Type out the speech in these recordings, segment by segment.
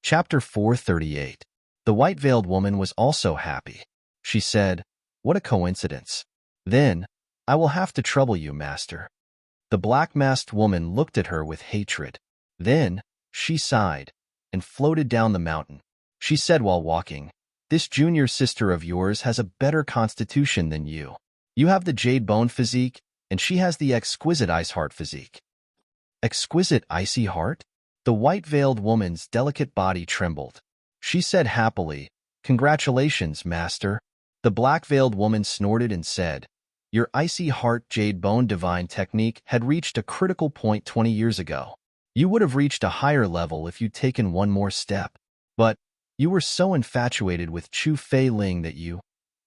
Chapter 438. The white-veiled woman was also happy. She said, "What a coincidence. Then, I will have to trouble you, master." The black-masked woman looked at her with hatred. Then, she sighed and floated down the mountain. She said while walking, "This junior sister of yours has a better constitution than you. You have the jade bone physique, and she has the exquisite ice heart physique." Exquisite icy heart? The white-veiled woman's delicate body trembled. She said happily, "Congratulations, master." The black-veiled woman snorted and said, "Your icy heart jade bone divine technique had reached a critical point 20 years ago. You would have reached a higher level if you'd taken one more step. But you were so infatuated with Chu Fei Ling that you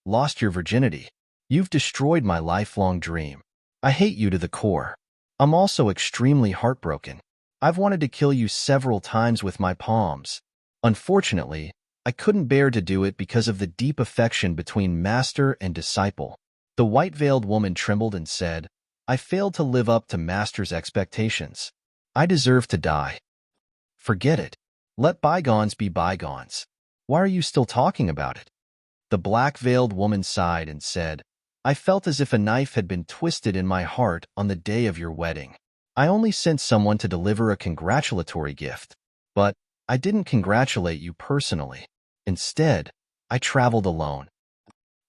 lost your virginity. You've destroyed my lifelong dream. I hate you to the core. I'm also extremely heartbroken. I've wanted to kill you several times with my palms. Unfortunately, I couldn't bear to do it because of the deep affection between master and disciple." The white-veiled woman trembled and said, "I failed to live up to master's expectations. I deserve to die." "Forget it. Let bygones be bygones. Why are you still talking about it?" The black-veiled woman sighed and said, "I felt as if a knife had been twisted in my heart on the day of your wedding. I only sent someone to deliver a congratulatory gift, but I didn't congratulate you personally. Instead, I traveled alone.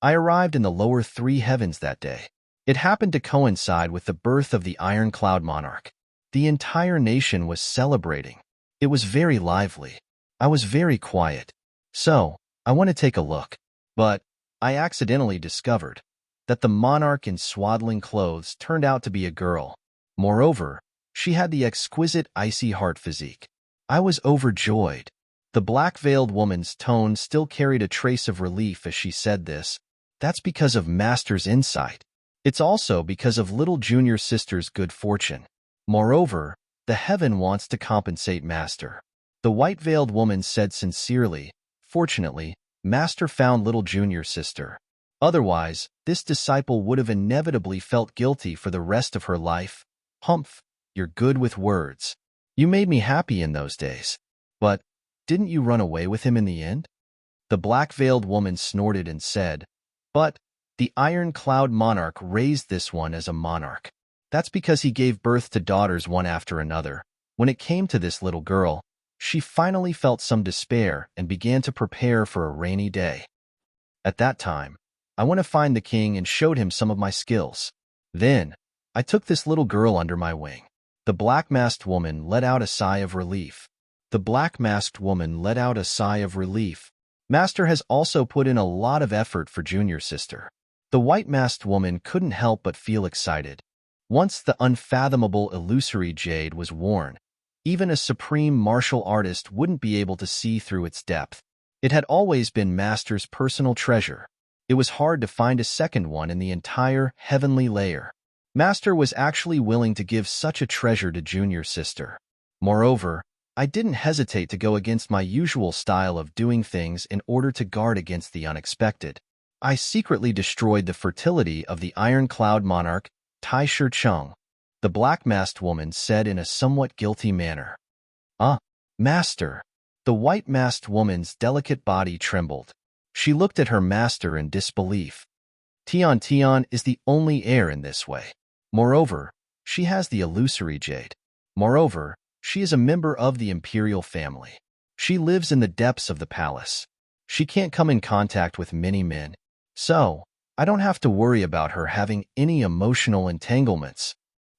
I arrived in the lower three heavens that day. It happened to coincide with the birth of the Iron Cloud Monarch. The entire nation was celebrating. It was very lively. I was very quiet. So, I went to take a look. But I accidentally discovered that the monarch in swaddling clothes turned out to be a girl. Moreover, she had the exquisite icy heart physique. I was overjoyed." The black-veiled woman's tone still carried a trace of relief as she said this. "That's because of master's insight. It's also because of little junior sister's good fortune. Moreover, the heaven wants to compensate master." The white-veiled woman said sincerely, "Fortunately, master found little junior sister. Otherwise, this disciple would have inevitably felt guilty for the rest of her life." "Humph, you're good with words. You made me happy in those days. But didn't you run away with him in the end?" The black-veiled woman snorted and said, "But the Iron Cloud Monarch raised this one as a monarch. That's because he gave birth to daughters one after another. When it came to this little girl, she finally felt some despair and began to prepare for a rainy day. At that time, I went to find the king and showed him some of my skills. Then, I took this little girl under my wing." The black-masked woman let out a sigh of relief. The black-masked woman let out a sigh of relief. Master has also put in a lot of effort for junior sister. The white-masked woman couldn't help but feel excited. Once the unfathomable illusory jade was worn, even a supreme martial artist wouldn't be able to see through its depth. It had always been master's personal treasure. It was hard to find a second one in the entire heavenly layer. Master was actually willing to give such a treasure to junior sister. Moreover, I didn't hesitate to go against my usual style of doing things in order to guard against the unexpected. I secretly destroyed the fertility of the Iron Cloud Monarch, Tai Shi Chung," the black-masked woman said in a somewhat guilty manner. "Ah, master." The white-masked woman's delicate body trembled. She looked at her master in disbelief. Tian Tian is the only heir in this way. Moreover, she has the illusory jade. Moreover, she is a member of the imperial family. She lives in the depths of the palace. She can't come in contact with many men. So, I don't have to worry about her having any emotional entanglements."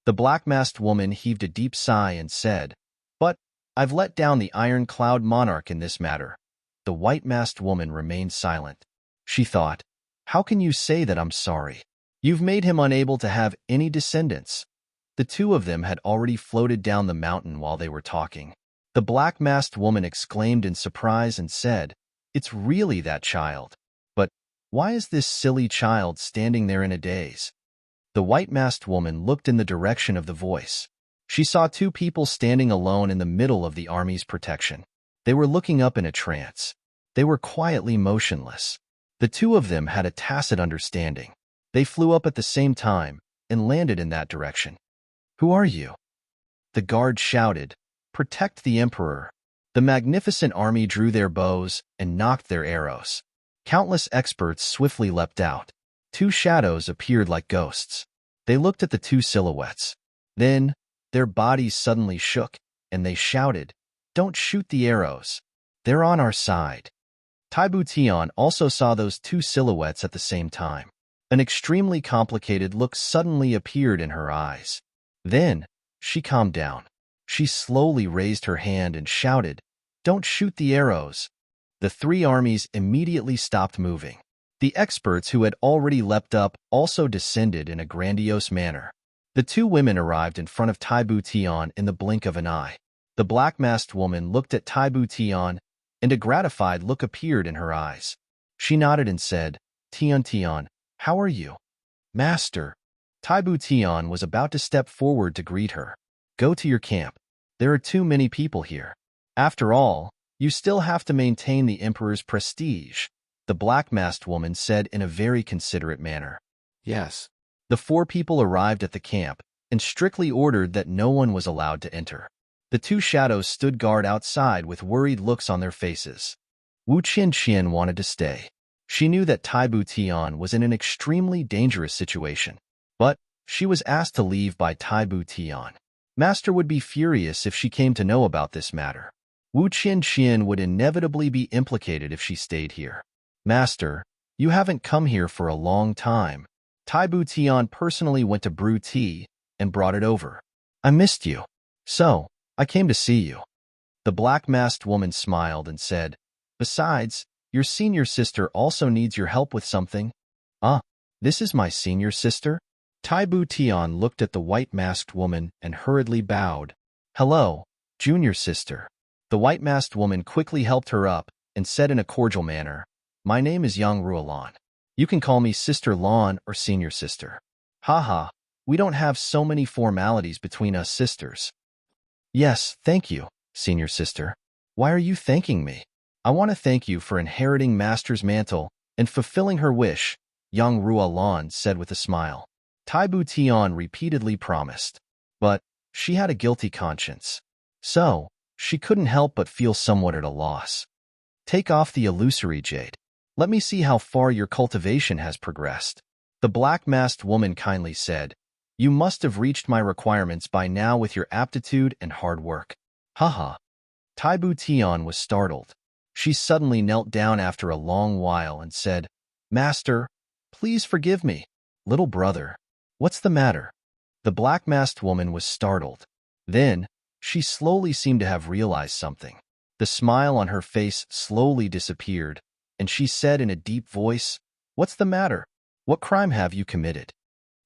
The black-masked woman heaved a deep sigh and said, "But I've let down the Iron Cloud Monarch in this matter." The white-masked woman remained silent. She thought, "How can you say that I'm sorry? You've made him unable to have any descendants." The two of them had already floated down the mountain while they were talking. The black-masked woman exclaimed in surprise and said, "It's really that child. But why is this silly child standing there in a daze?" The white-masked woman looked in the direction of the voice. She saw two people standing alone in the middle of the army's protection. They were looking up in a trance. They were quietly motionless. The two of them had a tacit understanding. They flew up at the same time and landed in that direction. "Who are you?" The guard shouted, "Protect the emperor." The magnificent army drew their bows and knocked their arrows. Countless experts swiftly leapt out. Two shadows appeared like ghosts. They looked at the two silhouettes. Then, their bodies suddenly shook, and they shouted, "Don't shoot the arrows. They're on our side." Tian also saw those two silhouettes at the same time. An extremely complicated look suddenly appeared in her eyes. Then, she calmed down. She slowly raised her hand and shouted, "Don't shoot the arrows." The three armies immediately stopped moving. The experts who had already leapt up also descended in a grandiose manner. The two women arrived in front of Tian in the blink of an eye. The black-masked woman looked at Tian, and a gratified look appeared in her eyes. She nodded and said, Tian, how are you?" "Master." Tian was about to step forward to greet her. "Go to your camp. There are too many people here. After all, you still have to maintain the Emperor's prestige," the black-masked woman said in a very considerate manner. Yes. The four people arrived at the camp and strictly ordered that no one was allowed to enter. The two shadows stood guard outside with worried looks on their faces. Wu Qianqian wanted to stay. She knew that Tian was in an extremely dangerous situation, but she was asked to leave by Tian. Master would be furious if she came to know about this matter. Wu Qianqian would inevitably be implicated if she stayed here. "Master, you haven't come here for a long time." Tian personally went to brew tea and brought it over. "I missed you. So, I came to see you." The black-masked woman smiled and said, "Besides, your senior sister also needs your help with something." "Ah, this is my senior sister?" Tian looked at the white-masked woman and hurriedly bowed. "Hello, junior sister." The white-masked woman quickly helped her up and said in a cordial manner, "My name is Unravel Lan. You can call me Sister Lan or Senior Sister." "Haha, we don't have so many formalities between us sisters." "Yes, thank you, Senior Sister. Why are you thanking me?" "I want to thank you for inheriting Master's mantle and fulfilling her wish," Unravel Lan said with a smile. Tian repeatedly promised, but she had a guilty conscience. So, she couldn't help but feel somewhat at a loss. "Take off the illusory jade. Let me see how far your cultivation has progressed," the black-masked woman kindly said. "You must have reached my requirements by now with your aptitude and hard work." Haha. Tian was startled. She suddenly knelt down after a long while and said, "Master, please forgive me." "Little brother, what's the matter?" The black-masked woman was startled. Then, she slowly seemed to have realized something. The smile on her face slowly disappeared, and she said in a deep voice, "What's the matter? What crime have you committed?"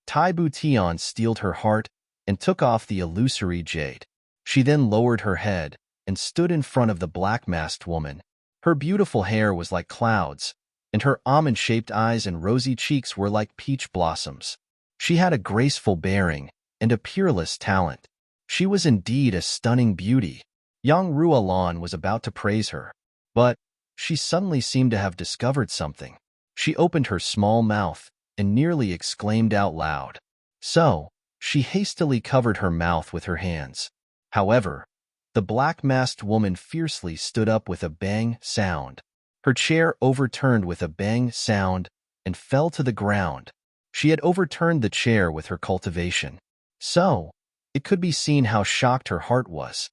Tian steeled her heart and took off the illusory jade. She then lowered her head and stood in front of the black-masked woman. Her beautiful hair was like clouds, and her almond-shaped eyes and rosy cheeks were like peach blossoms. She had a graceful bearing and a peerless talent. She was indeed a stunning beauty. Unravel Lan was about to praise her, but she suddenly seemed to have discovered something. She opened her small mouth and nearly exclaimed out loud. So, she hastily covered her mouth with her hands. However, the black-masked woman fiercely stood up with a bang sound. Her chair overturned with a bang sound and fell to the ground. She had overturned the chair with her cultivation. So, it could be seen how shocked her heart was.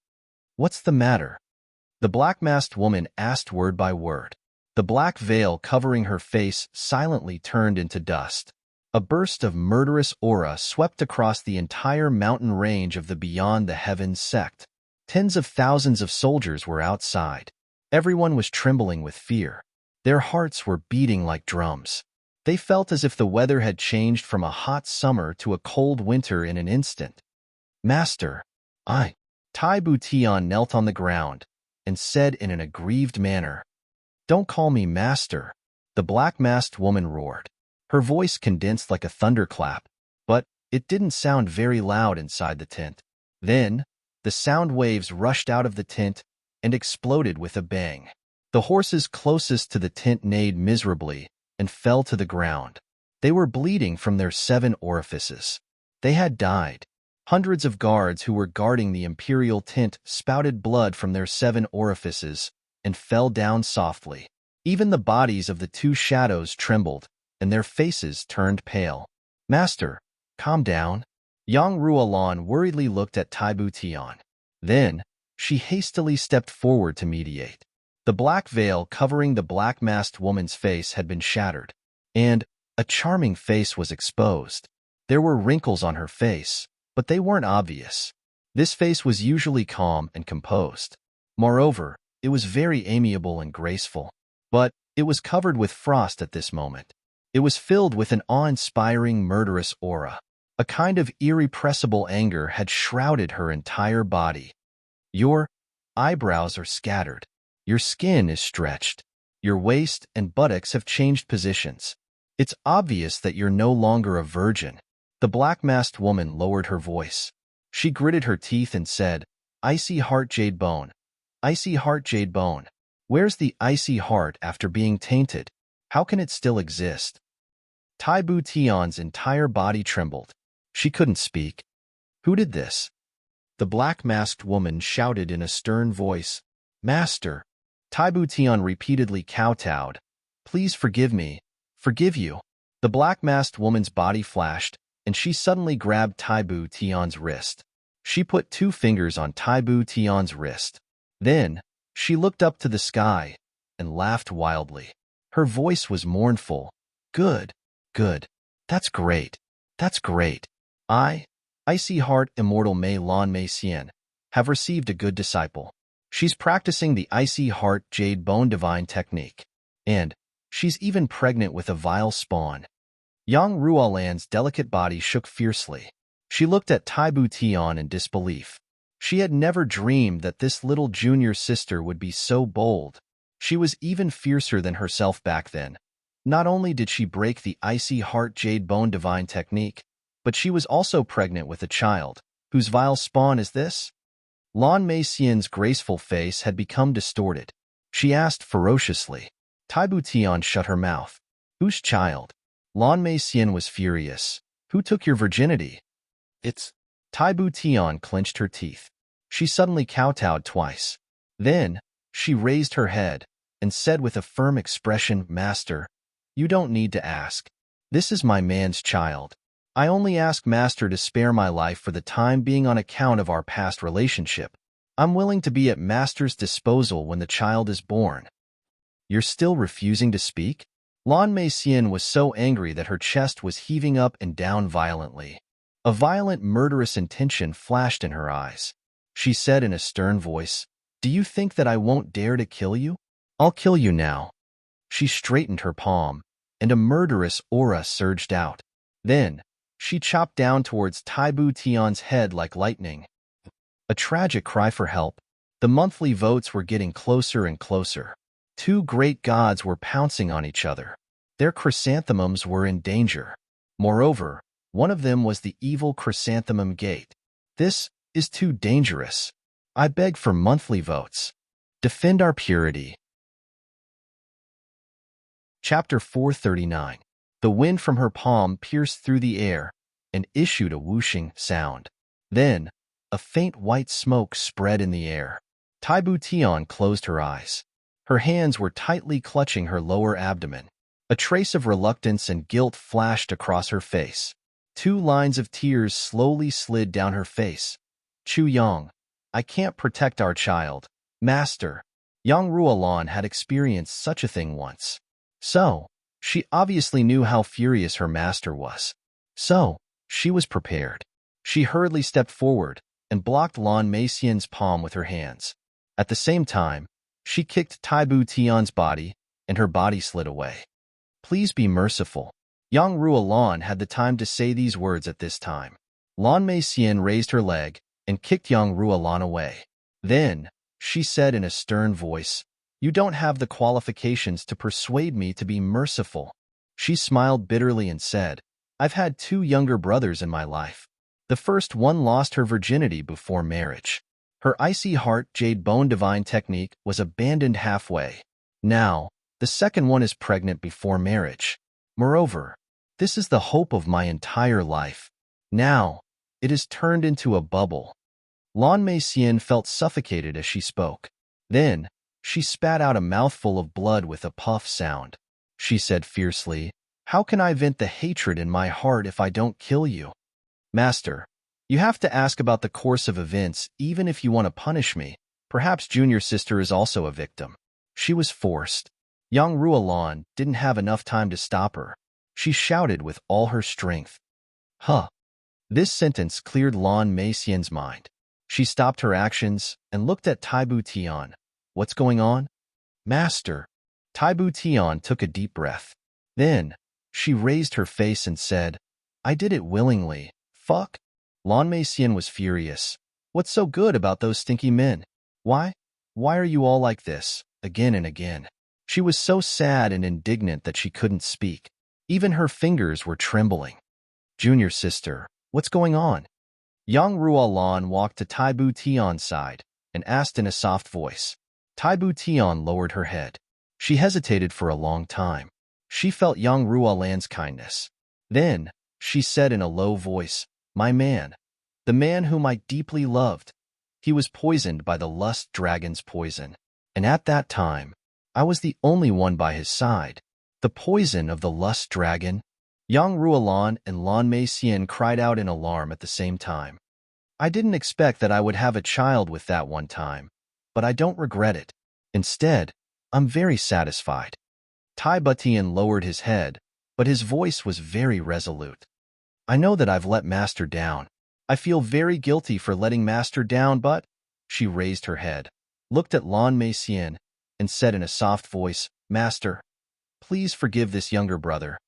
"What's the matter?" the black-masked woman asked word by word. The black veil covering her face silently turned into dust. A burst of murderous aura swept across the entire mountain range of the Beyond the Heavens sect. Tens of thousands of soldiers were outside. Everyone was trembling with fear. Their hearts were beating like drums. They felt as if the weather had changed from a hot summer to a cold winter in an instant. "Master, Tian knelt on the ground and said in an aggrieved manner, "Don't call me master," the black-masked woman roared. Her voice condensed like a thunderclap, but it didn't sound very loud inside the tent. Then, the sound waves rushed out of the tent and exploded with a bang. The horses closest to the tent neighed miserably and fell to the ground. They were bleeding from their 7 orifices. They had died. Hundreds of guards who were guarding the imperial tent spouted blood from their 7 orifices and fell down softly. Even the bodies of the 2 shadows trembled, and their faces turned pale. "Master, calm down." Yang Ruolan worriedly looked at Taibu Tian. Then, she hastily stepped forward to mediate. The black veil covering the black-masked woman's face had been shattered, and a charming face was exposed. There were wrinkles on her face, but they weren't obvious. This face was usually calm and composed. Moreover, it was very amiable and graceful. But it was covered with frost at this moment. It was filled with an awe-inspiring murderous aura. A kind of irrepressible anger had shrouded her entire body. Your eyebrows are scattered. Your skin is stretched. Your waist and buttocks have changed positions. It's obvious that you're no longer a virgin. The black-masked woman lowered her voice. She gritted her teeth and said, "Icy heart jade bone. Icy heart jade bone. Where's the icy heart after being tainted? How can it still exist?" Taibu Tian's entire body trembled. She couldn't speak. "Who did this?" The black-masked woman shouted in a stern voice. "Master." Taibu Tian repeatedly kowtowed. "Please forgive me. Forgive you." The black-masked woman's body flashed, and she suddenly grabbed Taibu Tian's wrist. She put 2 fingers on Taibu Tian's wrist. Then, she looked up to the sky and laughed wildly. Her voice was mournful. "Good, good. That's great. That's great. Icy Heart Immortal Mei Lan Mei Xian, have received a good disciple. She's practicing the Icy Heart Jade Bone Divine technique. And she's even pregnant with a vile spawn." Yang Ruolan's delicate body shook fiercely. She looked at Taibu Tian in disbelief. She had never dreamed that this little junior sister would be so bold. She was even fiercer than herself back then. Not only did she break the Icy Heart Jade Bone Divine technique, but she was also pregnant with a child. Whose vile spawn is this? Lan Mei Xian's graceful face had become distorted. She asked ferociously. Taibu Tian shut her mouth. "Whose child?" Lan Mei Xian was furious. "Who took your virginity?" "It's..." Taibu Tian clenched her teeth. She suddenly kowtowed twice. Then, she raised her head and said with a firm expression, "Master, you don't need to ask. This is my man's child. I only ask Master to spare my life for the time being on account of our past relationship. I'm willing to be at Master's disposal when the child is born." "You're still refusing to speak?" Lan Mei Xian was so angry that her chest was heaving up and down violently. A violent, murderous intention flashed in her eyes. She said in a stern voice, "Do you think that I won't dare to kill you? I'll kill you now." She straightened her palm, and a murderous aura surged out. Then, she chopped down towards Taibu Tian's head like lightning. A tragic cry for help. The monthly votes were getting closer and closer. 2 great gods were pouncing on each other. Their chrysanthemums were in danger. Moreover, one of them was the evil chrysanthemum gate. "This is too dangerous. I beg for monthly votes. Defend our purity." Chapter 439. The wind from her palm pierced through the air and issued a whooshing sound. Then, a faint white smoke spread in the air. Taibu Tian closed her eyes. Her hands were tightly clutching her lower abdomen. A trace of reluctance and guilt flashed across her face. 2 lines of tears slowly slid down her face. "Chu Yang, I can't protect our child. Master." Yang Ruolan had experienced such a thing once. So, she obviously knew how furious her master was. So, she was prepared. She hurriedly stepped forward and blocked Lan Mei Xian's palm with her hands. At the same time, she kicked Taibu Tian's body, and her body slid away. "Please be merciful." Yang Ruolan had the time to say these words at this time. Lan Mei Xian raised her leg and kicked Yang Ruolan away. Then, she said in a stern voice, "You don't have the qualifications to persuade me to be merciful." She smiled bitterly and said, "I've had 2 younger brothers in my life. The first one lost her virginity before marriage. Her Icy Heart Jade Bone Divine technique was abandoned halfway. Now, the second one is pregnant before marriage. Moreover, this is the hope of my entire life. Now, It is turned into a bubble. Lan Meixian felt suffocated as she spoke. Then, she spat out a mouthful of blood with a puff sound. She said fiercely, "How can I vent the hatred in my heart if I don't kill you? Master, you have to ask about the course of events even if you want to punish me. Perhaps junior sister is also a victim." She was forced. Young Ruolan didn't have enough time to stop her. She shouted with all her strength. Huh. This sentence cleared Lan Meixian's mind. She stopped her actions and looked at Taibu Tian. "What's going on?" "Master." Taibu Tian took a deep breath. Then, she raised her face and said, "I did it willingly. Fuck." Lan Meixian was furious. "What's so good about those stinky men? Why? Why are you all like this, again and again?" She was so sad and indignant that she couldn't speak. Even her fingers were trembling. "Junior sister, what's going on?" Yang Ruolan walked to Taibu Tian's side and asked in a soft voice. Taibu Tian lowered her head. She hesitated for a long time. She felt Yang Ruolan's kindness. Then, she said in a low voice, "My man, the man whom I deeply loved. He was poisoned by the lust dragon's poison. And at that time, I was the only one by his side. The poison of the lust dragon." Yang Ruolan and Lan Meixian cried out in alarm at the same time. "I didn't expect that I would have a child with that one time, but I don't regret it. Instead, I'm very satisfied." Tai Butian lowered his head, but his voice was very resolute. "I know that I've let Master down. I feel very guilty for letting Master down, but—" She raised her head, looked at Lan Meixian, and said in a soft voice, "Master, please forgive this younger brother.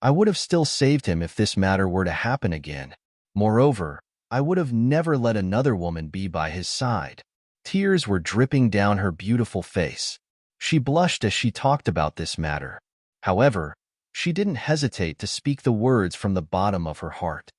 I would have still saved him if this matter were to happen again. Moreover, I would have never let another woman be by his side." Tears were dripping down her beautiful face. She blushed as she talked about this matter. However, she didn't hesitate to speak the words from the bottom of her heart.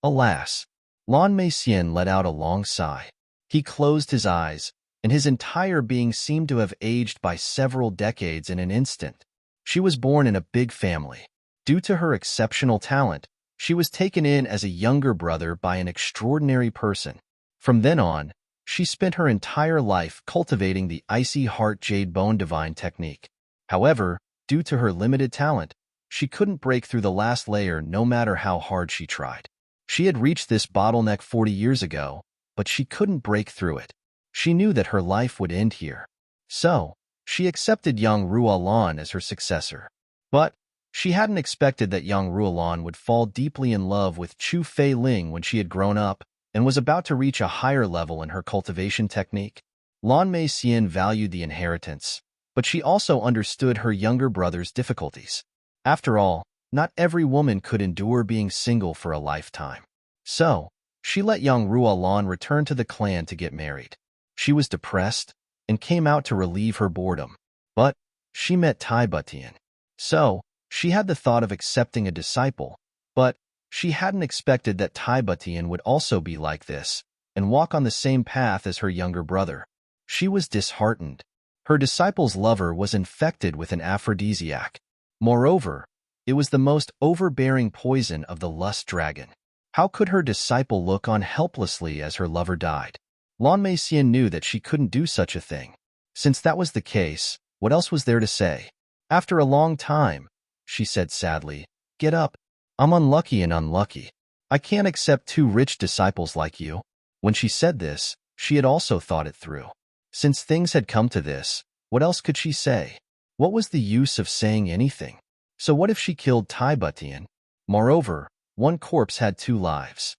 Alas, Lan Meixian let out a long sigh. He closed his eyes, and his entire being seemed to have aged by several decades in an instant. She was born in a big family. Due to her exceptional talent, she was taken in as a younger brother by an extraordinary person. From then on, she spent her entire life cultivating the icy heart jade bone divine technique. However, due to her limited talent, she couldn't break through the last layer no matter how hard she tried. She had reached this bottleneck 40 years ago, but she couldn't break through it. She knew that her life would end here. So, she accepted Yang Ruolan as her successor. But, she hadn't expected that Yang Ruolan would fall deeply in love with Chu Fei Ling when she had grown up and was about to reach a higher level in her cultivation technique. Lan Meixian valued the inheritance, but she also understood her younger brother's difficulties. After all, not every woman could endure being single for a lifetime. So, she let Yang Ruolan return to the clan to get married. She was depressed and came out to relieve her boredom. But, she met Tai Butian. So, she had the thought of accepting a disciple, but she hadn't expected that Tai Butian would also be like this and walk on the same path as her younger brother. She was disheartened. Her disciple's lover was infected with an aphrodisiac. Moreover, it was the most overbearing poison of the lust dragon. How could her disciple look on helplessly as her lover died? Lan Meixian knew that she couldn't do such a thing. Since that was the case, what else was there to say? After a long time, she said sadly, "Get up. I'm unlucky and unlucky. I can't accept two rich disciples like you." When she said this, she had also thought it through. Since things had come to this, what else could she say? What was the use of saying anything? So what if she killed Tai Butian? Moreover, one corpse had two lives.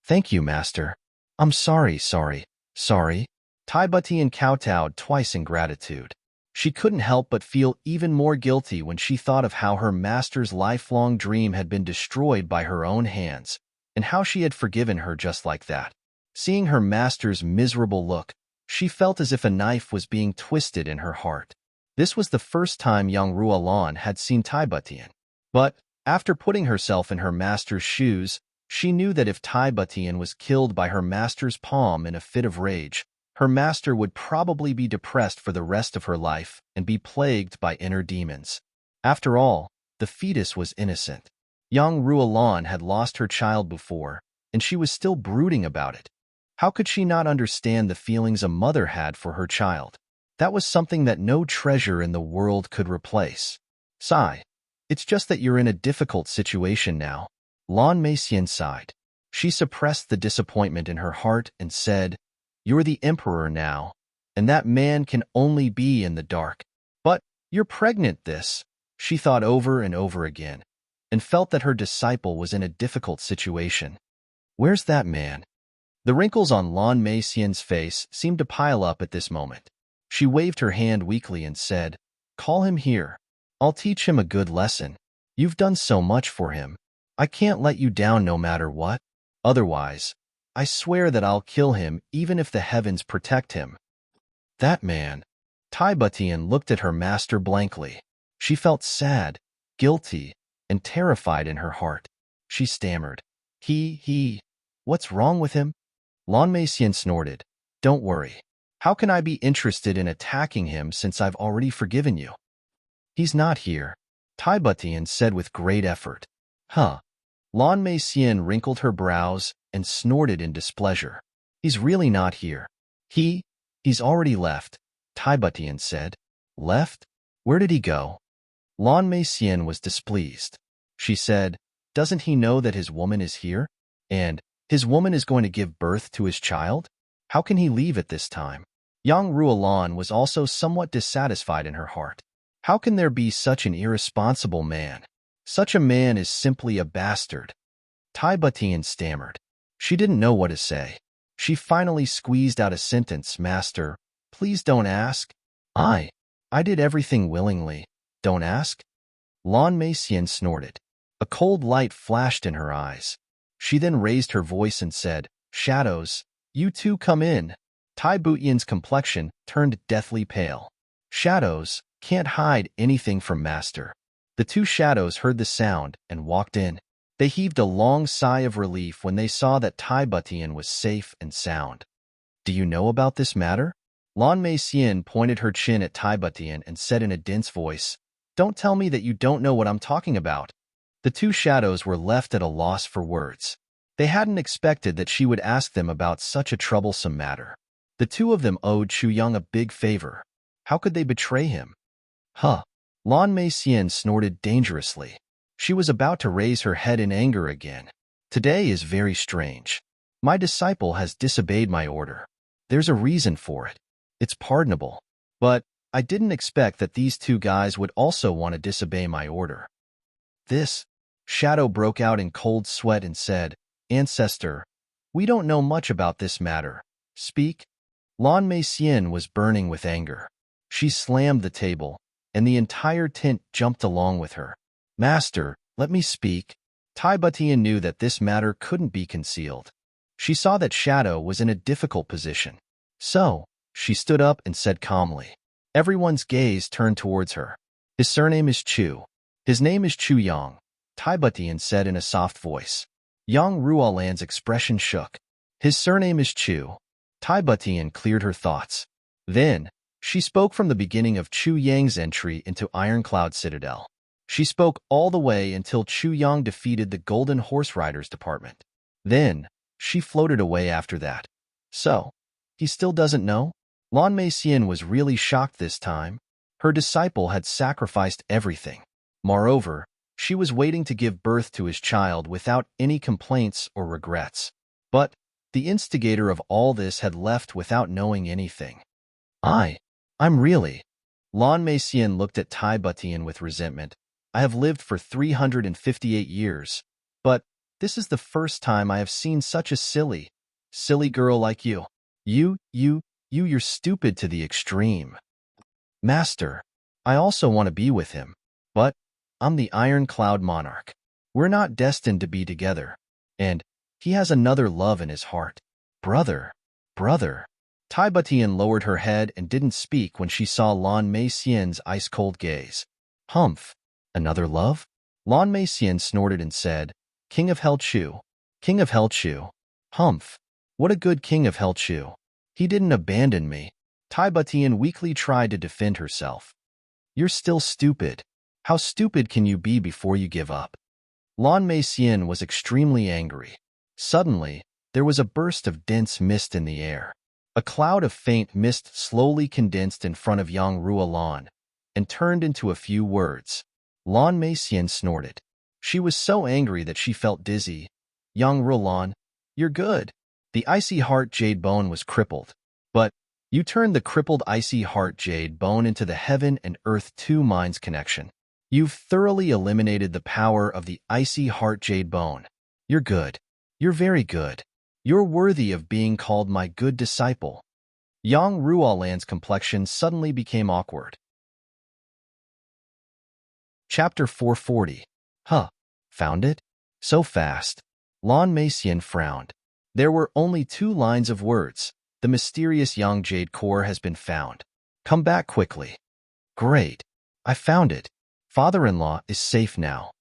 "Thank you, Master. I'm sorry. Tai Butian kowtowed twice in gratitude. She couldn't help but feel even more guilty when she thought of how her master's lifelong dream had been destroyed by her own hands, and how she had forgiven her just like that. Seeing her master's miserable look, she felt as if a knife was being twisted in her heart. This was the first time Yang Ruolan had seen Tai Butian. But, after putting herself in her master's shoes, she knew that if Tai Butian was killed by her master's palm in a fit of rage, her master would probably be depressed for the rest of her life and be plagued by inner demons. After all, the fetus was innocent. Yang Ruolan had lost her child before, and she was still brooding about it. How could she not understand the feelings a mother had for her child? That was something that no treasure in the world could replace. Sigh. It's just that you're in a difficult situation now. Lan Meixian sighed. She suppressed the disappointment in her heart and said, "You're the emperor now, and that man can only be in the dark. But you're pregnant this." She thought over and over again, and felt that her disciple was in a difficult situation. Where's that man? The wrinkles on Lan Meixian's face seemed to pile up at this moment. She waved her hand weakly and said, "Call him here. I'll teach him a good lesson. You've done so much for him. I can't let you down no matter what. Otherwise, I swear that I'll kill him even if the heavens protect him." That man. Tai Butian looked at her master blankly. She felt sad, guilty, and terrified in her heart. She stammered, What's wrong with him?" Lan Meixian snorted, "Don't worry. How can I be interested in attacking him since I've already forgiven you?" "He's not here," Tai Butian said with great effort. Huh. Lan Meixian wrinkled her brows and snorted in displeasure. "He's really not here." He's already left," Tai Butian said. "Left? Where did he go?" Lan Meixian was displeased. She said, "Doesn't he know that his woman is here? And his woman is going to give birth to his child? How can he leave at this time?" Yang Ruolan was also somewhat dissatisfied in her heart. How can there be such an irresponsible man? Such a man is simply a bastard. Tai Butian stammered. She didn't know what to say. She finally squeezed out a sentence, "Master, please don't ask." I did everything willingly. Don't ask?" Lan Meixian snorted. A cold light flashed in her eyes. She then raised her voice and said, "Shadows, you two come in." Tai Butian's complexion turned deathly pale. "Shadows can't hide anything from Master." The two shadows heard the sound and walked in. They heaved a long sigh of relief when they saw that Tai Butian was safe and sound. "Do you know about this matter?" Lan Meixian pointed her chin at Tai Butian and said in a dense voice, "Don't tell me that you don't know what I'm talking about." The two shadows were left at a loss for words. They hadn't expected that she would ask them about such a troublesome matter. The two of them owed Chu Yang a big favor. How could they betray him? Huh. Lan Meixian snorted dangerously. She was about to raise her head in anger again. "Today is very strange. My disciple has disobeyed my order. There's a reason for it. It's pardonable. But I didn't expect that these two guys would also want to disobey my order." This shadow broke out in cold sweat and said, "Ancestor, we don't know much about this matter. Speak." Lan Meixian was burning with anger. She slammed the table, and the entire tent jumped along with her. "Master, let me speak." Tai Butian knew that this matter couldn't be concealed. She saw that Shadow was in a difficult position. So, she stood up and said calmly. Everyone's gaze turned towards her. "His surname is Chu. His name is Chu Yang," Tai Butian said in a soft voice. Yang Ruolan's expression shook. "His surname is Chu." Tai Butian cleared her thoughts. Then, she spoke from the beginning of Chu Yang's entry into Ironcloud Citadel. She spoke all the way until Chu Yang defeated the Golden Horse Riders Department. Then, she floated away after that. So, he still doesn't know? Lan Meixian was really shocked this time. Her disciple had sacrificed everything. Moreover, she was waiting to give birth to his child without any complaints or regrets. But the instigator of all this had left without knowing anything. I'm really. Lan Meixian looked at Tai Butian with resentment. "I have lived for 358 years, but this is the first time I have seen such a silly girl like you. You're stupid to the extreme." "Master, I also want to be with him, but I'm the Iron Cloud Monarch. We're not destined to be together, and he has another love in his heart. Brother. Tai Butian lowered her head and didn't speak when she saw Lan Meixian's ice-cold gaze. "Humph. Another love?" Lan Meixian snorted and said, "King of Hell Chu. King of Hell Chu. Humph. What a good King of Hell Chu. He didn't abandon me." Tai Butian weakly tried to defend herself. "You're still stupid. How stupid can you be before you give up?" Lan Meixian was extremely angry. Suddenly, there was a burst of dense mist in the air. A cloud of faint mist slowly condensed in front of Yang Ruolan and turned into a few words. Lan Meixian snorted. She was so angry that she felt dizzy. Yang Ruolan, you're good. The icy heart jade bone was crippled. But you turned the crippled icy heart jade bone into the heaven and earth two minds connection. You've thoroughly eliminated the power of the icy heart jade bone. You're good. You're very good. You're worthy of being called my good disciple. Yang Ruolan's complexion suddenly became awkward. Chapter 440. Huh. Found it? So fast. Lan Meixian frowned. There were only 2 lines of words. The mysterious Yang Jade core has been found. Come back quickly. Great. I found it. Father-in-law is safe now.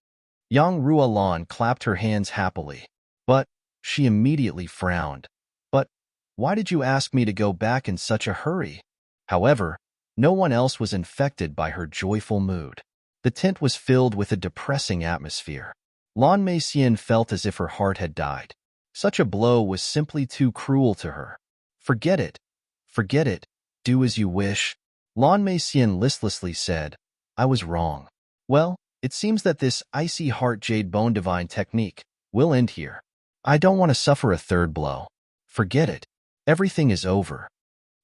Yang Ruolan clapped her hands happily. But she immediately frowned. But why did you ask me to go back in such a hurry? However, no one else was infected by her joyful mood. The tent was filled with a depressing atmosphere. Lan Meixian felt as if her heart had died. Such a blow was simply too cruel to her. Forget it. Forget it. Do as you wish. Lan Meixian listlessly said, I was wrong. Well, it seems that this icy heart jade bone divine technique will end here. I don't want to suffer a third blow. Forget it. Everything is over.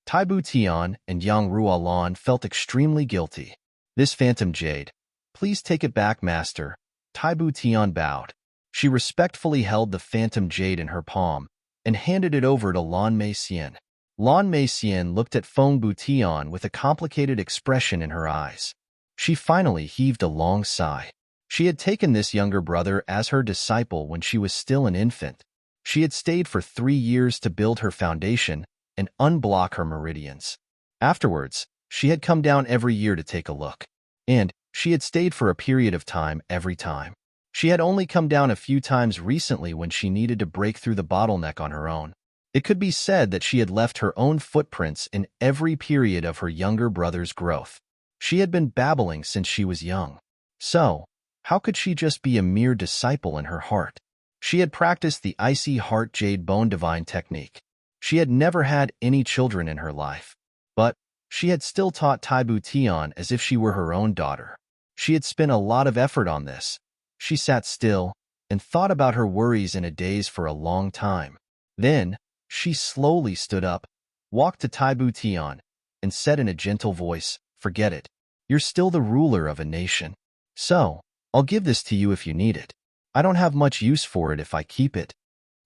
Taibu Tian and Yang Ruolan felt extremely guilty. This phantom jade. Please take it back, master. Taibu Tian bowed. She respectfully held the phantom jade in her palm and handed it over to Lan Meixian. Lan Meixian looked at Feng Tian with a complicated expression in her eyes. She finally heaved a long sigh. She had taken this younger brother as her disciple when she was still an infant. She had stayed for 3 years to build her foundation and unblock her meridians. Afterwards, she had come down every year to take a look. And she had stayed for a period of time every time. She had only come down a few times recently when she needed to break through the bottleneck on her own. It could be said that she had left her own footprints in every period of her younger brother's growth. She had been babbling since she was young. So, how could she just be a mere disciple in her heart? She had practiced the icy heart jade bone divine technique. She had never had any children in her life. But she had still taught Taibu Tian as if she were her own daughter. She had spent a lot of effort on this. She sat still and thought about her worries in a daze for a long time. Then, she slowly stood up, walked to Taibu Tian, and said in a gentle voice, Forget it. You're still the ruler of a nation. So, I'll give this to you if you need it. I don't have much use for it if I keep it.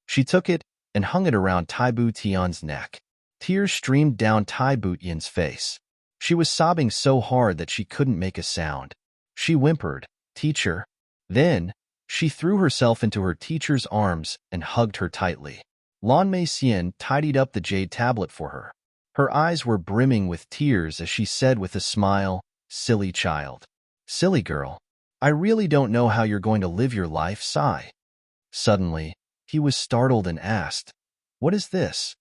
She took it and hung it around Taibu Tian's neck. Tears streamed down Taibu Tian's face. She was sobbing so hard that she couldn't make a sound. She whimpered, Teacher. Then, she threw herself into her teacher's arms and hugged her tightly. Lan Meixian tidied up the jade tablet for her. Her eyes were brimming with tears as she said with a smile, Silly child. Silly girl. I really don't know how you're going to live your life, sigh. Suddenly, he was startled and asked, What is this?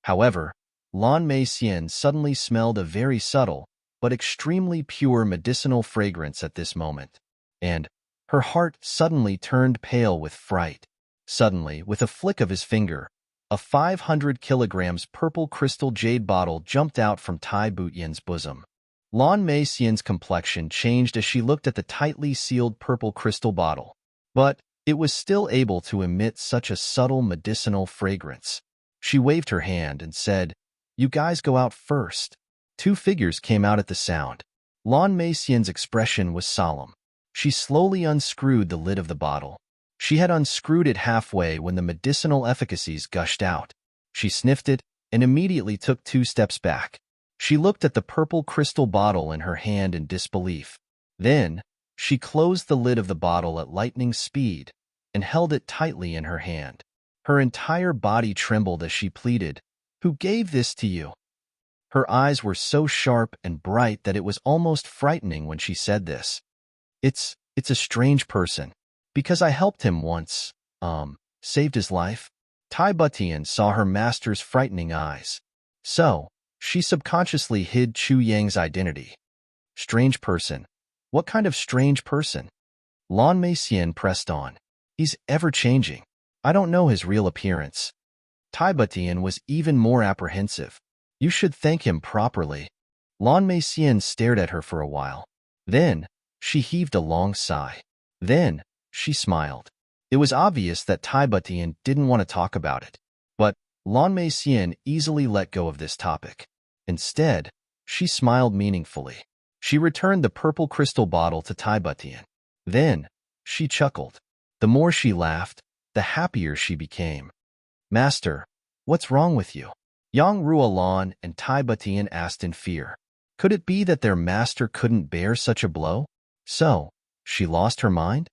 However, Lan Meixian suddenly smelled a very subtle, but extremely pure medicinal fragrance at this moment. And her heart suddenly turned pale with fright. Suddenly, with a flick of his finger, a 500 kilograms purple crystal jade bottle jumped out from Taibu Tian's bosom. Lan Meixian's complexion changed as she looked at the tightly sealed purple crystal bottle. But it was still able to emit such a subtle medicinal fragrance. She waved her hand and said, You guys go out first. 2 figures came out at the sound. Lan Meixian's expression was solemn. She slowly unscrewed the lid of the bottle. She had unscrewed it halfway when the medicinal efficacies gushed out. She sniffed it and immediately took 2 steps back. She looked at the purple crystal bottle in her hand in disbelief. Then, she closed the lid of the bottle at lightning speed and held it tightly in her hand. Her entire body trembled as she pleaded, Who gave this to you? Her eyes were so sharp and bright that it was almost frightening when she said this. It's a strange person. Because I helped him once, saved his life. Taibu Tian saw her master's frightening eyes. So, she subconsciously hid Chu Yang's identity. Strange person. What kind of strange person? Lan Meixian pressed on. He's ever-changing. I don't know his real appearance. Tai Butian was even more apprehensive. You should thank him properly. Lan Meixian stared at her for a while. Then, she heaved a long sigh. Then, she smiled. It was obvious that Tai Butian didn't want to talk about it. But Lan Meixian easily let go of this topic. Instead, she smiled meaningfully. She returned the purple crystal bottle to Tai Butian. Then, she chuckled. The more she laughed, the happier she became. Master, what's wrong with you? Yang Ruolan and Tai Butian asked in fear. Could it be that their master couldn't bear such a blow? So, she lost her mind?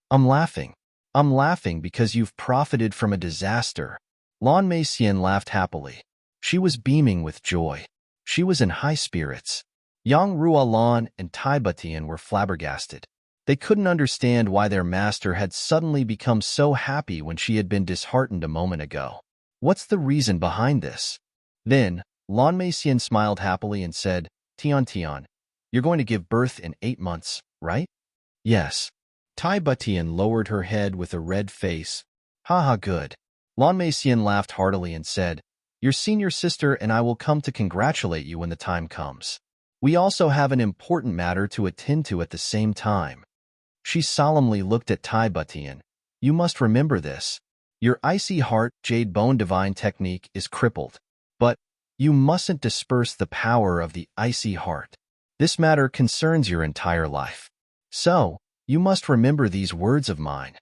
I'm laughing. I'm laughing because you've profited from a disaster. Lan Meixian laughed happily. She was beaming with joy. She was in high spirits. Yang Ruolan and Tai Butian were flabbergasted. They couldn't understand why their master had suddenly become so happy when she had been disheartened a moment ago. What's the reason behind this? Then, Lan Meixian smiled happily and said, Tian, you're going to give birth in 8 months, right? Yes. Tai Butian lowered her head with a red face. Haha, good. Lan Meixian laughed heartily and said, your senior sister and I will come to congratulate you when the time comes. We also have an important matter to attend to at the same time. She solemnly looked at Tai Butian. You must remember this. Your icy heart jade bone divine technique is crippled. But you mustn't disperse the power of the icy heart. This matter concerns your entire life. So, you must remember these words of mine.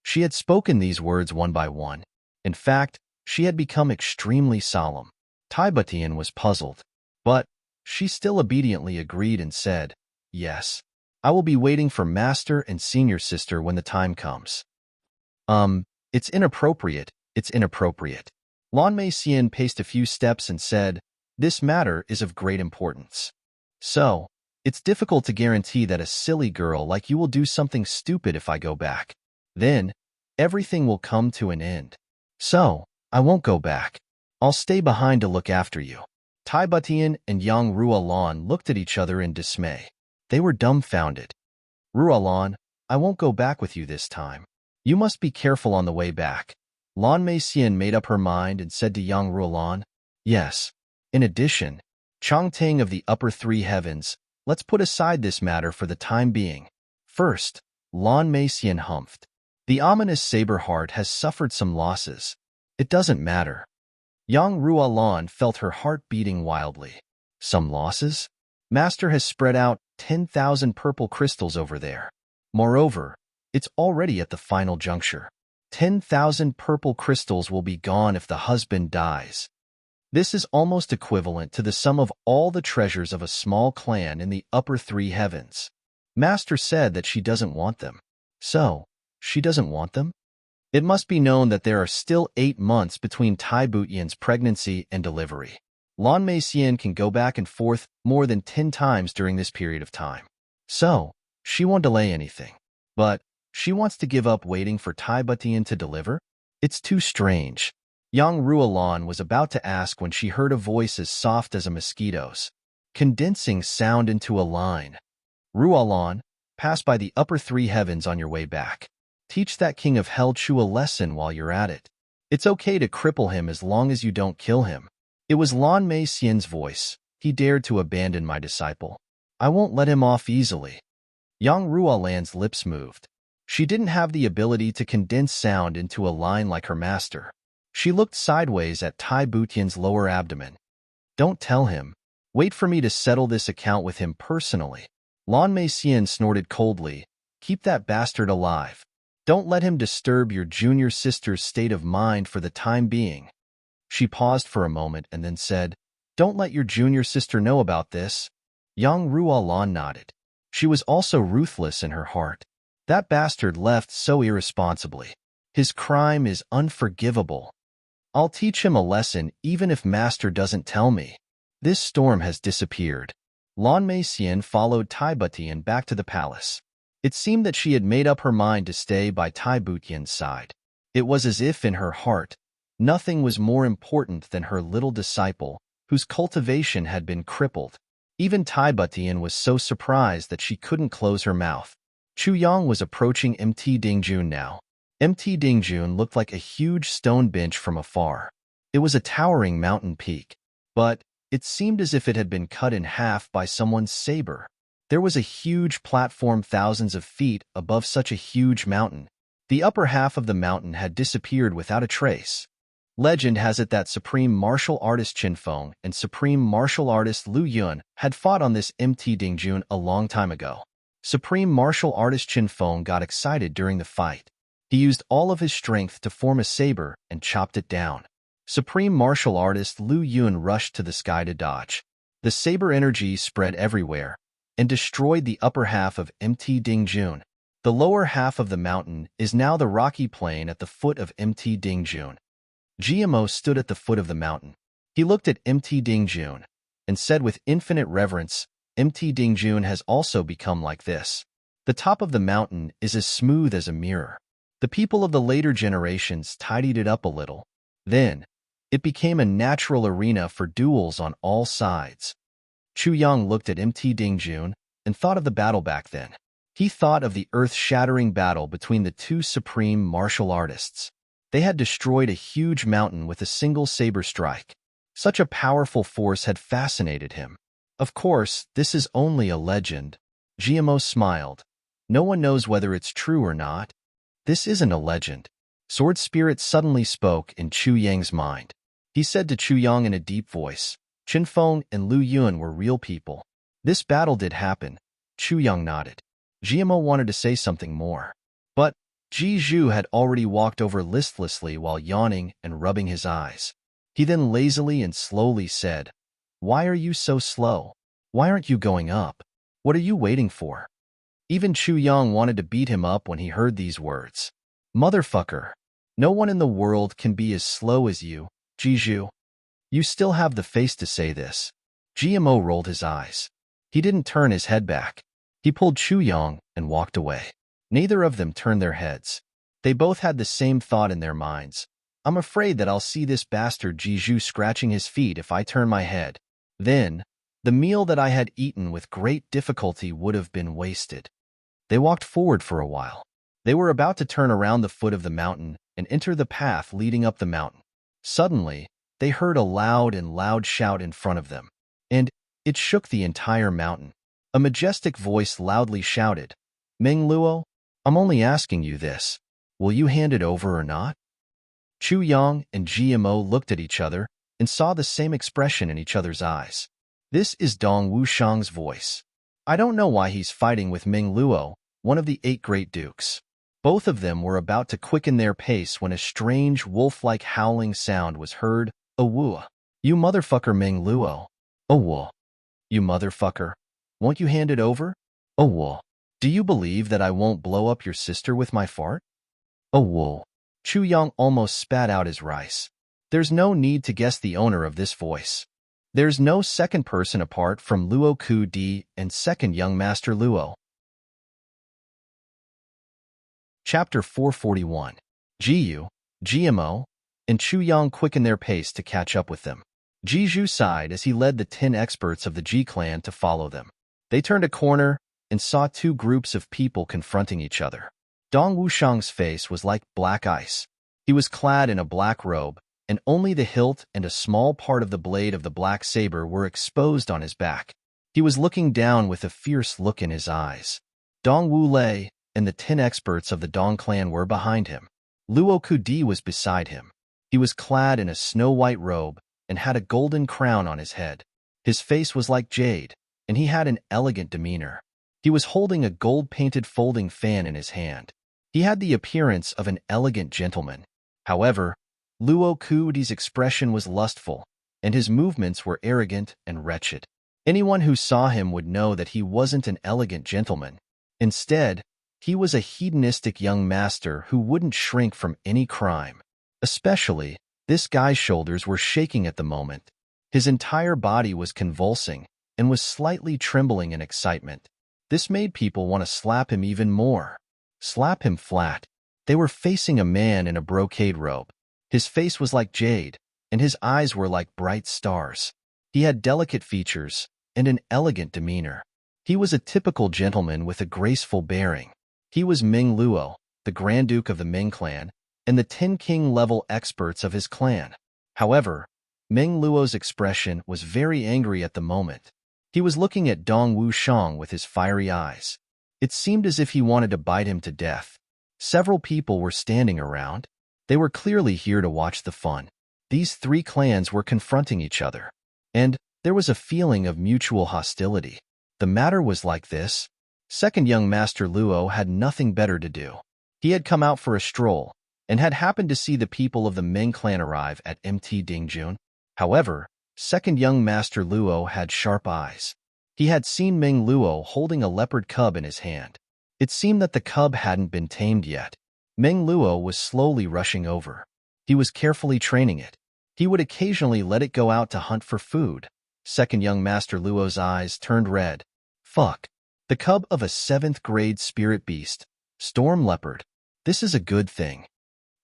She had spoken these words one by one. In fact, she had become extremely solemn. Tai Butian was puzzled. But she still obediently agreed and said, yes. I will be waiting for master and senior sister when the time comes. It's inappropriate. It's inappropriate. Lan Meixian paced a few steps and said, this matter is of great importance. So, it's difficult to guarantee that a silly girl like you will do something stupid if I go back. Then, everything will come to an end. So, I won't go back. I'll stay behind to look after you. Tai Butian and Yang Ruolan looked at each other in dismay. They were dumbfounded. Ruolan, I won't go back with you this time. You must be careful on the way back. Lan Meixian made up her mind and said to Yang Ruolan, yes. In addition, Changtang of the upper 3 heavens, let's put aside this matter for the time being. First, Lan Meixian humphed. The ominous saber heart has suffered some losses. It doesn't matter. Yang Ruolan felt her heart beating wildly. Some losses? Master has spread out 10,000 purple crystals over there. Moreover, it's already at the final juncture. 10,000 purple crystals will be gone if the husband dies. This is almost equivalent to the sum of all the treasures of a small clan in the upper 3 heavens. Master said that she doesn't want them. So, she doesn't want them? It must be known that there are still 8 months between Tai Butian's pregnancy and delivery. Lan Meixian can go back and forth more than 10 times during this period of time. So, she won't delay anything. But, she wants to give up waiting for Tai Butian to deliver? It's too strange. Yang Ruolan was about to ask when she heard a voice as soft as a mosquito's, condensing sound into a line. Ruolan, pass by the upper 3 heavens on your way back. Teach that king of hell Chu a lesson while you're at it. It's okay to cripple him as long as you don't kill him. It was Lan Meixian's voice. He dared to abandon my disciple. I won't let him off easily. Yang Ruolan's lips moved. She didn't have the ability to condense sound into a line like her master. She looked sideways at Tai Butian's lower abdomen. Don't tell him. Wait for me to settle this account with him personally. Lan Meixian snorted coldly. Keep that bastard alive. Don't let him disturb your junior sister's state of mind for the time being. She paused for a moment and then said, don't let your junior sister know about this. Yang Ruolan nodded. She was also ruthless in her heart. That bastard left so irresponsibly. His crime is unforgivable. I'll teach him a lesson even if master doesn't tell me. This storm has disappeared. Lan Meixian followed Tai Butian back to the palace. It seemed that she had made up her mind to stay by Tai Butian's side. It was as if in her heart, nothing was more important than her little disciple, whose cultivation had been crippled. Even Tai Butian was so surprised that she couldn't close her mouth. Chu Yang was approaching Mt. Dingjun now. Mt. Dingjun looked like a huge stone bench from afar. It was a towering mountain peak, but it seemed as if it had been cut in half by someone's saber. There was a huge platform thousands of feet above such a huge mountain. The upper half of the mountain had disappeared without a trace. Legend has it that supreme martial artist Qin Feng and supreme martial artist Lu Yun had fought on this Mt. Dingjun a long time ago. Supreme martial artist Qin Feng got excited during the fight. He used all of his strength to form a saber and chopped it down. Supreme martial artist Lu Yun rushed to the sky to dodge. The saber energy spread everywhere and destroyed the upper half of Mt. Dingjun. The lower half of the mountain is now the rocky plain at the foot of Mt. Dingjun. GMO stood at the foot of the mountain. He looked at Mt. Dingjun and said with infinite reverence, Mt. Dingjun has also become like this. The top of the mountain is as smooth as a mirror. The people of the later generations tidied it up a little. Then, it became a natural arena for duels on all sides. Chu Yang looked at Mt. Dingjun and thought of the battle back then. He thought of the earth-shattering battle between the two supreme martial artists. They had destroyed a huge mountain with a single saber strike. Such a powerful force had fascinated him. Of course, this is only a legend. GMO smiled. No one knows whether it's true or not. This isn't a legend. Sword Spirit suddenly spoke in Chu Yang's mind. He said to Chu Yang in a deep voice, Qin Feng and Lu Yun were real people. This battle did happen. Chu Yang nodded. GMO wanted to say something more. But Ji Zhu had already walked over listlessly while yawning and rubbing his eyes. He then lazily and slowly said, Why are you so slow? Why aren't you going up? What are you waiting for? Even Chu Yang wanted to beat him up when he heard these words. Motherfucker. No one in the world can be as slow as you, Ji Zhu. You still have the face to say this. GMO rolled his eyes. He didn't turn his head back. He pulled Chu Yang and walked away. Neither of them turned their heads. They both had the same thought in their minds. I'm afraid that I'll see this bastard Ji Zhu scratching his feet if I turn my head. Then, the meal that I had eaten with great difficulty would have been wasted. They walked forward for a while. They were about to turn around the foot of the mountain and enter the path leading up the mountain. Suddenly, they heard a loud shout in front of them, and it shook the entire mountain. A majestic voice loudly shouted, Meng Luo, I'm only asking you this. Will you hand it over or not? Chu Yang and GMO looked at each other and saw the same expression in each other's eyes. This is Dong Wushang's voice. I don't know why he's fighting with Meng Luo, one of the 8 great dukes. Both of them were about to quicken their pace when a strange wolf-like howling sound was heard. Awoo. You motherfucker Meng Luo. Awoo. You motherfucker. Won't you hand it over? Awoo. Do you believe that I won't blow up your sister with my fart? Awoo. Chu Yang almost spat out his rice. There's no need to guess the owner of this voice. There's no second person apart from Luo Ku Di and second young master Luo. Chapter 441. Jiyu, GMO, and Chu Yang quickened their pace to catch up with them. Ji Zhu sighed as he led the 10 experts of the Ji clan to follow them. They turned a corner and saw 2 groups of people confronting each other. Dong Wushang's face was like black ice. He was clad in a black robe, and only the hilt and a small part of the blade of the black saber were exposed on his back. He was looking down with a fierce look in his eyes. Dong Wu Lei and the 10 experts of the Dong clan were behind him. Luo Ku Di was beside him. He was clad in a snow-white robe and had a golden crown on his head. His face was like jade, and he had an elegant demeanor. He was holding a gold-painted folding fan in his hand. He had the appearance of an elegant gentleman. However, Luo Ku Di's expression was lustful, and his movements were arrogant and wretched. Anyone who saw him would know that he wasn't an elegant gentleman. Instead, he was a hedonistic young master who wouldn't shrink from any crime. Especially, this guy's shoulders were shaking at the moment. His entire body was convulsing and was slightly trembling in excitement. This made people want to slap him even more. Slap him flat. They were facing a man in a brocade robe. His face was like jade, and his eyes were like bright stars. He had delicate features and an elegant demeanor. He was a typical gentleman with a graceful bearing. He was Meng Luo, the Grand Duke of the Ming clan, and the 10 king-level experts of his clan. However, Meng Luo's expression was very angry at the moment. He was looking at Dong Wushang with his fiery eyes. It seemed as if he wanted to bite him to death. Several people were standing around. They were clearly here to watch the fun. These three clans were confronting each other, and there was a feeling of mutual hostility. The matter was like this. Second young Master Luo had nothing better to do. He had come out for a stroll, and had happened to see the people of the Ming clan arrive at Mt. Dingjun. However, second young Master Luo had sharp eyes. He had seen Meng Luo holding a leopard cub in his hand. It seemed that the cub hadn't been tamed yet. Meng Luo was slowly rushing over. He was carefully training it. He would occasionally let it go out to hunt for food. Second young Master Luo's eyes turned red. Fuck. The cub of a 7th grade spirit beast. Storm leopard. This is a good thing.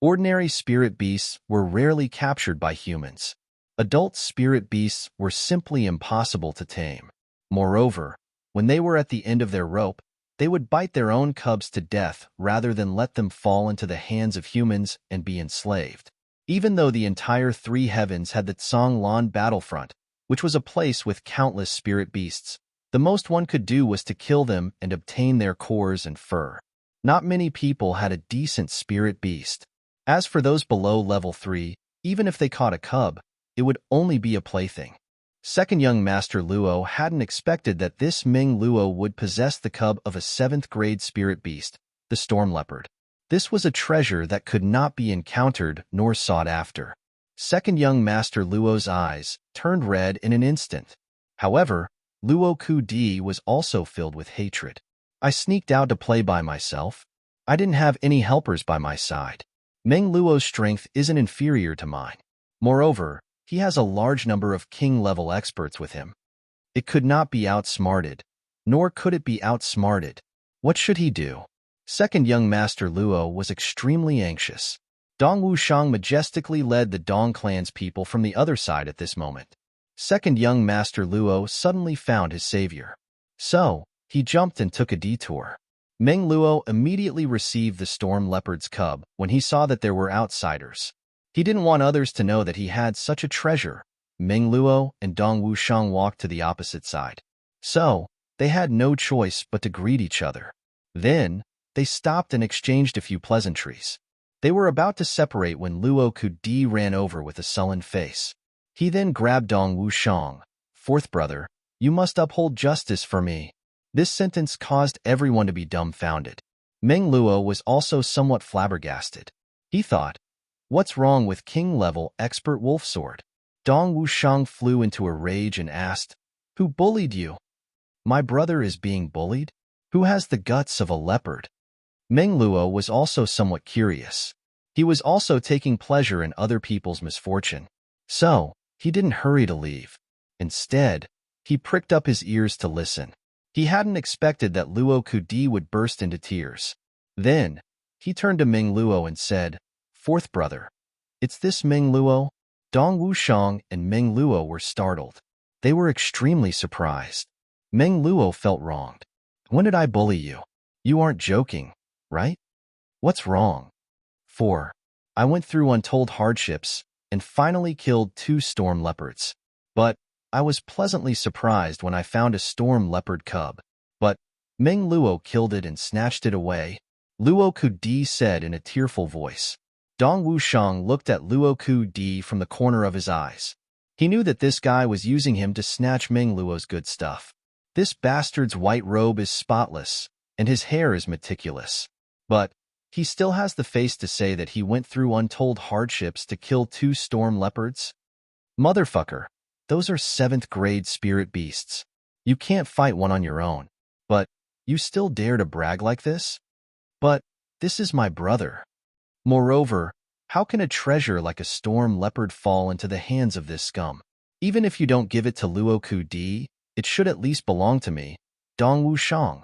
Ordinary spirit beasts were rarely captured by humans. Adult spirit beasts were simply impossible to tame. Moreover, when they were at the end of their rope, they would bite their own cubs to death rather than let them fall into the hands of humans and be enslaved. Even though the entire Three Heavens had the Tsonglan battlefront, which was a place with countless spirit beasts, the most one could do was to kill them and obtain their cores and fur. Not many people had a decent spirit beast. As for those below level 3, even if they caught a cub, it would only be a plaything. Second young Master Luo hadn't expected that this Meng Luo would possess the cub of a 7th grade spirit beast, the storm leopard. This was a treasure that could not be encountered nor sought after. Second young Master Luo's eyes turned red in an instant. However, Luo Ku Di was also filled with hatred. I sneaked out to play by myself. I didn't have any helpers by my side. Meng Luo's strength isn't inferior to mine. Moreover, he has a large number of king-level experts with him. It could not be outsmarted, nor could it be outsmarted. What should he do? Second young Master Luo was extremely anxious. Dong Wushang majestically led the Dong clan's people from the other side at this moment. Second young Master Luo suddenly found his savior. So, he jumped and took a detour. Meng Luo immediately received the storm leopard's cub when he saw that there were outsiders. He didn't want others to know that he had such a treasure. Meng Luo and Dong Wushang walked to the opposite side. So, they had no choice but to greet each other. Then, they stopped and exchanged a few pleasantries. They were about to separate when Luo Ku Di ran over with a sullen face. He then grabbed Dong Wushang. Fourth brother, you must uphold justice for me. This sentence caused everyone to be dumbfounded. Meng Luo was also somewhat flabbergasted. He thought, what's wrong with king-level expert wolf sword? Dong Wushang flew into a rage and asked, who bullied you? My brother is being bullied? Who has the guts of a leopard? Meng Luo was also somewhat curious. He was also taking pleasure in other people's misfortune. So, he didn't hurry to leave. Instead, he pricked up his ears to listen. He hadn't expected that Luo Ku Di would burst into tears. Then, he turned to Meng Luo and said, fourth brother, it's this Meng Luo? Dong Wushang and Meng Luo were startled. They were extremely surprised. Meng Luo felt wronged. When did I bully you? You aren't joking, right? What's wrong? 4. I went through untold hardships and finally killed 2 storm leopards. But I was pleasantly surprised when I found a storm leopard cub. But Meng Luo killed it and snatched it away. Luo Ku Di said in a tearful voice. Dong Wushang looked at Luo Ku Di from the corner of his eyes. He knew that this guy was using him to snatch Meng Luo's good stuff. This bastard's white robe is spotless, and his hair is meticulous. But he still has the face to say that he went through untold hardships to kill 2 storm leopards? Motherfucker, those are 7th grade spirit beasts. You can't fight one on your own. But you still dare to brag like this? But this is my brother. Moreover, how can a treasure like a storm leopard fall into the hands of this scum? Even if you don't give it to Luo Ku Di, it should at least belong to me, Dong Wushang.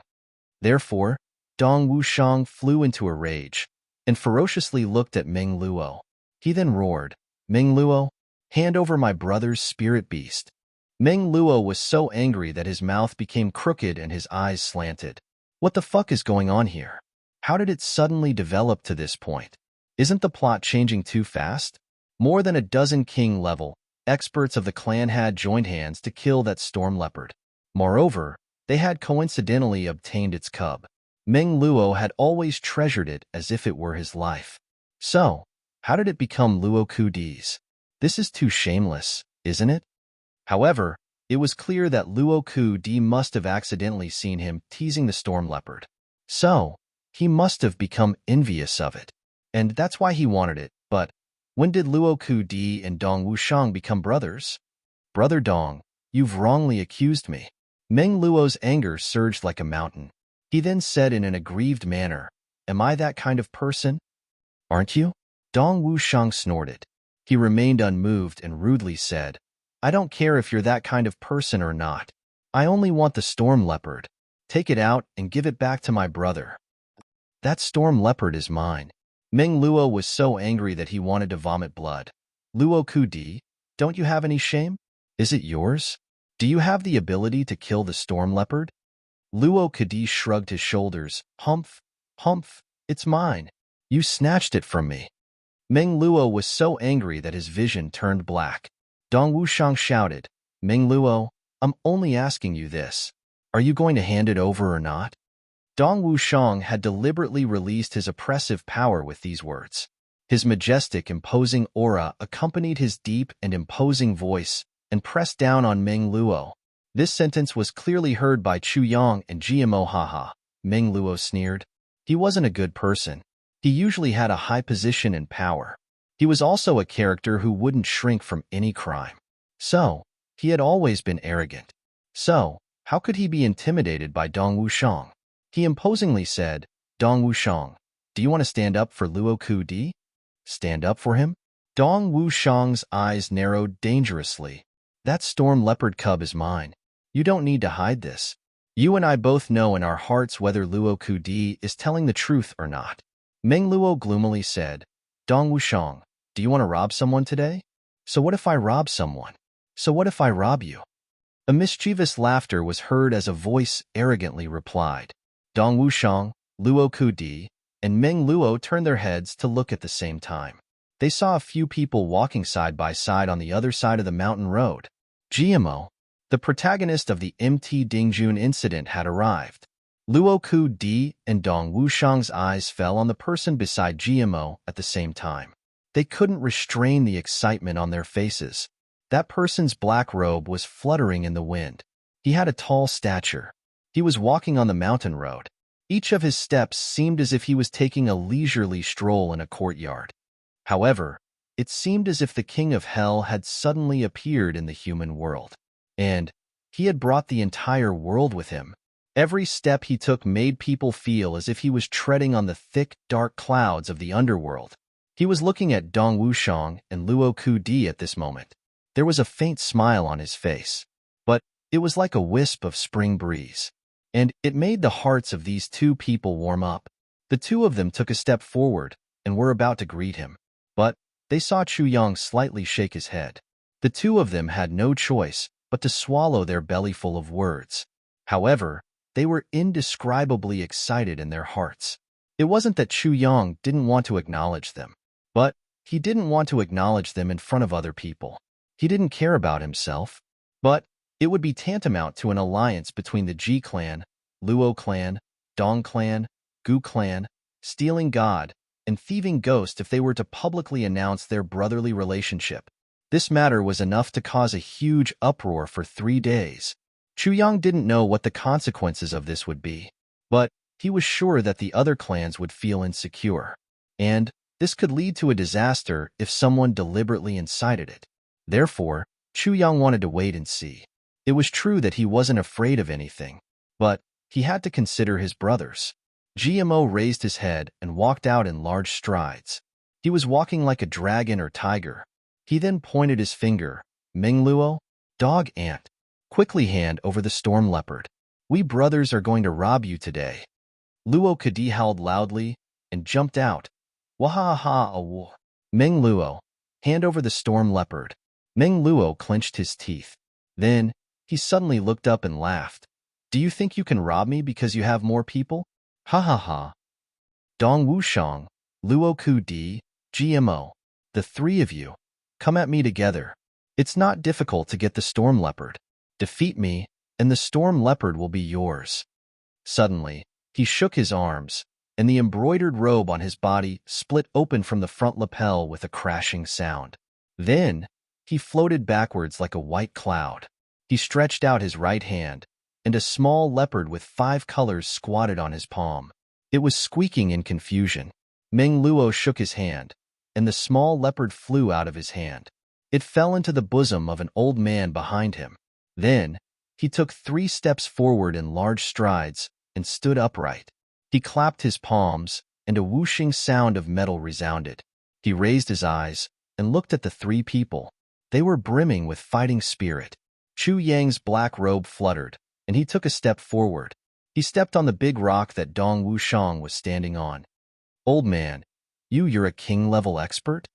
Therefore, Dong Wushang flew into a rage and ferociously looked at Meng Luo. He then roared, Meng Luo, hand over my brother's spirit beast. Meng Luo was so angry that his mouth became crooked and his eyes slanted. What the fuck is going on here? How did it suddenly develop to this point? Isn't the plot changing too fast? More than a dozen king-level experts of the clan had joined hands to kill that storm leopard. Moreover, they had coincidentally obtained its cub. Meng Luo had always treasured it as if it were his life. So, how did it become Luo Kudi's? This is too shameless, isn't it? However, it was clear that Luo Kudi must have accidentally seen him teasing the storm leopard. So, he must have become envious of it. And that's why he wanted it. But when did Luo Kudi and Dong Wushang become brothers? Brother Dong, you've wrongly accused me. Meng Luo's anger surged like a mountain. He then said in an aggrieved manner, "Am I that kind of person?" "Aren't you?" Dong Wushang snorted. He remained unmoved and rudely said, "I don't care if you're that kind of person or not. I only want the storm leopard. Take it out and give it back to my brother." "That storm leopard is mine." Meng Luo was so angry that he wanted to vomit blood. "Luo Kudi, don't you have any shame? Is it yours? Do you have the ability to kill the storm leopard?" Luo Kudi shrugged his shoulders. "Humph, humph, it's mine. You snatched it from me." Meng Luo was so angry that his vision turned black. Dong Wushang shouted, "Meng Luo, I'm only asking you this. Are you going to hand it over or not?" Dong Wushang had deliberately released his oppressive power with these words. His majestic, imposing aura accompanied his deep and imposing voice and pressed down on Meng Luo. This sentence was clearly heard by Chu Yang and GMO. Haha, Meng Luo sneered. He wasn't a good person. He usually had a high position and power. He was also a character who wouldn't shrink from any crime. So, he had always been arrogant. So, how could he be intimidated by Dong Wushang? He imposingly said, "Dong Wushang, do you want to stand up for Luo Kudi?" "Stand up for him?" Dong Wushang's eyes narrowed dangerously. "That storm leopard cub is mine. You don't need to hide this. You and I both know in our hearts whether Luo Kudi is telling the truth or not." Meng Luo gloomily said, "Dong Wushang, do you want to rob someone today? So what if I rob someone? So what if I rob you?" A mischievous laughter was heard as a voice arrogantly replied. Dong Wushang, Luo Kudi, and Meng Luo turned their heads to look at the same time. They saw a few people walking side by side on the other side of the mountain road. GMO, the protagonist of the MT Dingjun incident, had arrived. Luo Kudi and Dong Wushang's eyes fell on the person beside GMO at the same time. They couldn't restrain the excitement on their faces. That person's black robe was fluttering in the wind. He had a tall stature. He was walking on the mountain road. Each of his steps seemed as if he was taking a leisurely stroll in a courtyard. However, it seemed as if the king of hell had suddenly appeared in the human world. And he had brought the entire world with him. Every step he took made people feel as if he was treading on the thick, dark clouds of the underworld. He was looking at Dong Wushang and Luo Kudi at this moment. There was a faint smile on his face, but it was like a wisp of spring breeze. And it made the hearts of these two people warm up. The two of them took a step forward and were about to greet him. But they saw Chu Yang slightly shake his head. The two of them had no choice but to swallow their bellyful of words. However, they were indescribably excited in their hearts. It wasn't that Chu Yang didn't want to acknowledge them, but he didn't want to acknowledge them in front of other people. He didn't care about himself, but it would be tantamount to an alliance between the Ji clan, Luo clan, Dong clan, Gu clan, Stealing God, and Thieving Ghost if they were to publicly announce their brotherly relationship. This matter was enough to cause a huge uproar for 3 days. Chu Yang didn't know what the consequences of this would be, but he was sure that the other clans would feel insecure, and this could lead to a disaster if someone deliberately incited it. Therefore, Chu Yang wanted to wait and see. It was true that he wasn't afraid of anything, but he had to consider his brothers. GMO raised his head and walked out in large strides. He was walking like a dragon or tiger. He then pointed his finger. "Meng Luo, dog ant, quickly hand over the storm leopard. We brothers are going to rob you today." Luo Kudi howled loudly and jumped out. "Wahaha! Meng Luo, hand over the storm leopard." Meng Luo clenched his teeth. Then, he suddenly looked up and laughed. "Do you think you can rob me because you have more people? Ha ha ha." Dong Wushang, Luo Ku Di, GMO. The three of you, come at me together. It's not difficult to get the storm leopard. Defeat me, and the storm leopard will be yours. Suddenly, he shook his arms, and the embroidered robe on his body split open from the front lapel with a crashing sound. Then, he floated backwards like a white cloud. He stretched out his right hand, and a small leopard with 5 colors squatted on his palm. It was squeaking in confusion. Meng Luo shook his hand, and the small leopard flew out of his hand. It fell into the bosom of an old man behind him. Then, he took 3 steps forward in large strides and stood upright. He clapped his palms, and a whooshing sound of metal resounded. He raised his eyes and looked at the 3 people. They were brimming with fighting spirit. Chu Yang's black robe fluttered, and he took a step forward. He stepped on the big rock that Dong Wushang was standing on. Old man, you're a king-level expert?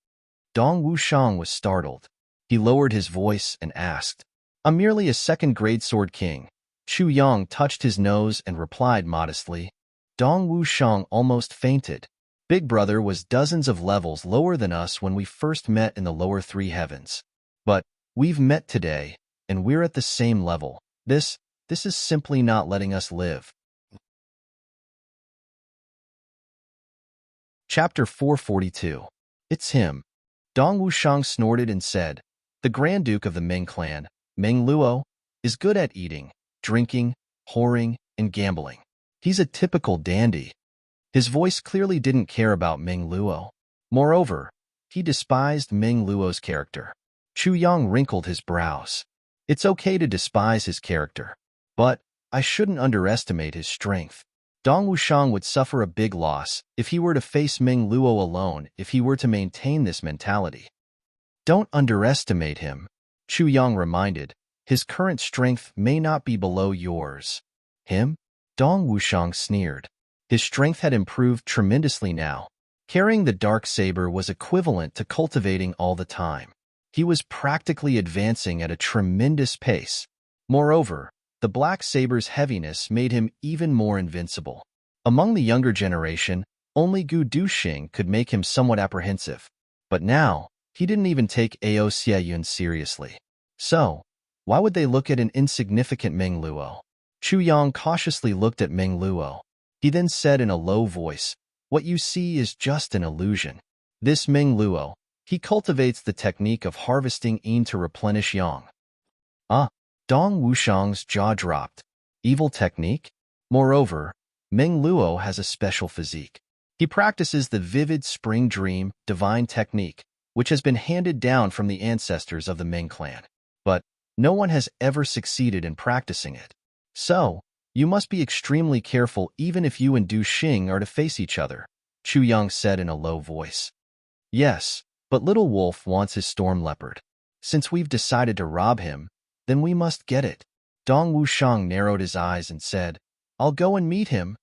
Dong Wushang was startled. He lowered his voice and asked, I'm merely a second-grade sword king. Chu Yang touched his nose and replied modestly. Dong Wushang almost fainted. Big Brother was dozens of levels lower than us when we first met in the lower 3 heavens. But we've met today, and we're at the same level. This is simply not letting us live. Chapter 442. It's him. Dong Wushang snorted and said, The Grand Duke of the Ming clan, Meng Luo, is good at eating, drinking, whoring, and gambling. He's a typical dandy. His voice clearly didn't care about Meng Luo. Moreover, he despised Meng Luo's character. Chu Yang wrinkled his brows. It's okay to despise his character, but I shouldn't underestimate his strength. Dong Wushang would suffer a big loss if he were to face Meng Luo alone if he were to maintain this mentality. Don't underestimate him, Chu Yang reminded. His current strength may not be below yours. Him? Dong Wushang sneered. His strength had improved tremendously now. Carrying the dark saber was equivalent to cultivating all the time. He was practically advancing at a tremendous pace. Moreover, the black saber's heaviness made him even more invincible. Among the younger generation, only Gu Duxing could make him somewhat apprehensive. But now, he didn't even take Ao Xiayun seriously. So, why would they look at an insignificant Meng Luo? Chu Yang cautiously looked at Meng Luo. He then said in a low voice, What you see is just an illusion. This Meng Luo, he cultivates the technique of harvesting yin to replenish yang. Dong Wushang's jaw dropped. Evil technique? Moreover, Meng Luo has a special physique. He practices the vivid spring dream, divine technique, which has been handed down from the ancestors of the Ming clan. But no one has ever succeeded in practicing it. So, you must be extremely careful even if you and Du Xing are to face each other, Chu Yang said in a low voice. Yes, but Little Wolf wants his storm leopard. Since we've decided to rob him, then we must get it. Dong Wushang narrowed his eyes and said, I'll go and meet him.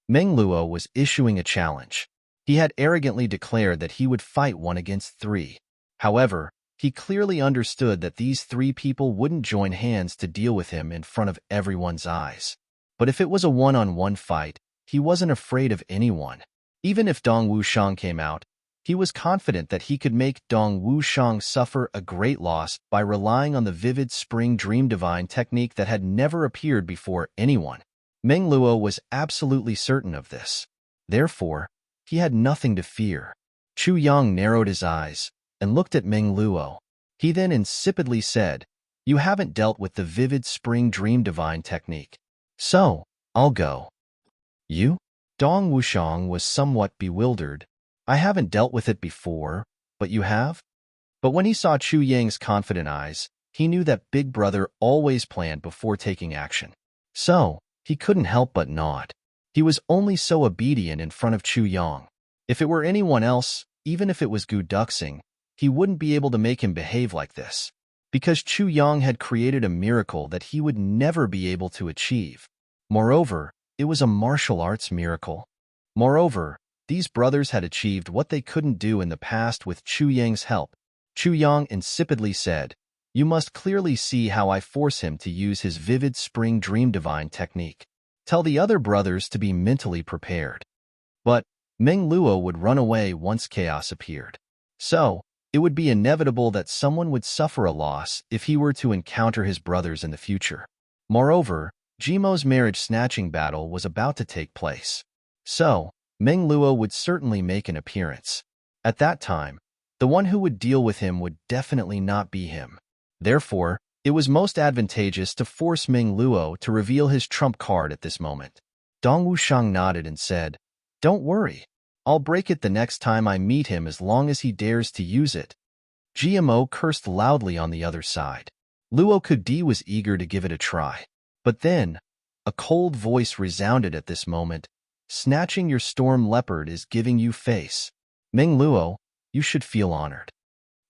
Meng Luo was issuing a challenge. He had arrogantly declared that he would fight 1 against 3. However, he clearly understood that these 3 people wouldn't join hands to deal with him in front of everyone's eyes. But if it was a one-on-one fight, he wasn't afraid of anyone. Even if Dong Wushang came out, he was confident that he could make Dong Wushang suffer a great loss by relying on the vivid spring dream divine technique that had never appeared before anyone. Meng Luo was absolutely certain of this. Therefore, he had nothing to fear. Chu Yang narrowed his eyes and looked at Meng Luo. He then insipidly said, You haven't dealt with the vivid spring dream divine technique. So, I'll go. You? Dong Wushang was somewhat bewildered. I haven't dealt with it before, but you have? But when he saw Chu Yang's confident eyes, he knew that Big Brother always planned before taking action. So, he couldn't help but nod. He was only so obedient in front of Chu Yang. If it were anyone else, even if it was Gu Duxing, he wouldn't be able to make him behave like this, because Chu Yang had created a miracle that he would never be able to achieve. Moreover, it was a martial arts miracle. Moreover, these brothers had achieved what they couldn't do in the past with Chu Yang's help. Chu Yang insipidly said, You must clearly see how I force him to use his vivid spring dream divine technique. Tell the other brothers to be mentally prepared. But Meng Luo would run away once chaos appeared. So, it would be inevitable that someone would suffer a loss if he were to encounter his brothers in the future. Moreover, Jimo's marriage snatching battle was about to take place. So, Meng Luo would certainly make an appearance. At that time, the one who would deal with him would definitely not be him. Therefore, it was most advantageous to force Meng Luo to reveal his trump card at this moment. Dong Wushang nodded and said, "Don't worry. I'll break it the next time I meet him as long as he dares to use it." GMO cursed loudly on the other side. Luo Kudi was eager to give it a try. But then, a cold voice resounded at this moment. "Snatching your storm leopard is giving you face. Meng Luo, you should feel honored."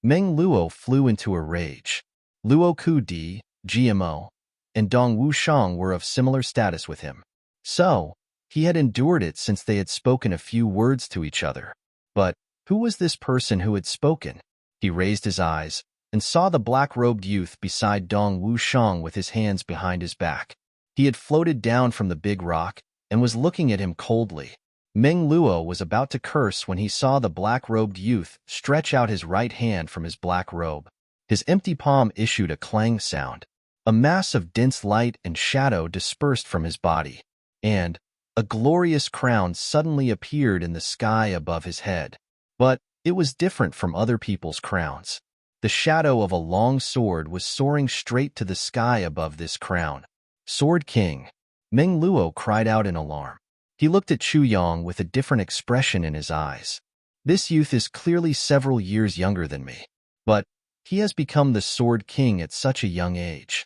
Meng Luo flew into a rage. Luo Kudi, GMO, and Dong Wushang were of similar status with him. So, he had endured it since they had spoken a few words to each other. But who was this person who had spoken? He raised his eyes and saw the black-robed youth beside Dong Wushang with his hands behind his back. He had floated down from the big rock and was looking at him coldly. Meng Luo was about to curse when he saw the black-robed youth stretch out his right hand from his black robe. His empty palm issued a clang sound. A mass of dense light and shadow dispersed from his body, and a glorious crown suddenly appeared in the sky above his head. But it was different from other people's crowns. The shadow of a long sword was soaring straight to the sky above this crown. "Sword King!" Meng Luo cried out in alarm. He looked at Chu Yong with a different expression in his eyes. "This youth is clearly several years younger than me, but he has become the Sword King at such a young age."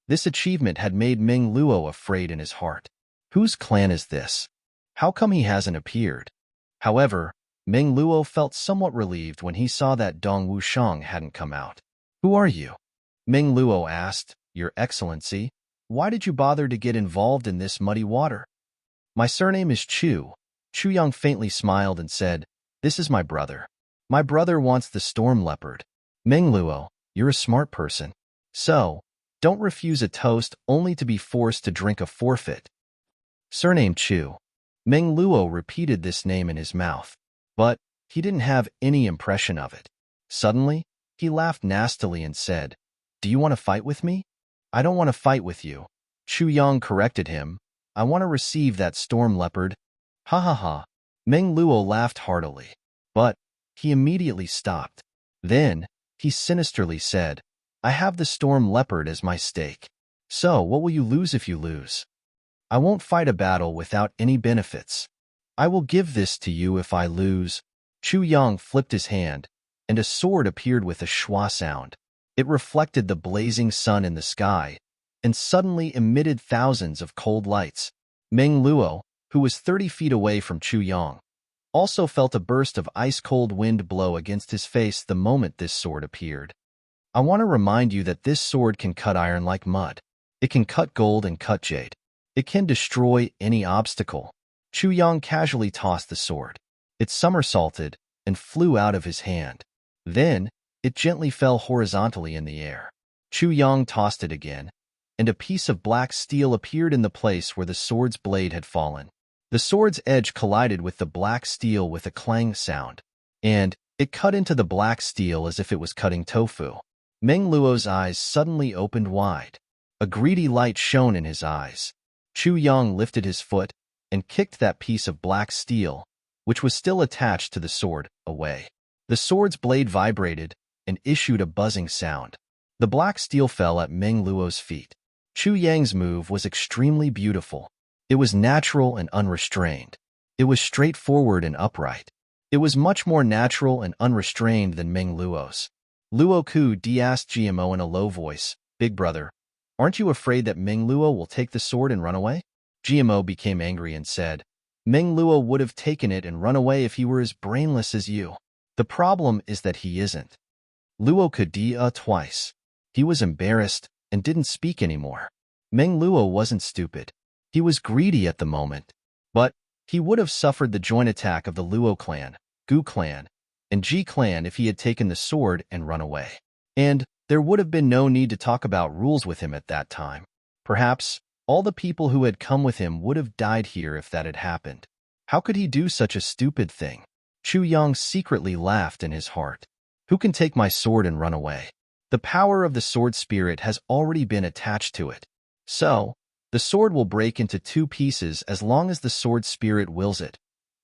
This achievement had made Meng Luo afraid in his heart. Whose clan is this? How come he hasn't appeared? However, Meng Luo felt somewhat relieved when he saw that Dong Wushang hadn't come out. "Who are you?" Meng Luo asked. "Your Excellency, why did you bother to get involved in this muddy water?" "My surname is Chu." Chu Yang faintly smiled and said, "This is my brother. My brother wants the storm leopard." "Meng Luo, you're a smart person. So, don't refuse a toast only to be forced to drink a forfeit." Surname Chu. Meng Luo repeated this name in his mouth, but he didn't have any impression of it. Suddenly, he laughed nastily and said, "Do you want to fight with me?" "I don't want to fight with you." Chu Yang corrected him. "I want to receive that storm leopard." "Ha ha ha." Meng Luo laughed heartily, but he immediately stopped. Then, he sinisterly said, "I have the storm leopard as my stake. So what will you lose if you lose?" "I won't fight a battle without any benefits. I will give this to you if I lose." Chu Yang flipped his hand, and a sword appeared with a schwa sound. It reflected the blazing sun in the sky, and suddenly emitted thousands of cold lights. Meng Luo, who was 30 feet away from Chu Yang, also felt a burst of ice-cold wind blow against his face the moment this sword appeared. "I want to remind you that this sword can cut iron like mud. It can cut gold and cut jade. It can destroy any obstacle." Chu Yang casually tossed the sword. It somersaulted and flew out of his hand. Then, it gently fell horizontally in the air. Chu Yang tossed it again, and a piece of black steel appeared in the place where the sword's blade had fallen. The sword's edge collided with the black steel with a clang sound, and it cut into the black steel as if it was cutting tofu. Meng Luo's eyes suddenly opened wide. A greedy light shone in his eyes. Chu Yang lifted his foot and kicked that piece of black steel, which was still attached to the sword, away. The sword's blade vibrated and issued a buzzing sound. The black steel fell at Meng Luo's feet. Chu Yang's move was extremely beautiful. It was natural and unrestrained. It was straightforward and upright. It was much more natural and unrestrained than Meng Luo's. Luo Kudi asked GMO in a low voice, "Big brother, aren't you afraid that Meng Luo will take the sword and run away?" GMO became angry and said, "Meng Luo would have taken it and run away if he were as brainless as you. The problem is that he isn't." Luo Kudi twice. He was embarrassed and didn't speak anymore. Meng Luo wasn't stupid. He was greedy at the moment, but he would have suffered the joint attack of the Luo clan, Gu clan, and Ji clan if he had taken the sword and run away. And there would have been no need to talk about rules with him at that time. Perhaps all the people who had come with him would have died here if that had happened. How could he do such a stupid thing? Chu Yang secretly laughed in his heart. Who can take my sword and run away? The power of the sword spirit has already been attached to it. So, the sword will break into 2 pieces as long as the sword spirit wills it.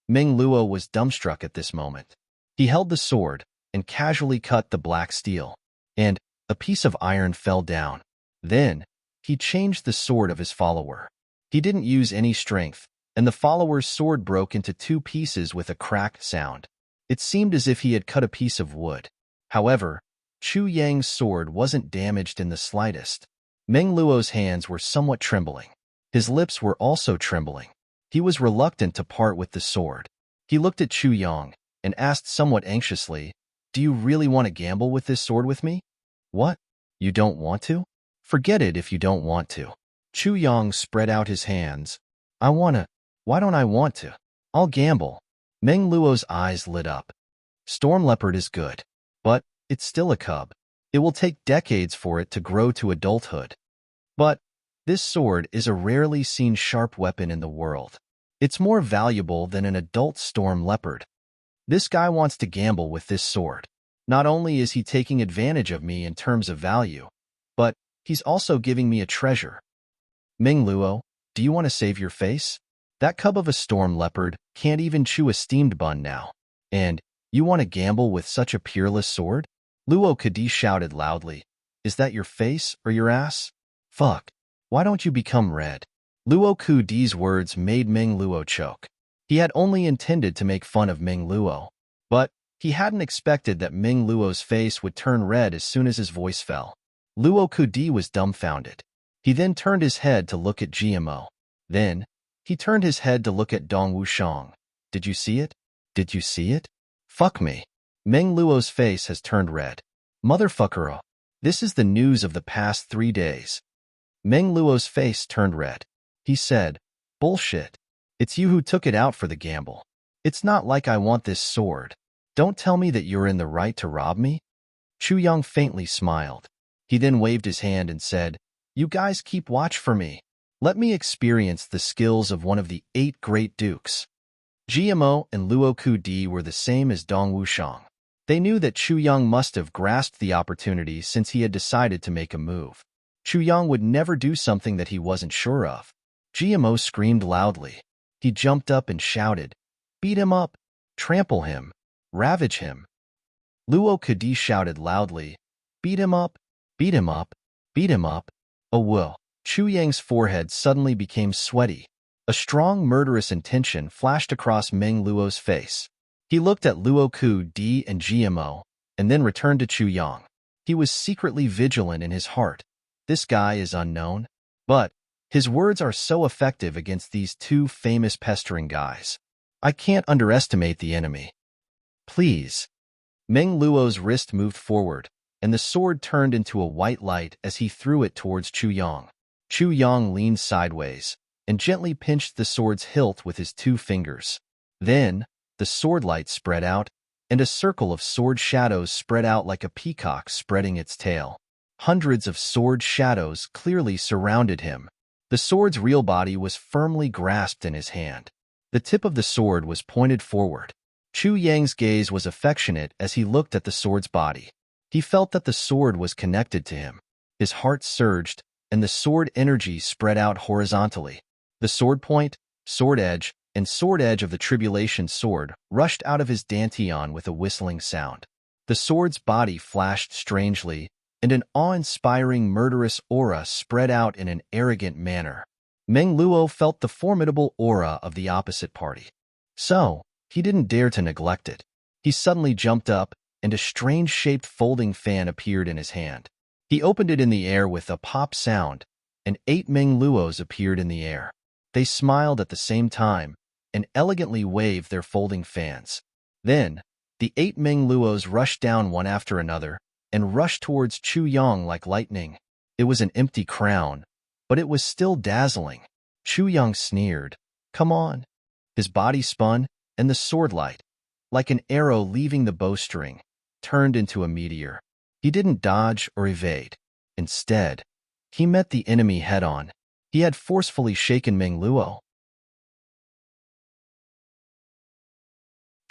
Meng Luo was dumbstruck at this moment. He held the sword and casually cut the black steel, and a piece of iron fell down. Then, he changed the sword of his follower. He didn't use any strength, and the follower's sword broke into 2 pieces with a crack sound. It seemed as if he had cut a piece of wood. However, Chu Yang's sword wasn't damaged in the slightest. Meng Luo's hands were somewhat trembling. His lips were also trembling. He was reluctant to part with the sword. He looked at Chu Yang and asked somewhat anxiously, "Do you really want to gamble with this sword with me?" "What? You don't want to?" "Forget it if you don't want to." Chu Yang spread out his hands. "I wanna. Why don't I want to? I'll gamble." Meng Luo's eyes lit up. Storm Leopard is good, but it's still a cub. It will take decades for it to grow to adulthood. But this sword is a rarely seen sharp weapon in the world. It's more valuable than an adult storm leopard. This guy wants to gamble with this sword. Not only is he taking advantage of me in terms of value, but he's also giving me a treasure. Meng Luo, do you want to save your face? That cub of a storm leopard can't even chew a steamed bun now. And you want to gamble with such a peerless sword? Luo Kadi shouted loudly. Is that your face or your ass? Fuck. Why don't you become red? Luo Kadi's words made Meng Luo choke. He had only intended to make fun of Meng Luo, but he hadn't expected that Meng Luo's face would turn red as soon as his voice fell. Luo Kadi was dumbfounded. He then turned his head to look at GMO. Then, he turned his head to look at Dong Wushang. Did you see it? Did you see it? Fuck me. Meng Luo's face has turned red. Motherfucker, this is the news of the past 3 days. Meng Luo's face turned red. He said, bullshit. It's you who took it out for the gamble. It's not like I want this sword. Don't tell me that you're in the right to rob me. Chu Yang faintly smiled. He then waved his hand and said, you guys keep watch for me. Let me experience the skills of one of the 8 great dukes. GMO and Luo Kudi were the same as Dong Wushang. They knew that Chu Yang must have grasped the opportunity since he had decided to make a move. Chu Yang would never do something that he wasn't sure of. GMO screamed loudly. He jumped up and shouted, beat him up, trample him, ravage him. Luo Kadi shouted loudly, beat him up, beat him up, beat him up. Oh whoa. Chu Yang's forehead suddenly became sweaty. A strong murderous intention flashed across Meng Luo's face. He looked at Luo Kudi and GMO, and then returned to Chu Yang. He was secretly vigilant in his heart. This guy is unknown, but his words are so effective against these 2 famous pestering guys. I can't underestimate the enemy. Please. Meng Luo's wrist moved forward, and the sword turned into a white light as he threw it towards Chu Yang. Chu Yang leaned sideways and gently pinched the sword's hilt with his 2 fingers. Then, the sword light spread out, and a circle of sword shadows spread out like a peacock spreading its tail. Hundreds of sword shadows clearly surrounded him. The sword's real body was firmly grasped in his hand. The tip of the sword was pointed forward. Chu Yang's gaze was affectionate as he looked at the sword's body. He felt that the sword was connected to him. His heart surged, and the sword energy spread out horizontally. The sword point, sword edge, and sword edge of the tribulation sword rushed out of his dantian with a whistling sound. The sword's body flashed strangely, and an awe-inspiring murderous aura spread out in an arrogant manner. Meng Luo felt the formidable aura of the opposite party. So, he didn't dare to neglect it. He suddenly jumped up, and a strange-shaped folding fan appeared in his hand. He opened it in the air with a pop sound, and 8 Meng Luos appeared in the air. They smiled at the same time, and elegantly waved their folding fans. Then, the 8 Meng Luos rushed down one after another, and rushed towards Chu Yang like lightning. It was an empty crown, but it was still dazzling. Chu Yang sneered, come on. His body spun, and the sword light, like an arrow leaving the bowstring, turned into a meteor. He didn't dodge or evade. Instead, he met the enemy head-on. He had forcefully shaken Meng Luo.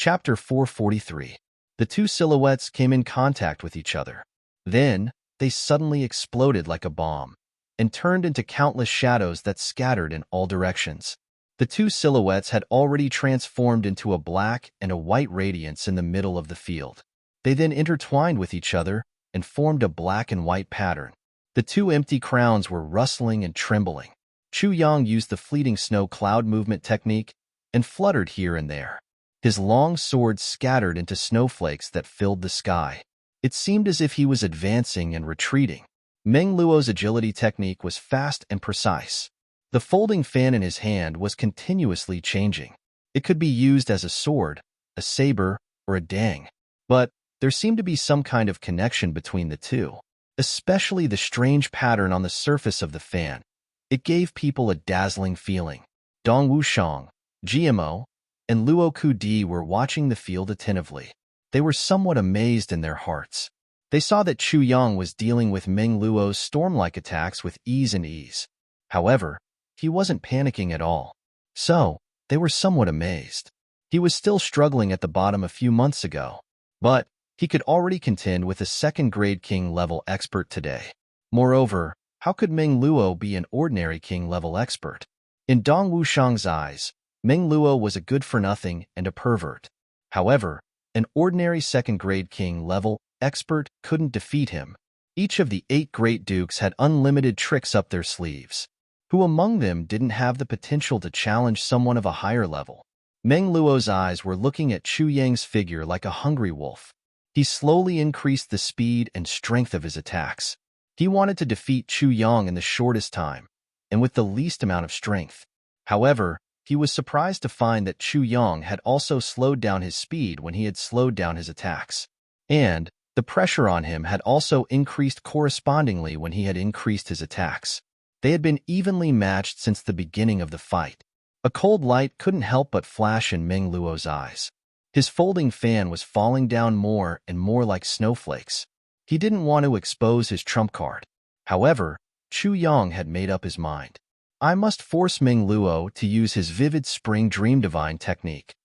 Chapter 443. The two silhouettes came in contact with each other. Then, they suddenly exploded like a bomb and turned into countless shadows that scattered in all directions. The two silhouettes had already transformed into a black and a white radiance in the middle of the field. They then intertwined with each other and formed a black and white pattern. The two empty crowns were rustling and trembling. Chu Yang used the fleeting snow cloud movement technique and fluttered here and there. His long sword scattered into snowflakes that filled the sky. It seemed as if he was advancing and retreating. Meng Luo's agility technique was fast and precise. The folding fan in his hand was continuously changing. It could be used as a sword, a saber, or a dang. But there seemed to be some kind of connection between the two, especially the strange pattern on the surface of the fan. It gave people a dazzling feeling. Dong Wushang, GMO, and Luo Ku were watching the field attentively. They were somewhat amazed in their hearts. They saw that Chu Yang was dealing with Meng Luo's storm-like attacks with ease. However, he wasn't panicking at all. So, they were somewhat amazed. He was still struggling at the bottom a few months ago, but he could already contend with a second-grade king-level expert today. Moreover, how could Meng Luo be an ordinary king-level expert? In Dong Wushang's eyes, Meng Luo was a good-for-nothing and a pervert. However, an ordinary second-grade king-level expert couldn't defeat him. Each of the 8 great dukes had unlimited tricks up their sleeves. Who among them didn't have the potential to challenge someone of a higher level? Meng Luo's eyes were looking at Chu Yang's figure like a hungry wolf. He slowly increased the speed and strength of his attacks. He wanted to defeat Chu Yang in the shortest time, and with the least amount of strength. However, he was surprised to find that Chu Yang had also slowed down his speed when he had slowed down his attacks. And the pressure on him had also increased correspondingly when he had increased his attacks. They had been evenly matched since the beginning of the fight. A cold light couldn't help but flash in Meng Luo's eyes. His folding fan was falling down more and more like snowflakes. He didn't want to expose his trump card. However, Chu Yang had made up his mind. I must force Meng Luo to use his vivid spring dream divine technique.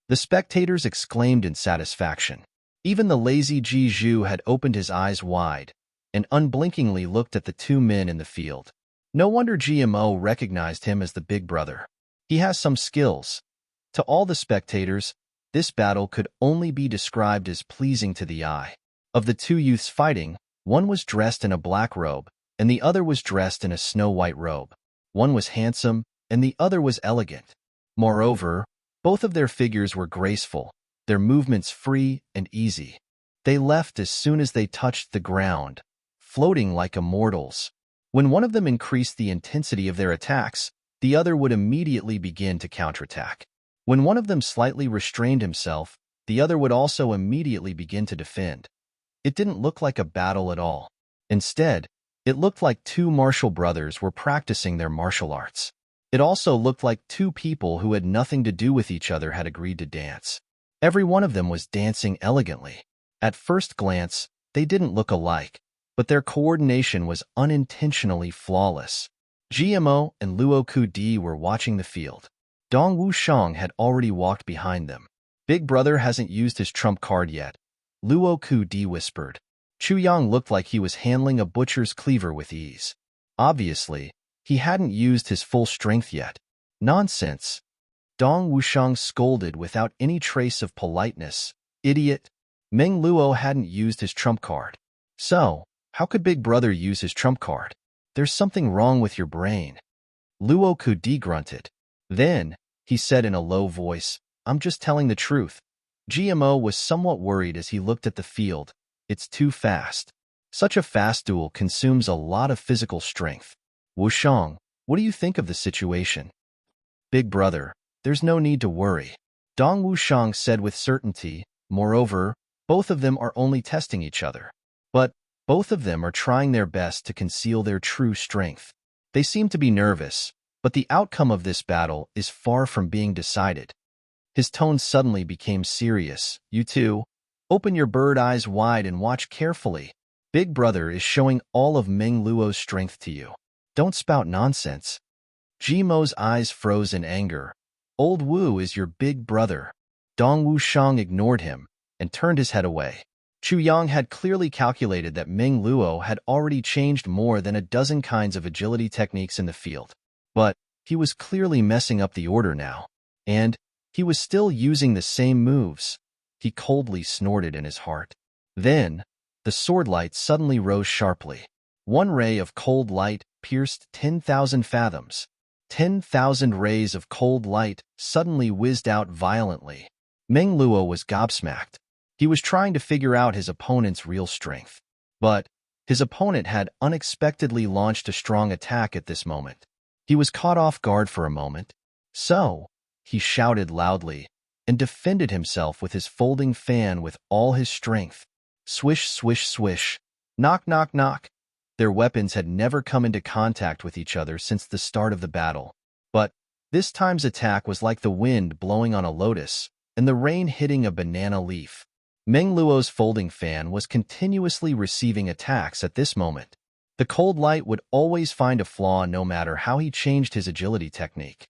The spectators exclaimed in satisfaction. Even the lazy Ji Zhu had opened his eyes wide and unblinkingly looked at the two men in the field. No wonder GMO recognized him as the big brother. He has some skills. To all the spectators, this battle could only be described as pleasing to the eye. Of the two youths fighting, one was dressed in a black robe, and the other was dressed in a snow-white robe. One was handsome, and the other was elegant. Moreover, both of their figures were graceful, their movements free and easy. They left as soon as they touched the ground, floating like immortals. When one of them increased the intensity of their attacks, the other would immediately begin to counterattack. When one of them slightly restrained himself, the other would also immediately begin to defend. It didn't look like a battle at all. Instead, it looked like two martial brothers were practicing their martial arts. It also looked like two people who had nothing to do with each other had agreed to dance. Every one of them was dancing elegantly. At first glance, they didn't look alike, but their coordination was unintentionally flawless. GMO and Luo Ku were watching the field. Dong Wushang had already walked behind them. Big brother hasn't used his trump card yet, Luo Ku whispered. Chu Yang looked like he was handling a butcher's cleaver with ease. Obviously, he hadn't used his full strength yet. Nonsense. Dong Wushang scolded without any trace of politeness. Idiot. Meng Luo hadn't used his trump card. So, how could Big Brother use his trump card? There's something wrong with your brain. Luo Ku grunted. Then, he said in a low voice, I'm just telling the truth. GMO was somewhat worried as he looked at the field. It's too fast. Such a fast duel consumes a lot of physical strength. Wushang, what do you think of the situation? Big brother, there's no need to worry. Dong Wushang said with certainty. Moreover, both of them are only testing each other. But both of them are trying their best to conceal their true strength. They seem to be nervous, but the outcome of this battle is far from being decided. His tone suddenly became serious. You two, open your bird eyes wide and watch carefully. Big brother is showing all of Meng Luo's strength to you. Don't spout nonsense. Jimo's eyes froze in anger. Old Wu is your big brother. Dong Wushang ignored him and turned his head away. Chu Yang had clearly calculated that Meng Luo had already changed more than a dozen kinds of agility techniques in the field. But he was clearly messing up the order now. And he was still using the same moves. He coldly snorted in his heart. Then, the sword light suddenly rose sharply. One ray of cold light pierced 10,000 fathoms. 10,000 rays of cold light suddenly whizzed out violently. Meng Luo was gobsmacked. He was trying to figure out his opponent's real strength. But his opponent had unexpectedly launched a strong attack at this moment. He was caught off guard for a moment. So, he shouted loudly and defended himself with his folding fan with all his strength. Swish, swish, swish. Knock, knock, knock. Their weapons had never come into contact with each other since the start of the battle. But this time's attack was like the wind blowing on a lotus and the rain hitting a banana leaf. Meng Luo's folding fan was continuously receiving attacks at this moment. The cold light would always find a flaw no matter how he changed his agility technique.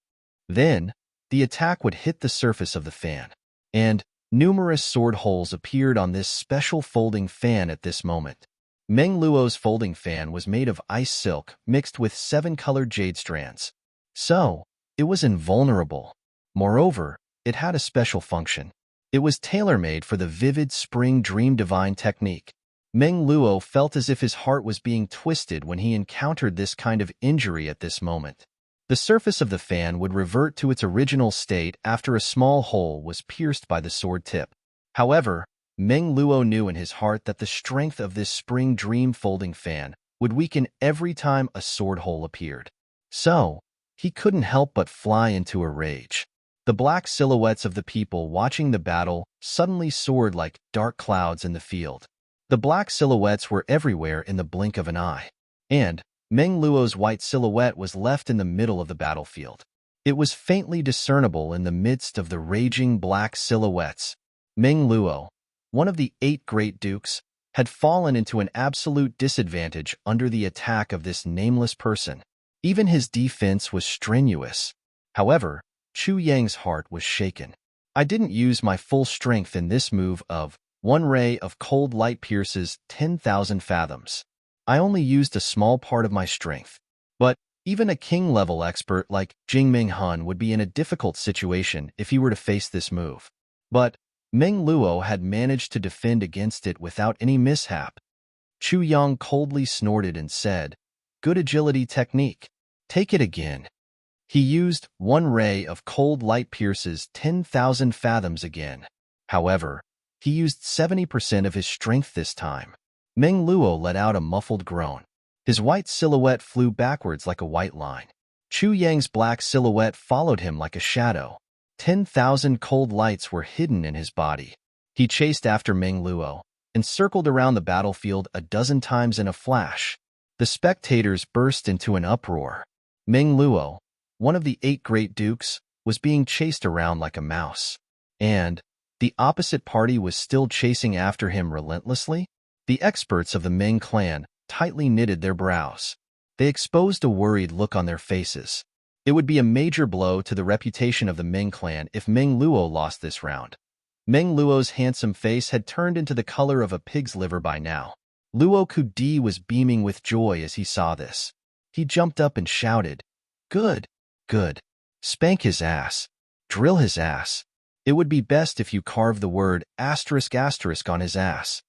Then, the attack would hit the surface of the fan, and numerous sword holes appeared on this special folding fan at this moment. Meng Luo's folding fan was made of ice silk mixed with 7-colored jade strands. So, it was invulnerable. Moreover, it had a special function. It was tailor-made for the vivid spring dream divine technique. Meng Luo felt as if his heart was being twisted when he encountered this kind of injury at this moment. The surface of the fan would revert to its original state after a small hole was pierced by the sword tip. However, Meng Luo knew in his heart that the strength of this spring dream folding fan would weaken every time a sword hole appeared. So, he couldn't help but fly into a rage. The black silhouettes of the people watching the battle suddenly soared like dark clouds in the field. The black silhouettes were everywhere in the blink of an eye. And Meng Luo's white silhouette was left in the middle of the battlefield. It was faintly discernible in the midst of the raging black silhouettes. Meng Luo, one of the 8 great dukes, had fallen into an absolute disadvantage under the attack of this nameless person. Even his defense was strenuous. However, Chu Yang's heart was shaken. I didn't use my full strength in this move of one ray of cold light pierces 10,000 fathoms. I only used a small part of my strength. But even a king-level expert like Jingming Han would be in a difficult situation if he were to face this move. But Meng Luo had managed to defend against it without any mishap. Chu Yang coldly snorted and said, "Good agility technique. Take it again." He used one ray of cold light pierces 10,000 fathoms again. However, he used 70% of his strength this time. Meng Luo let out a muffled groan. His white silhouette flew backwards like a white line. Chu Yang's black silhouette followed him like a shadow. 10,000 cold lights were hidden in his body. He chased after Meng Luo and circled around the battlefield a dozen times in a flash. The spectators burst into an uproar. Meng Luo, one of the 8 great dukes, was being chased around like a mouse. And the opposite party was still chasing after him relentlessly? The experts of the Meng clan tightly knitted their brows. They exposed a worried look on their faces. It would be a major blow to the reputation of the Meng clan if Meng Luo lost this round. Meng Luo's handsome face had turned into the color of a pig's liver by now. Luo Kudi was beaming with joy as he saw this. He jumped up and shouted, "Good, good. Spank his ass. Drill his ass. It would be best if you carve the word *** on his ass."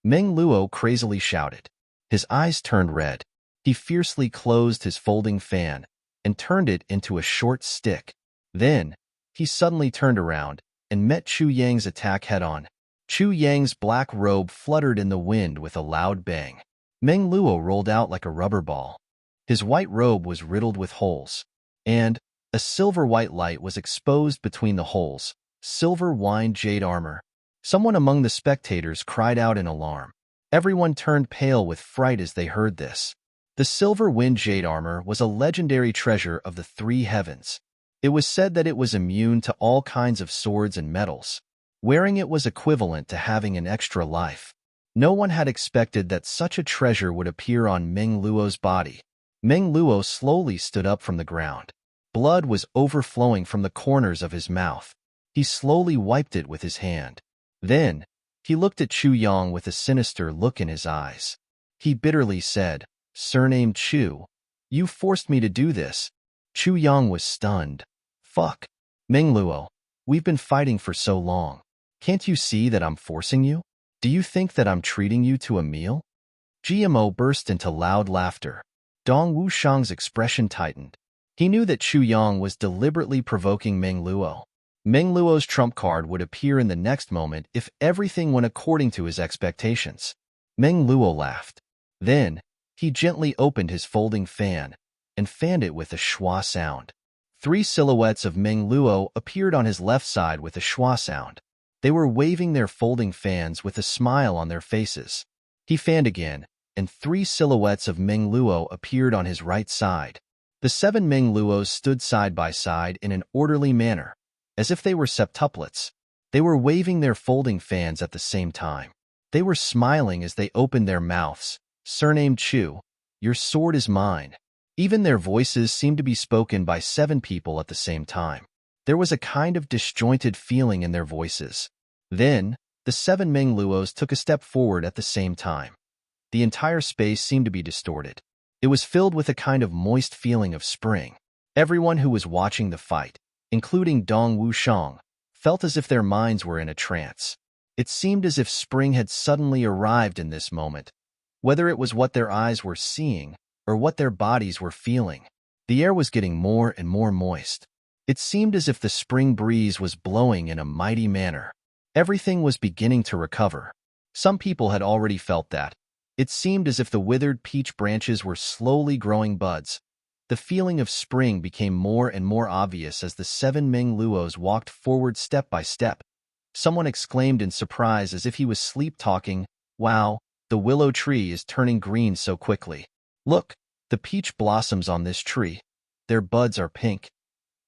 Meng Luo crazily shouted. His eyes turned red. He fiercely closed his folding fan and turned it into a short stick. Then, he suddenly turned around and met Chu Yang's attack head-on. Chu Yang's black robe fluttered in the wind with a loud bang. Meng Luo rolled out like a rubber ball. His white robe was riddled with holes, and a silver-white light was exposed between the holes. Silver-wined jade armor. Someone among the spectators cried out in alarm. Everyone turned pale with fright as they heard this. The silver-wind jade armor was a legendary treasure of the 3 heavens. It was said that it was immune to all kinds of swords and metals. Wearing it was equivalent to having an extra life. No one had expected that such a treasure would appear on Meng Luo's body. Meng Luo slowly stood up from the ground. Blood was overflowing from the corners of his mouth. He slowly wiped it with his hand. Then, he looked at Chu Yang with a sinister look in his eyes. He bitterly said, "Surnamed Chu, you forced me to do this." Chu Yang was stunned. "Fuck. Mengluo, we've been fighting for so long. Can't you see that I'm forcing you? Do you think that I'm treating you to a meal?" GMO burst into loud laughter. Dong Wushang's expression tightened. He knew that Chu Yang was deliberately provoking Mengluo. Mengluo's trump card would appear in the next moment if everything went according to his expectations. Mengluo laughed. Then, he gently opened his folding fan and fanned it with a schwa sound. 3 silhouettes of Mengluo appeared on his left side with a schwa sound. They were waving their folding fans with a smile on their faces. He fanned again, and 3 silhouettes of Mengluo appeared on his right side. The 7 Mengluos stood side by side in an orderly manner, as if they were septuplets. They were waving their folding fans at the same time. They were smiling as they opened their mouths. "Surnamed Chu, your sword is mine." Even their voices seemed to be spoken by 7 people at the same time. There was a kind of disjointed feeling in their voices. Then, the 7 Mengluos took a step forward at the same time. The entire space seemed to be distorted. It was filled with a kind of moist feeling of spring. Everyone who was watching the fight, including Dong Wushang, felt as if their minds were in a trance. It seemed as if spring had suddenly arrived in this moment, whether it was what their eyes were seeing or what their bodies were feeling. The air was getting more and more moist. It seemed as if the spring breeze was blowing in a mighty manner. Everything was beginning to recover. Some people had already felt that. It seemed as if the withered peach branches were slowly growing buds. The feeling of spring became more and more obvious as the 7 Mengluos walked forward step by step. Someone exclaimed in surprise as if he was sleep-talking, "Wow, the willow tree is turning green so quickly. Look, the peach blossoms on this tree. Their buds are pink.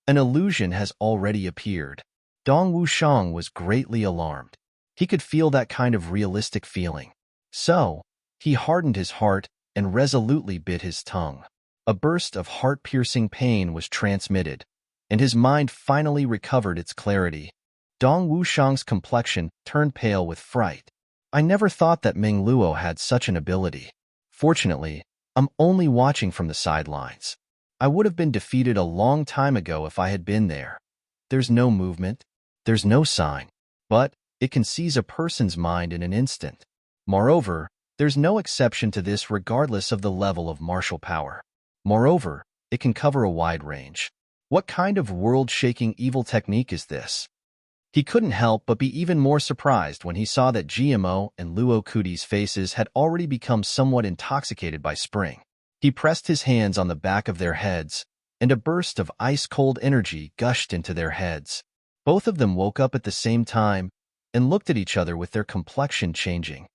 An illusion has already appeared." Dong Wushang was greatly alarmed. He could feel that kind of realistic feeling. So, he hardened his heart and resolutely bit his tongue. A burst of heart-piercing pain was transmitted, and his mind finally recovered its clarity. Dong Wushang's complexion turned pale with fright. "I never thought that Mengluo had such an ability. Fortunately, I'm only watching from the sidelines. I would have been defeated a long time ago if I had been there. There's no movement. There's no sign. But it can seize a person's mind in an instant. Moreover, there's no exception to this regardless of the level of martial power. Moreover, it can cover a wide range. What kind of world-shaking evil technique is this?" He couldn't help but be even more surprised when he saw that GMO and Luo Kuti's faces had already become somewhat intoxicated by spring. He pressed his hands on the back of their heads, and a burst of ice-cold energy gushed into their heads. Both of them woke up at the same time and looked at each other with their complexion changing.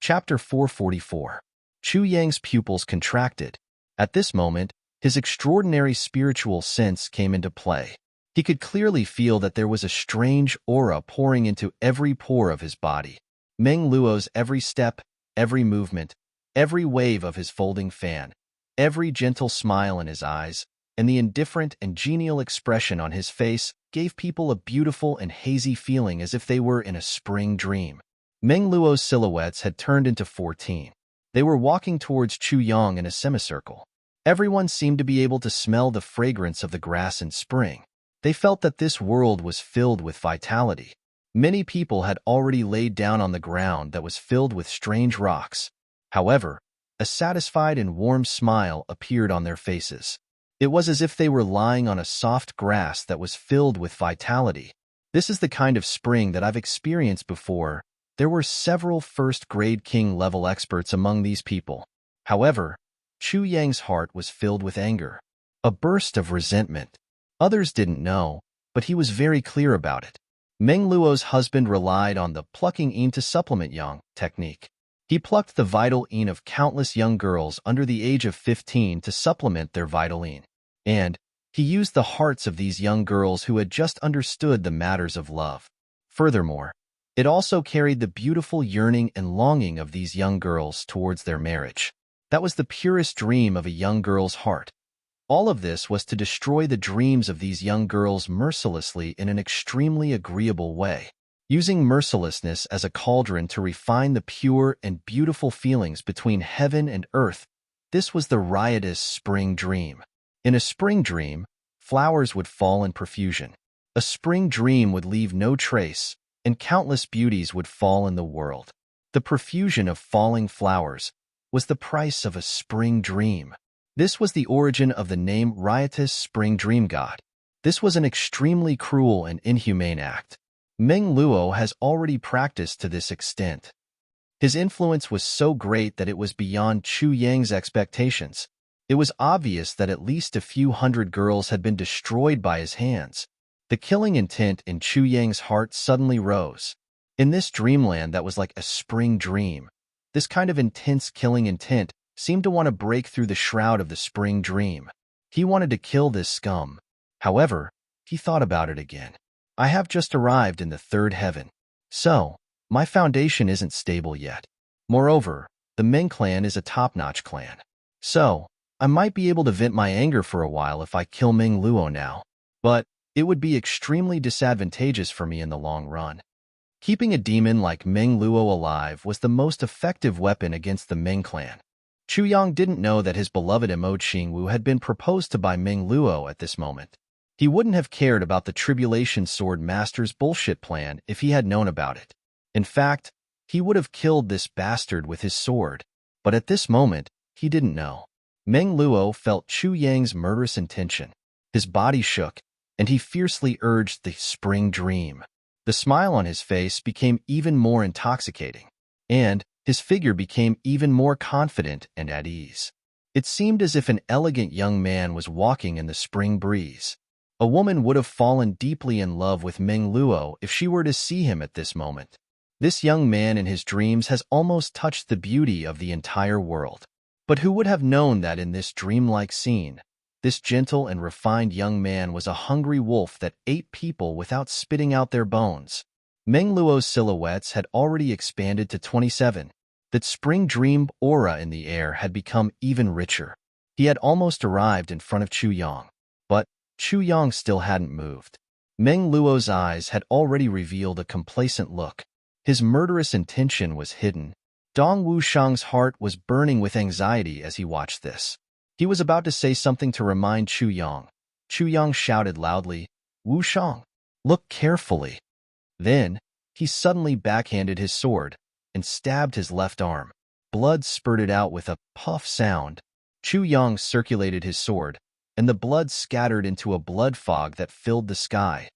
Chapter 444. Chu Yang's pupils contracted. At this moment, his extraordinary spiritual sense came into play. He could clearly feel that there was a strange aura pouring into every pore of his body. Mengluo's every step, every movement, every wave of his folding fan, every gentle smile in his eyes, and the indifferent and genial expression on his face gave people a beautiful and hazy feeling as if they were in a spring dream. Mengluo's silhouettes had turned into 14. They were walking towards Chu Yang in a semicircle. Everyone seemed to be able to smell the fragrance of the grass in spring. They felt that this world was filled with vitality. Many people had already laid down on the ground that was filled with strange rocks. However, a satisfied and warm smile appeared on their faces. It was as if they were lying on a soft grass that was filled with vitality. This is the kind of spring that I've experienced before. There were several first-grade king-level experts among these people. However, Chu Yang's heart was filled with anger, a burst of resentment. Others didn't know, but he was very clear about it. Mengluo's husband relied on the plucking yin to supplement yang technique. He plucked the vital yin of countless young girls under the age of 15 to supplement their vital yin. And he used the hearts of these young girls who had just understood the matters of love. Furthermore, it also carried the beautiful yearning and longing of these young girls towards their marriage. That was the purest dream of a young girl's heart. All of this was to destroy the dreams of these young girls mercilessly in an extremely agreeable way, using mercilessness as a cauldron to refine the pure and beautiful feelings between heaven and earth. This was the riotous spring dream. In a spring dream, flowers would fall in profusion. A spring dream would leave no trace, and countless beauties would fall in the world. The profusion of falling flowers was the price of a spring dream. This was the origin of the name riotous spring dream god. This was an extremely cruel and inhumane act. Meng Luo has already practiced to this extent. His influence was so great that it was beyond Chu Yang's expectations. It was obvious that at least a few hundred girls had been destroyed by his hands. The killing intent in Chu Yang's heart suddenly rose. In this dreamland that was like a spring dream, this kind of intense killing intent seemed to want to break through the shroud of the spring dream. He wanted to kill this scum. However, he thought about it again. I have just arrived in the third heaven, so my foundation isn't stable yet. Moreover, the Meng clan is a top-notch clan. So, I might be able to vent my anger for a while if I kill Meng Luo now, but it would be extremely disadvantageous for me in the long run. Keeping a demon like Meng Luo alive was the most effective weapon against the Meng clan. Chu Yang didn't know that his beloved Emo Xingwu had been proposed to by Meng Luo at this moment. He wouldn't have cared about the Tribulation Sword Master's bullshit plan if he had known about it. In fact, he would have killed this bastard with his sword. But at this moment, he didn't know. Meng Luo felt Chu Yang's murderous intention. His body shook, and he fiercely urged the spring dream. The smile on his face became even more intoxicating, and his figure became even more confident and at ease. It seemed as if an elegant young man was walking in the spring breeze. A woman would have fallen deeply in love with Meng Luo if she were to see him at this moment. This young man in his dreams has almost touched the beauty of the entire world. But who would have known that in this dreamlike scene, this gentle and refined young man was a hungry wolf that ate people without spitting out their bones? Meng Luo's silhouettes had already expanded to 27. That spring dream aura in the air had become even richer. He had almost arrived in front of Chu Yang. But Chu Yang still hadn't moved. Meng Luo's eyes had already revealed a complacent look. His murderous intention was hidden. Dong Wushang's heart was burning with anxiety as he watched this. He was about to say something to remind Chu Yang. Chu Yang shouted loudly, "Wushang, look carefully." Then, he suddenly backhanded his sword and stabbed his left arm. Blood spurted out with a puff sound. Chu Yang circulated his sword, and the blood scattered into a blood fog that filled the sky.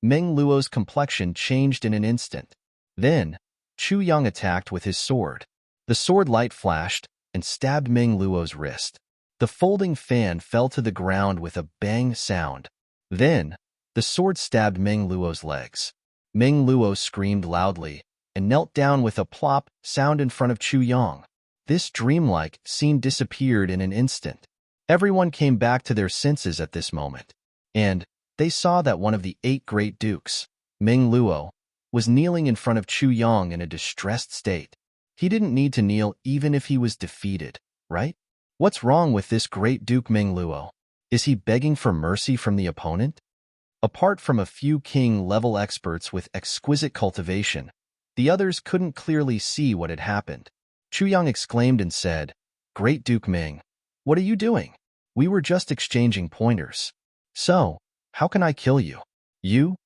Meng Luo's complexion changed in an instant. Then, Chu Yang attacked with his sword. The sword light flashed and stabbed Meng Luo's wrist. The folding fan fell to the ground with a bang sound. Then, the sword stabbed Meng Luo's legs. Meng Luo screamed loudly and knelt down with a plop sound in front of Chu Yang. This dreamlike scene disappeared in an instant. Everyone came back to their senses at this moment, and they saw that one of the 8 great dukes, Meng Luo, was kneeling in front of Chu Yang in a distressed state. He didn't need to kneel even if he was defeated, right? What's wrong with this great Duke Meng Luo? Is he begging for mercy from the opponent? Apart from a few king-level experts with exquisite cultivation, the others couldn't clearly see what had happened. Chu Yang exclaimed and said, "Great Duke Meng, what are you doing? We were just exchanging pointers. So, how can I kill you? You,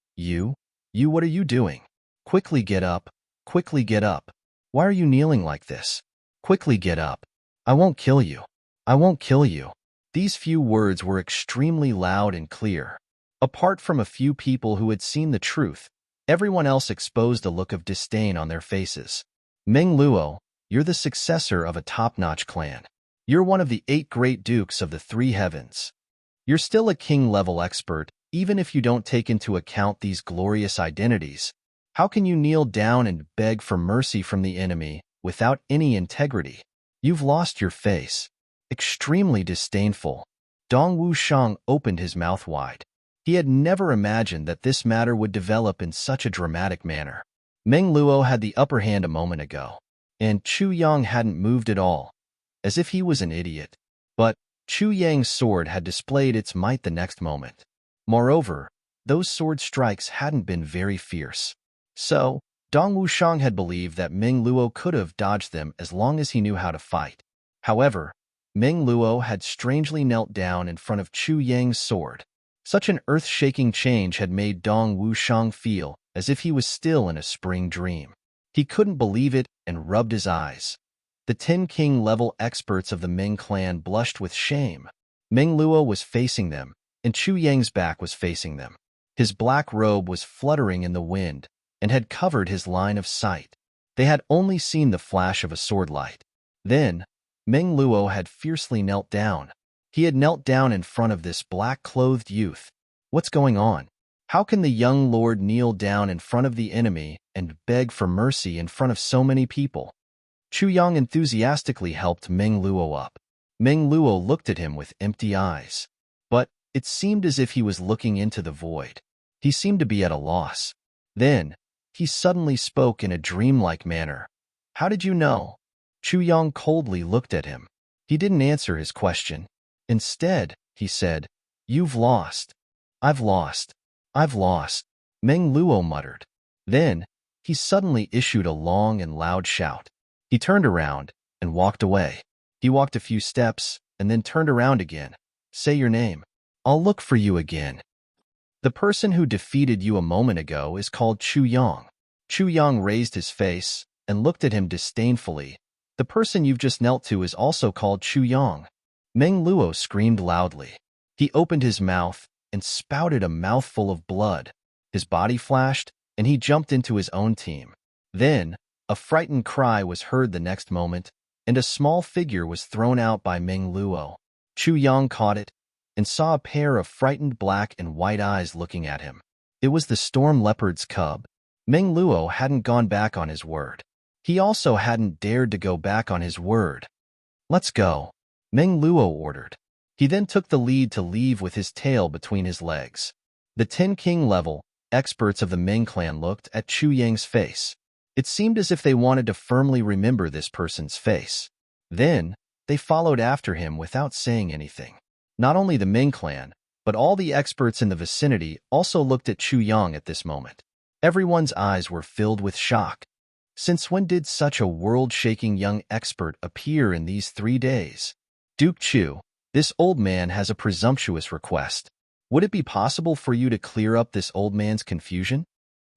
what are you doing? Quickly get up, quickly get up. Why are you kneeling like this? Quickly get up. I won't kill you. I won't kill you." These few words were extremely loud and clear. Apart from a few people who had seen the truth, everyone else exposed a look of disdain on their faces. Meng Luo, you're the successor of a top-notch clan. You're one of the 8 great dukes of the 3 heavens. You're still a king-level expert, even if you don't take into account these glorious identities. How can you kneel down and beg for mercy from the enemy without any integrity? You've lost your face. Extremely disdainful. Dong Wushang opened his mouth wide. He had never imagined that this matter would develop in such a dramatic manner. Meng Luo had the upper hand a moment ago, and Chu Yang hadn't moved at all, as if he was an idiot. But Chu Yang's sword had displayed its might the next moment. Moreover, those sword strikes hadn't been very fierce. So, Dong Wushang had believed that Meng Luo could have dodged them as long as he knew how to fight. However, Meng Luo had strangely knelt down in front of Chu Yang's sword. Such an earth-shaking change had made Dong Wushang feel as if he was still in a spring dream. He couldn't believe it and rubbed his eyes. The 10 king-level experts of the Ming clan blushed with shame. Meng Luo was facing them, and Chu Yang's back was facing them. His black robe was fluttering in the wind and had covered his line of sight. They had only seen the flash of a sword light. Then, Meng Luo had fiercely knelt down. He had knelt down in front of this black-clothed youth. What's going on? How can the young lord kneel down in front of the enemy and beg for mercy in front of so many people? Chu Yang enthusiastically helped Meng Luo up. Meng Luo looked at him with empty eyes. But it seemed as if he was looking into the void. He seemed to be at a loss. Then, he suddenly spoke in a dreamlike manner. How did you know? Chu Yang coldly looked at him. He didn't answer his question. Instead, he said, You've lost. I've lost. I've lost. Meng Luo muttered. Then, he suddenly issued a long and loud shout. He turned around and walked away. He walked a few steps and then turned around again. Say your name. I'll look for you again. The person who defeated you a moment ago is called Chu Yang. Chu Yang raised his face and looked at him disdainfully. The person you've just knelt to is also called Chu Yang. Meng Luo screamed loudly. He opened his mouth and spouted a mouthful of blood. His body flashed, and he jumped into his own team. Then, a frightened cry was heard the next moment, and a small figure was thrown out by Meng Luo. Chu Yang caught it and saw a pair of frightened black and white eyes looking at him. It was the storm leopard's cub. Meng Luo hadn't gone back on his word. He also hadn't dared to go back on his word. Let's go, Meng Luo ordered. He then took the lead to leave with his tail between his legs. The 10 king-level experts of the Ming clan looked at Chu Yang's face. It seemed as if they wanted to firmly remember this person's face. Then, they followed after him without saying anything. Not only the Ming clan, but all the experts in the vicinity also looked at Chu Yang at this moment. Everyone's eyes were filled with shock. Since when did such a world-shaking young expert appear in these 3 days? Duke Chu, this old man has a presumptuous request. Would it be possible for you to clear up this old man's confusion?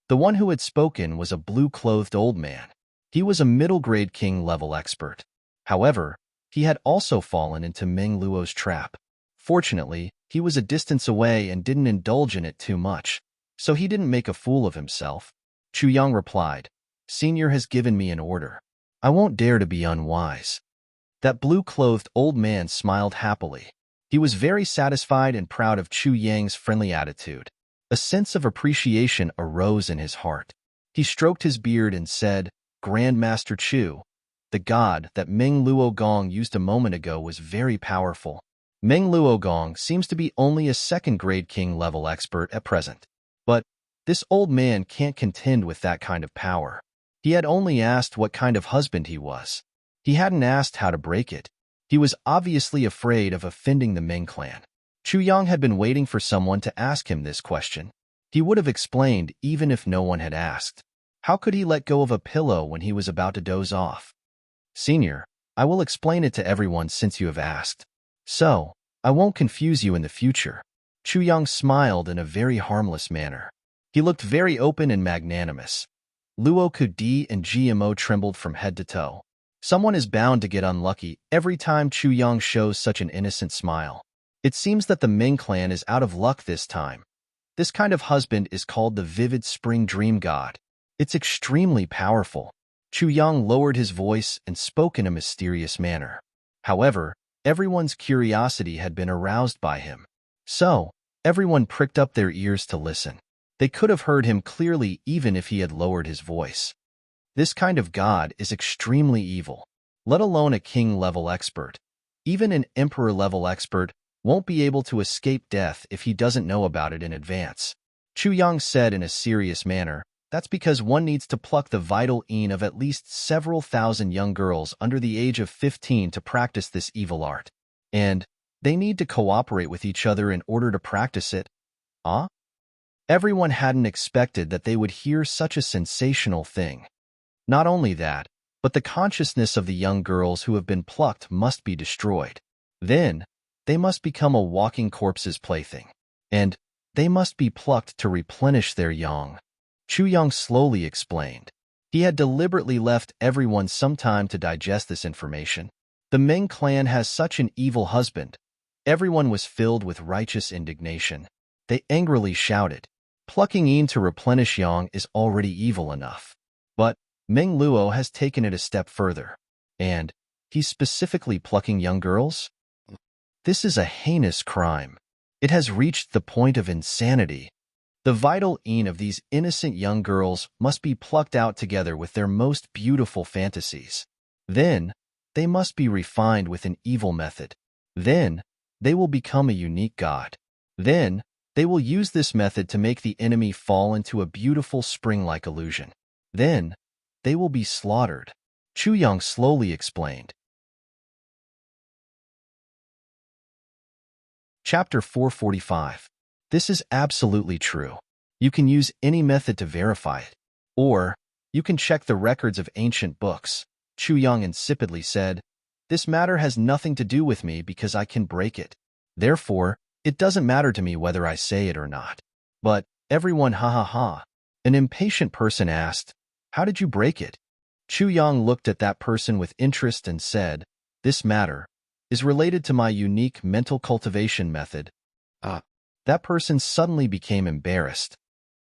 The one who had spoken was a blue-clothed old man. He was a middle-grade king-level expert. However, he had also fallen into Meng Luo's trap. Fortunately, he was a distance away and didn't indulge in it too much, so he didn't make a fool of himself. Chu Yang replied, Senior has given me an order. I won't dare to be unwise. That blue-clothed old man smiled happily. He was very satisfied and proud of Chu Yang's friendly attitude. A sense of appreciation arose in his heart. He stroked his beard and said, Grandmaster Chu, the god that Meng Luo Gong used a moment ago was very powerful. Meng Luo Gong seems to be only a second-grade king-level expert at present. But this old man can't contend with that kind of power. He had only asked what kind of husband he was. He hadn't asked how to break it. He was obviously afraid of offending the Ming clan. Chu Yang had been waiting for someone to ask him this question. He would have explained even if no one had asked. How could he let go of a pillow when he was about to doze off? Senior, I will explain it to everyone since you have asked. So, I won't confuse you in the future. Chu Yang smiled in a very harmless manner. He looked very open and magnanimous. Luo Kudi and GMO trembled from head to toe. Someone is bound to get unlucky every time Chu Yang shows such an innocent smile. It seems that the Ming clan is out of luck this time. This kind of husband is called the vivid spring dream god. It's extremely powerful. Chu Yang lowered his voice and spoke in a mysterious manner. However, everyone's curiosity had been aroused by him. So, everyone pricked up their ears to listen. They could have heard him clearly even if he had lowered his voice. This kind of god is extremely evil, let alone a king-level expert. Even an emperor-level expert won't be able to escape death if he doesn't know about it in advance. Chu Yang said in a serious manner, that's because one needs to pluck the vital yin of at least several thousand young girls under the age of 15 to practice this evil art. And They need to cooperate with each other in order to practice it. Ah? Everyone hadn't expected that they would hear such a sensational thing. Not only that, but the consciousness of the young girls who have been plucked must be destroyed. Then, they must become a walking corpse's plaything. And they must be plucked to replenish their yang. Chu Yang slowly explained. He had deliberately left everyone some time to digest this information. The Ming clan has such an evil husband. Everyone was filled with righteous indignation. They angrily shouted, "Plucking Yin to replenish yang is already evil enough." But Meng Luo has taken it a step further. And he's specifically plucking young girls? This is a heinous crime. It has reached the point of insanity. The vital yin of these innocent young girls must be plucked out together with their most beautiful fantasies. Then, they must be refined with an evil method. Then, they will become a unique god. Then, they will use this method to make the enemy fall into a beautiful spring-like illusion. Then, they will be slaughtered. Chu Yang slowly explained. Chapter 445. This is absolutely true. You can use any method to verify it. Or, you can check the records of ancient books. Chu Yang insipidly said, "This matter has nothing to do with me because I can break it. Therefore, it doesn't matter to me whether I say it or not." But everyone ha ha ha. An impatient person asked, "How did you break it?" Chu Yang looked at that person with interest and said, "This matter is related to my unique mental cultivation method." That person suddenly became embarrassed.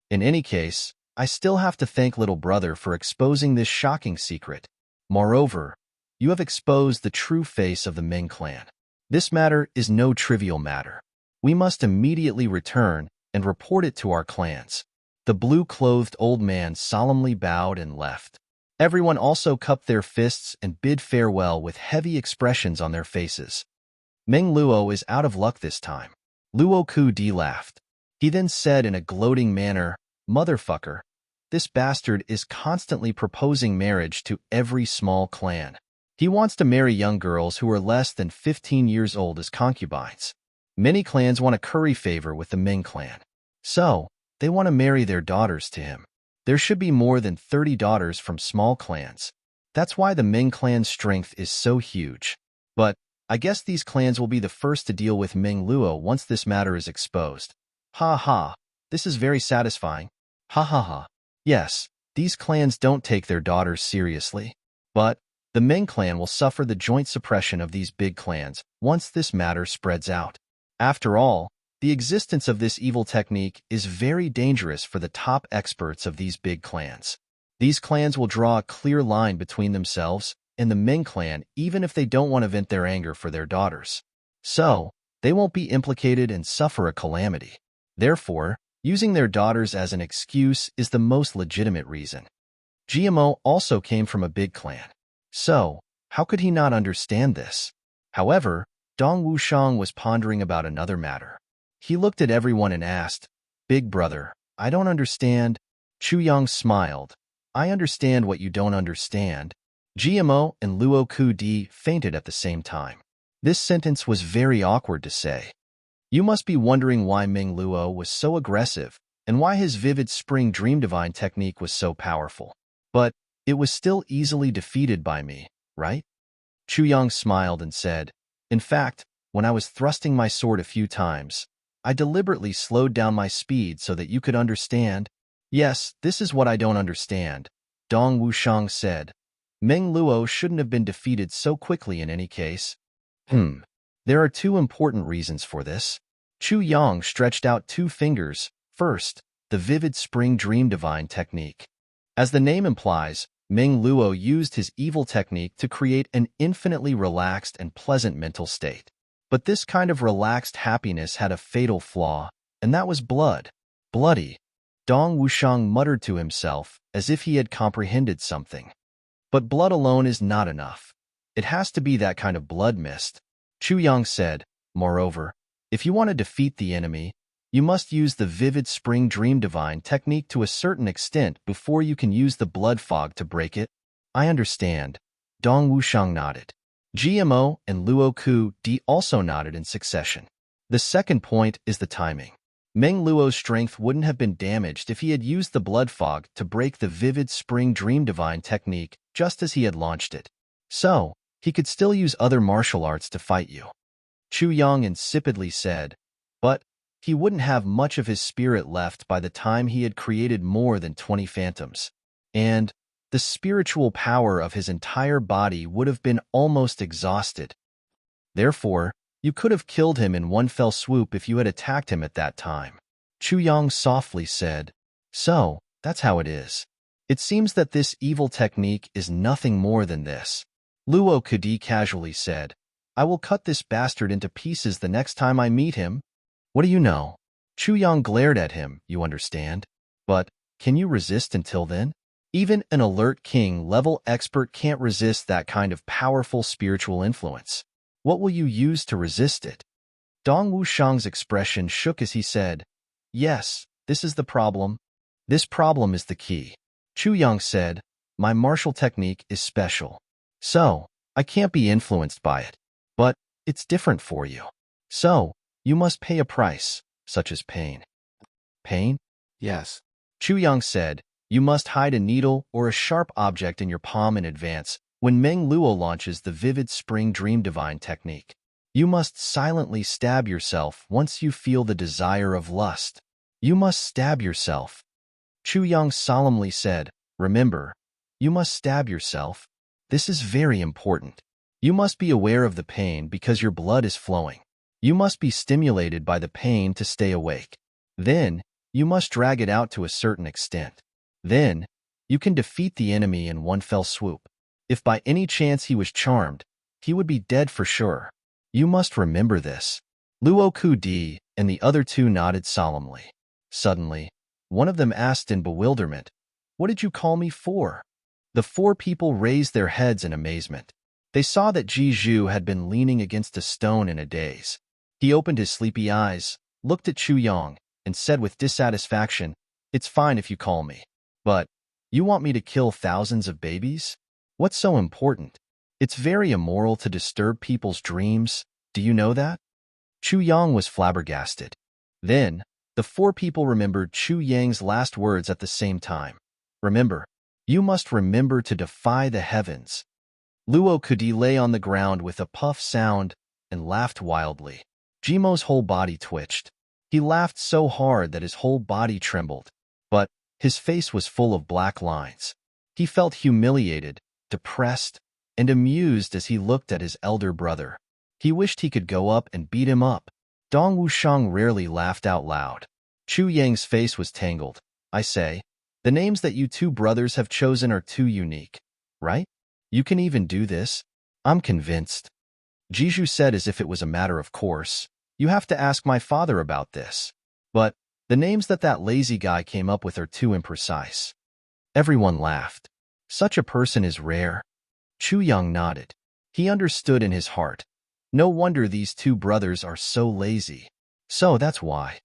In any case, I still have to thank little brother for exposing this shocking secret. Moreover, you have exposed the true face of the Ming clan. This matter is no trivial matter. We must immediately return and report it to our clans. The blue-clothed old man solemnly bowed and left. Everyone also cupped their fists and bid farewell with heavy expressions on their faces. Meng Luo is out of luck this time. Luo Ku-di laughed. He then said in a gloating manner, "Motherfucker, this bastard is constantly proposing marriage to every small clan. He wants to marry young girls who are less than 15 years old as concubines. Many clans want to curry favor with the Ming clan. So, they want to marry their daughters to him. There should be more than 30 daughters from small clans. That's why the Ming clan's strength is so huge. But I guess these clans will be the first to deal with Meng Luo once this matter is exposed. Ha ha, this is very satisfying. Ha ha ha. Yes, these clans don't take their daughters seriously. But the Ming clan will suffer the joint suppression of these big clans once this matter spreads out. After all, the existence of this evil technique is very dangerous for the top experts of these big clans. These clans will draw a clear line between themselves and the Ming clan even if they don't want to vent their anger for their daughters. So, they won't be implicated and suffer a calamity. Therefore, using their daughters as an excuse is the most legitimate reason. GMO also came from a big clan. So, how could he not understand this? However, Dong Wushang was pondering about another matter. He looked at everyone and asked, "Big brother, I don't understand." Chu Yang smiled. "I understand what you don't understand." GMO and Luo Ku-di fainted at the same time. This sentence was very awkward to say. You must be wondering why Meng Luo was so aggressive and why his vivid spring dream divine technique was so powerful. But it was still easily defeated by me, right? Chu Yang smiled and said, "In fact, when I was thrusting my sword a few times, I deliberately slowed down my speed so that you could understand." "Yes, this is what I don't understand," Dong Wushang said. "Meng Luo shouldn't have been defeated so quickly in any case." There are two important reasons for this. Chu Yang stretched out two fingers. First, the vivid spring dream divine technique. As the name implies, Meng Luo used his evil technique to create an infinitely relaxed and pleasant mental state. But this kind of relaxed happiness had a fatal flaw, and that was blood. Bloody. Dong Wushang muttered to himself as if he had comprehended something. But blood alone is not enough. It has to be that kind of blood mist. Chu Yang said, "Moreover, if you want to defeat the enemy, you must use the vivid spring dream divine technique to a certain extent before you can use the blood fog to break it." "I understand." Dong Wushang nodded. GMO and Luo Ku Di also nodded in succession. The second point is the timing. Meng Luo's strength wouldn't have been damaged if he had used the blood fog to break the vivid spring dream divine technique just as he had launched it. So, he could still use other martial arts to fight you. Chu Yang insipidly said, but he wouldn't have much of his spirit left by the time he had created more than 20 phantoms. And the spiritual power of his entire body would have been almost exhausted. Therefore, you could have killed him in one fell swoop if you had attacked him at that time. Chu Yang softly said, so, that's how it is. It seems that this evil technique is nothing more than this. Luo Kudi casually said, I will cut this bastard into pieces the next time I meet him. What do you know? Chu Yang glared at him, you understand? But, can you resist until then? Even an alert king-level expert can't resist that kind of powerful spiritual influence. What will you use to resist it? Dong Wushang's expression shook as he said, yes, this is the problem. This problem is the key. Chu Yang said, my martial technique is special. So, I can't be influenced by it. But, it's different for you. So, you must pay a price, such as pain. Pain? Yes. Chu Yang said, you must hide a needle or a sharp object in your palm in advance when Meng Luo launches the vivid spring dream divine technique. You must silently stab yourself once you feel the desire of lust. You must stab yourself. Chu Yang solemnly said, remember, you must stab yourself. This is very important. You must be aware of the pain because your blood is flowing. You must be stimulated by the pain to stay awake. Then, you must drag it out to a certain extent. Then, you can defeat the enemy in one fell swoop. If by any chance he was charmed, he would be dead for sure. You must remember this. Luo Ku Di and the other two nodded solemnly. Suddenly, one of them asked in bewilderment, what did you call me for? The four people raised their heads in amazement. They saw that Ji Zhu had been leaning against a stone in a daze. He opened his sleepy eyes, looked at Chu Yang, and said with dissatisfaction, it's fine if you call me. But, you want me to kill thousands of babies? What's so important? It's very immoral to disturb people's dreams. Do you know that? Chu Yang was flabbergasted. Then, the four people remembered Chu Yang's last words at the same time. Remember, you must remember to defy the heavens. Luo Kudi lay on the ground with a puff sound and laughed wildly. Jimo's whole body twitched. He laughed so hard that his whole body trembled. But his face was full of black lines. He felt humiliated, depressed, and amused as he looked at his elder brother. He wished he could go up and beat him up. Dong Wushang rarely laughed out loud. Chu Yang's face was tangled. I say, the names that you two brothers have chosen are too unique, right? You can even do this? I'm convinced. Jiju said as if it was a matter of course. You have to ask my father about this. But the names that lazy guy came up with are too imprecise. Everyone laughed. Such a person is rare. Chu Yang nodded. He understood in his heart. No wonder these two brothers are so lazy. So that's why.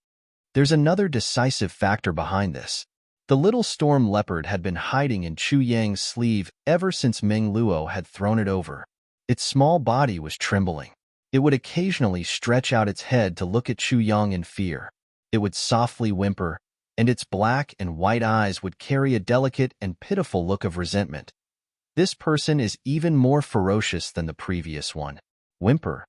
There's another decisive factor behind this. The little storm leopard had been hiding in Chu Yang's sleeve ever since Meng Luo had thrown it over. Its small body was trembling. It would occasionally stretch out its head to look at Chu Yang in fear. It would softly whimper, and its black and white eyes would carry a delicate and pitiful look of resentment. This person is even more ferocious than the previous one. Whimper.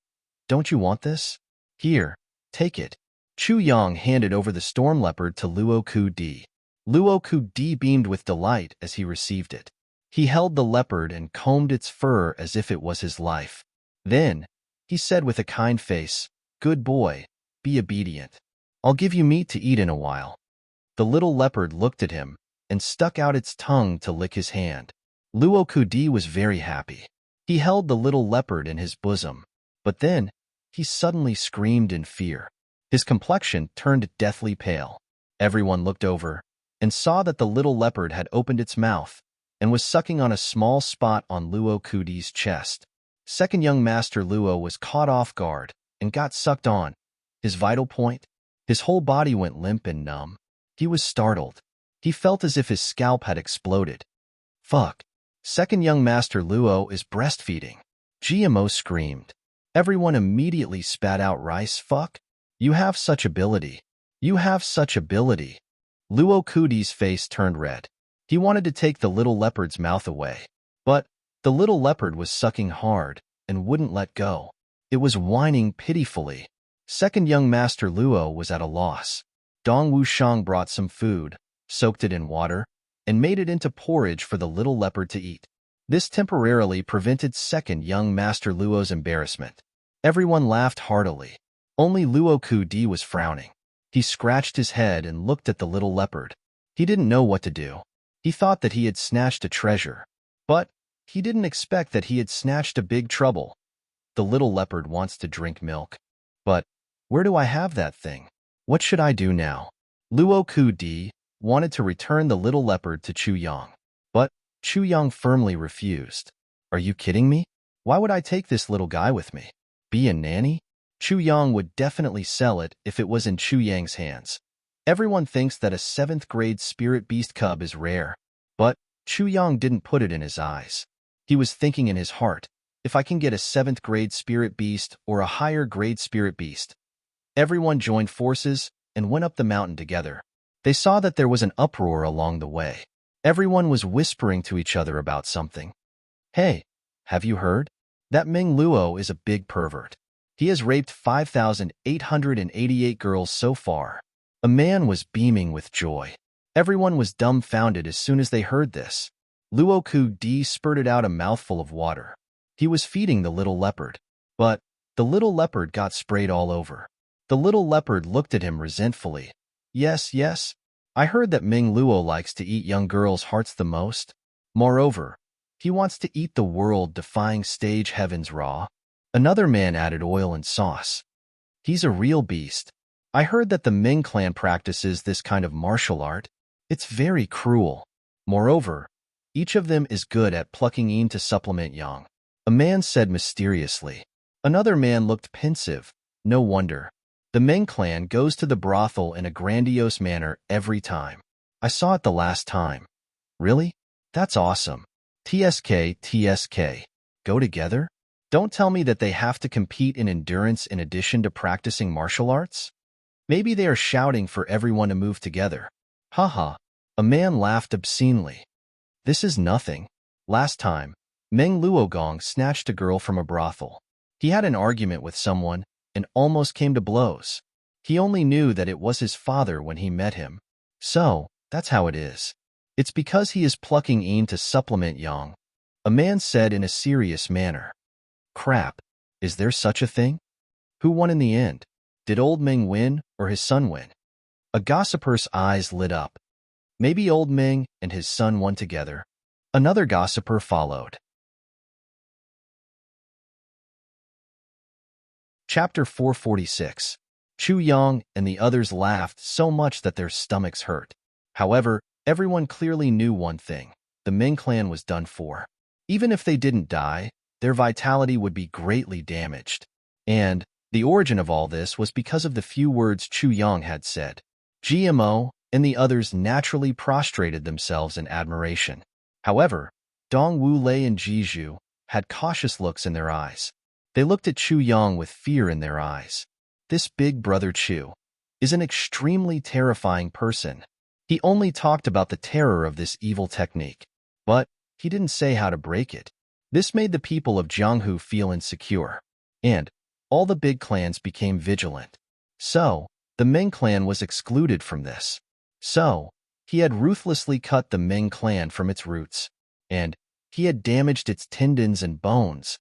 Don't you want this? Here, take it. Chu Yang handed over the storm leopard to Luo Ku Di. Luo Ku Di beamed with delight as he received it. He held the leopard and combed its fur as if it was his life. Then, he said with a kind face, good boy, be obedient. I'll give you meat to eat in a while. The little leopard looked at him and stuck out its tongue to lick his hand. Luo Ku Di was very happy. He held the little leopard in his bosom. But then, he suddenly screamed in fear. His complexion turned deathly pale. Everyone looked over and saw that the little leopard had opened its mouth and was sucking on a small spot on Luo Ku Di's chest. Second young master Luo was caught off guard and got sucked on. His vital point? His whole body went limp and numb. He was startled. He felt as if his scalp had exploded. Fuck. Second young master Luo is breastfeeding. GMO screamed. Everyone immediately spat out rice. Fuck. You have such ability. You have such ability. Luo Kudi's face turned red. He wanted to take the little leopard's mouth away. But the little leopard was sucking hard and wouldn't let go. It was whining pitifully. Second young master Luo was at a loss. Dong Wushang brought some food, soaked it in water, and made it into porridge for the little leopard to eat. This temporarily prevented second young master Luo's embarrassment. Everyone laughed heartily. Only Luo Kudi was frowning. He scratched his head and looked at the little leopard. He didn't know what to do. He thought that he had snatched a treasure. But he didn't expect that he had snatched a big trouble. The little leopard wants to drink milk. But where do I have that thing? What should I do now? Luo Kudi wanted to return the little leopard to Chu Yang. But Chu Yang firmly refused. Are you kidding me? Why would I take this little guy with me? Be a nanny? Chu Yang would definitely sell it if it was in Chu Yang's hands. Everyone thinks that a 7th grade spirit beast cub is rare. But Chu Yang didn't put it in his eyes. He was thinking in his heart, if I can get a 7th grade spirit beast or a higher grade spirit beast. Everyone joined forces and went up the mountain together. They saw that there was an uproar along the way. Everyone was whispering to each other about something. Hey, have you heard? That Ming Luo is a big pervert. He has raped 5,888 girls so far. A man was beaming with joy. Everyone was dumbfounded as soon as they heard this. Luo Kudi spurted out a mouthful of water. He was feeding the little leopard. But the little leopard got sprayed all over. The little leopard looked at him resentfully. Yes, yes. I heard that Ming Luo likes to eat young girls' hearts the most. Moreover, he wants to eat the world-defying stage heavens raw. Another man added oil and sauce. He's a real beast. I heard that the Ming clan practices this kind of martial art. It's very cruel. Moreover, each of them is good at plucking yin to supplement yang. A man said mysteriously. Another man looked pensive. No wonder. The Ming clan goes to the brothel in a grandiose manner every time. I saw it the last time. Really? That's awesome. TSK. Go together? Don't tell me that they have to compete in endurance in addition to practicing martial arts? Maybe they are shouting for everyone to move together. Haha. A man laughed obscenely. This is nothing. Last time, Meng Luogong snatched a girl from a brothel. He had an argument with someone and almost came to blows. He only knew that it was his father when he met him. So, that's how it is. It's because he is plucking yin to supplement yang. A man said in a serious manner. Crap, is there such a thing? Who won in the end? Did old Ming win or his son win? A gossiper's eyes lit up. Maybe old Ming and his son won together. Another gossiper followed. Chapter 446. Chu Yang and the others laughed so much that their stomachs hurt. However, everyone clearly knew one thing. The Ming clan was done for. Even if they didn't die, their vitality would be greatly damaged. And the origin of all this was because of the few words Chu Yang had said. GMO and the others naturally prostrated themselves in admiration. However, Dong Wu Lei and Jizhu had cautious looks in their eyes. They looked at Chu Yang with fear in their eyes. This big brother Chu is an extremely terrifying person. He only talked about the terror of this evil technique, but he didn't say how to break it. This made the people of Jianghu feel insecure, and all the big clans became vigilant. So, the Ming clan was excluded from this. So, he had ruthlessly cut the Ming clan from its roots, and he had damaged its tendons and bones.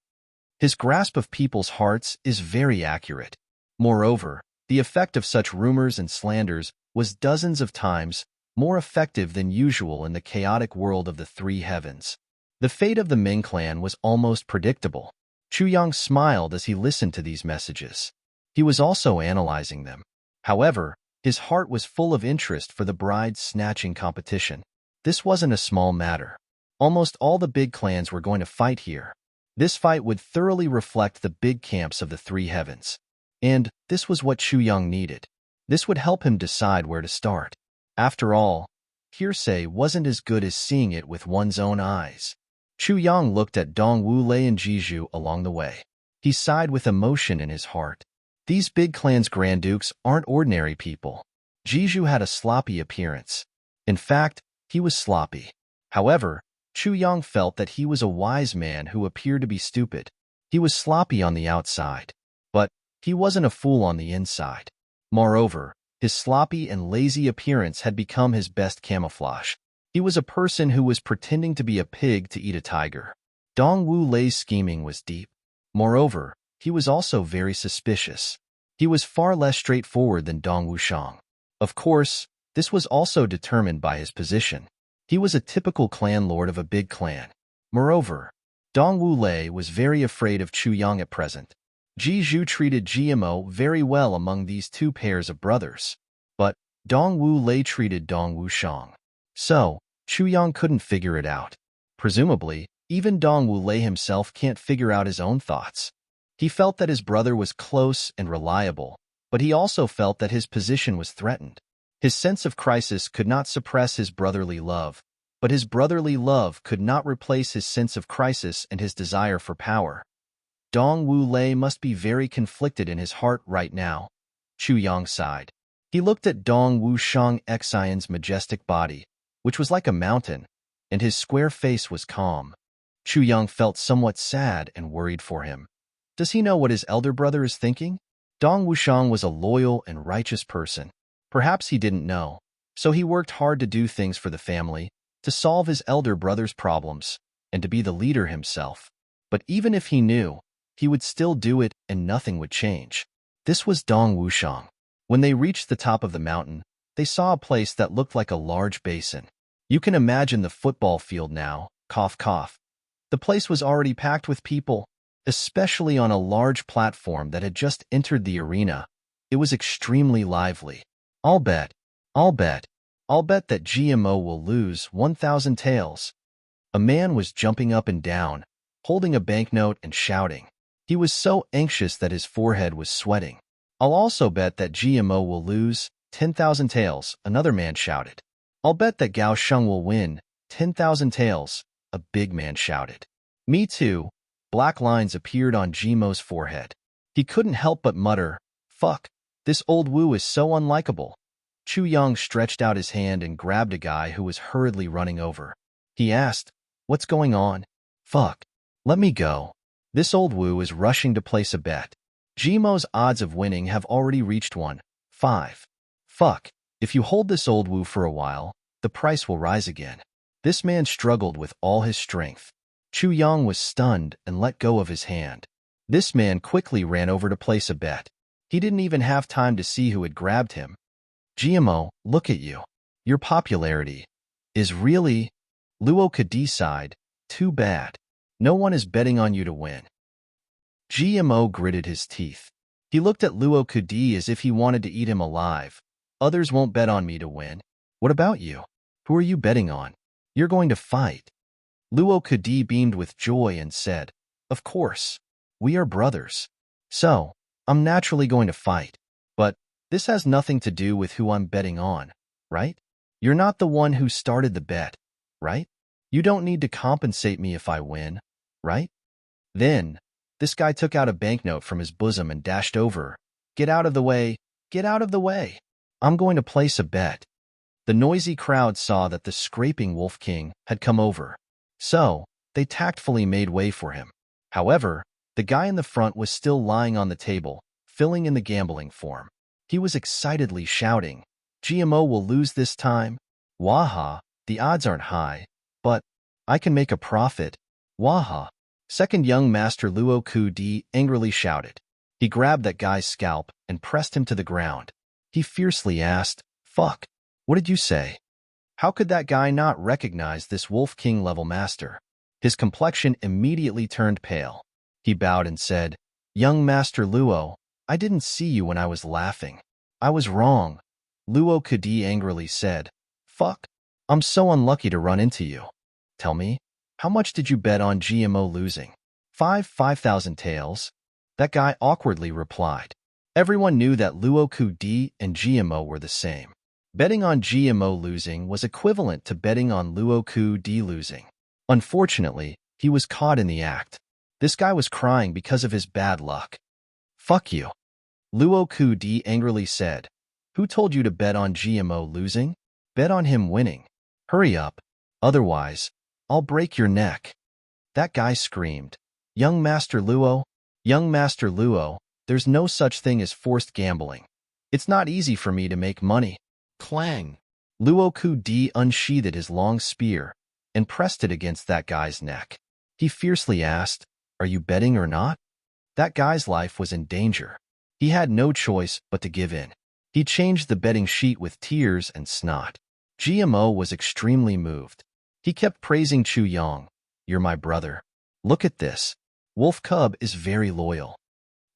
His grasp of people's hearts is very accurate. Moreover, the effect of such rumors and slanders was dozens of times more effective than usual in the chaotic world of the three heavens. The fate of the Ming clan was almost predictable. Chu Yang smiled as he listened to these messages. He was also analyzing them. However, his heart was full of interest for the bride snatching competition. This wasn't a small matter. Almost all the big clans were going to fight here. This fight would thoroughly reflect the big camps of the three heavens. And this was what Chu Yang needed. This would help him decide where to start. After all, hearsay wasn't as good as seeing it with one's own eyes. Chu Yang looked at Dong Wu Lei and Jiju along the way. He sighed with emotion in his heart. These big clan's Grand Dukes aren't ordinary people. Jiju had a sloppy appearance. In fact, he was sloppy. However, Chu Yang felt that he was a wise man who appeared to be stupid. He was sloppy on the outside, but he wasn't a fool on the inside. Moreover, his sloppy and lazy appearance had become his best camouflage. He was a person who was pretending to be a pig to eat a tiger. Dong Wu Lei's scheming was deep. Moreover, he was also very suspicious. He was far less straightforward than Dong Wushang. Of course, this was also determined by his position. He was a typical clan lord of a big clan. Moreover, Dong Wu Lei was very afraid of Chu Yang at present. Ji Zhu treated GMO very well among these two pairs of brothers, but Dong Wu Lei treated Dong Wushang. So, Chu Yang couldn't figure it out. Presumably, even Dong Wu Lei himself can't figure out his own thoughts. He felt that his brother was close and reliable, but he also felt that his position was threatened. His sense of crisis could not suppress his brotherly love, but his brotherly love could not replace his sense of crisis and his desire for power. Dong Wu Lei must be very conflicted in his heart right now. Chu Yang sighed. He looked at Dong Wushang Xian's majestic body, which was like a mountain, and his square face was calm. Chu Yang felt somewhat sad and worried for him. Does he know what his elder brother is thinking? Dong Wushang was a loyal and righteous person. Perhaps he didn't know, so he worked hard to do things for the family, to solve his elder brother's problems, and to be the leader himself. But even if he knew, he would still do it and nothing would change. This was Dong Wushang. When they reached the top of the mountain, they saw a place that looked like a large basin. You can imagine the football field now, cough cough. The place was already packed with people, especially on a large platform that had just entered the arena. It was extremely lively. I'll bet that GMO will lose 1,000 taels. A man was jumping up and down, holding a banknote and shouting. He was so anxious that his forehead was sweating. I'll also bet that GMO will lose 10,000 taels, another man shouted. I'll bet that Gao Sheng will win 10,000 taels, a big man shouted. Me too. Black lines appeared on GMO's forehead. He couldn't help but mutter, fuck, this old Wu is so unlikable. Chu Yang stretched out his hand and grabbed a guy who was hurriedly running over. He asked, what's going on? Fuck. Let me go. This old Wu is rushing to place a bet. GMO's odds of winning have already reached 1.5. Fuck. If you hold this old Wu for a while, the price will rise again. This man struggled with all his strength. Chu Yang was stunned and let go of his hand. This man quickly ran over to place a bet. He didn't even have time to see who had grabbed him. GMO, look at you. Your popularity is really... Luo Kadi sighed. Too bad. No one is betting on you to win. GMO gritted his teeth. He looked at Luo Kadi as if he wanted to eat him alive. Others won't bet on me to win. What about you? Who are you betting on? You're going to fight. Luo Kadi beamed with joy and said, of course. We are brothers. So, I'm naturally going to fight. But this has nothing to do with who I'm betting on, right? You're not the one who started the bet, right? You don't need to compensate me if I win, right? Then, this guy took out a banknote from his bosom and dashed over. Get out of the way, get out of the way. I'm going to place a bet. The noisy crowd saw that the scraping Wolf King had come over. So, they tactfully made way for him. However, the guy in the front was still lying on the table, filling in the gambling form. He was excitedly shouting, GMO will lose this time. Waha, the odds aren't high, but I can make a profit. Waha. Second young master Luo Kadi angrily shouted. He grabbed that guy's scalp and pressed him to the ground. He fiercely asked, fuck, what did you say? How could that guy not recognize this Wolf King level master? His complexion immediately turned pale. He bowed and said, young master Luo, I didn't see you when I was laughing. I was wrong. Luo Kadi angrily said, fuck, I'm so unlucky to run into you. Tell me, how much did you bet on GMO losing? 5,000 taels? That guy awkwardly replied. Everyone knew that Luo Kadi and GMO were the same. Betting on GMO losing was equivalent to betting on Luo Kadi losing. Unfortunately, He was caught in the act. This guy was crying because of his bad luck. Fuck you. Luo Ku-di angrily said. Who told you to bet on GMO losing? Bet on him winning. Hurry up. Otherwise, I'll break your neck. That guy screamed. Young Master Luo, there's no such thing as forced gambling. It's not easy for me to make money. Clang. Luo Ku-di unsheathed his long spear and pressed it against that guy's neck. He fiercely asked, Are you betting or not? That guy's life was in danger. He had no choice but to give in. He changed the betting sheet with tears and snot. GMO was extremely moved. He kept praising Chu Yang. You're my brother. Look at this. Wolf Cub is very loyal.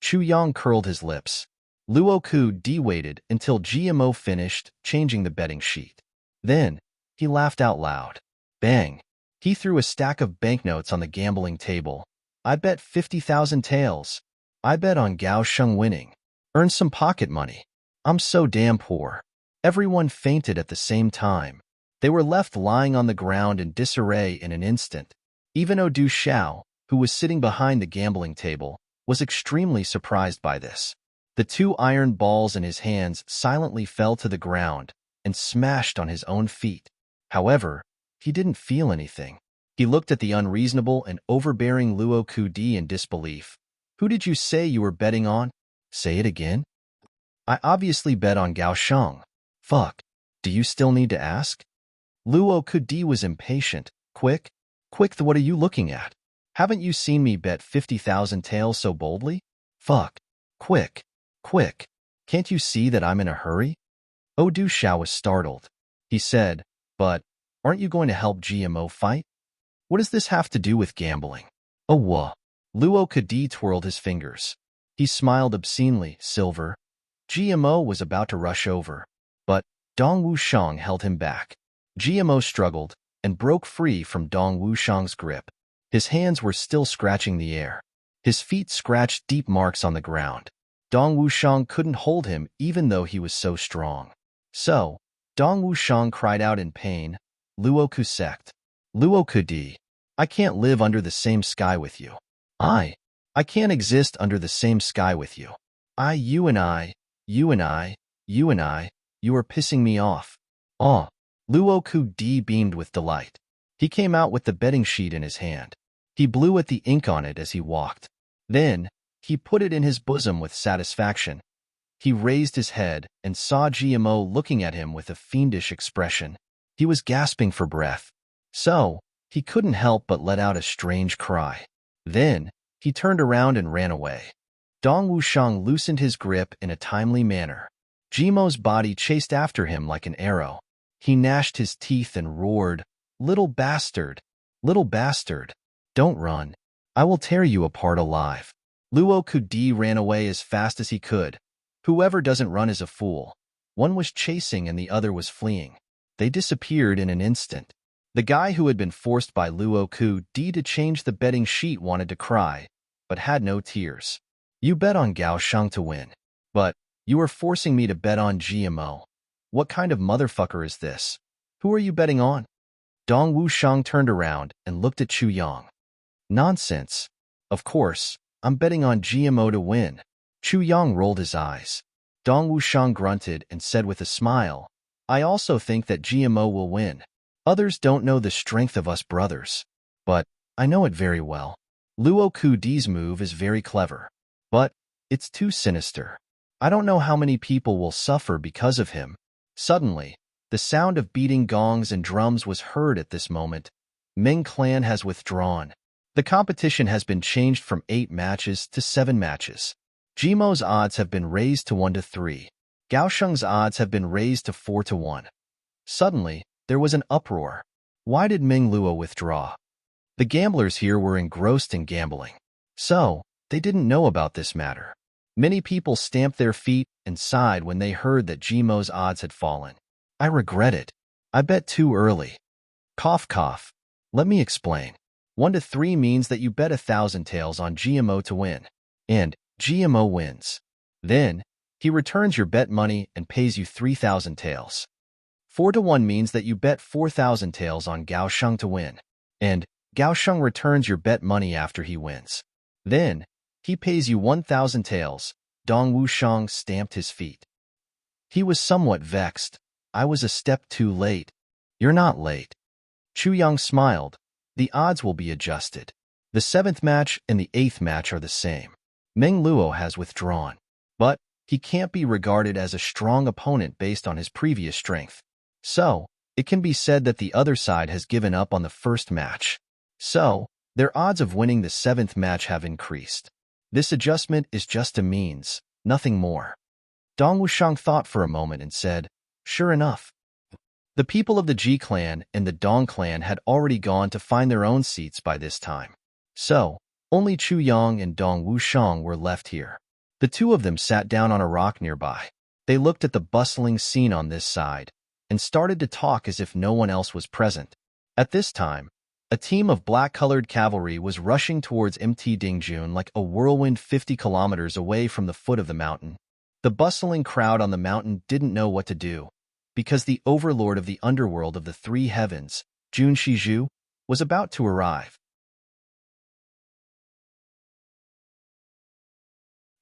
Chu Yang curled his lips. Luo Ku-di waited until GMO finished changing the betting sheet. Then, he laughed out loud. Bang! He threw a stack of banknotes on the gambling table. I bet 50,000 taels. I bet on Gao Sheng winning. Earn some pocket money. I'm so damn poor. Everyone fainted at the same time. They were left lying on the ground in disarray in an instant. Even Odu Xiao, who was sitting behind the gambling table, was extremely surprised by this. The 2 iron balls in his hands silently fell to the ground and smashed on his own feet. However, he didn't feel anything. He looked at the unreasonable and overbearing Luo Ku-di in disbelief. Who did you say you were betting on? Say it again? I obviously bet on Gao Sheng. Fuck. Do you still need to ask? Luo Ku-di was impatient. Quick, what are you looking at? Haven't you seen me bet 50,000 taels so boldly? Fuck. Quick. Can't you see that I'm in a hurry? Odu Xiao was startled. He said, But, aren't you going to help GMO fight? What does this have to do with gambling? Oh, wah. Luo Ku-di twirled his fingers. He smiled obscenely. Silver. GMO was about to rush over, but Dong Wushang held him back. GMO struggled and broke free from Dong Wushang's grip. His hands were still scratching the air. His feet scratched deep marks on the ground. Dong Wushang couldn't hold him even though he was so strong. So, Dong Wushang cried out in pain, Luo Ku-sect. Luo Ku-di, I can't live under the same sky with you. I can't exist under the same sky with you. You and I, you are pissing me off. Oh, Luo Ku-di beamed with delight. He came out with the betting sheet in his hand. He blew at the ink on it as he walked. Then, he put it in his bosom with satisfaction. He raised his head and saw GMO looking at him with a fiendish expression. He was gasping for breath. So, he couldn't help but let out a strange cry. Then, he turned around and ran away. Dong Wushang loosened his grip in a timely manner. GMO's body chased after him like an arrow. He gnashed his teeth and roared, Little bastard! Don't run. I will tear you apart alive. Luo Ku-di ran away as fast as he could. Whoever doesn't run is a fool. One was chasing and the other was fleeing. They disappeared in an instant. The guy who had been forced by Luo Ku-di to change the betting sheet wanted to cry, but had no tears. You bet on Gao Sheng to win. But, you are forcing me to bet on GMO. What kind of motherfucker is this? Who are you betting on? Dong Wushang turned around and looked at Chu Yang. Nonsense. Of course, I'm betting on GMO to win. Chu Yang rolled his eyes. Dong Wushang grunted and said with a smile, I also think that GMO will win. Others don't know the strength of us brothers. But, I know it very well. Luo Ku-di's move is very clever. But, it's too sinister. I don't know how many people will suffer because of him. Suddenly, the sound of beating gongs and drums was heard at this moment. Ming clan has withdrawn. The competition has been changed from 8 matches to 7 matches. GMO's odds have been raised to 1-3. Gao Sheng's odds have been raised to 4-1. Suddenly, there was an uproar. Why did Ming Luo withdraw? The gamblers here were engrossed in gambling. So, they didn't know about this matter. Many people stamped their feet and sighed when they heard that GMO's odds had fallen. I regret it. I bet too early. Cough cough. Let me explain. 1-3 means that you bet 1,000 taels on GMO to win. And GMO wins. Then, he returns your bet money and pays you 3,000 taels. 4-1 means that you bet 4,000 taels on Gao Sheng to win. And Gao Sheng returns your bet money after he wins. Then, he pays you 1,000 taels. Dong Wushang stamped his feet. He was somewhat vexed. I was a step too late. You're not late. Chu Yang smiled. The odds will be adjusted. The 7th match and the 8th match are the same. Meng Luo has withdrawn. But he can't be regarded as a strong opponent based on his previous strength. So, it can be said that the other side has given up on the first match. So, their odds of winning the 7th match have increased. This adjustment is just a means, nothing more. Dong Wushang thought for a moment and said, sure enough. The people of the Ji clan and the Dong clan had already gone to find their own seats by this time. So, only Chu Yang and Dong Wushang were left here. The two of them sat down on a rock nearby. They looked at the bustling scene on this side and started to talk as if no one else was present. At this time, a team of black-colored cavalry was rushing towards Mt Dingjun like a whirlwind 50 kilometers away from the foot of the mountain. The bustling crowd on the mountain didn't know what to do, because the overlord of the underworld of the three heavens, Jun Shizhu, was about to arrive.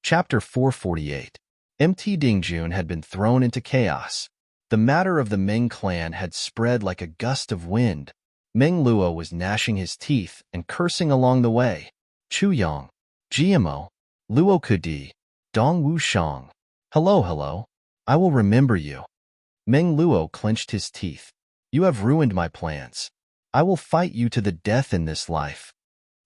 Chapter 448. Mt Dingjun had been thrown into chaos. The matter of the Meng clan had spread like a gust of wind. Meng Luo was gnashing his teeth and cursing along the way. Chu Yang, GMO, Luo Kudi, Dong Wushang. Hello. I will remember you. Meng Luo clenched his teeth. You have ruined my plans. I will fight you to the death in this life.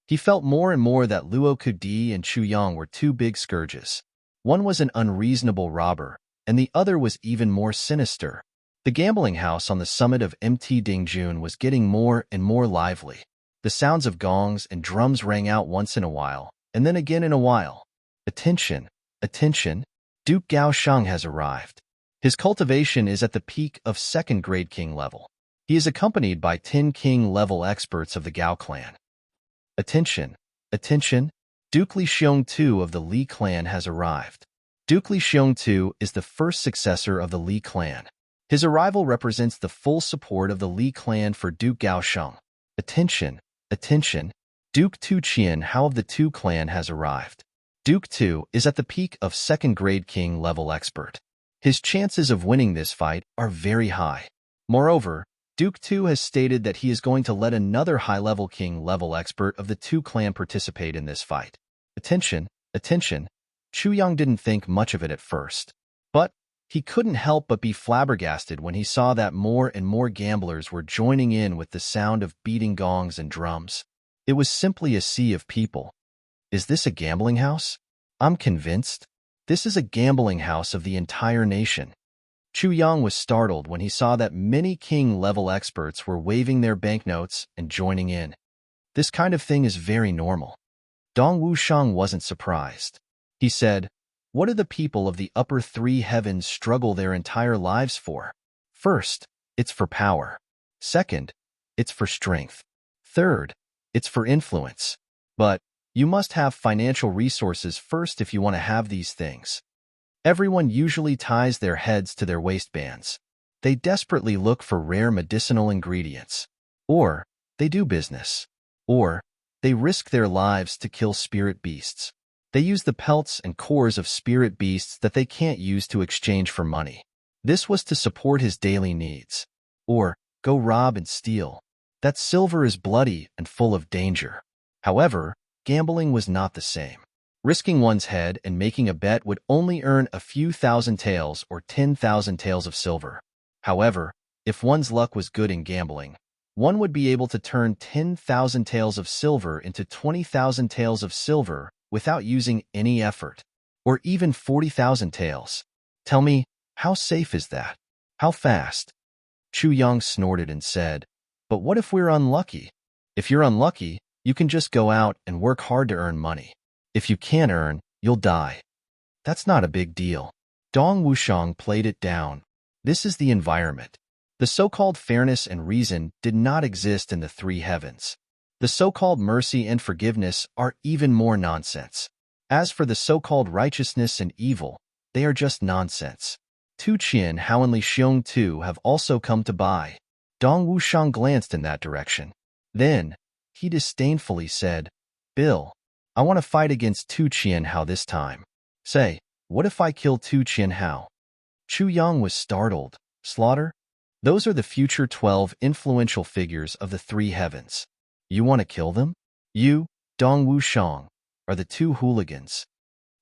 He felt more and more that Luo Kudi and Chu Yang were two big scourges. One was an unreasonable robber, and the other was even more sinister. The gambling house on the summit of Mt Dingjun was getting more and more lively. The sounds of gongs and drums rang out once in a while, and then again in a while. Attention, attention, Duke Gao Sheng has arrived. His cultivation is at the peak of 2nd grade king level. He is accompanied by 10 king level experts of the Gao clan. Attention, attention, Duke Li Xiong II of the Li clan has arrived. Duke Li Xiong II is the first successor of the Li clan. His arrival represents the full support of the Li clan for Duke Gao Sheng. Attention, attention, Duke Tu Qian Hao of the Tu clan has arrived. Duke Tu is at the peak of 2nd grade king level expert. His chances of winning this fight are very high. Moreover, Duke Tu has stated that he is going to let another high-level king-level expert of the Tu clan participate in this fight. Attention, attention, Chu Yang didn't think much of it at first. But he couldn't help but be flabbergasted when he saw that more and more gamblers were joining in with the sound of beating gongs and drums. It was simply a sea of people. Is this a gambling house? I'm convinced. This is a gambling house of the entire nation. Chu Yang was startled when he saw that many king-level experts were waving their banknotes and joining in. This kind of thing is very normal. Dong Wushang wasn't surprised. He said, what do the people of the upper three heavens struggle their entire lives for? First, it's for power. Second, it's for strength. Third, it's for influence. But you must have financial resources first if you want to have these things. Everyone usually ties their heads to their waistbands. They desperately look for rare medicinal ingredients. Or they do business. Or they risk their lives to kill spirit beasts. They use the pelts and cores of spirit beasts that they can't use to exchange for money. This was to support his daily needs. Or go rob and steal. That silver is bloody and full of danger. However, gambling was not the same. Risking one's head and making a bet would only earn a few thousand taels or 10,000 taels of silver. However, if one's luck was good in gambling, one would be able to turn 10,000 taels of silver into 20,000 taels of silver without using any effort, or even 40,000 taels. Tell me, how safe is that? How fast? Chu Yang snorted and said, but what if we're unlucky? If you're unlucky, you can just go out and work hard to earn money. If you can't earn, you'll die. That's not a big deal. Dong Wushang played it down. This is the environment. The so-called fairness and reason did not exist in the three heavens. The so-called mercy and forgiveness are even more nonsense. As for the so-called righteousness and evil, they are just nonsense. Tu Qian Hao and Li Xiong Tu have also come to buy. Dong Wushang glanced in that direction. Then, He disdainfully said, Bill, I want to fight against Tu Qianhao this time. Say, what if I kill Tu Qianhao? Chu Yang was startled. Slaughter? Those are the future 12 influential figures of the three heavens. You want to kill them? You, Dong Wushang, are the two hooligans.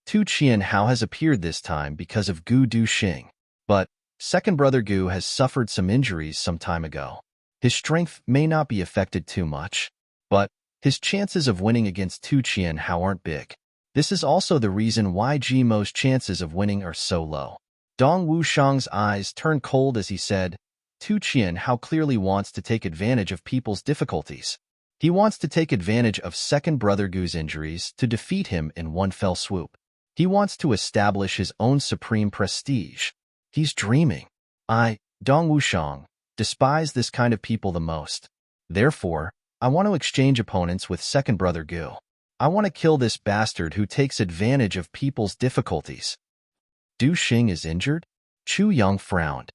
Tu Qianhao has appeared this time because of Gu Duxing, but second brother Gu has suffered some injuries some time ago. His strength may not be affected too much, but his chances of winning against Tu Qianhao aren't big. This is also the reason why Jimo's chances of winning are so low. Dong Wushang's eyes turned cold as he said, Tu Qianhao clearly wants to take advantage of people's difficulties. He wants to take advantage of second brother Gu's injuries to defeat him in one fell swoop. He wants to establish his own supreme prestige. He's dreaming. I, Dong Wushang, despise this kind of people the most. Therefore, I want to exchange opponents with second brother Gu. I want to kill this bastard who takes advantage of people's difficulties. Du Xing is injured? Chu Yang frowned.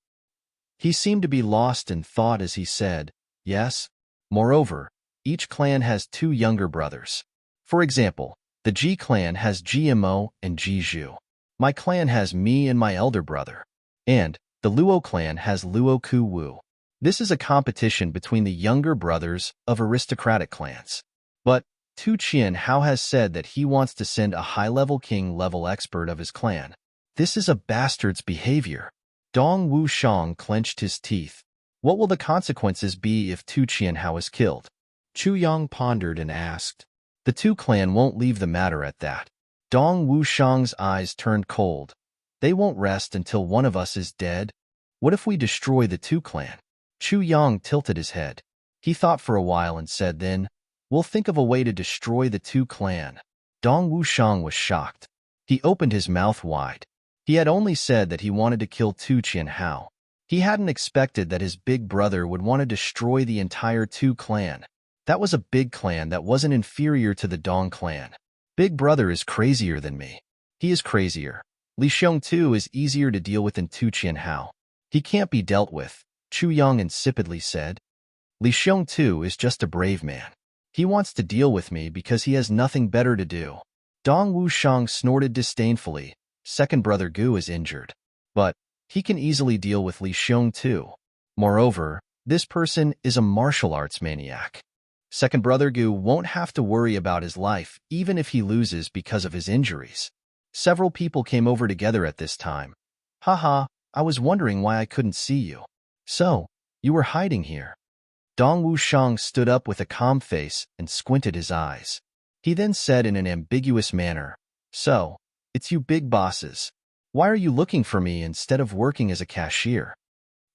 He seemed to be lost in thought as he said, yes. Moreover, each clan has two younger brothers. For example, the Ji clan has Gmo and Ji Zhu. My clan has me and my elder brother. And the Luo clan has Luo Ku Wu. This is a competition between the younger brothers of aristocratic clans. But Tu Qianhao has said that he wants to send a high-level king-level expert of his clan. This is a bastard's behavior. Dong Wushang clenched his teeth. What will the consequences be if Tu Qianhao is killed? Chu Yang pondered and asked. The two clan won't leave the matter at that. Dong Wushang's eyes turned cold. They won't rest until one of us is dead. What if we destroy the two clan? Chu Yang tilted his head. He thought for a while and said then, we'll think of a way to destroy the two clan. Dong Wushang was shocked. He opened his mouth wide. He had only said that he wanted to kill Tu Qianhao. He hadn't expected that his big brother would want to destroy the entire Tu clan. That was a big clan that wasn't inferior to the Dong clan. Big brother is crazier than me. He is crazier. Li Xiong too is easier to deal with than Tu Qianhao. He can't be dealt with, Chu Yang insipidly said. Li Xiong too is just a brave man. He wants to deal with me because he has nothing better to do. Dong Wushang snorted disdainfully. Second brother Gu is injured. But he can easily deal with Li Xiong too. Moreover, this person is a martial arts maniac. Second brother Gu won't have to worry about his life even if he loses because of his injuries. Several people came over together at this time. Haha, I was wondering why I couldn't see you. So, you were hiding here. Dong Wushang stood up with a calm face and squinted his eyes. He then said in an ambiguous manner, so, it's you big bosses. Why are you looking for me instead of working as a cashier?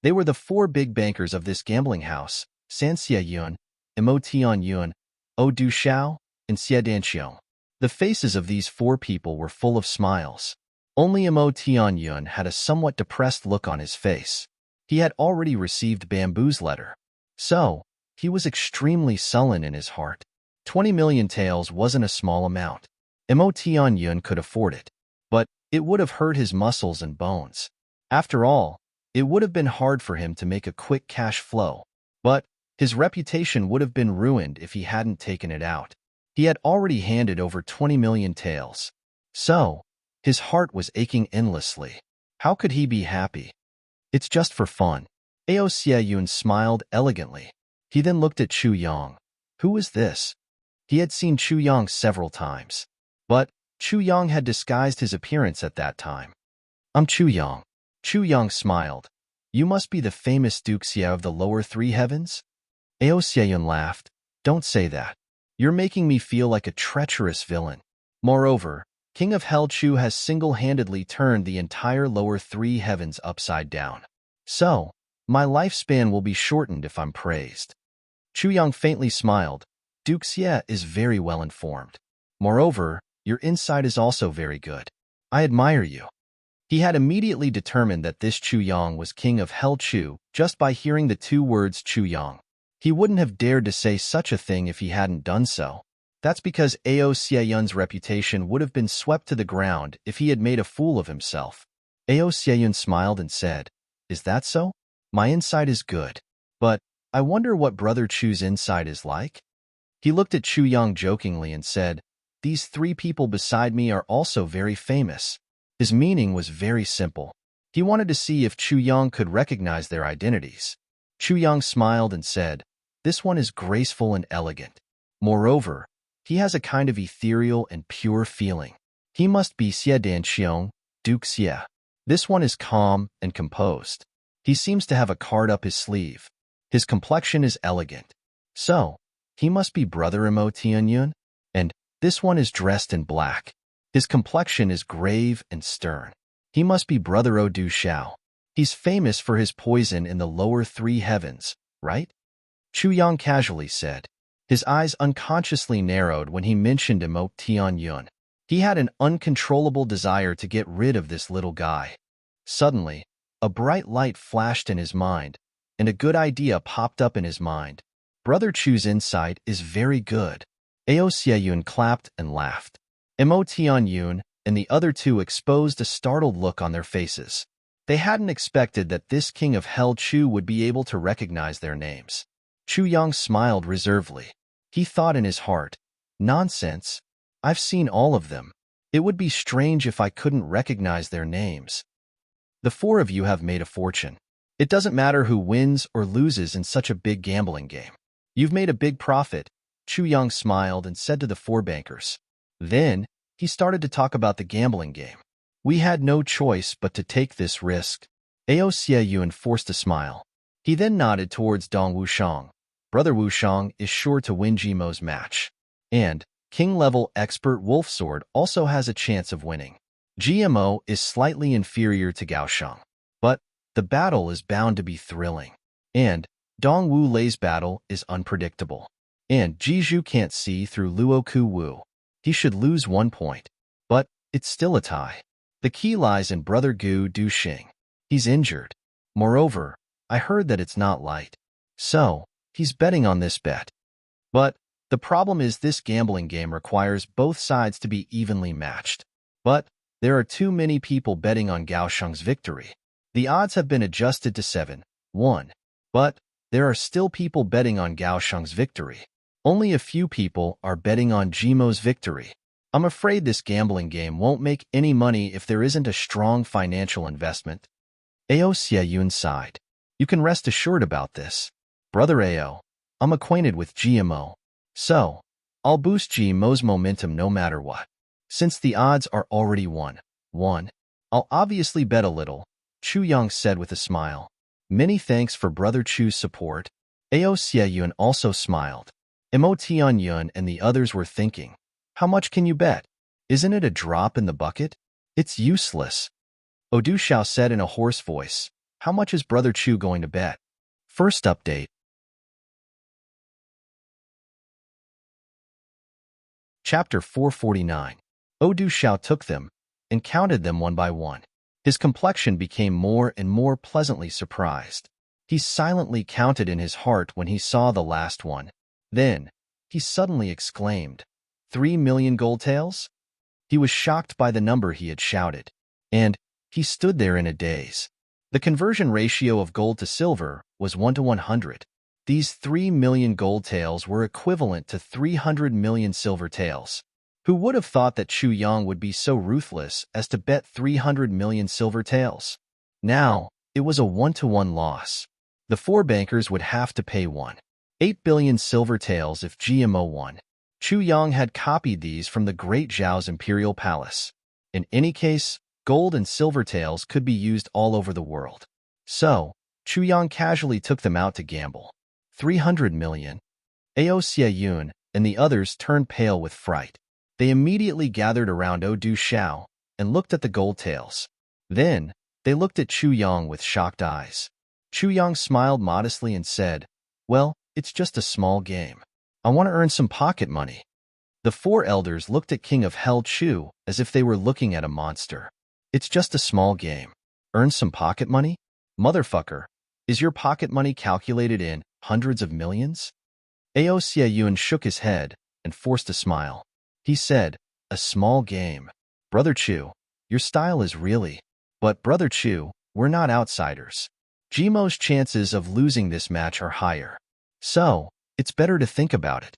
They were the four big bankers of this gambling house, Sanxia Yun, Mo Tian Yun, O Du Xiao, and Xie Danqiong. The faces of these four people were full of smiles. Only Mo Tian Yun had a somewhat depressed look on his face. He had already received Bamboo's letter. So, he was extremely sullen in his heart. 20 million taels wasn't a small amount. Mo Tian Yun could afford it. But it would have hurt his muscles and bones. After all, it would have been hard for him to make a quick cash flow. But his reputation would have been ruined if he hadn't taken it out. He had already handed over 20 million taels. So, his heart was aching endlessly. How could he be happy? It's just for fun. Ao Xie Yun smiled elegantly. He then looked at Chu Yang. Who was this? He had seen Chu Yang several times. But Chu Yang had disguised his appearance at that time. I'm Chu Yang. Chu Yang smiled. You must be the famous Duke Xie of the lower three heavens? Ao Xie Yun laughed. Don't say that. You're making me feel like a treacherous villain. Moreover, King of Hell Chu has single-handedly turned the entire lower three heavens upside down. So, my lifespan will be shortened if I'm praised. Chu Yang faintly smiled. Duke Xie is very well informed. Moreover, your insight is also very good. I admire you. He had immediately determined that this Chu Yang was King of Hell Chu just by hearing the two words Chu Yang. He wouldn't have dared to say such a thing if he hadn't done so. That's because Ao Xie Yun's reputation would have been swept to the ground if he had made a fool of himself. Ao Xie Yun smiled and said, Is that so? My insight is good. But I wonder what Brother Chu's insight is like? He looked at Chu Yang jokingly and said, "These three people beside me are also very famous." His meaning was very simple. He wanted to see if Chu Yang could recognize their identities. Chu Yang smiled and said, "This one is graceful and elegant. Moreover, he has a kind of ethereal and pure feeling. He must be Xie Danqiong, Duke Xie. This one is calm and composed. He seems to have a card up his sleeve. His complexion is elegant. So, he must be Brother Mo Tianyun. And this one is dressed in black. His complexion is grave and stern. He must be Brother O Du Xiao. He's famous for his poison in the lower three heavens, right?" Chu Yang casually said. His eyes unconsciously narrowed when he mentioned Mo Tianyun. He had an uncontrollable desire to get rid of this little guy. Suddenly, a bright light flashed in his mind, and a good idea popped up in his mind. Brother Chu's insight is very good. Ao Xieyun clapped and laughed. Mo Tianyun and the other two exposed a startled look on their faces. They hadn't expected that this king of Hell Chu would be able to recognize their names. Chu Yang smiled reservedly. He thought in his heart, "Nonsense. I've seen all of them. It would be strange if I couldn't recognize their names. The four of you have made a fortune. It doesn't matter who wins or loses in such a big gambling game. You've made a big profit." Chu Yang smiled and said to the four bankers. Then, he started to talk about the gambling game. "We had no choice but to take this risk." Ao Xieyun forced a smile. He then nodded towards Dong Wushang. "Brother Wushang is sure to win Jimo's match. And King-level expert Wolfsword also has a chance of winning. GMO is slightly inferior to Gaoshang, but the battle is bound to be thrilling. And Dong Wu Lei's battle is unpredictable. And Jizhu can't see through Luoku Wu. He should lose 1 point. But it's still a tie. The key lies in Brother Gu Duxing. He's injured. Moreover, I heard that it's not light. So, he's betting on this bet. But the problem is this gambling game requires both sides to be evenly matched. But there are too many people betting on Gaoshang's victory. The odds have been adjusted to 7-1. But there are still people betting on Gaoshang's victory. Only a few people are betting on Jimo's victory. I'm afraid this gambling game won't make any money if there isn't a strong financial investment." Ao Xieyun sighed. "You can rest assured about this. Brother Ao, I'm acquainted with GMO. So, I'll boost GMO's momentum no matter what. Since the odds are already 1-1, I'll obviously bet a little," Chu Yang said with a smile. "Many thanks for Brother Chu's support." Ao Xieyun also smiled. Mo Tianyun and the others were thinking, "How much can you bet? Isn't it a drop in the bucket? It's useless." Odu Xiao said in a hoarse voice, "How much is Brother Chu going to bet?" First update. Chapter 449. Odu Xiao took them and counted them one by one. His complexion became more and more pleasantly surprised. He silently counted in his heart when he saw the last one. Then, he suddenly exclaimed, 3,000,000 gold taels? He was shocked by the number he had shouted, and he stood there in a daze. The conversion ratio of gold to silver was 1:100. These 3,000,000 gold taels were equivalent to 300 million silver taels. Who would have thought that Chu Yang would be so ruthless as to bet 300 million silver taels? Now, it was a 1-to-1 loss. The four bankers would have to pay 1.8 billion silver taels if GMO won. Chu Yang had copied these from the Great Zhao's imperial palace. In any case, gold and silver taels could be used all over the world. So, Chu Yang casually took them out to gamble. 300 million. Ao Xieyun and the others turned pale with fright. They immediately gathered around Odu Xiao and looked at the gold taels. Then, they looked at Chu Yang with shocked eyes. Chu Yang smiled modestly and said, "Well, it's just a small game. I want to earn some pocket money." The four elders looked at King of Hell Chu as if they were looking at a monster. "It's just a small game. Earn some pocket money? Motherfucker, is your pocket money calculated in hundreds of millions?" Ao Xieyun shook his head and forced a smile. He said, "A small game. Brother Chu, your style is really... But Brother Chu, we're not outsiders. Jimo's chances of losing this match are higher. So, it's better to think about it."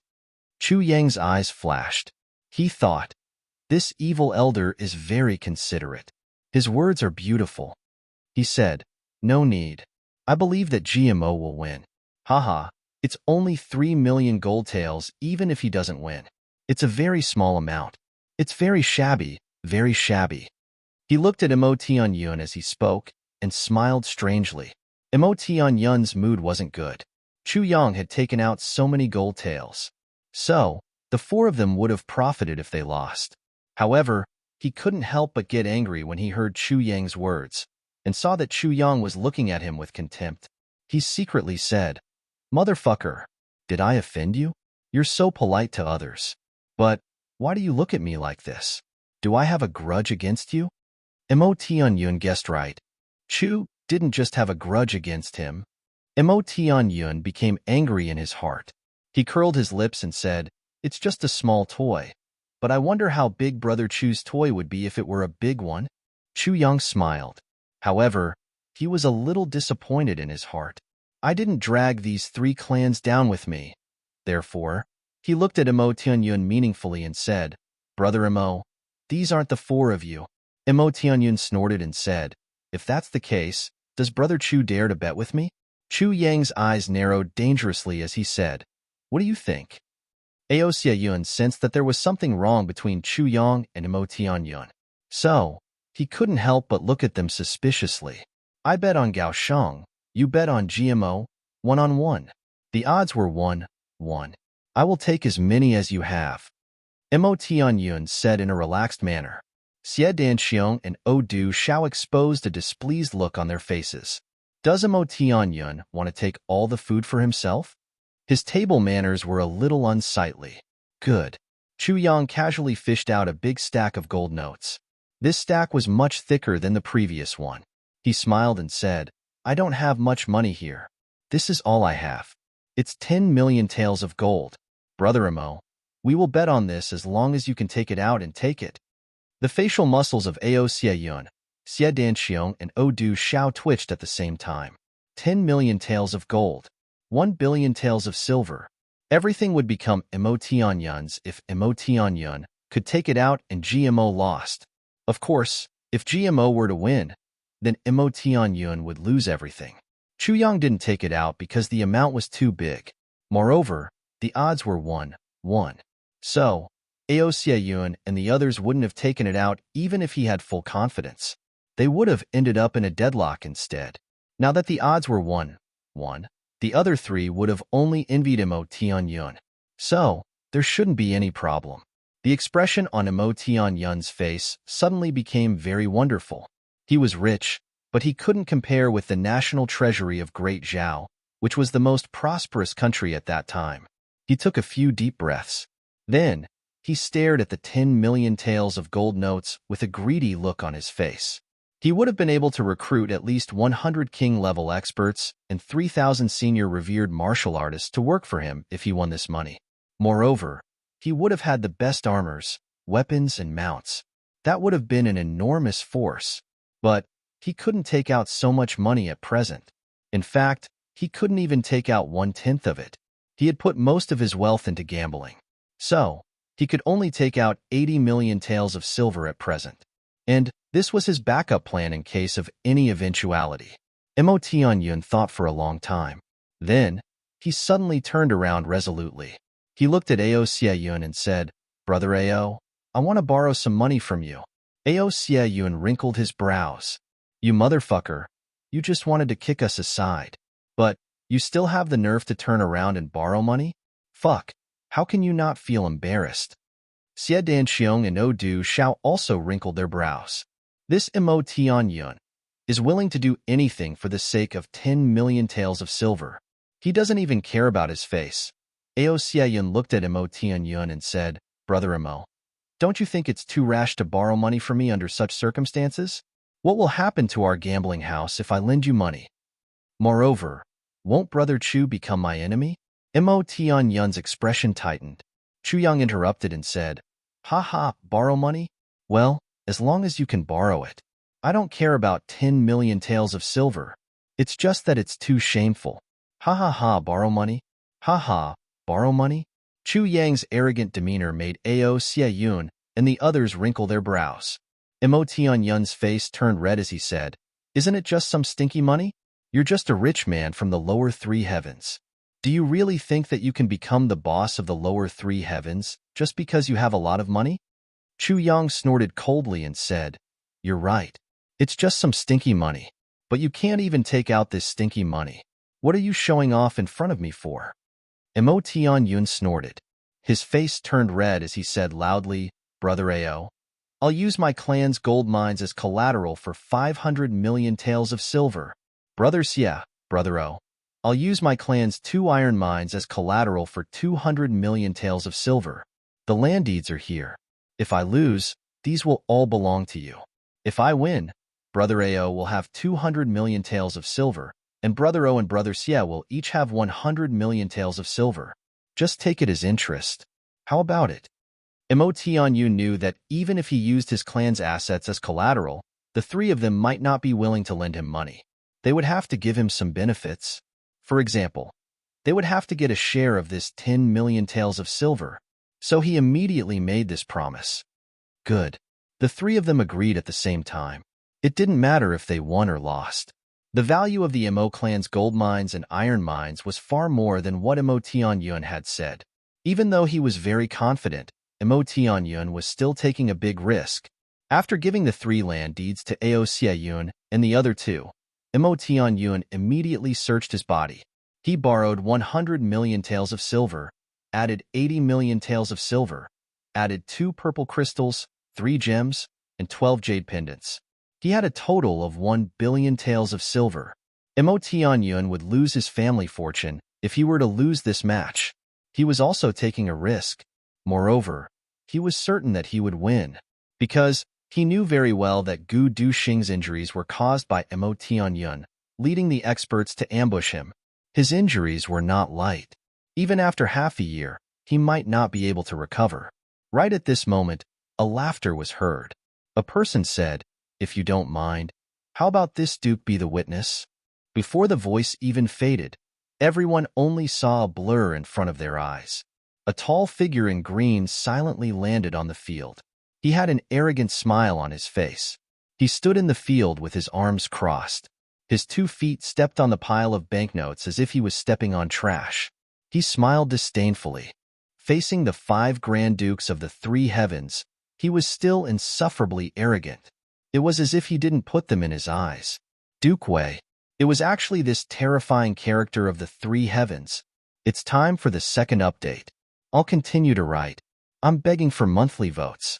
Chu Yang's eyes flashed. He thought, this evil elder is very considerate. His words are beautiful. He said, no need. I believe that GMO will win. Haha, it's only 3 million gold taels even if he doesn't win. It's a very small amount. It's very shabby, very shabby. He looked at Mo Tianyun as he spoke and smiled strangely. Mo Tianyun's mood wasn't good. Chu Yang had taken out so many gold taels. So, the four of them would have profited if they lost. However, he couldn't help but get angry when he heard Chu Yang's words and saw that Chu Yang was looking at him with contempt. He secretly said, "Motherfucker, did I offend you? You're so polite to others. But why do you look at me like this? Do I have a grudge against you?" Mo Tianyun guessed right. Chu didn't just have a grudge against him. Mo Tianyun became angry in his heart. He curled his lips and said, "It's just a small toy. But I wonder how big Brother Chu's toy would be if it were a big one." Chu Yang smiled. However, he was a little disappointed in his heart. I didn't drag these 3 clans down with me. Therefore, he looked at Mo Tianyun meaningfully and said, "Brother Mo, these aren't the 4 of you." Mo Tianyun snorted and said, "If that's the case, does Brother Chu dare to bet with me?" Chu Yang's eyes narrowed dangerously as he said, "What do you think?" Aosia Yun sensed that there was something wrong between Chu Yang and Mo Tianyun. So, he couldn't help but look at them suspiciously. "I bet on Gao Sheng, you bet on GMO, 1-on-1. The odds were 1-1. I will take as many as you have." Mo Tianyun said in a relaxed manner. Xie Danxiong and Odu Shao exposed a displeased look on their faces. Does Mo Tianyun want to take all the food for himself? His table manners were a little unsightly. Good. Chu Yang casually fished out a big stack of gold notes. This stack was much thicker than the previous one. He smiled and said, "I don't have much money here. This is all I have. It's 10 million taels of gold. Brother Mo, we will bet on this as long as you can take it out and take it." The facial muscles of Ao Xieyun, Xie Danxiong, and Odu Shao twitched at the same time. 10 million taels of gold. 1 billion taels of silver. Everything would become Mo Tianyun's if Mo Tianyun could take it out and GMO lost. Of course, if GMO were to win, then Mo Tianyun would lose everything. Chu Yang didn't take it out because the amount was too big. Moreover, the odds were 1-1. So, Ao Xieyun and the others wouldn't have taken it out even if he had full confidence. They would have ended up in a deadlock instead. Now that the odds were 1-1, the other 3 would have only envied Mo Tianyun. So, there shouldn't be any problem. The expression on Mo Tianyun's face suddenly became very wonderful. He was rich, but he couldn't compare with the national treasury of Great Zhao, which was the most prosperous country at that time. He took a few deep breaths. Then, he stared at the 10 million taels of gold notes with a greedy look on his face. He would have been able to recruit at least 100 king-level experts and 3,000 senior revered martial artists to work for him if he won this money. Moreover, he would have had the best armors, weapons, and mounts. That would have been an enormous force. But he couldn't take out so much money at present. In fact, he couldn't even take out 1/10 of it. He had put most of his wealth into gambling. So, he could only take out 80 million taels of silver at present. And this was his backup plan in case of any eventuality. Mo Tianyun thought for a long time. Then, he suddenly turned around resolutely. He looked at Ao Xieyun and said, "Brother Ao, I want to borrow some money from you." Ao Xieyun wrinkled his brows. "You motherfucker, you just wanted to kick us aside. But, you still have the nerve to turn around and borrow money? Fuck, how can you not feel embarrassed?" Xie Danxiong and Odu Shao also wrinkled their brows. This Mo Tianyun is willing to do anything for the sake of 10 million taels of silver. He doesn't even care about his face. Ao Xieyun looked at Mo Tianyun and said, "Brother Mo, don't you think it's too rash to borrow money from me under such circumstances? What will happen to our gambling house if I lend you money? Moreover, won't Brother Chu become my enemy?" Mo Tianyun's expression tightened. Chu Yang interrupted and said, "Ha ha, borrow money? Well, as long as you can borrow it. I don't care about 10 million taels of silver. It's just that it's too shameful. Ha ha ha, borrow money? Ha ha, borrow money?" Chu Yang's arrogant demeanor made Ao Xieyun and the others wrinkle their brows. Mo Tianyun's face turned red as he said, "Isn't it just some stinky money? You're just a rich man from the lower three heavens. Do you really think that you can become the boss of the lower three heavens just because you have a lot of money?" Chu Yang snorted coldly and said, "You're right. It's just some stinky money. But you can't even take out this stinky money. What are you showing off in front of me for?" Mo Tianyun snorted. His face turned red as he said loudly, "Brother Ao, I'll use my clan's gold mines as collateral for 500 million taels of silver. Brother Xie, Brother O, I'll use my clan's 2 iron mines as collateral for 200 million taels of silver. The land deeds are here. If I lose, these will all belong to you. If I win, Brother Ao will have 200 million taels of silver, and Brother O and Brother Xie will each have 100 million taels of silver. Just take it as interest. How about it?" Mo Tianyun knew that even if he used his clan's assets as collateral, the three of them might not be willing to lend him money. They would have to give him some benefits. For example, they would have to get a share of this 10 million taels of silver. So he immediately made this promise. Good. The three of them agreed at the same time. It didn't matter if they won or lost. The value of the Mo clan's gold mines and iron mines was far more than what Mo Tianyun had said. Even though he was very confident, Mo Tianyun was still taking a big risk. After giving the 3 land deeds to Ao Xieyun and the other 2, Mo Tianyun immediately searched his body. He borrowed 100 million taels of silver, added 80 million taels of silver, added 2 purple crystals, 3 gems, and 12 jade pendants. He had a total of 1 billion taels of silver. Mo Tianyun would lose his family fortune if he were to lose this match. He was also taking a risk. Moreover, he was certain that he would win, because he knew very well that Gu Duxing's injuries were caused by Mo Tianyun, leading the experts to ambush him. His injuries were not light. Even after half a year, he might not be able to recover. Right at this moment, a laughter was heard. A person said, "If you don't mind, how about this Duke be the witness?" Before the voice even faded, everyone only saw a blur in front of their eyes. A tall figure in green silently landed on the field. He had an arrogant smile on his face. He stood in the field with his arms crossed. His 2 feet stepped on the pile of banknotes as if he was stepping on trash. He smiled disdainfully. Facing the 5 Grand Dukes of the 3 heavens, he was still insufferably arrogant. It was as if he didn't put them in his eyes. Duke Wei. It was actually this terrifying character of the 3 heavens. It's time for the second update. I'll continue to write. I'm begging for monthly votes.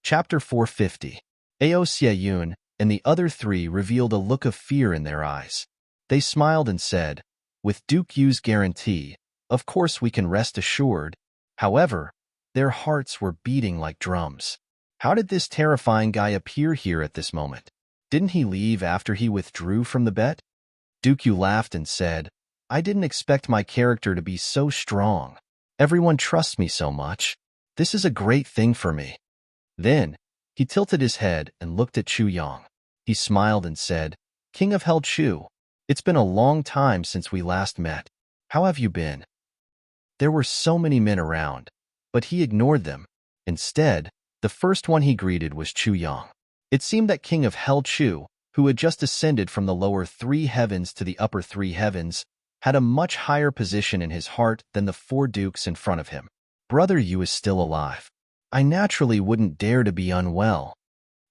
Chapter 450. Ao Xieyun and the other 3 revealed a look of fear in their eyes. They smiled and said, "With Duke Yu's guarantee, of course we can rest assured." However, their hearts were beating like drums. How did this terrifying guy appear here at this moment? Didn't he leave after he withdrew from the bet? Duke Yu laughed and said, "I didn't expect my character to be so strong. Everyone trusts me so much. This is a great thing for me." Then, he tilted his head and looked at Chu Yang. He smiled and said, "King of Hell Chu, it's been a long time since we last met. How have you been?" There were so many men around, but he ignored them. Instead, the first one he greeted was Chu Yang. It seemed that King of Hell Chu, who had just ascended from the lower 3 heavens to the upper 3 heavens, had a much higher position in his heart than the 4 dukes in front of him. "Brother Yu is still alive. I naturally wouldn't dare to be unwell."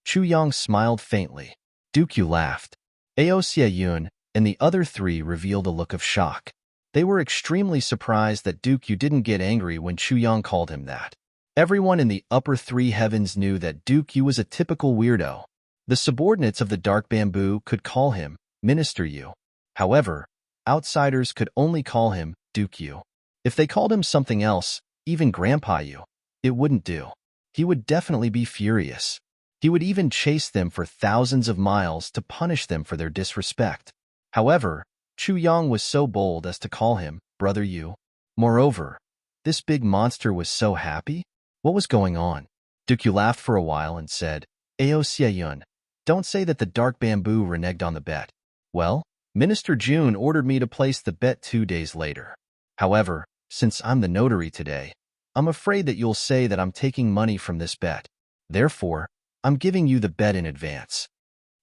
Chu Yang smiled faintly. Duke Yu laughed. Ao Xieyun and the other 3 revealed a look of shock. They were extremely surprised that Duke Yu didn't get angry when Chu Yang called him that. Everyone in the upper 3 heavens knew that Duke Yu was a typical weirdo. The subordinates of the Dark Bamboo could call him Minister Yu. However, outsiders could only call him Duke Yu. If they called him something else, even Grandpa Yu, it wouldn't do. He would definitely be furious. He would even chase them for thousands of miles to punish them for their disrespect. However, Chu Yang was so bold as to call him Brother Yu. Moreover, this big monster was so happy. What was going on? Duke Yu laughed for a while and said, "Ao Xieyun, don't say that the Dark Bamboo reneged on the bet." "Well, Minister June ordered me to place the bet 2 days later. However, since I'm the notary today, I'm afraid that you'll say that I'm taking money from this bet. Therefore, I'm giving you the bet in advance."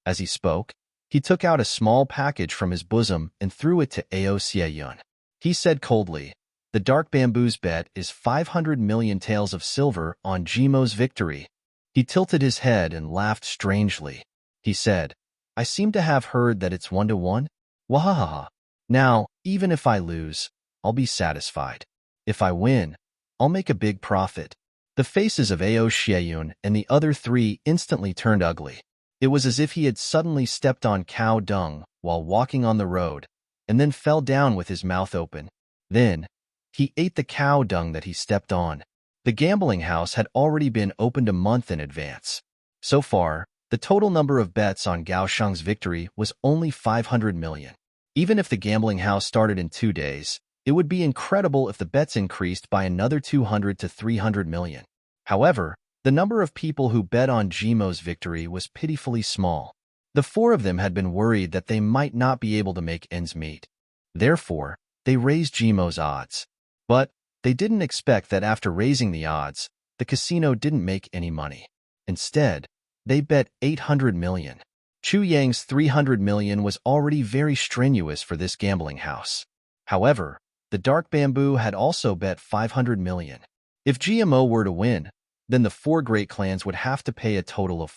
As he spoke, he took out a small package from his bosom and threw it to Ao Sieyun. He said coldly, "The dark bamboo's bet is 500 million taels of silver on Jimo's victory." He tilted his head and laughed strangely. He said, "I seem to have heard that it's 1-to-1? Wahahaha. Now, even if I lose, I'll be satisfied. If I win, I'll make a big profit." The faces of Ao Sieyun and the other three instantly turned ugly. It was as if he had suddenly stepped on cow dung while walking on the road, and then fell down with his mouth open. Then, he ate the cow dung that he stepped on. The gambling house had already been opened a month in advance. So far, the total number of bets on Gao Sheng's victory was only 500 million. Even if the gambling house started in 2 days, it would be incredible if the bets increased by another 200 to 300 million. However, the number of people who bet on Jimo's victory was pitifully small. The four of them had been worried that they might not be able to make ends meet. Therefore, they raised Jimo's odds. But they didn't expect that after raising the odds, the casino didn't make any money. Instead, they bet 800 million. Chu Yang's 300 million was already very strenuous for this gambling house. However, the Dark Bamboo had also bet 500 million. If GMO were to win, then the four great clans would have to pay a total of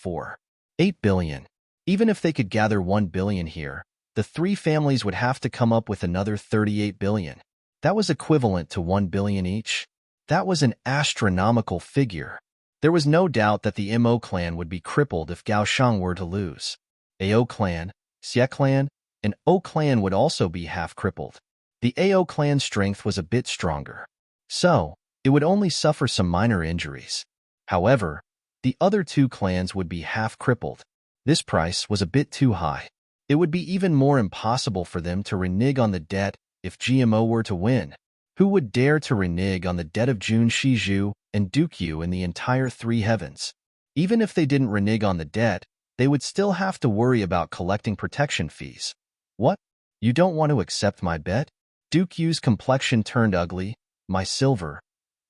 8 billion. Even if they could gather 1 billion here, the three families would have to come up with another 38 billion. That was equivalent to 1 billion each. That was an astronomical figure. There was no doubt that the Mo clan would be crippled if Gao Sheng were to lose. Ao clan, Xie clan, and O clan would also be half crippled. The Ao clan's strength was a bit stronger, so it would only suffer some minor injuries. However, the other two clans would be half crippled. This price was a bit too high. It would be even more impossible for them to renege on the debt if GMO were to win. Who would dare to renege on the debt of Jun Shizhu and Dukyu in the entire three heavens? Even if they didn't renege on the debt, they would still have to worry about collecting protection fees. What? You don't want to accept my bet? Dukyu's complexion turned ugly. My silver.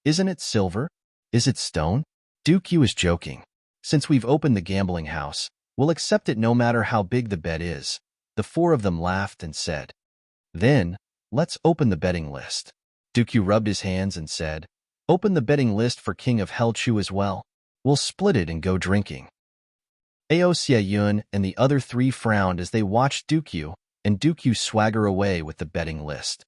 Isn't it silver? Is it stone? Dukyu is joking. Since we've opened the gambling house, we'll accept it no matter how big the bet is. The four of them laughed and said, "Then, let's open the betting list." Dukyu rubbed his hands and said, "Open the betting list for King of Helchu as well. We'll split it and go drinking." Ao Sieyun and the other three frowned as they watched Dukyu, and Dukyu swagger away with the betting list.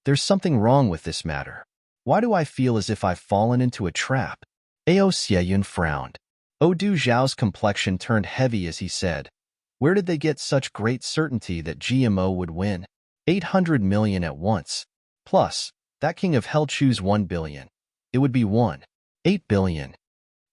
There's something wrong with this matter. Why do I feel as if I've fallen into a trap? Ao Sieyun frowned. Odu Zhao's complexion turned heavy as he said, "Where did they get such great certainty that GMO would win? 800 million at once. Plus, that King of Helchu's 1 billion. It would be 8 billion.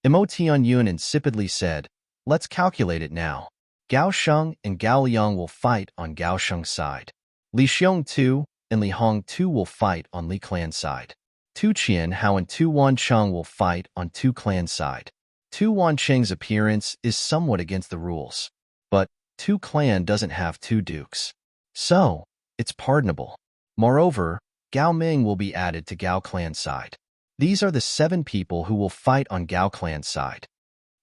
Mo Tianyun insipidly said, "Let's calculate it now. Gao Sheng and Gao Liang will fight on Gao Sheng's side. Li Xiong Tu and Li Hong Tu will fight on Li Clan's side. Tu Qian Hao and Tu Wan Cheng will fight on Tu Clan's side. Tu Wan Cheng's appearance is somewhat against the rules, but Tu Clan doesn't have two dukes, so it's pardonable. Moreover, Gao Ming will be added to Gao Clan's side. These are the 7 people who will fight on Gao Clan's side."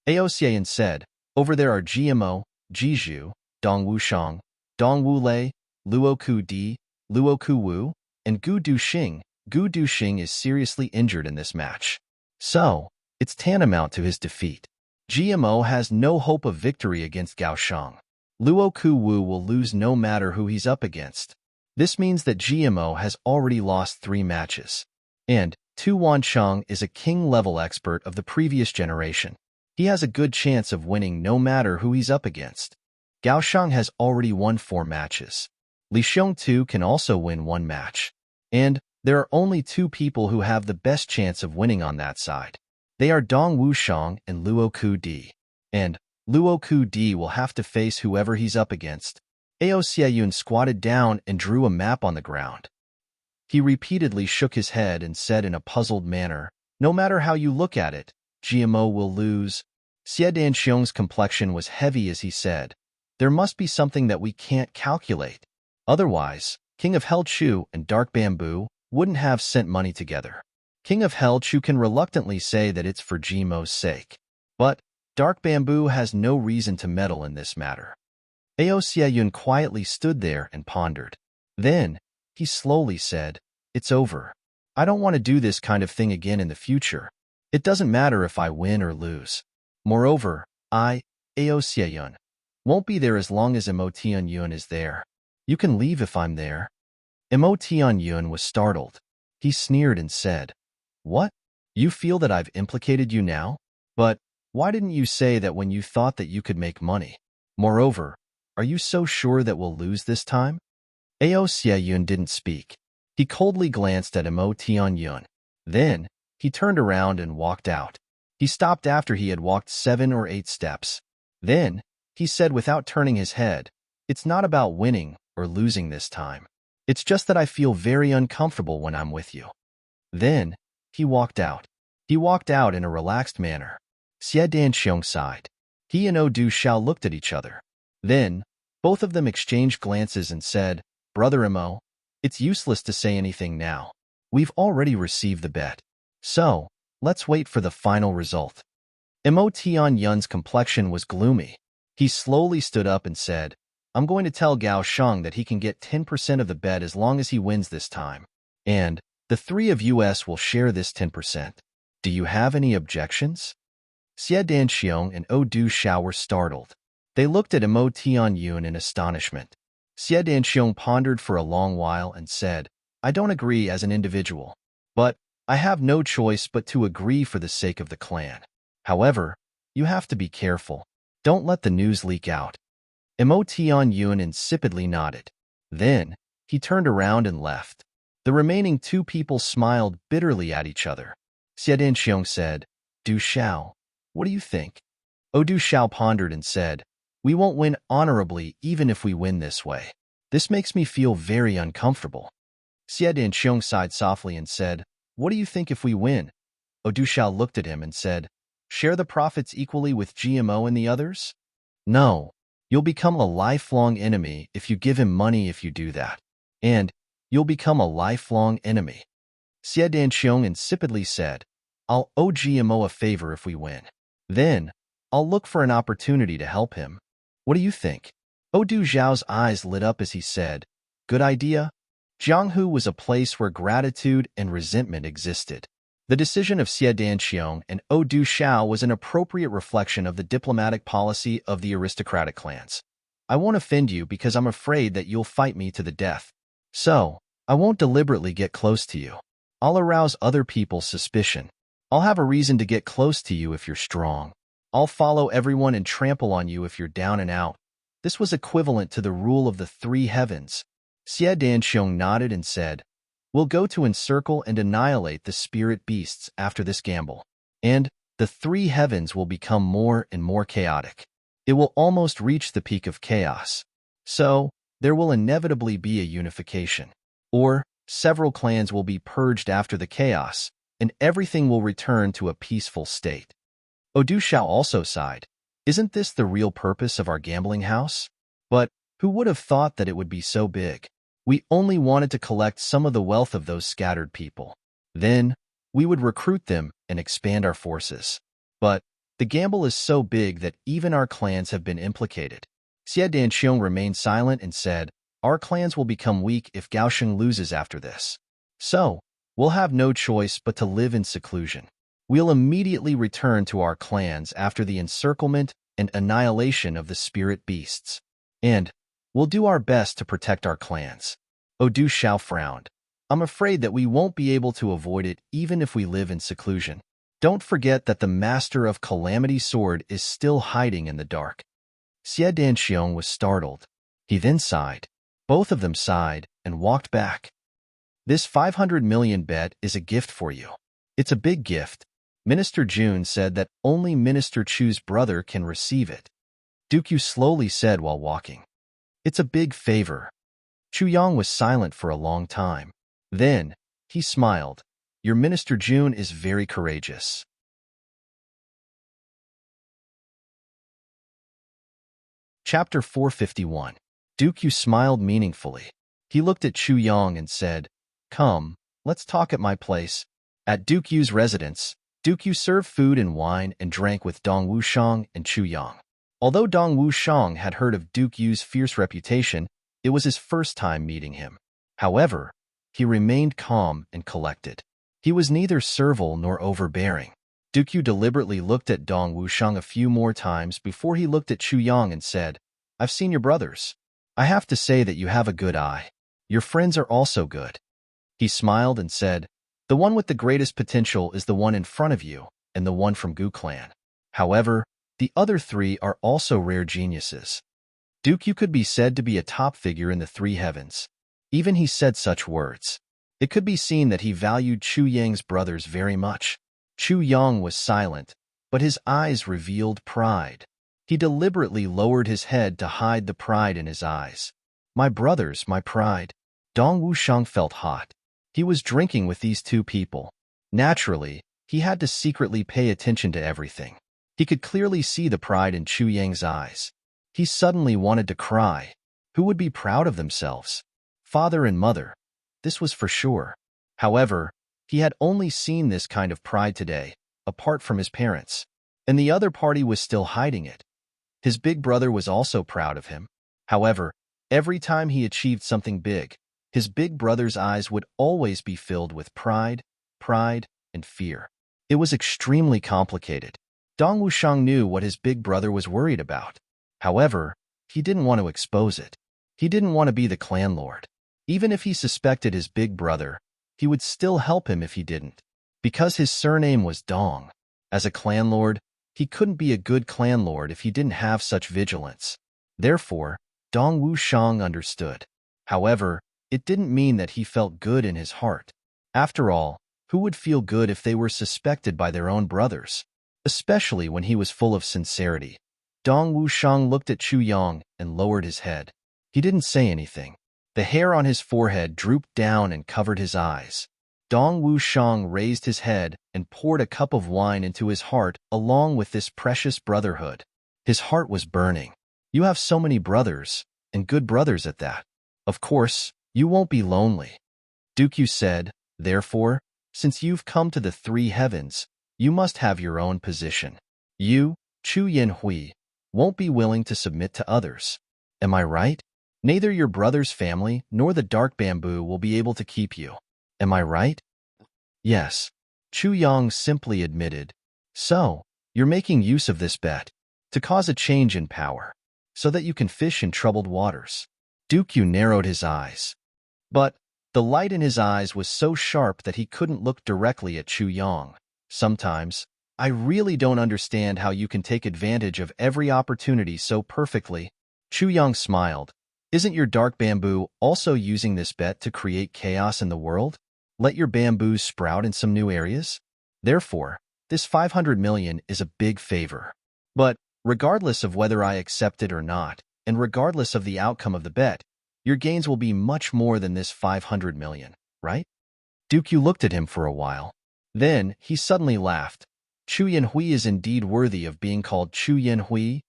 Ao Sieyun said, "Over there are GMO, Jizhu, Dong Wushang, Dong Wulei, Luoku Di, Luoku Wu, and Gu Duxing. Gu Duxing is seriously injured in this match, so it's tantamount to his defeat. GMO has no hope of victory against Gao Sheng. Luoku Wu will lose no matter who he's up against. This means that GMO has already lost 3 matches. And Tu Wancheng is a king-level expert of the previous generation. He has a good chance of winning no matter who he's up against. Gao Sheng has already won 4 matches. Li Xiong Tu can also win 1 match. And there are only 2 people who have the best chance of winning on that side. They are Dong Wushang and Luoku Di. And Luoku Di will have to face whoever he's up against." Ao Sieyun squatted down and drew a map on the ground. He repeatedly shook his head and said in a puzzled manner, "No matter how you look at it, GMO will lose." Xie Danxiong's complexion was heavy as he said, "There must be something that we can't calculate. Otherwise, King of Hell Chu and Dark Bamboo wouldn't have sent money together. King of Hell Chu can reluctantly say that it's for Jimo's sake. But Dark Bamboo has no reason to meddle in this matter. Ao Xieyun quietly stood there and pondered. Then, he slowly said, "It's over. I don't want to do this kind of thing again in the future. It doesn't matter if I win or lose. Moreover, Ao Xieyun, won't be there as long as Mo Tianyun is there. You can leave if I'm there." Mo Tianyun was startled. He sneered and said, "What? You feel that I've implicated you now? But why didn't you say that when you thought that you could make money? Moreover, are you so sure that we'll lose this time?" Ao Xieyun didn't speak. He coldly glanced at Mo Tianyun. Then, he turned around and walked out. He stopped after he had walked 7 or 8 steps. Then, he said without turning his head, "It's not about winning or losing this time. It's just that I feel very uncomfortable when I'm with you." Then, he walked out. He walked out in a relaxed manner. Xie Danxiong sighed. He and Odu Xiao looked at each other. Then, both of them exchanged glances and said, "Brother Mo, it's useless to say anything now. We've already received the bet. So, let's wait for the final result." Mo Tianyun's complexion was gloomy. He slowly stood up and said, "I'm going to tell Gao Sheng that he can get 10% of the bet as long as he wins this time. And the 3 of us will share this 10%. Do you have any objections?" Xie Danxiong and Odu Xiao were startled. They looked at Mo Tianyun in astonishment. Xie Danxiong pondered for a long while and said, "I don't agree as an individual, but I have no choice but to agree for the sake of the clan. However, you have to be careful. Don't let the news leak out." Mo Tianyun insipidly nodded. Then, he turned around and left. The remaining 2 people smiled bitterly at each other. Xie Danxiong said, "Du Xiao, what do you think?" Odu Xiao pondered and said, "We won't win honorably even if we win this way. This makes me feel very uncomfortable." Xie Danxiong sighed softly and said, "What do you think if we win?" Odu Xiao looked at him and said, "Share the profits equally with GMO and the others?" "No. You'll become a lifelong enemy if you give him money if you do that. And you'll become a lifelong enemy." Xie Danxiong insipidly said, "I'll owe GMO a favor if we win. Then, I'll look for an opportunity to help him. What do you think?" Odu Zhao's eyes lit up as he said, "Good idea." Jianghu was a place where gratitude and resentment existed. The decision of Xie Danxiong and Odu Xiao was an appropriate reflection of the diplomatic policy of the aristocratic clans. "I won't offend you because I'm afraid that you'll fight me to the death. So, I won't deliberately get close to you. I'll arouse other people's suspicion. I'll have a reason to get close to you if you're strong. I'll follow everyone and trample on you if you're down and out." This was equivalent to the rule of the 3 heavens. Xie Danxiong nodded and said, "We'll go to encircle and annihilate the spirit beasts after this gamble. And the 3 heavens will become more and more chaotic. It will almost reach the peak of chaos. So, there will inevitably be a unification. Or, several clans will be purged after the chaos, and everything will return to a peaceful state." Odu Xiao also sighed. "Isn't this the real purpose of our gambling house? But who would have thought that it would be so big? We only wanted to collect some of the wealth of those scattered people. Then, we would recruit them and expand our forces. But the gamble is so big that even our clans have been implicated." Xie Danxiong remained silent and said, "Our clans will become weak if Gaosheng loses after this. So, we'll have no choice but to live in seclusion. We'll immediately return to our clans after the encirclement and annihilation of the spirit beasts. And we'll do our best to protect our clans." Odu Xiao frowned. "I'm afraid that we won't be able to avoid it even if we live in seclusion. Don't forget that the master of Calamity Sword is still hiding in the dark." Xie Danxiong was startled. He then sighed. Both of them sighed and walked back. "This 500 million bet is a gift for you. It's a big gift. Minister Jun said that only Minister Chu's brother can receive it." Duke Yu slowly said while walking. "It's a big favor." Chu Yang was silent for a long time. Then, he smiled. "Your Minister Jun is very courageous." Chapter 451. Duke Yu smiled meaningfully. He looked at Chu Yang and said, "Come, let's talk at my place." At Duke Yu's residence, Duke Yu served food and wine and drank with Dong Wushang and Chu Yang. Although Dong Wushang had heard of Duke Yu's fierce reputation, it was his first time meeting him. However, he remained calm and collected. He was neither servile nor overbearing. Duke Yu deliberately looked at Dong Wushang a few more times before he looked at Chu Yang and said, "I've seen your brothers. I have to say that you have a good eye. Your friends are also good." He smiled and said, "The one with the greatest potential is the one in front of you, and the one from Gu clan. However, the other three are also rare geniuses." Duke Yu could be said to be a top figure in the three heavens. Even he said such words. It could be seen that he valued Chu Yang's brothers very much. Chu Yang was silent, but his eyes revealed pride. He deliberately lowered his head to hide the pride in his eyes. "My brothers, my pride." Dong Wushang felt hot. He was drinking with these two people. Naturally, he had to secretly pay attention to everything. He could clearly see the pride in Chu Yang's eyes. He suddenly wanted to cry. Who would be proud of themselves? Father and mother. This was for sure. However, he had only seen this kind of pride today, apart from his parents. And the other party was still hiding it. His big brother was also proud of him. However, every time he achieved something big, his big brother's eyes would always be filled with pride, and fear. It was extremely complicated. Dong Wushang knew what his big brother was worried about. However, he didn't want to expose it. He didn't want to be the clan lord. Even if he suspected his big brother, he would still help him if he didn't. Because his surname was Dong. As a clan lord, he couldn't be a good clan lord if he didn't have such vigilance. Therefore, Dong Wushang understood. However, it didn't mean that he felt good in his heart. After all, who would feel good if they were suspected by their own brothers? Especially when he was full of sincerity. Dong Wushang looked at Chu Yang and lowered his head. He didn't say anything. The hair on his forehead drooped down and covered his eyes. Dong Wushang raised his head and poured a cup of wine into his heart along with this precious brotherhood. His heart was burning. You have so many brothers, and good brothers at that. Of course, you won't be lonely. Duke Yu said, "Therefore, since you've come to the three heavens, you must have your own position. You, Chu Yanhui, won't be willing to submit to others. Am I right? Neither your brother's family nor the dark bamboo will be able to keep you. Am I right?" "Yes," Chu Yang simply admitted. "So, you're making use of this bet to cause a change in power, so that you can fish in troubled waters." Duke Yu narrowed his eyes. But the light in his eyes was so sharp that he couldn't look directly at Chu Yang. "Sometimes, I really don't understand how you can take advantage of every opportunity so perfectly." Chu Yang smiled. "Isn't your dark bamboo also using this bet to create chaos in the world? Let your bamboos sprout in some new areas? Therefore, this 500 million is a big favor. But, regardless of whether I accept it or not, and regardless of the outcome of the bet, your gains will be much more than this 500 million, right?" Duke Yu looked at him for a while. Then, he suddenly laughed. "Chu Yanhui is indeed worthy of being called Chu Yanhui.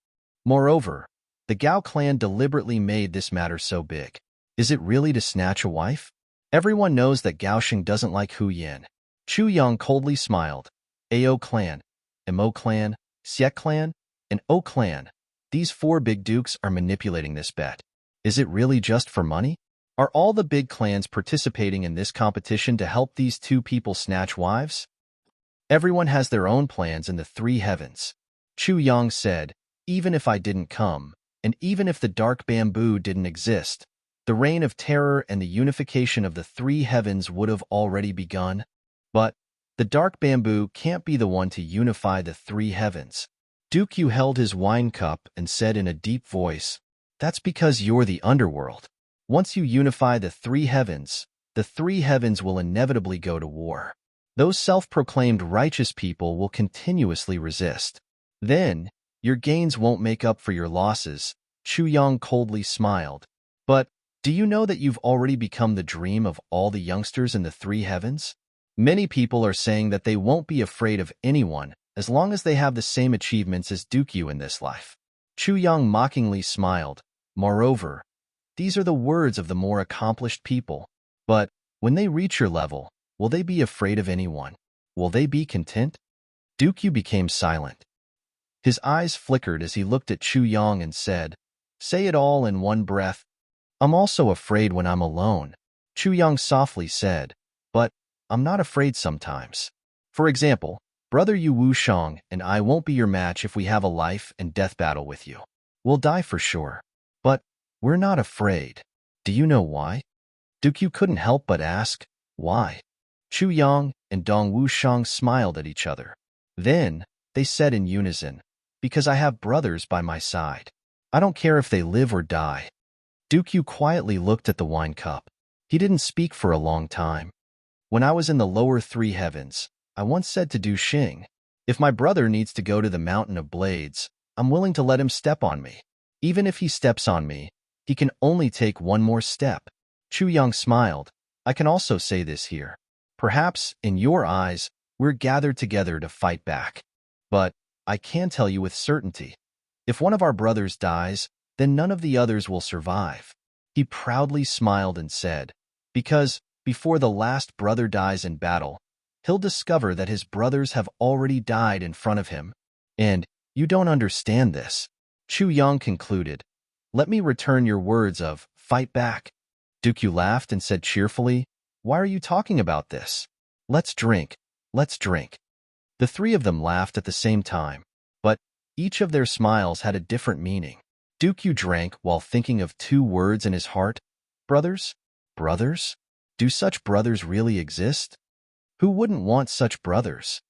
Moreover, the Gao clan deliberately made this matter so big. Is it really to snatch a wife? Everyone knows that Gaosheng doesn't like Hu Yan." Chu Yang coldly smiled. "Ao clan, Mo clan, Xiek clan, and O clan. These four big dukes are manipulating this bet. Is it really just for money? Are all the big clans participating in this competition to help these two people snatch wives? Everyone has their own plans in the three heavens." Chu Yang said, "Even if I didn't come, and even if the dark bamboo didn't exist, the reign of terror and the unification of the three heavens would have already begun. But the dark bamboo can't be the one to unify the three heavens." Duke Yu held his wine cup and said in a deep voice, "That's because you're the underworld. Once you unify the three heavens will inevitably go to war. Those self-proclaimed righteous people will continuously resist. Then, your gains won't make up for your losses." Chu Yang coldly smiled. "But, do you know that you've already become the dream of all the youngsters in the three heavens? Many people are saying that they won't be afraid of anyone as long as they have the same achievements as Duke Yu in this life." Chu Yang mockingly smiled. "Moreover, These are the words of the more accomplished people. But when they reach your level, will they be afraid of anyone? Will they be content? Dukyu became silent. His eyes flickered as he looked at Chu Yang and said, "Say it all in one breath. I'm also afraid when I'm alone." Chu Yang softly said, "But I'm not afraid sometimes. For example, Brother Yu Wushang and I won't be your match if we have a life and death battle with you. We'll die for sure. But we're not afraid. Do you know why?" Dukyu couldn't help but ask, "Why?" Chu Yang and Dong Wushang smiled at each other. Then they said in unison, "Because I have brothers by my side. I don't care if they live or die." Dukyu quietly looked at the wine cup. He didn't speak for a long time. "When I was in the lower three heavens, I once said to Du Xing, if my brother needs to go to the mountain of blades, I'm willing to let him step on me. Even if he steps on me, he can only take one more step." Chu Yang smiled. "I can also say this here. Perhaps, in your eyes, we're gathered together to fight back. But I can tell you with certainty, if one of our brothers dies, then none of the others will survive." He proudly smiled and said, "Because before the last brother dies in battle, he'll discover that his brothers have already died in front of him. And you don't understand this." Chu Yang concluded, "Let me return your words of fight back." Dukyu laughed and said cheerfully, "Why are you talking about this? Let's drink, let's drink." The three of them laughed at the same time, but each of their smiles had a different meaning. Dukyu drank while thinking of two words in his heart. Brothers? Brothers? Do such brothers really exist? Who wouldn't want such brothers?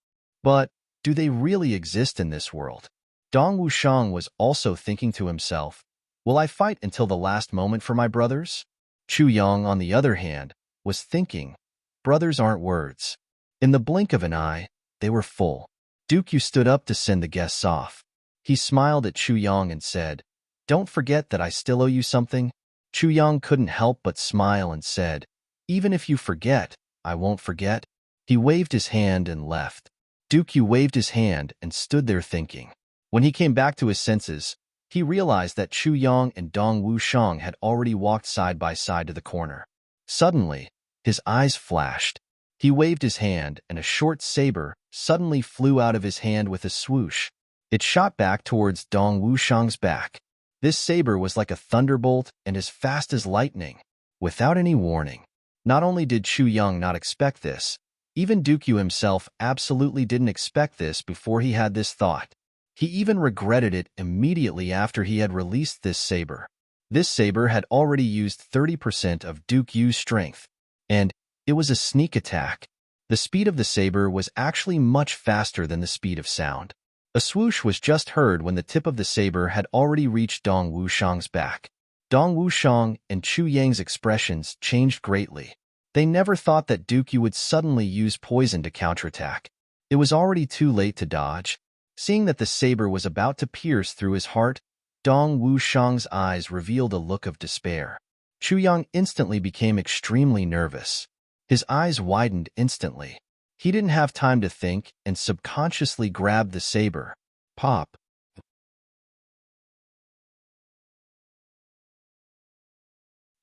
But do they really exist in this world? Dong Wushang was also thinking to himself, will I fight until the last moment for my brothers? Chu Yang, on the other hand, was thinking, brothers aren't words. In the blink of an eye, they were full. Dukyu stood up to send the guests off. He smiled at Chu Yang and said, "Don't forget that I still owe you something." Chu Yang couldn't help but smile and said, "Even if you forget, I won't forget." He waved his hand and left. Dukyu waved his hand and stood there thinking. When he came back to his senses, he realized that Chu Yang and Dong Wushang had already walked side by side to the corner. Suddenly, his eyes flashed. He waved his hand, and a short saber suddenly flew out of his hand with a swoosh. It shot back towards Dong Wushang's back. This saber was like a thunderbolt and as fast as lightning, without any warning. Not only did Chu Yang not expect this, even Dukyu himself absolutely didn't expect this before he had this thought. He even regretted it immediately after he had released this saber. This saber had already used 30% of Dukyu's strength, and it was a sneak attack. The speed of the saber was actually much faster than the speed of sound. A swoosh was just heard when the tip of the saber had already reached Dong Wushang's back. Dong Wushang and Chu Yang's expressions changed greatly. They never thought that Dukyu would suddenly use poison to counterattack. It was already too late to dodge. Seeing that the saber was about to pierce through his heart, Dong Wushang's eyes revealed a look of despair. Chu Yang instantly became extremely nervous. His eyes widened instantly. He didn't have time to think and subconsciously grabbed the saber. Pop.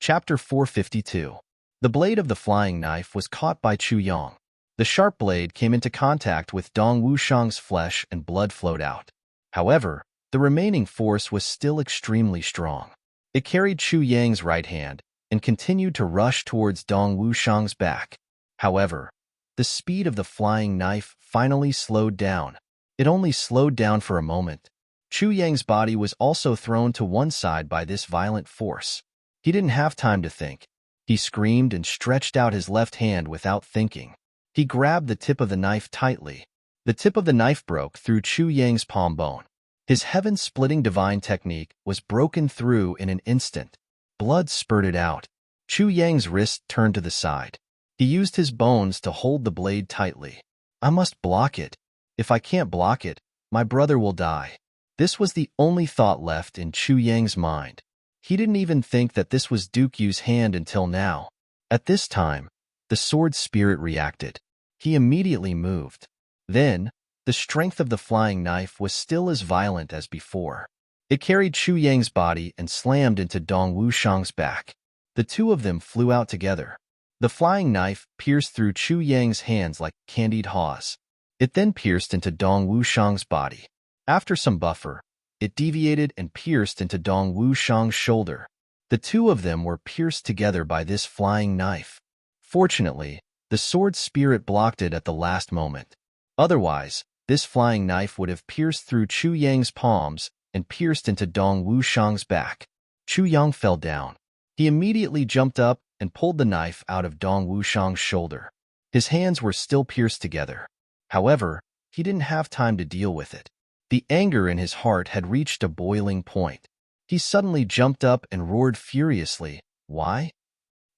Chapter 452. The blade of the flying knife was caught by Chu Yang. The sharp blade came into contact with Dong Wushang's flesh and blood flowed out. However, the remaining force was still extremely strong. It carried Chu Yang's right hand and continued to rush towards Dong Wushang's back. However, the speed of the flying knife finally slowed down. It only slowed down for a moment. Chu Yang's body was also thrown to one side by this violent force. He didn't have time to think. He screamed and stretched out his left hand without thinking. He grabbed the tip of the knife tightly. The tip of the knife broke through Chu Yang's palm bone. His heaven-splitting divine technique was broken through in an instant. Blood spurted out. Chu Yang's wrist turned to the side. He used his bones to hold the blade tightly. I must block it. If I can't block it, my brother will die. This was the only thought left in Chu Yang's mind. He didn't even think that this was Dukyu's hand until now. At this time, the sword spirit reacted. He immediately moved. Then, the strength of the flying knife was still as violent as before. It carried Chu Yang's body and slammed into Dong Wushang's back. The two of them flew out together. The flying knife pierced through Chu Yang's hands like candied haws. It then pierced into Dong Wushang's body. After some buffer, it deviated and pierced into Dong Wushang's shoulder. The two of them were pierced together by this flying knife. Fortunately, the sword spirit blocked it at the last moment. Otherwise, this flying knife would have pierced through Chu Yang's palms and pierced into Dong Wushang's back. Chu Yang fell down. He immediately jumped up and pulled the knife out of Dong Wushang's shoulder. His hands were still pierced together. However, he didn't have time to deal with it. The anger in his heart had reached a boiling point. He suddenly jumped up and roared furiously. Why?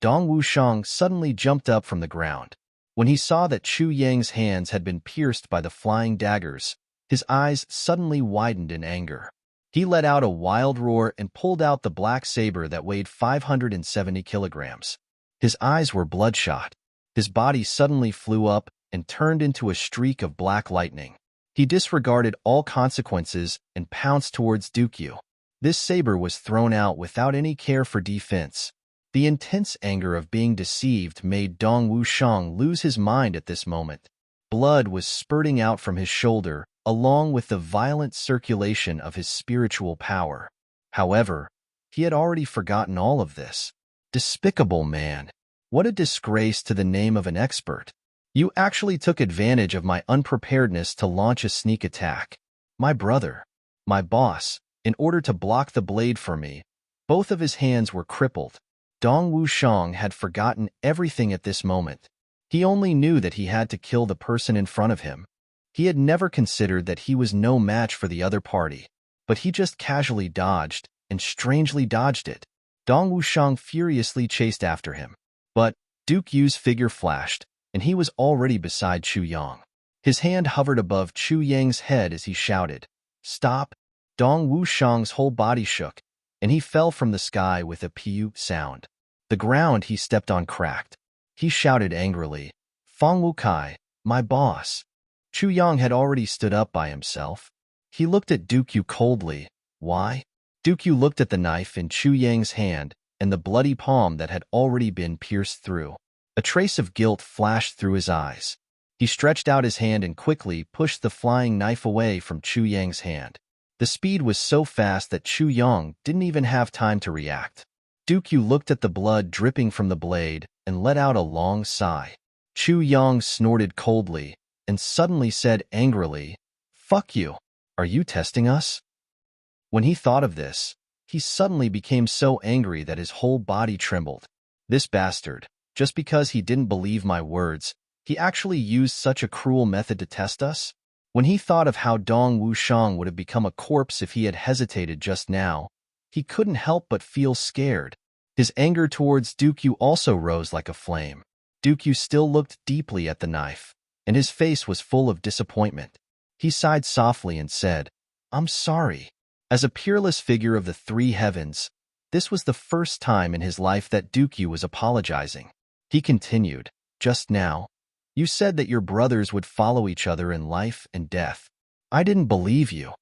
Dong Wushang suddenly jumped up from the ground. When he saw that Chu Yang's hands had been pierced by the flying daggers, his eyes suddenly widened in anger. He let out a wild roar and pulled out the black saber that weighed 570 kilograms. His eyes were bloodshot. His body suddenly flew up and turned into a streak of black lightning. He disregarded all consequences and pounced towards Dukyu. This saber was thrown out without any care for defense. The intense anger of being deceived made Dong Wushang lose his mind at this moment. Blood was spurting out from his shoulder, along with the violent circulation of his spiritual power. However, he had already forgotten all of this. Despicable man! What a disgrace to the name of an expert! You actually took advantage of my unpreparedness to launch a sneak attack. My brother, my boss, in order to block the blade for me, both of his hands were crippled. Dong Wushang had forgotten everything at this moment. He only knew that he had to kill the person in front of him. He had never considered that he was no match for the other party, but he just casually dodged, and strangely dodged it. Dong Wushang furiously chased after him. But Duke Yu's figure flashed, and he was already beside Chu Yang. His hand hovered above Chu Yang's head as he shouted, "Stop!" Dong Wushang's whole body shook, and he fell from the sky with a pew sound. The ground he stepped on cracked. He shouted angrily, "Feng Wukai, my boss!" Chu Yang had already stood up by himself. He looked at Dukyu coldly. Why? Dukyu looked at the knife in Chu Yang's hand and the bloody palm that had already been pierced through. A trace of guilt flashed through his eyes. He stretched out his hand and quickly pushed the flying knife away from Chu Yang's hand. The speed was so fast that Chu Yang didn't even have time to react. Dukyu looked at the blood dripping from the blade and let out a long sigh. Chu Yang snorted coldly and suddenly said angrily, "Fuck you. Are you testing us?" When he thought of this, he suddenly became so angry that his whole body trembled. This bastard, just because he didn't believe my words, he actually used such a cruel method to test us? When he thought of how Dong Wushang would have become a corpse if he had hesitated just now, he couldn't help but feel scared. His anger towards Dukyu also rose like a flame. Dukyu still looked deeply at the knife, and his face was full of disappointment. He sighed softly and said, "I'm sorry." As a peerless figure of the three heavens, this was the first time in his life that Dukyu was apologizing. He continued, "Just now, you said that your brothers would follow each other in life and death. I didn't believe you."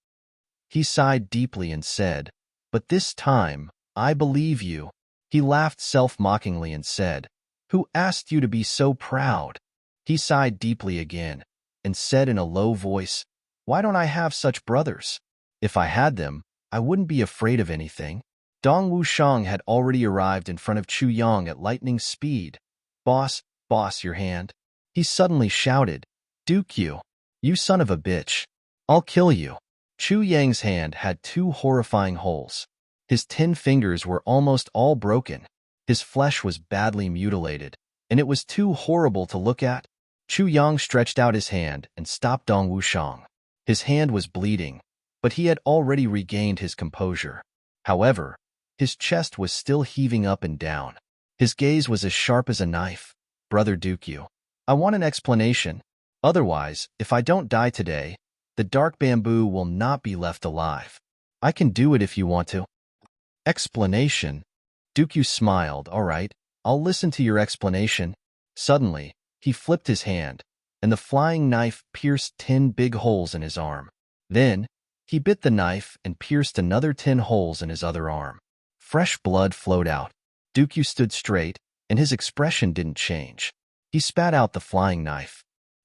He sighed deeply and said, "But this time, I believe you." He laughed self-mockingly and said, "Who asked you to be so proud?" He sighed deeply again and said in a low voice, "Why don't I have such brothers? If I had them, I wouldn't be afraid of anything." Dong Wushang had already arrived in front of Chu Yang at lightning speed. Boss, your hand." He suddenly shouted, "Dukyu, you son of a bitch. I'll kill you." Chu Yang's hand had two horrifying holes. His 10 fingers were almost all broken. His flesh was badly mutilated, and it was too horrible to look at. Chu Yang stretched out his hand and stopped Dong Wushang. His hand was bleeding, but he had already regained his composure. However, his chest was still heaving up and down. His gaze was as sharp as a knife. "Brother Dukyu, I want an explanation. Otherwise, if I don't die today, the dark bamboo will not be left alive. I can do it if you want to." Explanation? Dukyu smiled. "All right, I'll listen to your explanation." Suddenly, he flipped his hand, and the flying knife pierced 10 big holes in his arm. Then, He bit the knife and pierced another 10 holes in his other arm. Fresh blood flowed out. Dukyu stood straight, and his expression didn't change. He spat out the flying knife.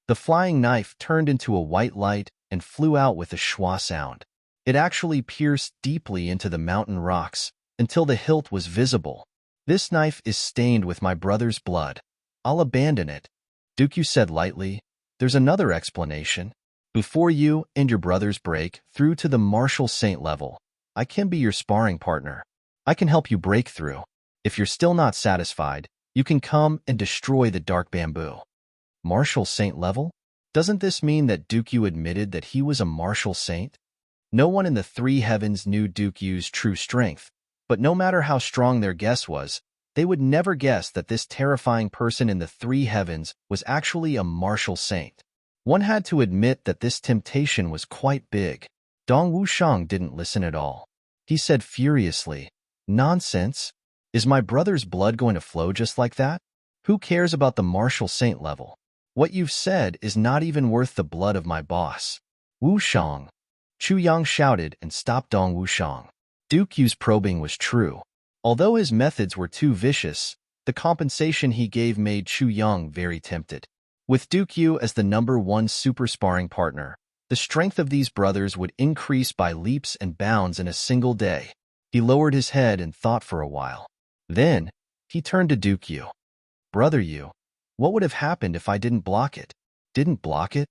The flying knife turned into a white light and flew out with a schwa sound. It actually pierced deeply into the mountain rocks until the hilt was visible. This knife is stained with my brother's blood. I'll abandon it, Dukyu said lightly. There's another explanation. Before you and your brothers break through to the martial saint level, I can be your sparring partner. I can help you break through. If you're still not satisfied, you can come and destroy the dark bamboo. Martial saint level? Doesn't this mean that Dukyu admitted that he was a martial saint? No one in the three heavens knew Dukyu's true strength, but no matter how strong their guess was, they would never guess that this terrifying person in the three heavens was actually a martial saint. One had to admit that this temptation was quite big. Dong Wushang didn't listen at all. He said furiously, "Nonsense! Is my brother's blood going to flow just like that? Who cares about the martial saint level? What you've said is not even worth the blood of my boss." Wushang! Chu Yang shouted and stopped Dong Wushang. Dukyu's probing was true. Although his methods were too vicious, the compensation he gave made Chu Yang very tempted. With Dukyu as the #1 super sparring partner, the strength of these brothers would increase by leaps and bounds in a single day. He lowered his head and thought for a while. Then, he turned to Dukyu. "Brother Yu, what would have happened if I didn't block it?" "Didn't block it?"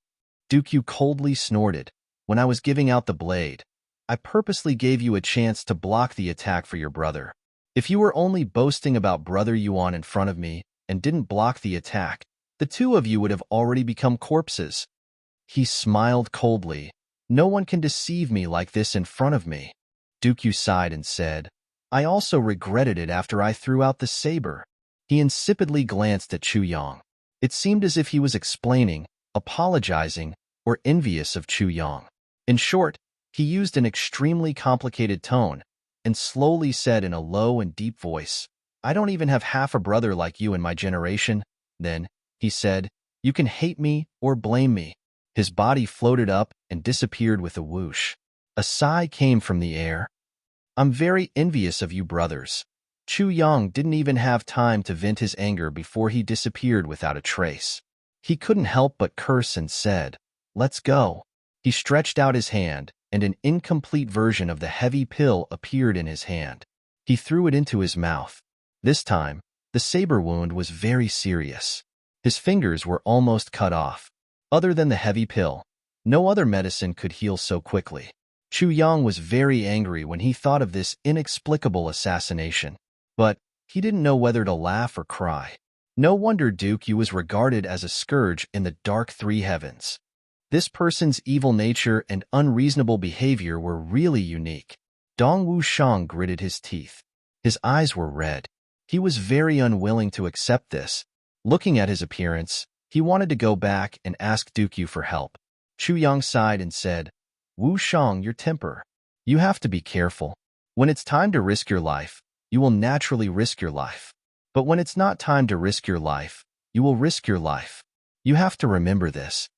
Dukyu coldly snorted. "When I was giving out the blade, I purposely gave you a chance to block the attack for your brother. If you were only boasting about Brother Yuan in front of me and didn't block the attack, the two of you would have already become corpses." He smiled coldly. "No one can deceive me like this in front of me." Dukyu sighed and said, "I also regretted it after I threw out the saber." He insipidly glanced at Chu Yang. It seemed as if he was explaining, apologizing, or envious of Chu Yang. In short, he used an extremely complicated tone and slowly said in a low and deep voice, "I don't even have half a brother like you in my generation." Then, he said, "You can hate me or blame me." His body floated up and disappeared with a whoosh. A sigh came from the air. "I'm very envious of you brothers." Chu Yang didn't even have time to vent his anger before he disappeared without a trace. He couldn't help but curse and said, "Let's go." He stretched out his hand, and an incomplete version of the heavy pill appeared in his hand. He threw it into his mouth. This time, the saber wound was very serious. His fingers were almost cut off. Other than the heavy pill, no other medicine could heal so quickly. Chu Yang was very angry when he thought of this inexplicable assassination. But he didn't know whether to laugh or cry. No wonder Dukyu was regarded as a scourge in the dark three heavens. This person's evil nature and unreasonable behavior were really unique. Dong Wushang gritted his teeth. His eyes were red. He was very unwilling to accept this. Looking at his appearance, he wanted to go back and ask Dukyu for help. Chu Yang sighed and said, "Wushang, your temper. You have to be careful. When it's time to risk your life, you will naturally risk your life. But when it's not time to risk your life, you will risk your life. You have to remember this."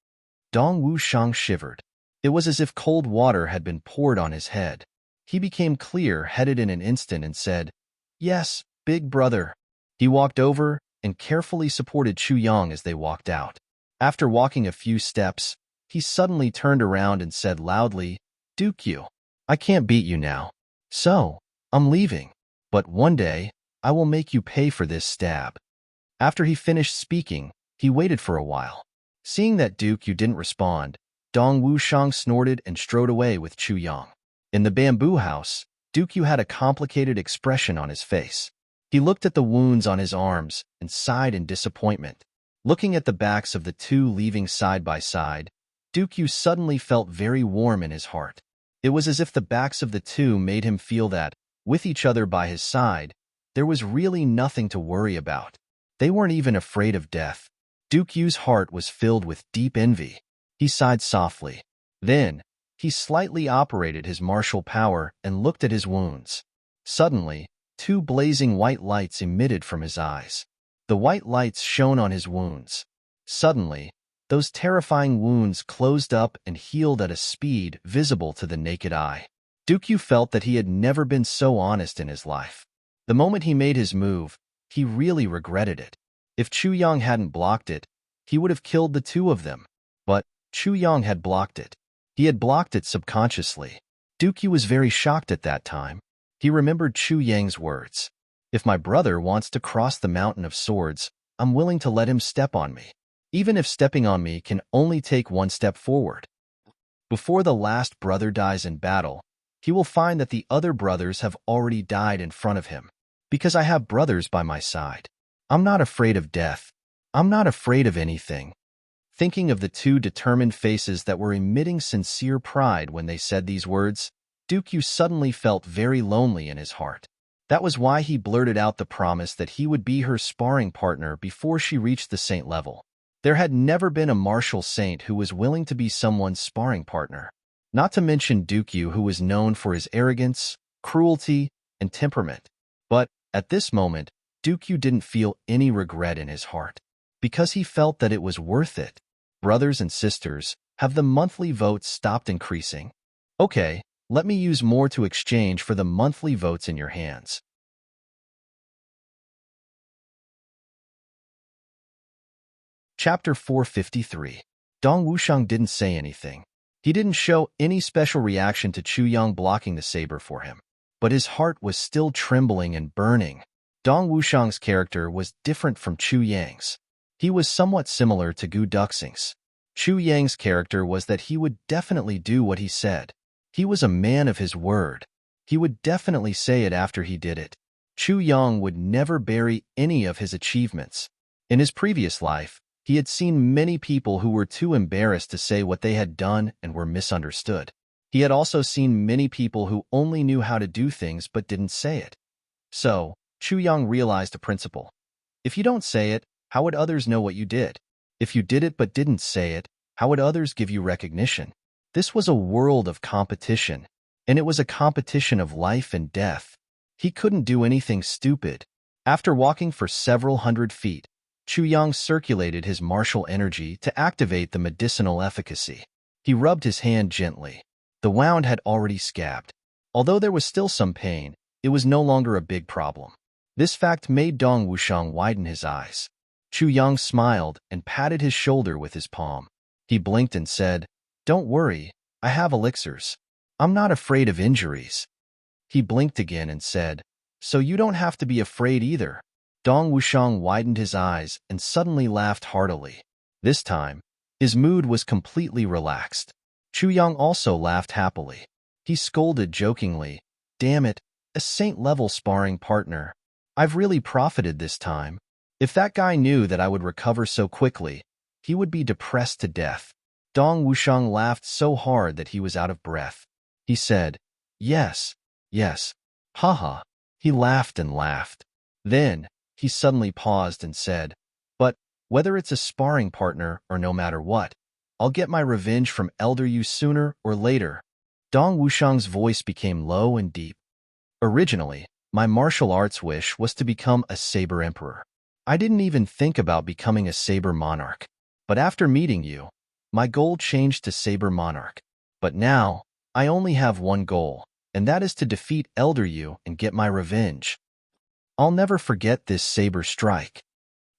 Dong Wushang shivered. It was as if cold water had been poured on his head. He became clear-headed in an instant and said, "Yes, big brother." He walked over and carefully supported Chu Yang as they walked out. After walking a few steps, he suddenly turned around and said loudly, "Dukyu, I can't beat you now. So, I'm leaving. But one day, I will make you pay for this stab." After he finished speaking, he waited for a while. Seeing that Dukyu didn't respond, Dong Wushang snorted and strode away with Chu Yang. In the bamboo house, Dukyu had a complicated expression on his face. He looked at the wounds on his arms and sighed in disappointment. Looking at the backs of the two leaving side by side, Dukyu suddenly felt very warm in his heart. It was as if the backs of the two made him feel that, with each other by his side, there was really nothing to worry about. They weren't even afraid of death. Dukyu's heart was filled with deep envy. He sighed softly. Then, he slightly operated his martial power and looked at his wounds. Suddenly, two blazing white lights emitted from his eyes. The white lights shone on his wounds. Suddenly, Those terrifying wounds closed up and healed at a speed visible to the naked eye. Dukyu felt that he had never been so honest in his life. The moment he made his move, he really regretted it. If Chu Yang hadn't blocked it, he would have killed the two of them. But Chu Yang had blocked it. He had blocked it subconsciously. Dukyu was very shocked at that time. He remembered Chu Yang's words. If my brother wants to cross the mountain of swords, I'm willing to let him step on me, even if stepping on me can only take one step forward. Before the last brother dies in battle, he will find that the other brothers have already died in front of him. Because I have brothers by my side. I'm not afraid of death. I'm not afraid of anything. Thinking of the two determined faces that were emitting sincere pride when they said these words, Dukyu suddenly felt very lonely in his heart. That was why he blurted out the promise that he would be her sparring partner before she reached the saint level. There had never been a martial saint who was willing to be someone's sparring partner. Not to mention Dukyu, who was known for his arrogance, cruelty, and temperament. But at this moment, Dukyu didn't feel any regret in his heart, because he felt that it was worth it. Brothers and sisters, have the monthly votes stopped increasing? Okay, let me use more to exchange for the monthly votes in your hands. Chapter 453. Dong Wushang didn't say anything. He didn't show any special reaction to Chu Yang blocking the saber for him. But his heart was still trembling and burning. Dong Wushang's character was different from Chu Yang's. He was somewhat similar to Gu Duxing's. Chu Yang's character was that he would definitely do what he said. He was a man of his word. He would definitely say it after he did it. Chu Yang would never bury any of his achievements. In his previous life, he had seen many people who were too embarrassed to say what they had done and were misunderstood. He had also seen many people who only knew how to do things but didn't say it. So, Chu Yang realized a principle. If you don't say it, how would others know what you did? If you did it but didn't say it, how would others give you recognition? This was a world of competition, and it was a competition of life and death. He couldn't do anything stupid. After walking for several hundred feet, Chu Yang circulated his martial energy to activate the medicinal efficacy. He rubbed his hand gently. The wound had already scabbed. Although there was still some pain, it was no longer a big problem. This fact made Dong Wushang widen his eyes. Chu Yang smiled and patted his shoulder with his palm. He blinked and said, "Don't worry, I have elixirs. I'm not afraid of injuries." He blinked again and said, "So you don't have to be afraid either." Dong Wushang widened his eyes and suddenly laughed heartily. This time, his mood was completely relaxed. Chu Yang also laughed happily. He scolded jokingly, "Damn it, a saint-level sparring partner. I've really profited this time. If that guy knew that I would recover so quickly, he would be depressed to death." Dong Wushang laughed so hard that he was out of breath. He said, "Yes, yes, haha." He laughed and laughed. Then, he suddenly paused and said, "But, whether it's a sparring partner or no matter what, I'll get my revenge from Elder Yu sooner or later." Dong Wushang's voice became low and deep. "Originally, my martial arts wish was to become a saber emperor. I didn't even think about becoming a saber monarch. But after meeting you, my goal changed to saber monarch. But now, I only have one goal, and that is to defeat Elder Yu and get my revenge. I'll never forget this saber strike."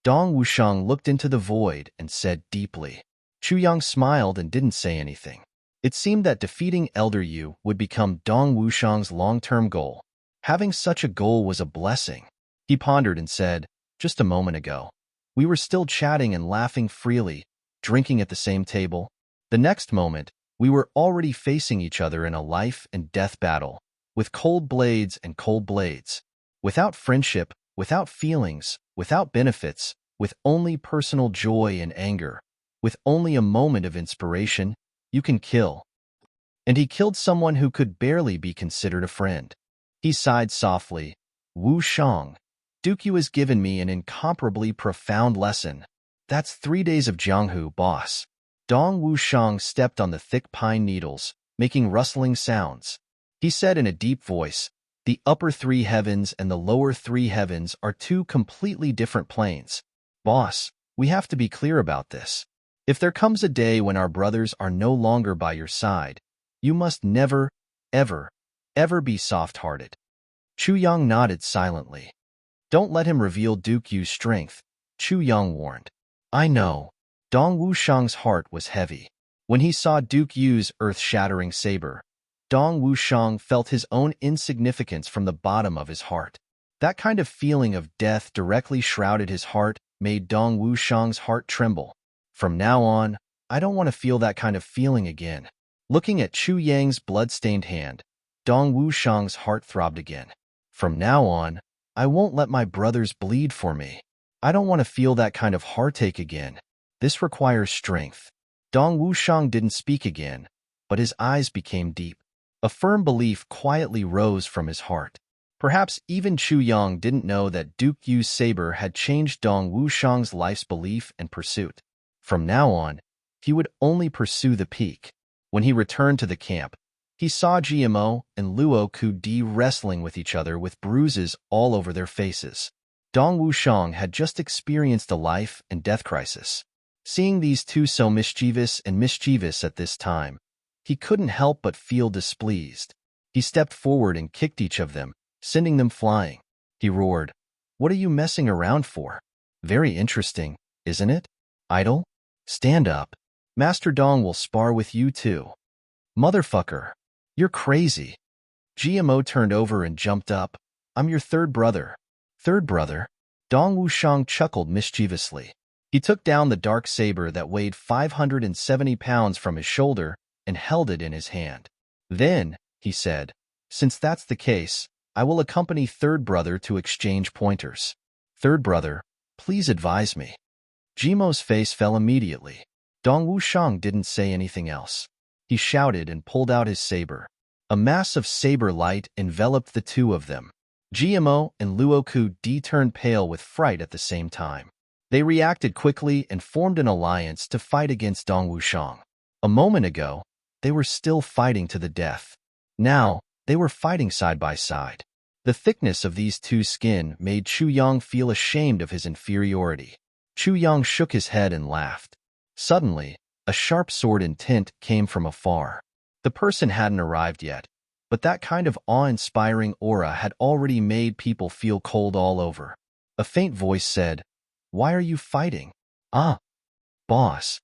Dong Wushang looked into the void and said deeply. Chu Yang smiled and didn't say anything. It seemed that defeating Elder Yu would become Dong Wushang's long-term goal. Having such a goal was a blessing. He pondered and said, "Just a moment ago, we were still chatting and laughing freely, drinking at the same table. The next moment, we were already facing each other in a life and death battle, with cold blades and cold blades. Without friendship, without feelings, without benefits, with only personal joy and anger, with only a moment of inspiration, you can kill." And he killed someone who could barely be considered a friend. He sighed softly. "Wu Shang, Dukyu has given me an incomparably profound lesson. That's 3 days of Jianghu, boss." Dong Wushang stepped on the thick pine needles, making rustling sounds. He said in a deep voice, "The upper 3 heavens and the lower 3 heavens are 2 completely different planes. Boss, we have to be clear about this. If there comes a day when our brothers are no longer by your side, you must never, ever, ever be soft-hearted. Chu Yang nodded silently. Don't let him reveal Duke Yu's strength, Chu Yang warned. I know. Dong Wushang's heart was heavy. When he saw Duke Yu's earth-shattering saber, Dong Wushang felt his own insignificance from the bottom of his heart. That kind of feeling of death directly shrouded his heart, made Dong Wushang's heart tremble. From now on, I don't want to feel that kind of feeling again. Looking at Chu Yang's blood-stained hand, Dong Wushang's heart throbbed again. From now on, I won't let my brothers bleed for me. I don't want to feel that kind of heartache again. This requires strength. Dong Wushang didn't speak again, but his eyes became deep. A firm belief quietly rose from his heart. Perhaps even Chu Yang didn't know that Duke Yu's saber had changed Dong Wushang's life's belief and pursuit. From now on, he would only pursue the peak. When he returned to the camp, he saw GMO and Luo Ku-di wrestling with each other with bruises all over their faces. Dong Wushang had just experienced a life and death crisis. Seeing these two so mischievous at this time, he couldn't help but feel displeased. He stepped forward and kicked each of them, sending them flying. He roared, "What are you messing around for? Very interesting, isn't it? Idle? Stand up. Master Dong will spar with you too." "Motherfucker, you're crazy." GMO turned over and jumped up. "I'm your third brother." "Third brother?" Dong Wushang chuckled mischievously. He took down the dark saber that weighed 570 pounds from his shoulder and held it in his hand. "Then," he said, "since that's the case, I will accompany third brother to exchange pointers. Third brother, please advise me." Jimo's face fell immediately. Dong Wushang didn't say anything else. He shouted and pulled out his saber. A mass of saber light enveloped the two of them. GMO and Luo Ku-di turned pale with fright at the same time. They reacted quickly and formed an alliance to fight against Dong Wushang. A moment ago, they were still fighting to the death. Now, they were fighting side by side. The thickness of these two's skin made Chu Yang feel ashamed of his inferiority. Chu Yang shook his head and laughed. Suddenly, a sharp sword intent came from afar. The person hadn't arrived yet, but that kind of awe-inspiring aura had already made people feel cold all over. A faint voice said, "Why are you fighting?" "Ah, boss."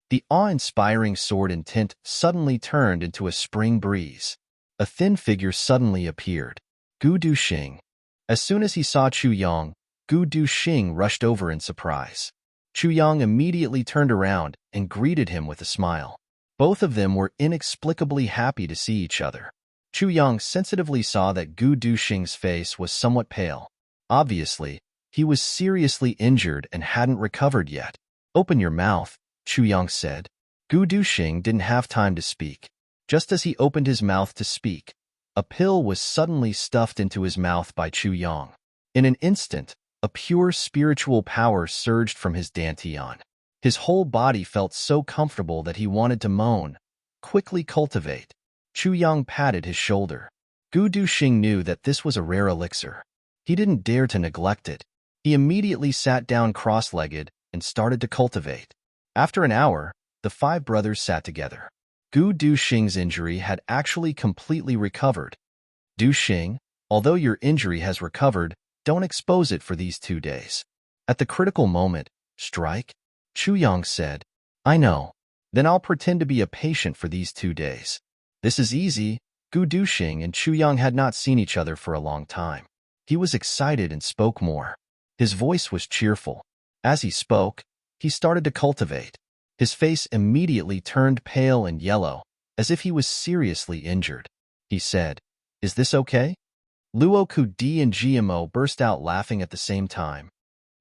The awe-inspiring sword intent suddenly turned into a spring breeze. A thin figure suddenly appeared. Gu Duxing. As soon as he saw Chu Yang, Gu Duxing rushed over in surprise. Chu Yang immediately turned around and greeted him with a smile. Both of them were inexplicably happy to see each other. Chu Yang sensitively saw that Gu Duxing's face was somewhat pale. Obviously, he was seriously injured and hadn't recovered yet. "Open your mouth," Chu Yang said. Gu Duxing didn't have time to speak. Just as he opened his mouth to speak, a pill was suddenly stuffed into his mouth by Chu Yang. In an instant, a pure spiritual power surged from his dantian. His whole body felt so comfortable that he wanted to moan. "Quickly cultivate." Chu Yang patted his shoulder. Gu Duxing knew that this was a rare elixir. He didn't dare to neglect it. He immediately sat down cross-legged and started to cultivate. After an hour, the five brothers sat together. Gu Duxing's injury had actually completely recovered. "Duxing, although your injury has recovered, don't expose it for these 2 days. At the critical moment, strike," Chu Yang said. "I know. Then I'll pretend to be a patient for these 2 days." "This is easy." Gu Duxing and Chu Yang had not seen each other for a long time. He was excited and spoke more. His voice was cheerful. As he spoke, he started to cultivate. His face immediately turned pale and yellow, as if he was seriously injured. He said, "Is this okay?" Luo Ku-di and GMO burst out laughing at the same time.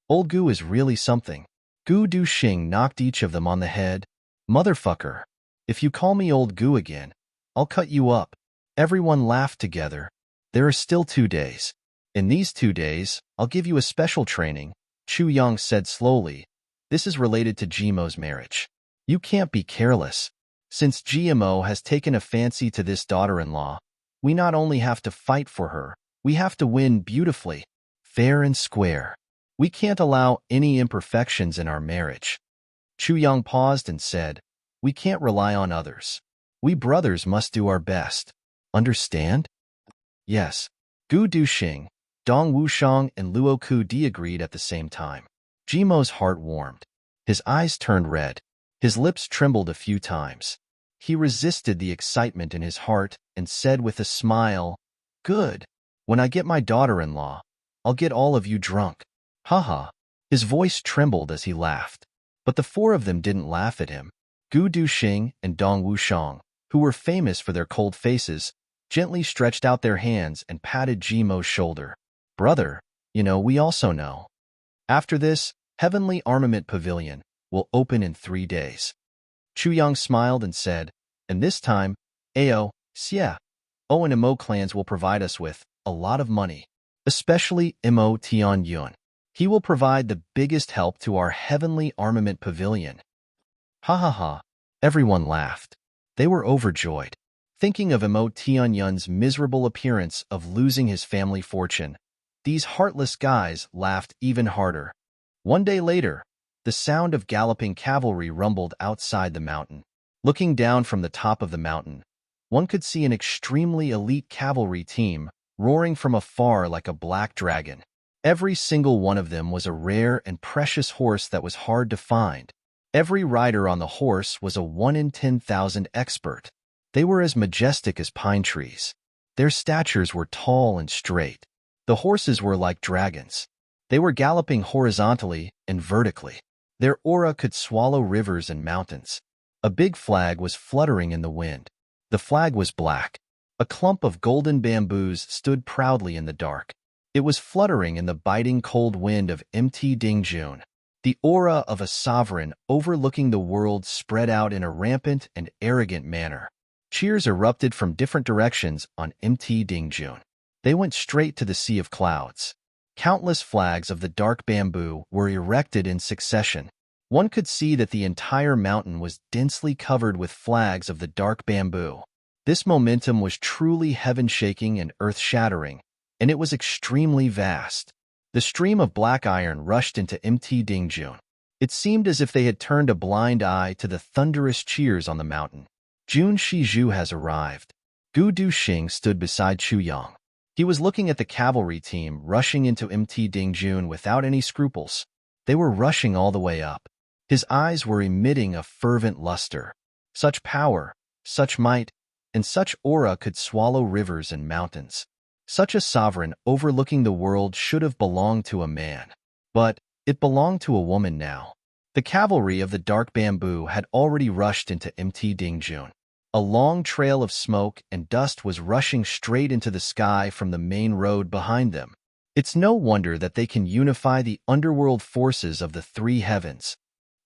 "Old Gu is really something." Gu Duxing knocked each of them on the head. "Motherfucker, if you call me Old Gu again, I'll cut you up." Everyone laughed together. "There are still 2 days. In these 2 days, I'll give you a special training," Chu Yang said slowly. "This is related to GMO's marriage. You can't be careless. Since GMO has taken a fancy to this daughter-in-law, we not only have to fight for her, we have to win beautifully, fair and square. We can't allow any imperfections in our marriage." Chu Yang paused and said, "We can't rely on others. We brothers must do our best. Understand?" "Yes." Gu Duxing, Dong Wushang, and Luo Ku Di agreed at the same time. Jimo's heart warmed. His eyes turned red. His lips trembled a few times. He resisted the excitement in his heart and said with a smile, "Good. When I get my daughter-in-law, I'll get all of you drunk." Haha. His voice trembled as he laughed. But the four of them didn't laugh at him. Gu Duxing and Dong Wushang, who were famous for their cold faces, gently stretched out their hands and patted Jimo's shoulder. "Brother, we also know. After this, Heavenly Armament Pavilion will open in 3 days." Chu Yang smiled and said, "And this time, Ao, Xia, O and Mo clans will provide us with a lot of money, especially Mo Tian Yun. He will provide the biggest help to our Heavenly Armament Pavilion." Ha ha ha. Everyone laughed. They were overjoyed. Thinking of Mo Tian Yun's miserable appearance of losing his family fortune, these heartless guys laughed even harder. One day later, the sound of galloping cavalry rumbled outside the mountain. Looking down from the top of the mountain, one could see an extremely elite cavalry team roaring from afar like a black dragon. Every single one of them was a rare and precious horse that was hard to find. Every rider on the horse was a 1 in 10,000 expert. They were as majestic as pine trees. Their statures were tall and straight. The horses were like dragons. They were galloping horizontally and vertically. Their aura could swallow rivers and mountains. A big flag was fluttering in the wind. The flag was black. A clump of golden bamboos stood proudly in the dark. It was fluttering in the biting cold wind of Mt Dingjun. The aura of a sovereign overlooking the world spread out in a rampant and arrogant manner. Cheers erupted from different directions on Mt Dingjun. They went straight to the sea of clouds. Countless flags of the dark bamboo were erected in succession. One could see that the entire mountain was densely covered with flags of the dark bamboo. This momentum was truly heaven-shaking and earth-shattering, and it was extremely vast. The stream of black iron rushed into Mt Dingjun. It seemed as if they had turned a blind eye to the thunderous cheers on the mountain. Jun Shizhu has arrived. Gu Duxing stood beside Chu Yang. He was looking at the cavalry team rushing into Mt Dingjun without any scruples. They were rushing all the way up. His eyes were emitting a fervent luster. Such power, such might, and such aura could swallow rivers and mountains. Such a sovereign overlooking the world should have belonged to a man. But it belonged to a woman now. The cavalry of the dark bamboo had already rushed into Mt Dingjun. A long trail of smoke and dust was rushing straight into the sky from the main road behind them. It's no wonder that they can unify the underworld forces of the 3 heavens.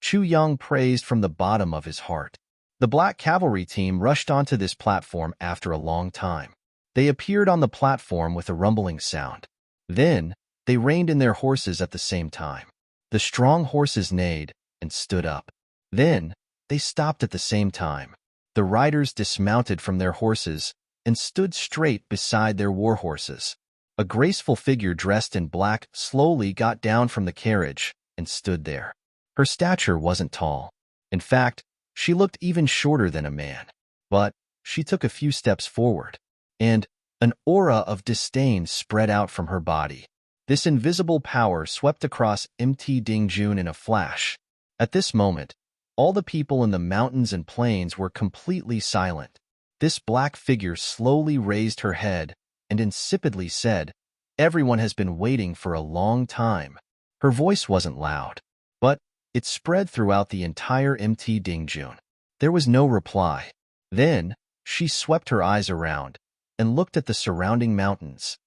Chu Yang praised from the bottom of his heart. The black cavalry team rushed onto this platform after a long time. They appeared on the platform with a rumbling sound. Then, they reined in their horses at the same time. The strong horses neighed and stood up. Then, they stopped at the same time. The riders dismounted from their horses and stood straight beside their war horses. A graceful figure dressed in black slowly got down from the carriage and stood there. Her stature wasn't tall. In fact, she looked even shorter than a man. But she took a few steps forward, and an aura of disdain spread out from her body. This invisible power swept across Mt Dingjun in a flash. At this moment, all the people in the mountains and plains were completely silent. This black figure slowly raised her head and insipidly said, "Everyone has been waiting for a long time." Her voice wasn't loud, but it spread throughout the entire Mt Dingjun. There was no reply. Then, she swept her eyes around and looked at the surrounding mountains.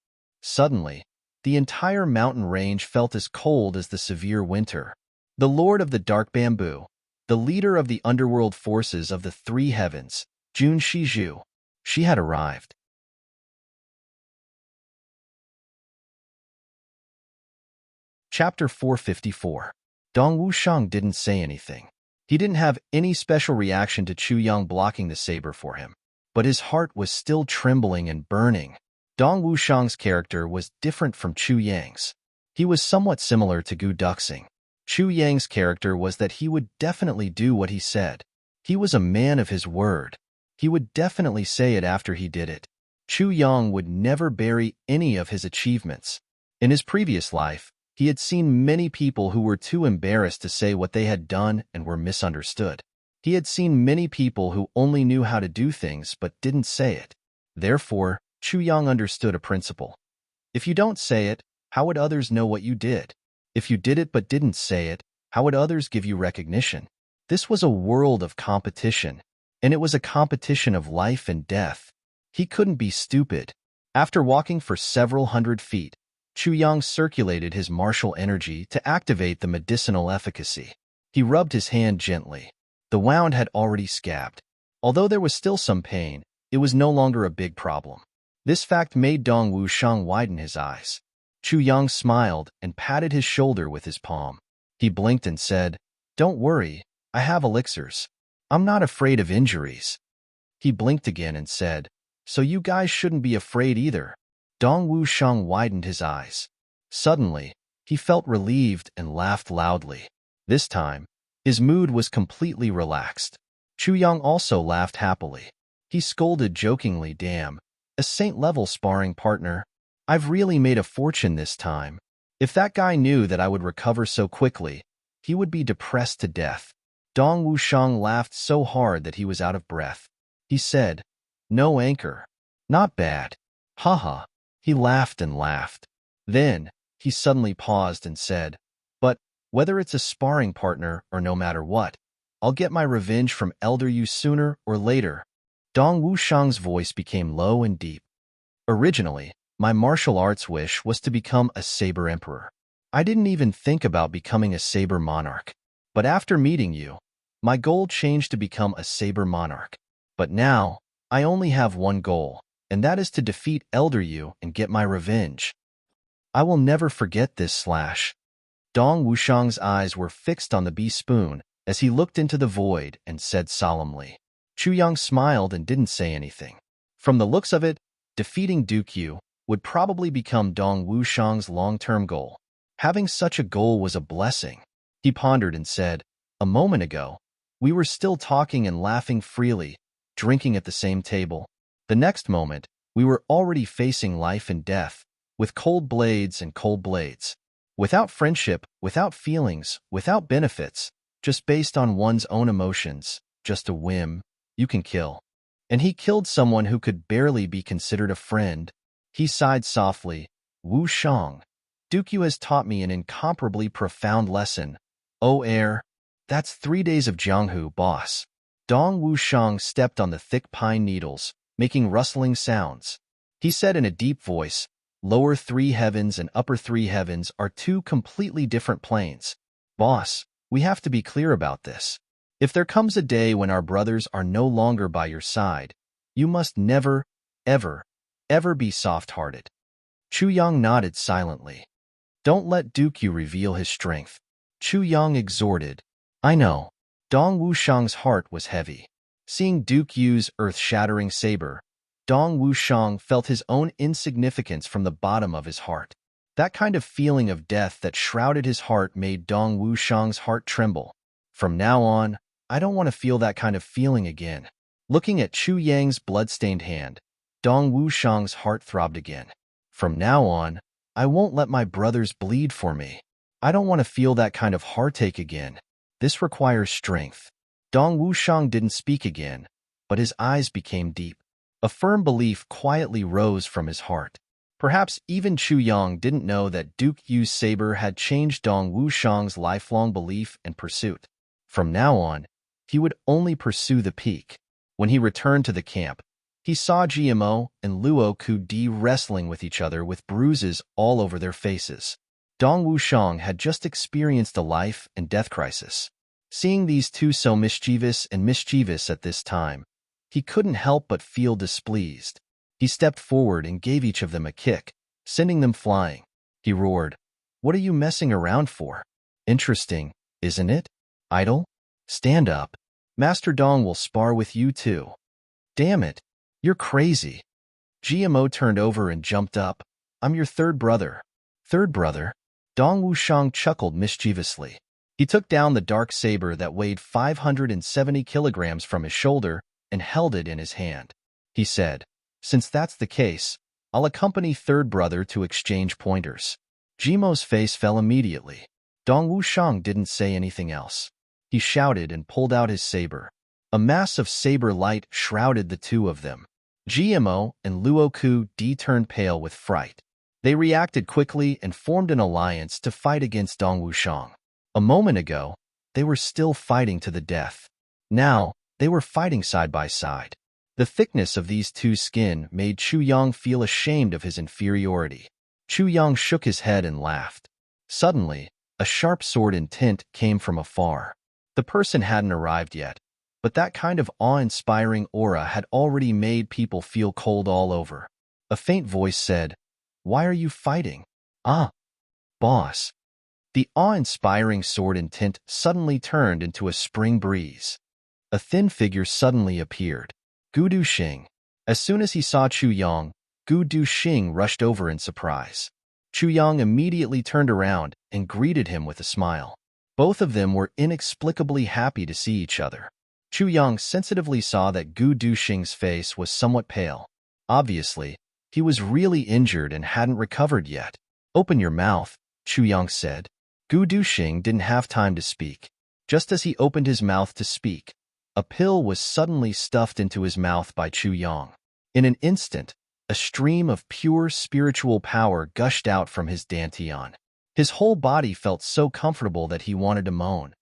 Suddenly, the entire mountain range felt as cold as the severe winter. The Lord of the Dark Bamboo, the leader of the underworld forces of the 3 heavens, Jun Shizhu, she had arrived. Chapter 454. Dong Wushang didn't say anything. He didn't have any special reaction to Chu Yang blocking the saber for him, but his heart was still trembling and burning. Dong Wushang's character was different from Chu Yang's. He was somewhat similar to Gu Duxing. Chu Yang's character was that he would definitely do what he said. He was a man of his word. He would definitely say it after he did it. Chu Yang would never bury any of his achievements. In his previous life, he had seen many people who were too embarrassed to say what they had done and were misunderstood. He had seen many people who only knew how to do things but didn't say it. Therefore, Chu Yang understood a principle. If you don't say it, how would others know what you did? If you did it but didn't say it, how would others give you recognition? This was a world of competition, and it was a competition of life and death. He couldn't be stupid. After walking for several hundred feet, Chu Yang circulated his martial energy to activate the medicinal efficacy. He rubbed his hand gently. The wound had already scabbed. Although there was still some pain, it was no longer a big problem. This fact made Dong Wushang widen his eyes. Chu Yang smiled and patted his shoulder with his palm. He blinked and said, "Don't worry, I have elixirs. I'm not afraid of injuries." He blinked again and said, "So you guys shouldn't be afraid either." Dong Wushang widened his eyes. Suddenly, he felt relieved and laughed loudly. This time, his mood was completely relaxed. Chu Yang also laughed happily. He scolded jokingly, "Damn, a saint-level sparring partner. I've really made a fortune this time. If that guy knew that I would recover so quickly, he would be depressed to death." Dong Wushang laughed so hard that he was out of breath. He said, "No anchor. Not bad. Haha." He laughed and laughed. Then, he suddenly paused and said, "But, whether it's a sparring partner or no matter what, I'll get my revenge from Elder Yu sooner or later." Dong Wushang's voice became low and deep. "Originally, my martial arts wish was to become a saber emperor. I didn't even think about becoming a saber monarch. But after meeting you, my goal changed to become a saber monarch. But now, I only have one goal, and that is to defeat Elder Yu and get my revenge. I will never forget this /" Dong Wushang's eyes were fixed on the bee spoon as he looked into the void and said solemnly. Chu Yang smiled and didn't say anything. From the looks of it, defeating Duke Yu would probably become Dong Wushang's long-term goal. Having such a goal was a blessing. He pondered and said, "A moment ago, we were still talking and laughing freely, drinking at the same table. The next moment, we were already facing life and death, with cold blades and cold blades. Without friendship, without feelings, without benefits, just based on one's own emotions, just a whim, you can kill." And he killed someone who could barely be considered a friend. He sighed softly, "Wu Shang, Duke Yu has taught me an incomparably profound lesson. Oh heir, that's 3 days of Jianghu, boss." Dong Wushang stepped on the thick pine needles, making rustling sounds. He said in a deep voice, "Lower 3 heavens and upper 3 heavens are 2 completely different planes. Boss, we have to be clear about this. If there comes a day when our brothers are no longer by your side, you must never, ever, ever be soft-hearted." Chu Yang nodded silently. "Don't let Duke Yu reveal his strength," Chu Yang exhorted. "I know." Dong Wushang's heart was heavy. Seeing Duke Yu's earth-shattering saber, Dong Wushang felt his own insignificance from the bottom of his heart. That kind of feeling of death that shrouded his heart made Dong Wushang's heart tremble. "From now on, I don't want to feel that kind of feeling again." Looking at Chu Yang's blood-stained hand, Dong Wushang's heart throbbed again. "From now on, I won't let my brothers bleed for me. I don't want to feel that kind of heartache again. This requires strength." Dong Wushang didn't speak again, but his eyes became deep. A firm belief quietly rose from his heart. Perhaps even Chu Yang didn't know that Duke Yu's saber had changed Dong Wushang's lifelong belief and pursuit. From now on, he would only pursue the peak. When he returned to the camp, he saw GMO and Luo Ku-di wrestling with each other with bruises all over their faces. Dong Wushang had just experienced a life and death crisis. Seeing these two so mischievous at this time, he couldn't help but feel displeased. He stepped forward and gave each of them a kick, sending them flying. He roared, "What are you messing around for? Interesting, isn't it? Idle? Stand up. Master Dong will spar with you too." "Damn it, you're crazy." GMO turned over and jumped up. "I'm your third brother." "Third brother?" Dong Wushang chuckled mischievously. He took down the dark saber that weighed 570 kilograms from his shoulder and held it in his hand. He said, "Since that's the case, I'll accompany third brother to exchange pointers." Jimo's face fell immediately. Dong Wushang didn't say anything else. He shouted and pulled out his saber. A mass of saber light shrouded the two of them. Gmo and Luoku D turned pale with fright. They reacted quickly and formed an alliance to fight against Dong Wushang. A moment ago, they were still fighting to the death. Now, they were fighting side by side. The thickness of these two skin made Chu Yang feel ashamed of his inferiority. Chu Yang shook his head and laughed. Suddenly, a sharp sword in tint came from afar. The person hadn't arrived yet, but that kind of awe-inspiring aura had already made people feel cold all over. A faint voice said, "Why are you fighting?" "Ah, boss." The awe-inspiring sword in tint suddenly turned into a spring breeze. A thin figure suddenly appeared. Gu Duxing. As soon as he saw Chu Yang, Gu Duxing rushed over in surprise. Chu Yang immediately turned around and greeted him with a smile. Both of them were inexplicably happy to see each other. Chu Yang sensitively saw that Gu Duxing's face was somewhat pale. Obviously, he was really injured and hadn't recovered yet. "Open your mouth," Chu Yang said. Gu Duxing didn't have time to speak. Just as he opened his mouth to speak, a pill was suddenly stuffed into his mouth by Chu Yang. In an instant, a stream of pure spiritual power gushed out from his dantian. His whole body felt so comfortable that he wanted to moan.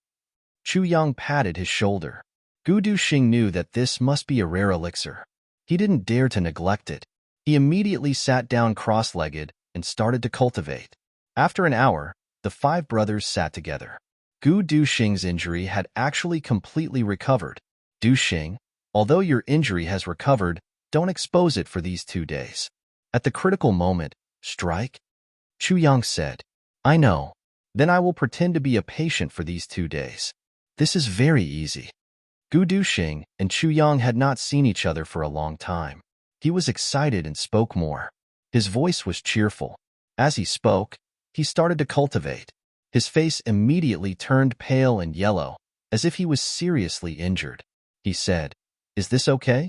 Chu Yang patted his shoulder. Gu Duxing knew that this must be a rare elixir. He didn't dare to neglect it. He immediately sat down cross-legged and started to cultivate. After an hour, the five brothers sat together. Gu Duxing's injury had actually completely recovered. "Duxing, although your injury has recovered, don't expose it for these 2 days. At the critical moment, strike?" Chu Yang said, "I know. Then I will pretend to be a patient for these 2 days. This is very easy." Gu Duxing and Chu Yang had not seen each other for a long time. He was excited and spoke more. His voice was cheerful. As he spoke, he started to cultivate. His face immediately turned pale and yellow, as if he was seriously injured. He said, "Is this okay?"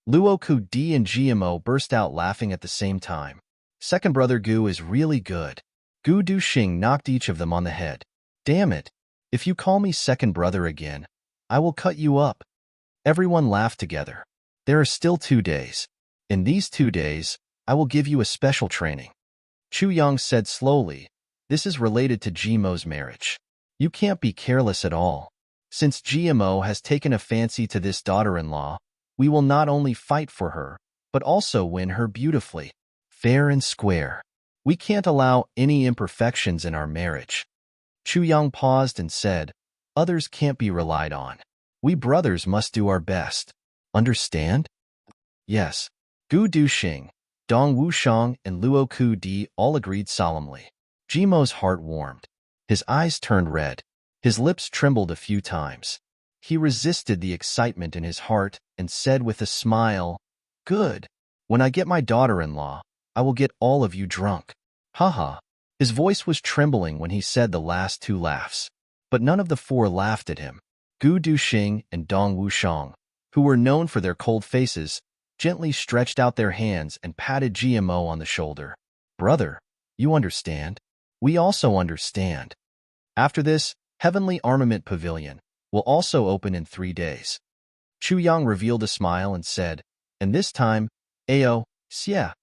Luoku D and Gmo burst out laughing at the same time. "Second brother Gu is really good." Gu Duxing knocked each of them on the head. "Damn it! If you call me second brother again, I will cut you up." Everyone laughed together. "There are still 2 days. In these 2 days, I will give you a special training." Chu Yang said slowly, "This is related to Gmo's marriage. You can't be careless at all. Since Gmo has taken a fancy to this daughter-in-law, we will not only fight for her, but also win her beautifully, fair and square. We can't allow any imperfections in our marriage." Chu Yang paused and said, "Others can't be relied on. We brothers must do our best. Understand?" "Yes." Gu Duxing, Dong Wushang, and Luoku Di all agreed solemnly. Gmo's heart warmed. His eyes turned red. His lips trembled a few times. He resisted the excitement in his heart and said with a smile, "Good. When I get my daughter-in-law, I will get all of you drunk." Haha. His voice was trembling when he said the last 2 laughs. But none of the 4 laughed at him. Gu Duxing and Dong Wushang, who were known for their cold faces, gently stretched out their hands and patted Gmo on the shoulder. "Brother, you understand? We also understand." After this, Heavenly Armament Pavilion will also open in 3 days. Chu Yang revealed a smile and said, "And this time, Ao, Xia,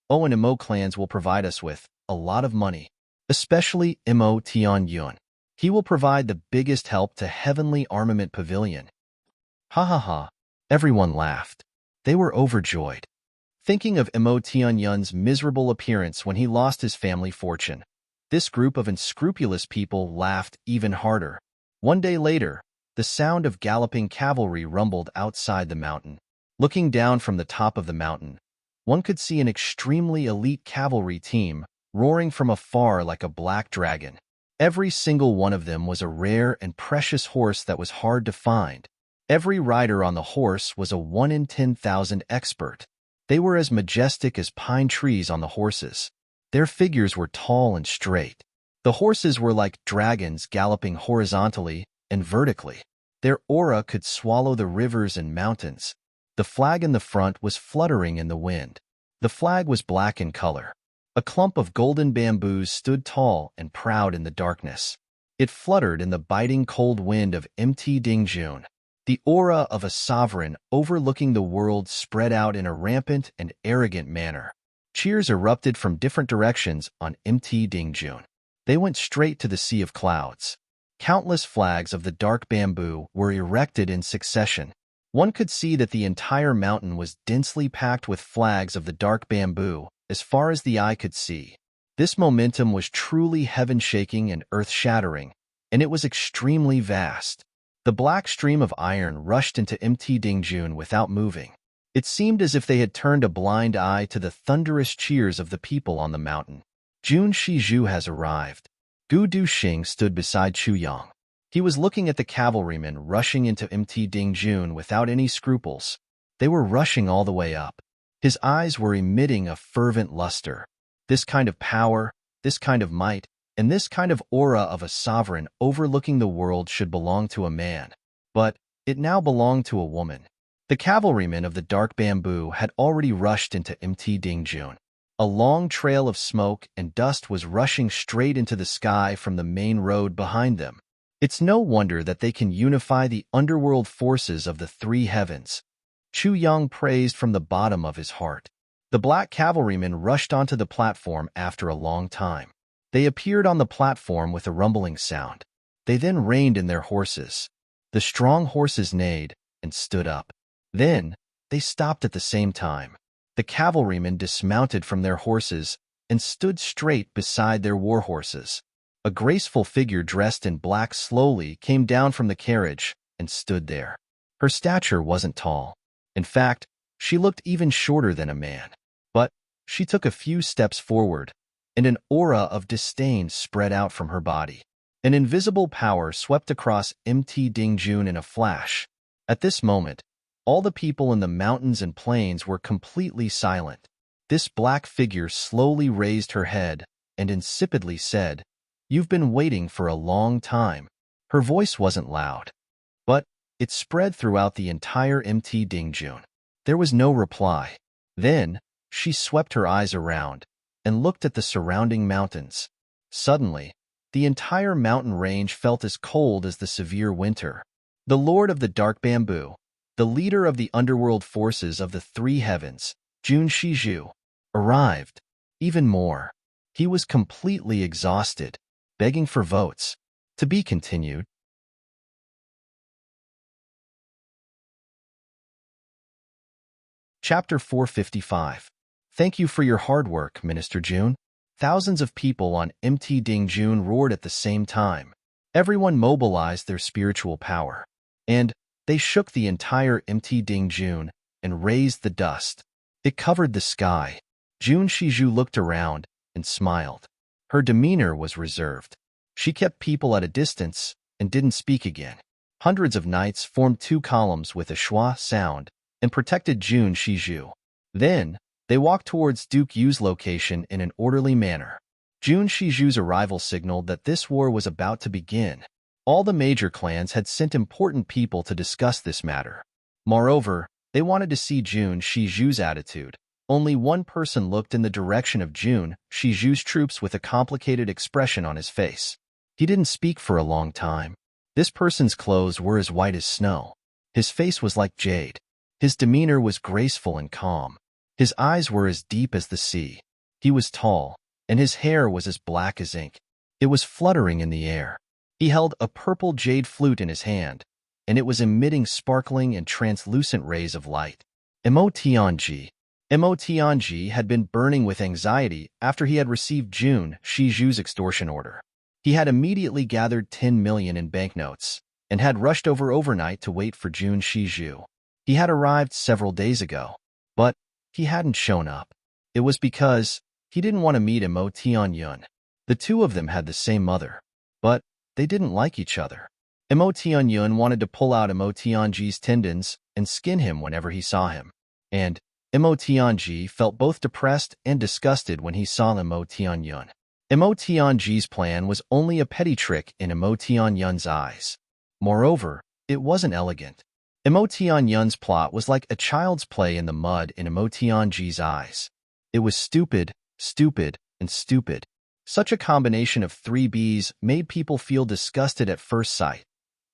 O and Mo clans will provide us with a lot of money, especially Mo Tian Yun. He will provide the biggest help to Heavenly Armament Pavilion." Ha ha ha. Everyone laughed. They were overjoyed. Thinking of Mo Tian Yun's miserable appearance when he lost his family fortune, this group of unscrupulous people laughed even harder. 1 day later, the sound of galloping cavalry rumbled outside the mountain. Looking down from the top of the mountain, one could see an extremely elite cavalry team roaring from afar like a black dragon. Every single one of them was a rare and precious horse that was hard to find. Every rider on the horse was a 1 in 10,000 expert. They were as majestic as pine trees on the horses. Their figures were tall and straight. The horses were like dragons galloping horizontally and vertically. Their aura could swallow the rivers and mountains. The flag in the front was fluttering in the wind. The flag was black in color. A clump of golden bamboos stood tall and proud in the darkness. It fluttered in the biting cold wind of Mt. Dingjun. The aura of a sovereign overlooking the world spread out in a rampant and arrogant manner. Cheers erupted from different directions on Mt. Dingjun. They went straight to the sea of clouds. Countless flags of the dark bamboo were erected in succession. One could see that the entire mountain was densely packed with flags of the dark bamboo, as far as the eye could see. This momentum was truly heaven-shaking and earth-shattering, and it was extremely vast. The black stream of iron rushed into Mt. Dingjun without moving. It seemed as if they had turned a blind eye to the thunderous cheers of the people on the mountain. Jun Shizhu has arrived. Gu Duxing stood beside Chu Yang. He was looking at the cavalrymen rushing into Mt. Dingjun without any scruples. They were rushing all the way up. His eyes were emitting a fervent luster. This kind of power, this kind of might, and this kind of aura of a sovereign overlooking the world should belong to a man. But it now belonged to a woman. The cavalrymen of the dark bamboo had already rushed into Mt. Dingjun. A long trail of smoke and dust was rushing straight into the sky from the main road behind them. It's no wonder that they can unify the underworld forces of the three heavens. Chu Yang praised from the bottom of his heart. The black cavalrymen rushed onto the platform after a long time. They appeared on the platform with a rumbling sound. They then reined in their horses. The strong horses neighed and stood up. Then, they stopped at the same time. The cavalrymen dismounted from their horses and stood straight beside their war horses. A graceful figure dressed in black slowly came down from the carriage and stood there. Her stature wasn't tall. In fact, she looked even shorter than a man. But she took a few steps forward, and an aura of disdain spread out from her body. An invisible power swept across Mt. Dingjun in a flash. At this moment, all the people in the mountains and plains were completely silent. This black figure slowly raised her head and insipidly said, "You've been waiting for a long time." Her voice wasn't loud, but it spread throughout the entire Mt. Dingjun. There was no reply. Then, she swept her eyes around and looked at the surrounding mountains. Suddenly, the entire mountain range felt as cold as the severe winter. The Lord of the Dark Bamboo, the leader of the underworld forces of the three heavens, Jun Shizhu, arrived. Even more, he was completely exhausted, begging for votes. To be continued. Chapter 455. Thank you for your hard work, Minister Jun. Thousands of people on Mt. Dingjun roared at the same time. Everyone mobilized their spiritual power. And they shook the entire Mt. Dingjun and raised the dust. It covered the sky. Jun Shizhu looked around and smiled. Her demeanor was reserved. She kept people at a distance and didn't speak again. Hundreds of knights formed two columns with a schwa sound and protected Jun Shizhu. Then, they walked towards Duke Yu's location in an orderly manner. Jun Shizhu's arrival signaled that this war was about to begin. All the major clans had sent important people to discuss this matter. Moreover, they wanted to see Jun Shizhu's attitude. Only one person looked in the direction of Jun Shizhu's troops with a complicated expression on his face. He didn't speak for a long time. This person's clothes were as white as snow. His face was like jade. His demeanor was graceful and calm. His eyes were as deep as the sea. He was tall, and his hair was as black as ink. It was fluttering in the air. He held a purple jade flute in his hand, and it was emitting sparkling and translucent rays of light. Mo Tianji had been burning with anxiety after he had received Jun Shizhu's extortion order. He had immediately gathered 10 million in banknotes and had rushed over overnight to wait for Jun Shizhu. He had arrived several days ago, but he hadn't shown up. It was because he didn't want to meet Mo Tianyun. The two of them had the same mother, but they didn't like each other. Mo Tianyun wanted to pull out Mo Tianji's tendons and skin him whenever he saw him, and Mo Tianji felt both depressed and disgusted when he saw Mo Tianyun. Imo Tianji's plan was only a petty trick in Imo Tianyun's eyes. Moreover, it wasn't elegant. Imo Tianyun's plot was like a child's play in the mud in Imo Tianji's eyes. It was stupid, stupid, and stupid. Such a combination of three Bs made people feel disgusted at first sight.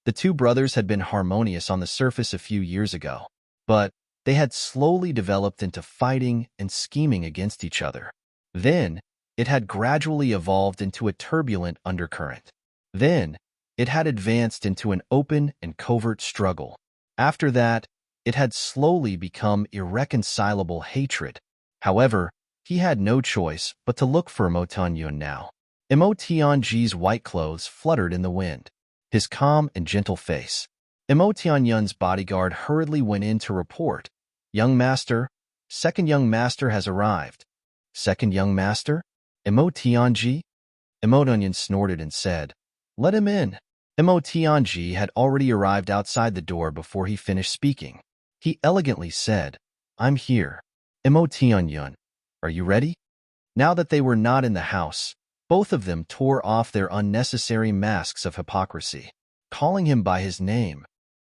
The two brothers had been harmonious on the surface a few years ago, but they had slowly developed into fighting and scheming against each other. Then, it had gradually evolved into a turbulent undercurrent. Then, it had advanced into an open and covert struggle. After that, it had slowly become irreconcilable hatred. However, he had no choice but to look for Imo Tianyun now. Imo Tianji's white clothes fluttered in the wind. His calm and gentle face. Imo Tianyun's bodyguard hurriedly went in to report, "Young master, second young master has arrived." "Second young master? Imo Tianji?" Imo Tianyun snorted and said, "Let him in." Imo Tianji had already arrived outside the door before he finished speaking. He elegantly said, "I'm here." "Imo Tianyun, are you ready?" Now that they were not in the house, both of them tore off their unnecessary masks of hypocrisy, calling him by his name.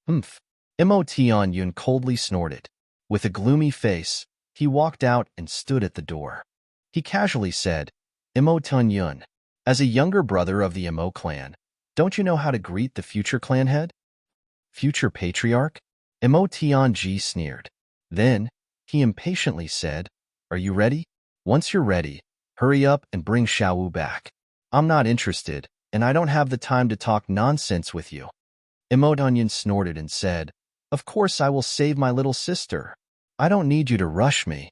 "Humph." Imo Tianyun coldly snorted. With a gloomy face, he walked out and stood at the door. He casually said, "Imo Tianyun, as a younger brother of the Imo clan, don't you know how to greet the future clan head? Future patriarch?" Imo Tianji sneered. Then, he impatiently said, "Are you ready? Once you're ready, hurry up and bring Xiaowu back. I'm not interested, and I don't have the time to talk nonsense with you." Imo Tianyun snorted and said, "Of course I will save my little sister. I don't need you to rush me."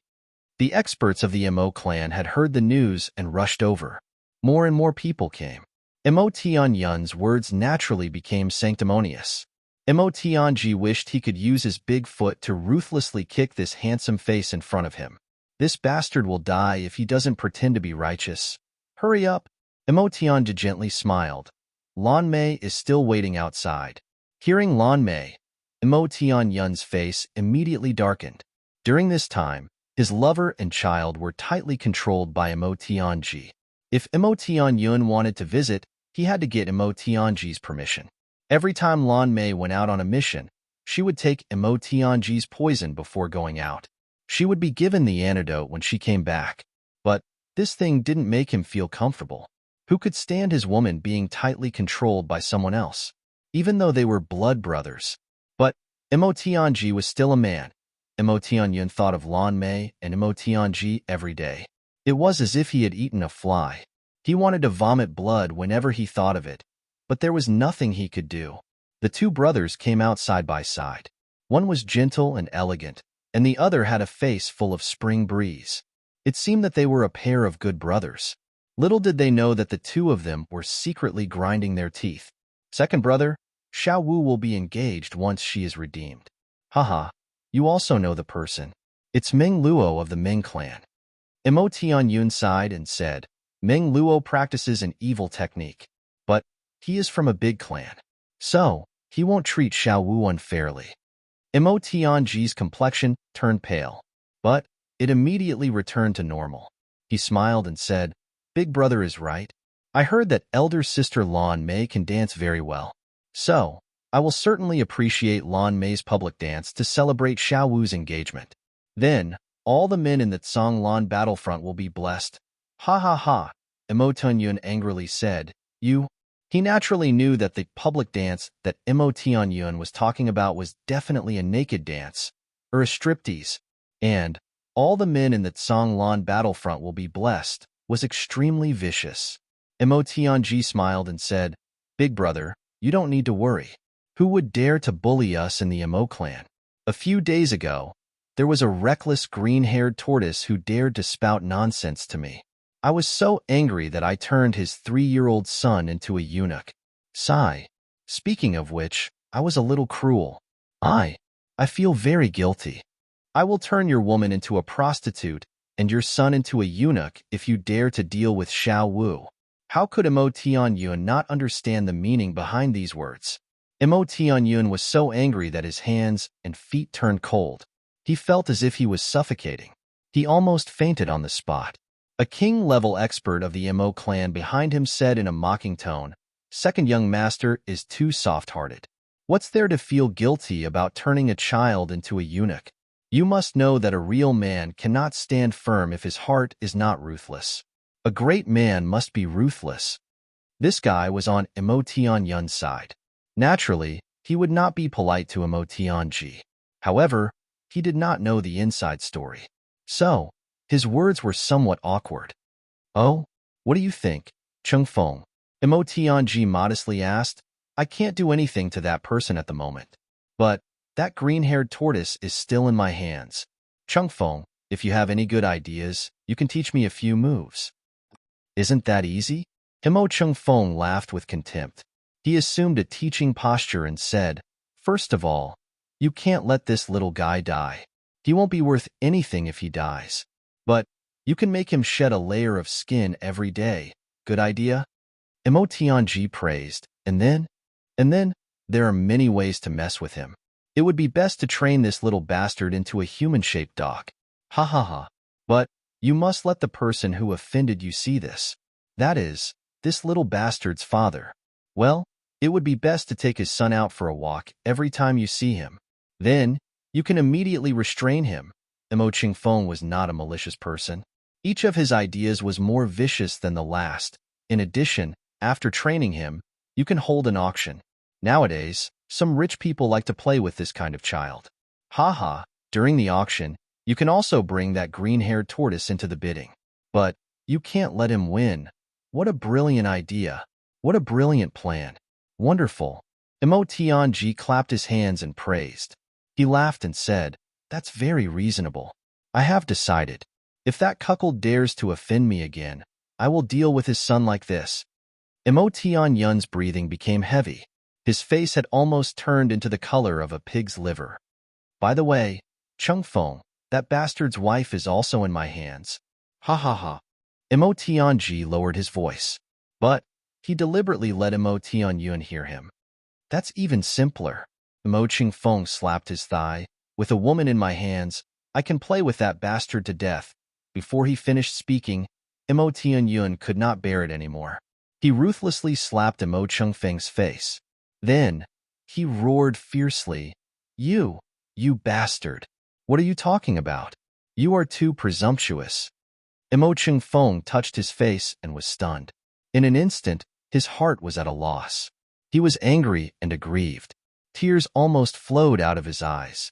The experts of the Imo clan had heard the news and rushed over. More and more people came. Imo Tianyun's words naturally became sanctimonious. Imo Tianji wished he could use his big foot to ruthlessly kick this handsome face in front of him. "This bastard will die if he doesn't pretend to be righteous. Hurry up." Imo Tianji gently smiled. Lan Mei is still waiting outside. Hearing Lan Mei, Imo Tianyun's face immediately darkened. During this time, his lover and child were tightly controlled by Imo Tianji. If Imo Tianyun wanted to visit, he had to get Imo Tianji's permission. Every time Lan Mei went out on a mission, she would take Imo Tianji's poison before going out. She would be given the antidote when she came back. But this thing didn't make him feel comfortable. Who could stand his woman being tightly controlled by someone else, even though they were blood brothers? But Imo Tianji was still a man. Imo Tianyun thought of Lan Mei and Imo Tianji every day. It was as if he had eaten a fly. He wanted to vomit blood whenever he thought of it, but there was nothing he could do. The two brothers came out side by side. One was gentle and elegant, and the other had a face full of spring breeze. It seemed that they were a pair of good brothers. Little did they know that the two of them were secretly grinding their teeth. "Second brother, Xiaowu will be engaged once she is redeemed." "Haha, you also know the person. It's Meng Luo of the Meng clan." Imo Tianyun sighed and said, "Meng Luo practices an evil technique, but he is from a big clan, so he won't treat Xiaowu unfairly." Imo Tianji's complexion turned pale, but it immediately returned to normal. He smiled and said, "Big brother is right. I heard that elder sister Lan Mei can dance very well, so I will certainly appreciate Lan Mei's public dance to celebrate Xiaowu's engagement. Then, all the men in the Tsanglan battlefront will be blessed." "Ha ha ha," Imo Tianyun angrily said. "You..." He naturally knew that the public dance that Imo Tianyun was talking about was definitely a naked dance, or a striptease, and "all the men in the Tsanglan battlefront will be blessed" was extremely vicious. Imo Tianji smiled and said, "Big brother, you don't need to worry. Who would dare to bully us in the Imo clan? A few days ago, there was a reckless green-haired tortoise who dared to spout nonsense to me. I was so angry that I turned his 3-year-old son into a eunuch. Sigh. Speaking of which, I was a little cruel. I feel very guilty. I will turn your woman into a prostitute and your son into a eunuch if you dare to deal with Xiaowu." How could Imo Tianyun not understand the meaning behind these words? Imo Tianyun was so angry that his hands and feet turned cold. He felt as if he was suffocating. He almost fainted on the spot. A king-level expert of the Mo clan behind him said in a mocking tone, "Second young master is too soft-hearted. What's there to feel guilty about turning a child into a eunuch? You must know that a real man cannot stand firm if his heart is not ruthless. A great man must be ruthless." This guy was on Mo Tianyun's side. Naturally, he would not be polite to Mo Tianji. However, he did not know the inside story. So, his words were somewhat awkward. "Oh, what do you think, Chung Feng?" Mo Tianji modestly asked. "I can't do anything to that person at the moment. But that green-haired tortoise is still in my hands. Chung Feng, if you have any good ideas, you can teach me a few moves." "Isn't that easy?" Mo Chung Feng laughed with contempt. He assumed a teaching posture and said, "First of all, you can't let this little guy die. He won't be worth anything if he dies. But you can make him shed a layer of skin every day. Good idea?" Mo Tianji praised. And then, there are many ways to mess with him. It would be best to train this little bastard into a human-shaped dog. Ha ha ha. But you must let the person who offended you see this. That is, this little bastard's father. Well, it would be best to take his son out for a walk every time you see him. Then, you can immediately restrain him. Mo Qingfeng was not a malicious person. Each of his ideas was more vicious than the last. In addition, after training him, you can hold an auction. Nowadays, some rich people like to play with this kind of child. Haha, during the auction, you can also bring that green-haired tortoise into the bidding. But you can't let him win. What a brilliant idea. What a brilliant plan. Wonderful. Mo Tianji clapped his hands and praised. He laughed and said, "That's very reasonable. I have decided. If that cuckold dares to offend me again, I will deal with his son like this." Mo Tianyun's breathing became heavy. His face had almost turned into the color of a pig's liver. "By the way, Chung Feng, that bastard's wife is also in my hands." Ha ha ha. Mo Tianji lowered his voice. But he deliberately let Mo Tianyun hear him. "That's even simpler." Mo Qingfeng slapped his thigh. "With a woman in my hands, I can play with that bastard to death." Before he finished speaking, Mo Tianyun could not bear it anymore. He ruthlessly slapped Mo Qingfeng's face. Then, he roared fiercely, You bastard! What are you talking about? You are too presumptuous." Mo Qingfeng touched his face and was stunned. In an instant, his heart was at a loss. He was angry and aggrieved. Tears almost flowed out of his eyes.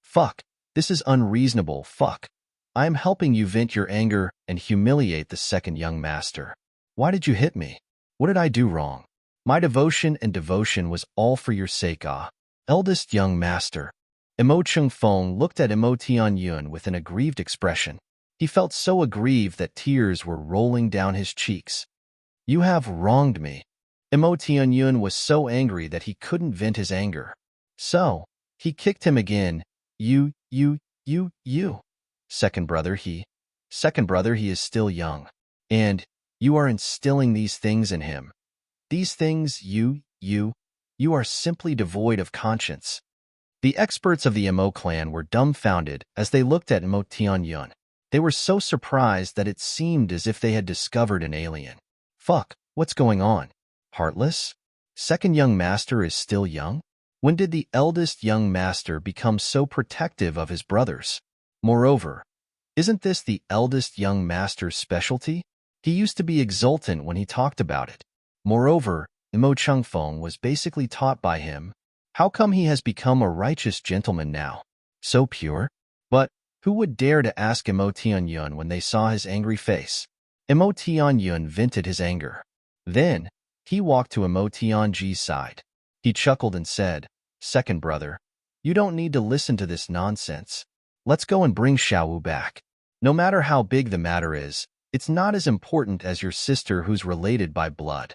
"Fuck, this is unreasonable, fuck. I am helping you vent your anger and humiliate the second young master. Why did you hit me? What did I do wrong? My devotion was all for your sake, eldest young master." Mo Qingfeng looked at Mo Tianyun with an aggrieved expression. He felt so aggrieved that tears were rolling down his cheeks. "You have wronged me." Mo Tianyun was so angry that he couldn't vent his anger. So, he kicked him again. You. Second brother, he is still young. And you are instilling these things in him. These things, you are simply devoid of conscience. The experts of the Mo clan were dumbfounded as they looked at Mo Tianyun. They were so surprised that it seemed as if they had discovered an alien. Fuck, what's going on? Heartless? Second young master is still young? When did the eldest young master become so protective of his brothers? Moreover, isn't this the eldest young master's specialty? He used to be exultant when he talked about it. Moreover, Mo Qingfeng was basically taught by him. How come he has become a righteous gentleman now? So pure? But who would dare to ask Mo Tianyun when they saw his angry face? Mo Tianyun vented his anger. Then, he walked to Mo Tianji's side. He chuckled and said, "Second brother, you don't need to listen to this nonsense. Let's go and bring Xiaowu back. No matter how big the matter is, it's not as important as your sister who's related by blood."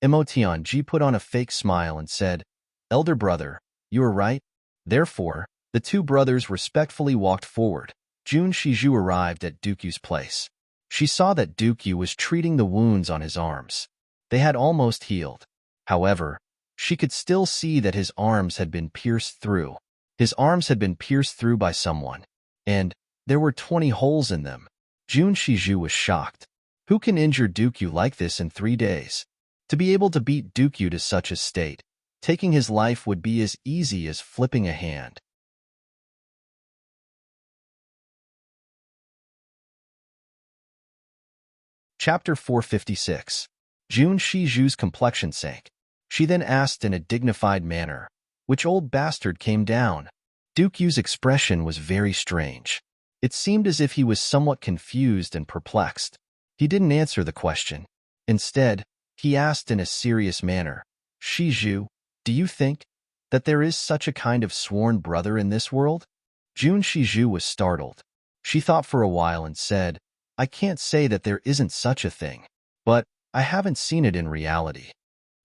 Mo Tianji put on a fake smile and said, "Elder brother, you are right." Therefore, the two brothers respectfully walked forward. Jun Shizhu arrived at Dukyu's place. She saw that Dukyu was treating the wounds on his arms. They had almost healed. However, she could still see that his arms had been pierced through. His arms had been pierced through by someone, and there were 20 holes in them. Jun Shiju was shocked. Who can injure Dukyu like this in 3 days? To be able to beat Dukyu to such a state, taking his life would be as easy as flipping a hand. Chapter 456. Jun Shiju's complexion sank. She then asked in a dignified manner, "Which old bastard came down?" Dukyu's expression was very strange. It seemed as if he was somewhat confused and perplexed. He didn't answer the question. Instead, he asked in a serious manner, "Shiju, do you think that there is such a kind of sworn brother in this world?" Jun Shiju was startled. She thought for a while and said, "I can't say that there isn't such a thing, but I haven't seen it in reality."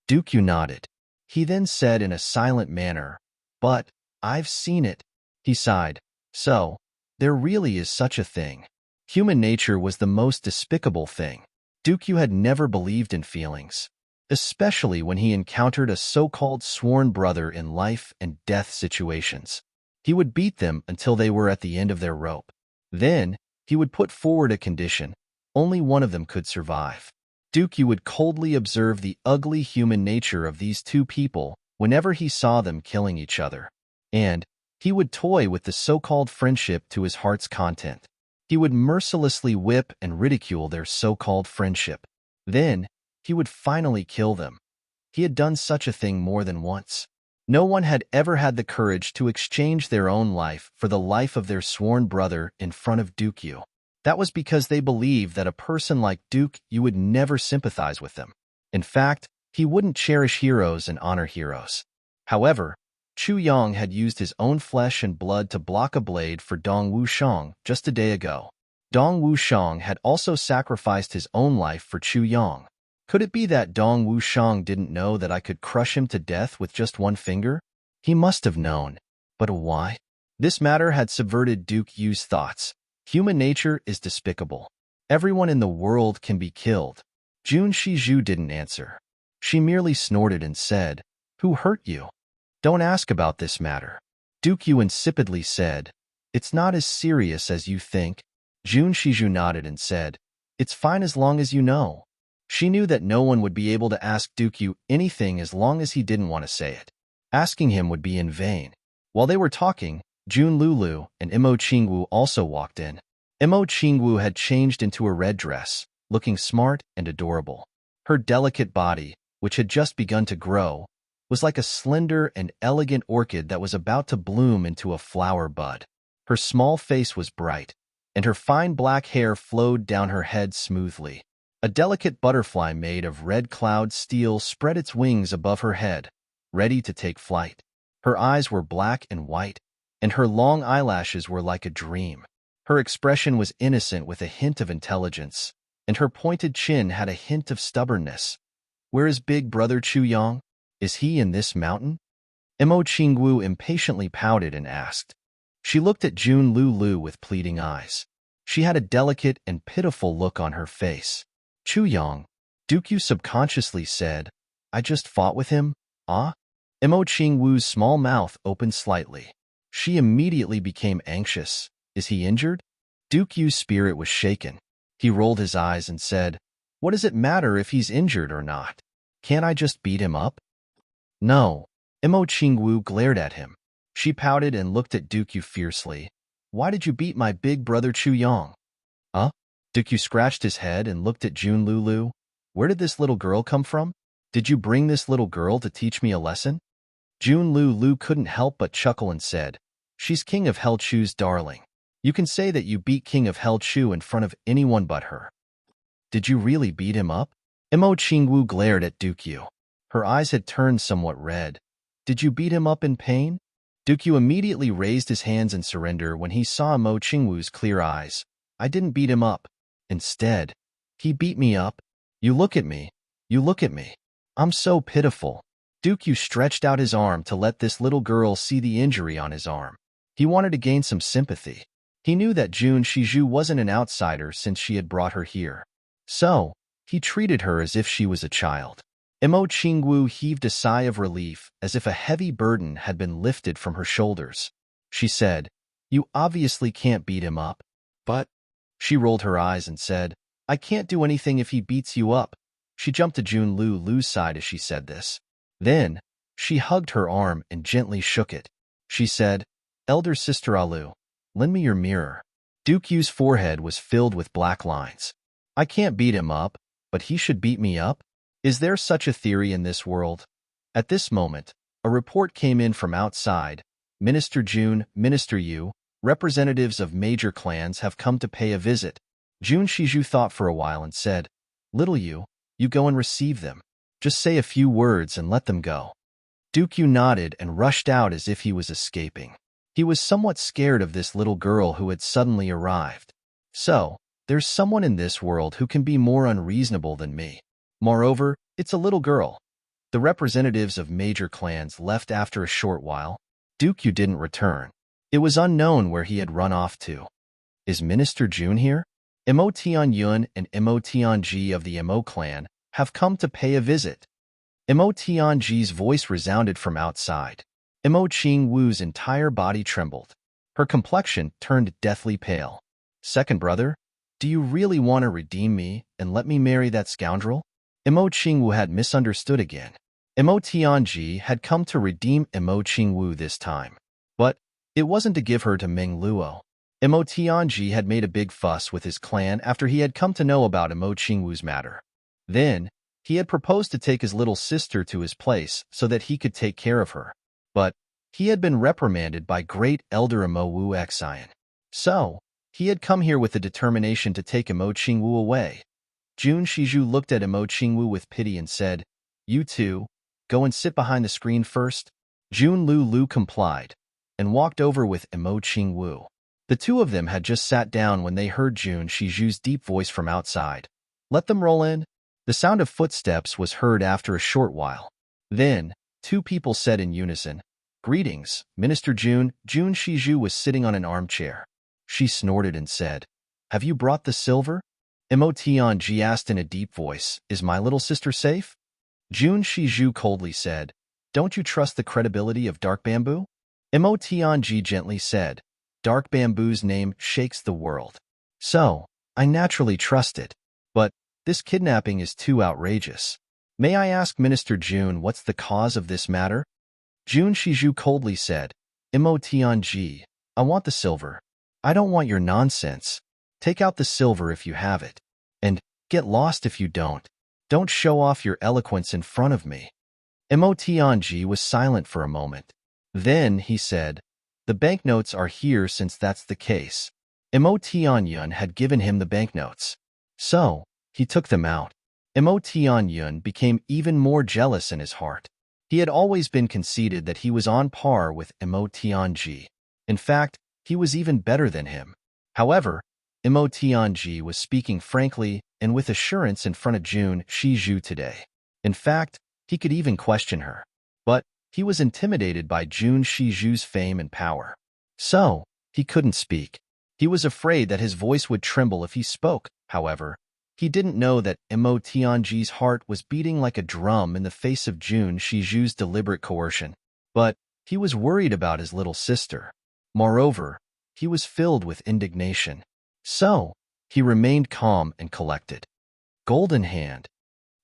Dukyu nodded. He then said in a silent manner, "But I've seen it." He sighed. "So, there really is such a thing." Human nature was the most despicable thing. Dukyu had never believed in feelings, especially when he encountered a so-called sworn brother in life and death situations. He would beat them until they were at the end of their rope. Then, he would put forward a condition. Only one of them could survive. Dukyu would coldly observe the ugly human nature of these two people whenever he saw them killing each other. And he would toy with the so-called friendship to his heart's content. He would mercilessly whip and ridicule their so-called friendship. Then, he would finally kill them. He had done such a thing more than once. No one had ever had the courage to exchange their own life for the life of their sworn brother in front of Dukyu. That was because they believed that a person like Dukyu would never sympathize with them. In fact, he wouldn't cherish heroes and honor heroes. However, Chu Yang had used his own flesh and blood to block a blade for Dong Wushang just a day ago. Dong Wushang had also sacrificed his own life for Chu Yang. Could it be that Dong Wushang didn't know that I could crush him to death with just one finger? He must have known. But why? This matter had subverted Dukyu's thoughts. Human nature is despicable. Everyone in the world can be killed. Jun Shiju didn't answer. She merely snorted and said, "Who hurt you? Don't ask about this matter." Dukyu insipidly said, "It's not as serious as you think." Jun Shiju nodded and said, "It's fine as long as you know." She knew that no one would be able to ask Dukyu anything as long as he didn't want to say it. Asking him would be in vain. While they were talking, Jun Lulu and Imo Qingwu also walked in. Imo Qingwu had changed into a red dress, looking smart and adorable. Her delicate body, which had just begun to grow, was like a slender and elegant orchid that was about to bloom into a flower bud. Her small face was bright, and her fine black hair flowed down her head smoothly. A delicate butterfly made of red cloud steel spread its wings above her head, ready to take flight. Her eyes were black and white, and her long eyelashes were like a dream. Her expression was innocent with a hint of intelligence, and her pointed chin had a hint of stubbornness. "Where is big brother Chu Yang? Is he in this mountain?" Imo Qingwu impatiently pouted and asked. She looked at Jun Lulu with pleading eyes. She had a delicate and pitiful look on her face. "Chu Yang," Dukyu subconsciously said, "I just fought with him, ah?" Imo Qingwu's small mouth opened slightly. She immediately became anxious. "Is he injured?" Dukyu's spirit was shaken. He rolled his eyes and said, "What does it matter if he's injured or not? Can't I just beat him up?" "No." Imo Qingwu glared at him. She pouted and looked at Dukyu fiercely. "Why did you beat my big brother Chu Yang?" "Huh?" Dukyu scratched his head and looked at Jun Lulu. "Where did this little girl come from? Did you bring this little girl to teach me a lesson?" Jun Lulu couldn't help but chuckle and said, "She's King of Hell Chu's darling. You can say that you beat King of Hell Chu in front of anyone but her." "Did you really beat him up?" Imo Qingwu glared at Dukyu. Her eyes had turned somewhat red. "Did you beat him up in pain?" Dukyu immediately raised his hands in surrender when he saw Imo Qingwu's clear eyes. "I didn't beat him up. Instead, he beat me up. You look at me. You look at me. I'm so pitiful." Dukyu stretched out his arm to let this little girl see the injury on his arm. He wanted to gain some sympathy. He knew that Jun Shiju wasn't an outsider since she had brought her here. So, he treated her as if she was a child. Imo Qingwu heaved a sigh of relief as if a heavy burden had been lifted from her shoulders. She said, "You obviously can't beat him up." "But," She rolled her eyes and said, I can't do anything if he beats you up. She jumped to Jun Lu's side as she said this. Then, she hugged her arm and gently shook it. She said, Elder Sister Alu, lend me your mirror. Duke Yu's forehead was filled with black lines. I can't beat him up, but he should beat me up? Is there such a theory in this world? At this moment, a report came in from outside. Minister Jun, Minister Yu, representatives of major clans have come to pay a visit. Jun Shiju thought for a while and said, Little Yu, you go and receive them. Just say a few words and let them go. Duke Yu nodded and rushed out as if he was escaping. He was somewhat scared of this little girl who had suddenly arrived. So, there's someone in this world who can be more unreasonable than me. Moreover, it's a little girl. The representatives of major clans left after a short while. Duke Yu didn't return. It was unknown where he had run off to. Is Minister Jun here? Mo Tian Yun and Mo Tian Ji of the Mo clan have come to pay a visit. Mo Tian Ji's voice resounded from outside. Mo Qing Wu's entire body trembled. Her complexion turned deathly pale. Second brother, do you really want to redeem me and let me marry that scoundrel? Mo Qing Wu had misunderstood again. Mo Tian Ji had come to redeem Mo Qing Wu this time. But it wasn't to give her to Meng Luo. Mo Tian Ji had made a big fuss with his clan after he had come to know about Mo Qing Wu's matter. Then, he had proposed to take his little sister to his place so that he could take care of her. But he had been reprimanded by great elder Mo Wu Xian. So, he had come here with the determination to take Mo Qing Wu away. Jun Shiju looked at Mo Qing Wu with pity and said, You two, go and sit behind the screen first. Jun Lu complied and walked over with Mo Qing Wu. The two of them had just sat down when they heard Jun Shiju's deep voice from outside. Let them roll in. The sound of footsteps was heard after a short while. Then, two people said in unison, Greetings, Minister Jun. Jun Shiju was sitting on an armchair. She snorted and said, Have you brought the silver? Mo Tian Ji asked in a deep voice, Is my little sister safe? Jun Shiju coldly said, Don't you trust the credibility of Dark Bamboo? Mo Tian Ji gently said, Dark Bamboo's name shakes the world. So, I naturally trust it. But this kidnapping is too outrageous. May I ask Minister Jun what's the cause of this matter? Jun Shiju coldly said, Mo Tian Ji, I want the silver. I don't want your nonsense. Take out the silver if you have it. And get lost if you don't. Don't show off your eloquence in front of me. Mo Tian Ji was silent for a moment. Then he said, The banknotes are here since that's the case. Mo Tian Yun had given him the banknotes. So, he took them out. Mo Tian Yun became even more jealous in his heart. He had always been conceited that he was on par with Mo Tian Ji. In fact, he was even better than him. However, Mo Tian Ji was speaking frankly and with assurance in front of Jun Shiju today. In fact, he could even question her. But he was intimidated by Jun Shiju's fame and power. So, he couldn't speak. He was afraid that his voice would tremble if he spoke. However, he didn't know that Mo Tian Ji's heart was beating like a drum in the face of Jun Shiju's deliberate coercion. But he was worried about his little sister. Moreover, he was filled with indignation. So, he remained calm and collected. Golden Hand.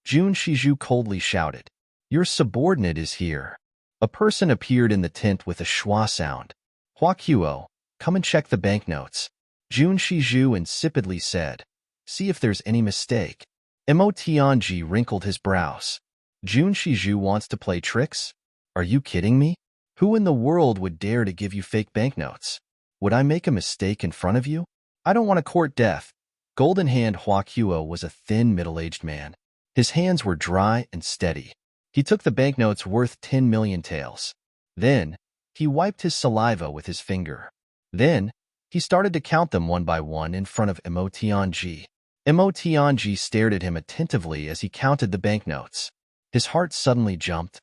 Jun Shiju coldly shouted, Your subordinate is here. A person appeared in the tent with a schwa sound. Hua Kuo, come and check the banknotes. Jun Shiju insipidly said, See if there's any mistake. Mo Tian Ji wrinkled his brows. Jun Shiju wants to play tricks? Are you kidding me? Who in the world would dare to give you fake banknotes? Would I make a mistake in front of you? I don't want to court death. Golden Hand Hua Kuo was a thin, middle-aged man. His hands were dry and steady. He took the banknotes worth 10 million taels. Then, he wiped his saliva with his finger. Then, he started to count them one by one in front of Mo Tian Ji. Mo Tian Ji stared at him attentively as he counted the banknotes. His heart suddenly jumped.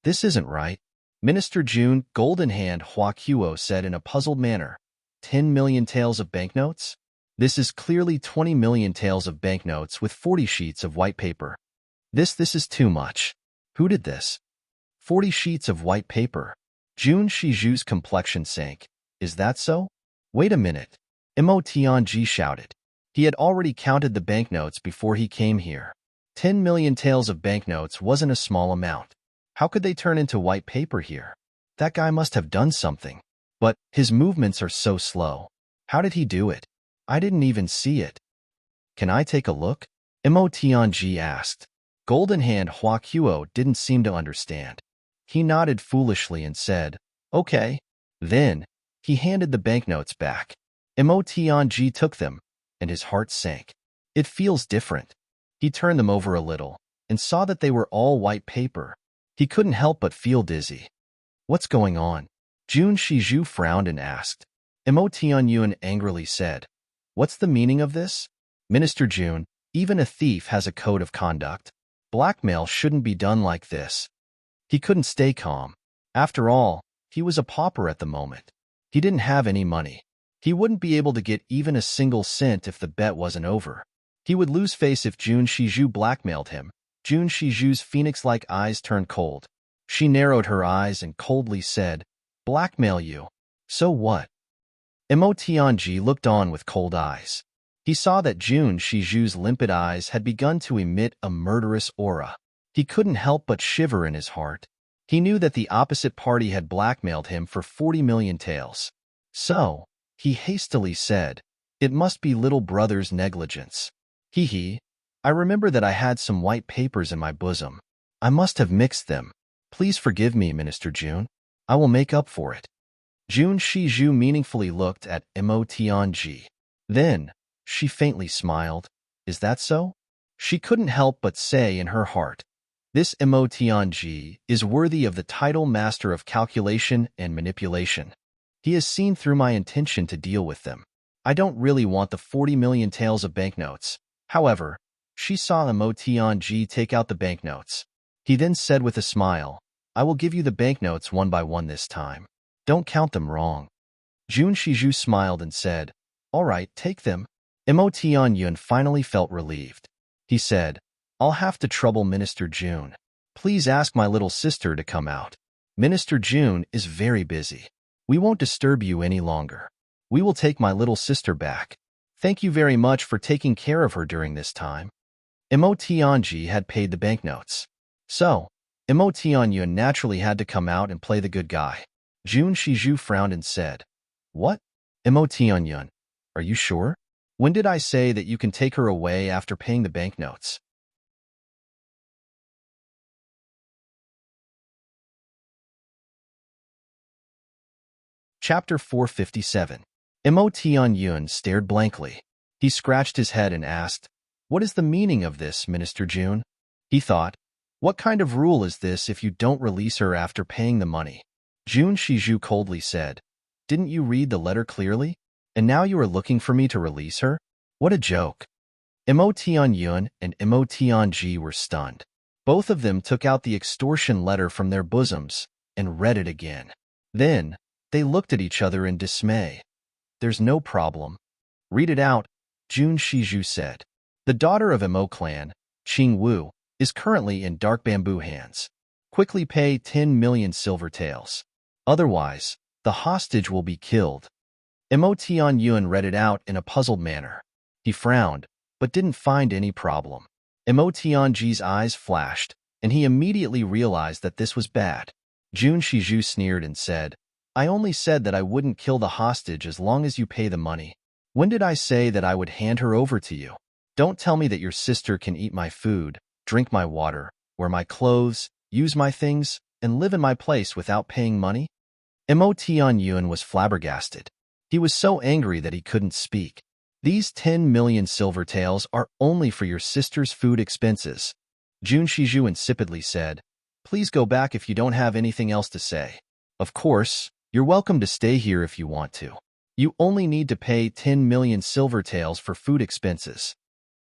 This isn't right. Minister Jun, Golden Hand Hua Kuo said in a puzzled manner. 10 million taels of banknotes? This is clearly 20 million taels of banknotes with 40 sheets of white paper. This is too much. Who did this? 40 sheets of white paper. Jun Shiju's complexion sank. Is that so? Wait a minute. Mo Tianji shouted. He had already counted the banknotes before he came here. 10 million taels of banknotes wasn't a small amount. How could they turn into white paper here? That guy must have done something. But his movements are so slow. How did he do it? I didn't even see it. Can I take a look? Mo Tianji asked. Golden Hand Hua Qiuo didn't seem to understand. He nodded foolishly and said, okay. Then, he handed the banknotes back. Mo Tianji took them, and his heart sank. It feels different. He turned them over a little, and saw that they were all white paper. He couldn't help but feel dizzy. What's going on? Jun Shizhu frowned and asked. Mo Tianyun angrily said, what's the meaning of this? Minister Jun, even a thief has a code of conduct. Blackmail shouldn't be done like this. He couldn't stay calm. After all, he was a pauper at the moment. He didn't have any money. He wouldn't be able to get even a single cent if the bet wasn't over. He would lose face if Jun Shizhu blackmailed him. Jun Shizhu's phoenix-like eyes turned cold. She narrowed her eyes and coldly said, blackmail you? So what? Mo Tianji looked on with cold eyes. He saw that Jun Shizhu's limpid eyes had begun to emit a murderous aura. He couldn't help but shiver in his heart. He knew that the opposite party had blackmailed him for 40 million taels. So, he hastily said, it must be little brother's negligence. Hee. I remember that I had some white papers in my bosom. I must have mixed them. Please forgive me, Minister Jun. I will make up for it. Jun Shizhu meaningfully looked at Mo Tianji. Then, she faintly smiled. Is that so? She couldn't help but say in her heart, this Mo Tianji is worthy of the title Master of Calculation and Manipulation. He has seen through my intention to deal with them. I don't really want the 40 million taels of banknotes. However, she saw Mo Tianji take out the banknotes. He then said with a smile, I will give you the banknotes one by one this time. Don't count them wrong. Jun Shizhu smiled and said, all right, take them. Mo Tianyun finally felt relieved. He said, I'll have to trouble Minister Jun. Please ask my little sister to come out. Minister Jun is very busy. We won't disturb you any longer. We will take my little sister back. Thank you very much for taking care of her during this time. Mo Tianji had paid the banknotes. So, Mo Tianyun naturally had to come out and play the good guy. Jun Shizhu frowned and said, what? Mo Tianyun, are you sure? When did I say that you can take her away after paying the banknotes? Chapter 457. Mo Tianyun stared blankly. He scratched his head and asked, what is the meaning of this, Minister Jun? He thought, what kind of rule is this if you don't release her after paying the money? Jun Shizhu coldly said, didn't you read the letter clearly? And now you are looking for me to release her? What a joke. Mo Tianyun and Mo Tianji were stunned. Both of them took out the extortion letter from their bosoms and read it again. Then, they looked at each other in dismay. There's no problem. Read it out, Jun Shizhu said. The daughter of Mo clan, Qing Wu, is currently in Dark Bamboo hands. Quickly pay 10 million silver taels. Otherwise, the hostage will be killed. Mo Tianyun read it out in a puzzled manner. He frowned, but didn't find any problem. Mo Tianji's eyes flashed, and he immediately realized that this was bad. Jun Shizhu sneered and said, I only said that I wouldn't kill the hostage as long as you pay the money. When did I say that I would hand her over to you? Don't tell me that your sister can eat my food, drink my water, wear my clothes, use my things, and live in my place without paying money? Mo Tianyun was flabbergasted. He was so angry that he couldn't speak. These 10 million silver taels are only for your sister's food expenses. Jun Shizhu insipidly said, please go back if you don't have anything else to say. Of course, you're welcome to stay here if you want to. You only need to pay 10 million silver taels for food expenses.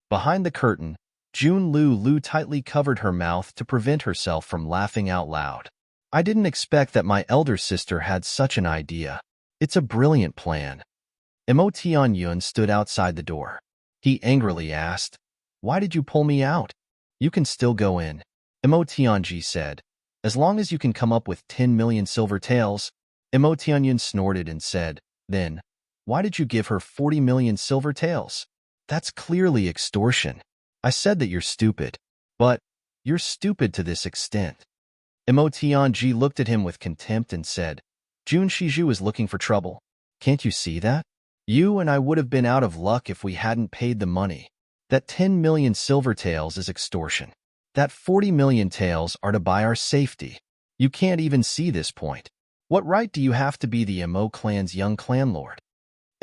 Behind the curtain, Jun Lu tightly covered her mouth to prevent herself from laughing out loud. I didn't expect that my elder sister had such an idea. It's a brilliant plan. Mo Tianyun stood outside the door. He angrily asked, why did you pull me out? You can still go in. Mo Tianji said, as long as you can come up with 10 million silver taels. Mo Tianyun snorted and said, then, Why did you give her 40 million silver taels? That's clearly extortion. I said that you're stupid. But you're stupid to this extent. Mo Tianji looked at him with contempt and said, Jun Shiju is looking for trouble. Can't you see that? You and I would have been out of luck if we hadn't paid the money. That 10 million silver taels is extortion. That 40 million taels are to buy our safety. You can't even see this point. What right do you have to be the Mo clan's young clan lord?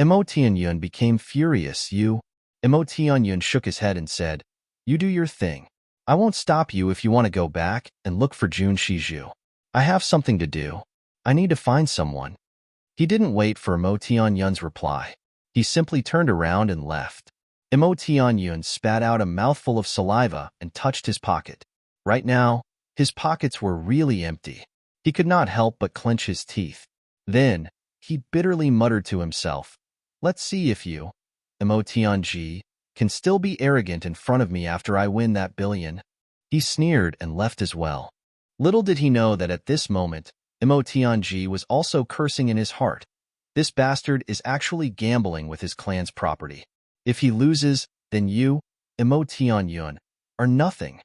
Mo Tianyun became furious. Mo Tianyun shook his head and said, You do your thing. I won't stop you if you want to go back and look for Jun Shiju. I have something to do. I need to find someone. He didn't wait for Mo Tianyun's reply. He simply turned around and left. Mo Tianyun spat out a mouthful of saliva and touched his pocket. Right now, his pockets were really empty. He could not help but clench his teeth. Then, he bitterly muttered to himself, Let's see if you, Mo Tianji, can still be arrogant in front of me after I win that billion. He sneered and left as well. Little did he know that at this moment, Mo Tianji was also cursing in his heart. This bastard is actually gambling with his clan's property. If he loses, then you, Mo Tianyun, are nothing.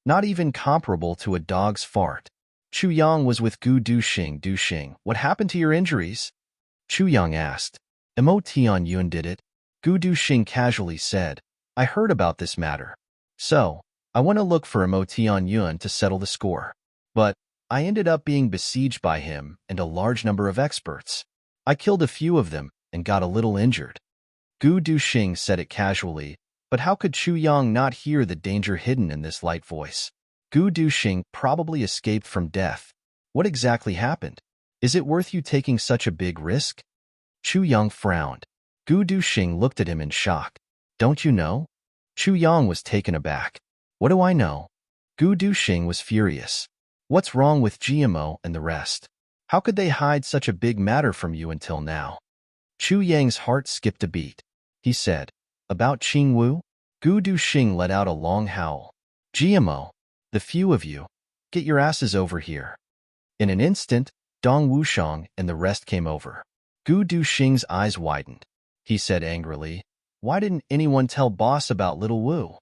Not even comparable to a dog's fart. Chu Yang was with Gu Duxing. Duxing, what happened to your injuries? Chu Yang asked. Mo Tianyun did it. Gu Duxing casually said, I heard about this matter. So, I went to look for Mo Tianyun to settle the score. But, I ended up being besieged by him and a large number of experts. I killed a few of them and got a little injured. Gu Duxing said it casually, but how could Chu Yang not hear the danger hidden in this light voice? Gu Duxing probably escaped from death. What exactly happened? Is it worth you taking such a big risk? Chu Yang frowned. Gu Duxing looked at him in shock. Don't you know? Chu Yang was taken aback. What do I know? Gu Duxing was furious. What's wrong with GMO and the rest? How could they hide such a big matter from you until now? Chu Yang's heart skipped a beat. He said, About Qing Wu? Gu Duxing let out a long howl. GMO, the few of you, get your asses over here. In an instant, Dong Wushang and the rest came over. Gu Duxing's eyes widened. He said angrily, Why didn't anyone tell boss about little Wu?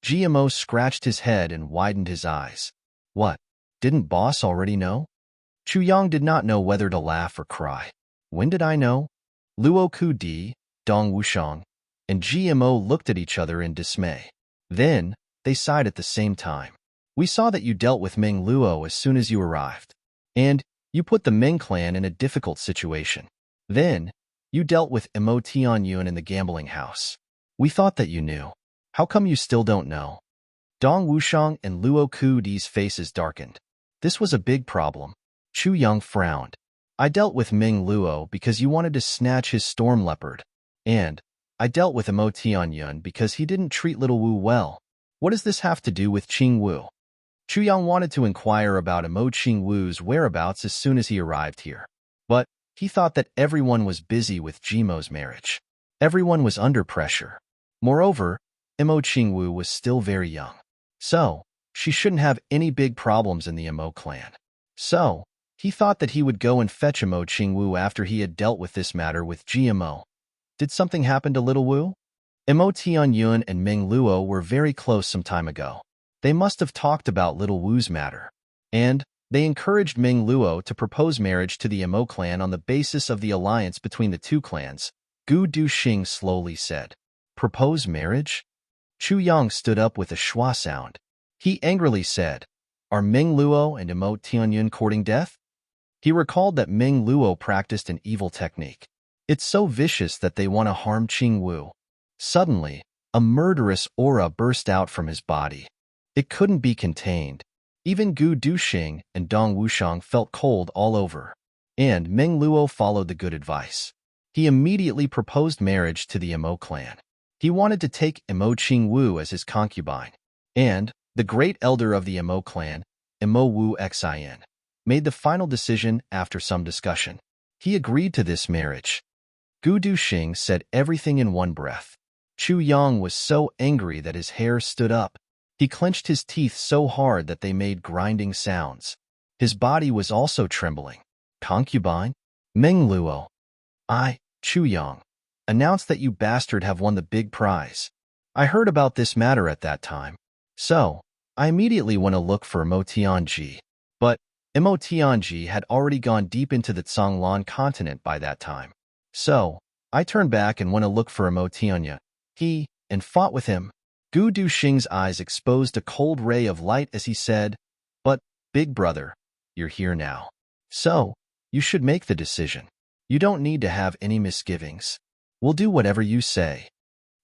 GMO scratched his head and widened his eyes. What? Didn't boss already know? Chu Yang did not know whether to laugh or cry. When did I know? Luo Ku Di, Dong Wushang, and GMO looked at each other in dismay. Then, they sighed at the same time. We saw that you dealt with Meng Luo as soon as you arrived. And, you put the Meng clan in a difficult situation. Then, you dealt with Mo Tianyun in the gambling house. We thought that you knew. How come you still don't know? Dong Wushang and Luo Ku Di's faces darkened. This was a big problem. Chu Yang frowned. I dealt with Meng Luo because you wanted to snatch his storm leopard. And, I dealt with Mo Tianyun because he didn't treat little Wu well. What does this have to do with Qing Wu? Chu Yang wanted to inquire about Mo Qing Wu's whereabouts as soon as he arrived here. But, he thought that everyone was busy with Jimo's marriage. Everyone was under pressure. Moreover, Mo Qing Wu was still very young. So, she shouldn't have any big problems in the Mo clan. So, he thought that he would go and fetch Mo Qing Wu after he had dealt with this matter with GMO. Did something happen to little Wu? Mo Tianyun and Meng Luo were very close some time ago. They must have talked about little Wu's matter. And, they encouraged Meng Luo to propose marriage to the Mo clan on the basis of the alliance between the two clans. Gu Duxing slowly said, Propose marriage? Chu Yang stood up with a schwa sound. He angrily said, Are Meng Luo and Mo Tianyun courting death? He recalled that Meng Luo practiced an evil technique. It's so vicious that they want to harm Qing Wu. Suddenly, a murderous aura burst out from his body. It couldn't be contained. Even Gu Duxing and Dong Wushang felt cold all over. And Meng Luo followed the good advice. He immediately proposed marriage to the Mo clan. He wanted to take Mo Qing Wu as his concubine. And, the great elder of the Mo clan, Mo Wu Xin, made the final decision after some discussion. He agreed to this marriage. Gu Duxing said everything in one breath. Chu Yang was so angry that his hair stood up. He clenched his teeth so hard that they made grinding sounds. His body was also trembling. Concubine? Meng Luo. Chu Yang. announced that you bastard have won the big prize. I heard about this matter at that time. So, I immediately went to look for Mo Tianji. But Mo Tianji had already gone deep into the Zhonglan continent by that time. So, I turned back and went to look for Mo Tianya. And fought with him. Gu Duxing's eyes exposed a cold ray of light as he said, "But, big brother, you're here now. So, you should make the decision. You don't need to have any misgivings. We'll do whatever you say."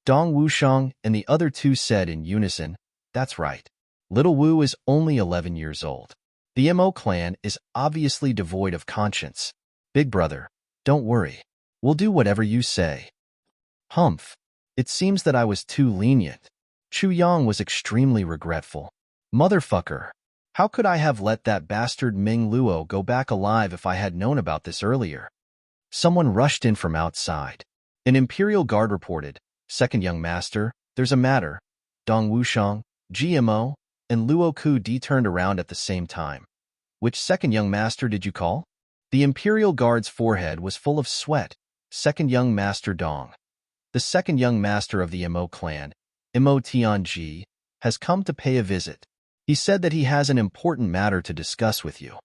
Dong Wushang and the other two said in unison, "That's right. Little Wu is only 11 years old. The Mo clan is obviously devoid of conscience. Big brother, don't worry. We'll do whatever you say." Humph. It seems that I was too lenient. Chu Yang was extremely regretful. Motherfucker. How could I have let that bastard Ming Luo go back alive if I had known about this earlier? Someone rushed in from outside. An Imperial Guard reported, "Second young master, there's a matter." Dong Wushang, GMO, and Luo Ku Di turned around at the same time. "Which second young master did you call?" The Imperial Guard's forehead was full of sweat. "Second young master Dong. The second young master of the Mo clan, Mo Tianji, has come to pay a visit. He said that he has an important matter to discuss with you."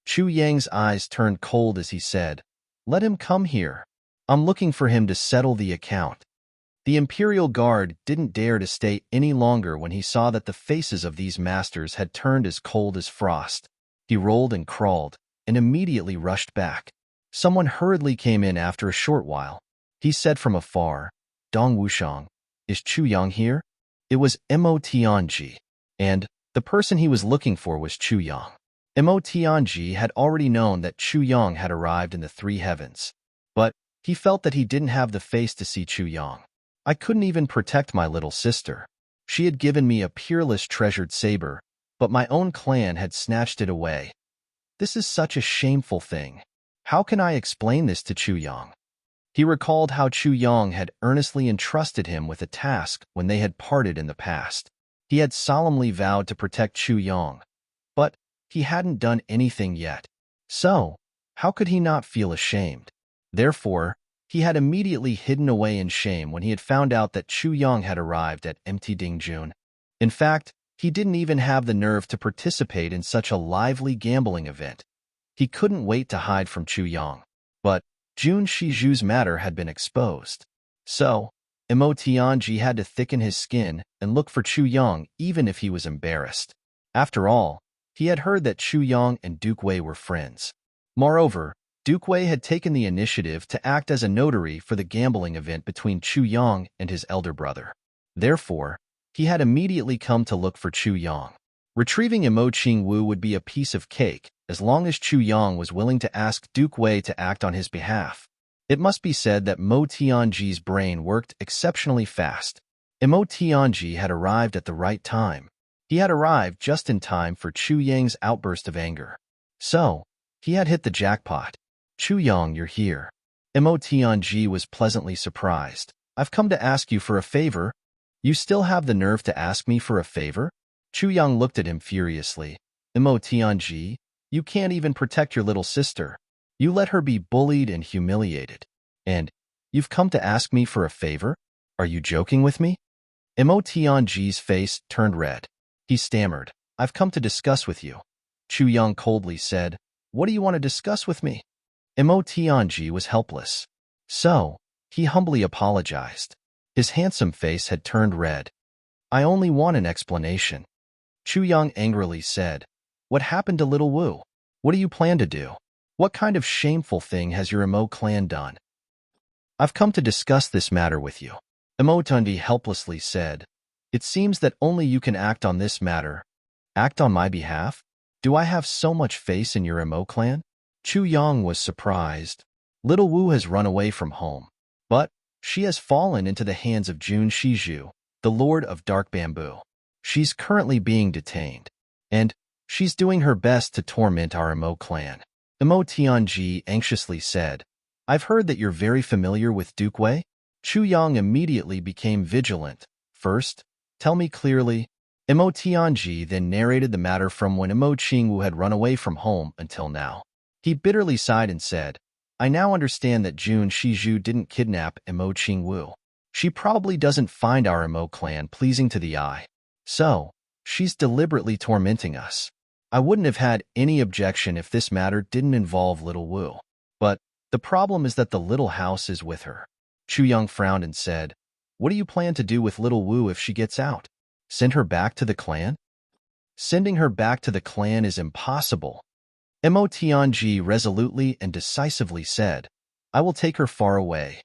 Chu Yang's eyes turned cold as he said, "Let him come here. I'm looking for him to settle the account." The Imperial Guard didn't dare to stay any longer when he saw that the faces of these masters had turned as cold as frost. He rolled and crawled, and immediately rushed back. Someone hurriedly came in after a short while. He said from afar, "Dong Wushang, is Chu Yang here?" It was Mo Tianji, and the person he was looking for was Chu Yang. Mo Tianji had already known that Chu Yang had arrived in the three heavens, but he felt that he didn't have the face to see Chu Yang. "I couldn't even protect my little sister. She had given me a peerless treasured saber, but my own clan had snatched it away. This is such a shameful thing. How can I explain this to Chu Yang?" He recalled how Chu Yang had earnestly entrusted him with a task when they had parted in the past. He had solemnly vowed to protect Chu Yang, but he hadn't done anything yet. So, how could he not feel ashamed? Therefore, he had immediately hidden away in shame when he had found out that Chu Yang had arrived at Mt Dingjun. In fact, he didn't even have the nerve to participate in such a lively gambling event. He couldn't wait to hide from Chu Yang. But Jun Shiju's matter had been exposed. So, Mo Tianji had to thicken his skin and look for Chu Yang even if he was embarrassed. After all, he had heard that Chu Yang and Duke Wei were friends. Moreover, Duke Wei had taken the initiative to act as a notary for the gambling event between Chu Yang and his elder brother. Therefore, he had immediately come to look for Chu Yang. Retrieving Mo Qingwu would be a piece of cake, as long as Chu Yang was willing to ask Duke Wei to act on his behalf. It must be said that Mo Tianji's brain worked exceptionally fast. Mo Tianji had arrived at the right time. He had arrived just in time for Chu Yang's outburst of anger. So, he had hit the jackpot. "Chu Yang, you're here." Mo Tianji was pleasantly surprised. "I've come to ask you for a favor." "You still have the nerve to ask me for a favor?" Chu Yang looked at him furiously. "Mo Tianji, you can't even protect your little sister. You let her be bullied and humiliated. And you've come to ask me for a favor? Are you joking with me?" Mo Tianji's face turned red. He stammered, "I've come to discuss with you." Chu Yang coldly said, "What do you want to discuss with me?" Mo Tianji was helpless. So, he humbly apologized. His handsome face had turned red. "I only want an explanation." Chu Yang angrily said, "What happened to little Wu? What do you plan to do? What kind of shameful thing has your Mo clan done?" "I've come to discuss this matter with you." Mo Tundi helplessly said, "It seems that only you can act on this matter." "Act on my behalf? Do I have so much face in your Mo clan?" Chu Yang was surprised. "Little Wu has run away from home, but she has fallen into the hands of Jun Shiju, the Lord of Dark Bamboo. She's currently being detained, and she's doing her best to torment our Mo clan." Mo Tianji anxiously said, "I've heard that you're very familiar with Duke Wei." Chu Yang immediately became vigilant. "First, tell me clearly." Mo Tianji then narrated the matter from when Mo Qingwu had run away from home until now. He bitterly sighed and said, I now understand that Jun Shizhu didn't kidnap Emo Qingwu. She probably doesn't find our Emo clan pleasing to the eye. So, she's deliberately tormenting us. I wouldn't have had any objection if this matter didn't involve Little Wu. But the problem is that the little house is with her. Chu Yang frowned and said, "What do you plan to do with Little Wu if she gets out? Send her back to the clan?" "Sending her back to the clan is impossible." Mo Tianji resolutely and decisively said, "I will take her far away."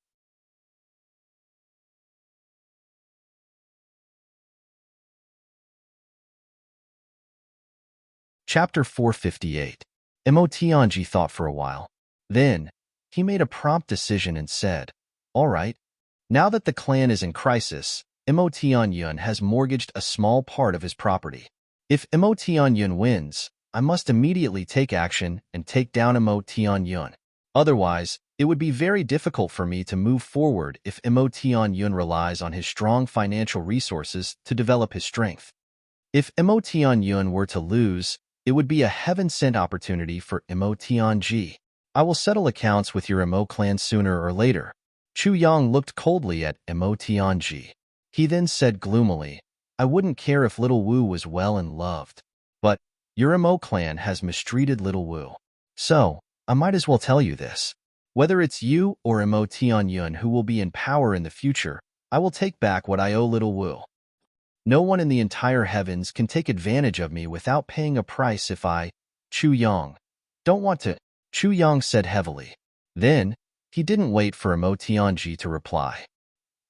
Chapter 458. Mo Tianji thought for a while. Then, he made a prompt decision and said, "All right. Now that the clan is in crisis, Mo Tianyun has mortgaged a small part of his property. If Mo Tianyun wins, I must immediately take action and take down Mo Tianyun. Otherwise, it would be very difficult for me to move forward if Mo Tianyun relies on his strong financial resources to develop his strength. If Mo Tianyun were to lose, it would be a heaven-sent opportunity for Mo Tianji. I will settle accounts with your Mo clan sooner or later." Chu Yang looked coldly at Mo Tianji. He then said gloomily, "I wouldn't care if Little Wu was well and loved. But your Mo clan has mistreated Little Wu. So, I might as well tell you this. Whether it's you or Mo Tianyun who will be in power in the future, I will take back what I owe Little Wu. No one in the entire heavens can take advantage of me without paying a price if I, Chu Yang, don't want to," Chu Yang said heavily. Then, he didn't wait for Mo Tianji to reply.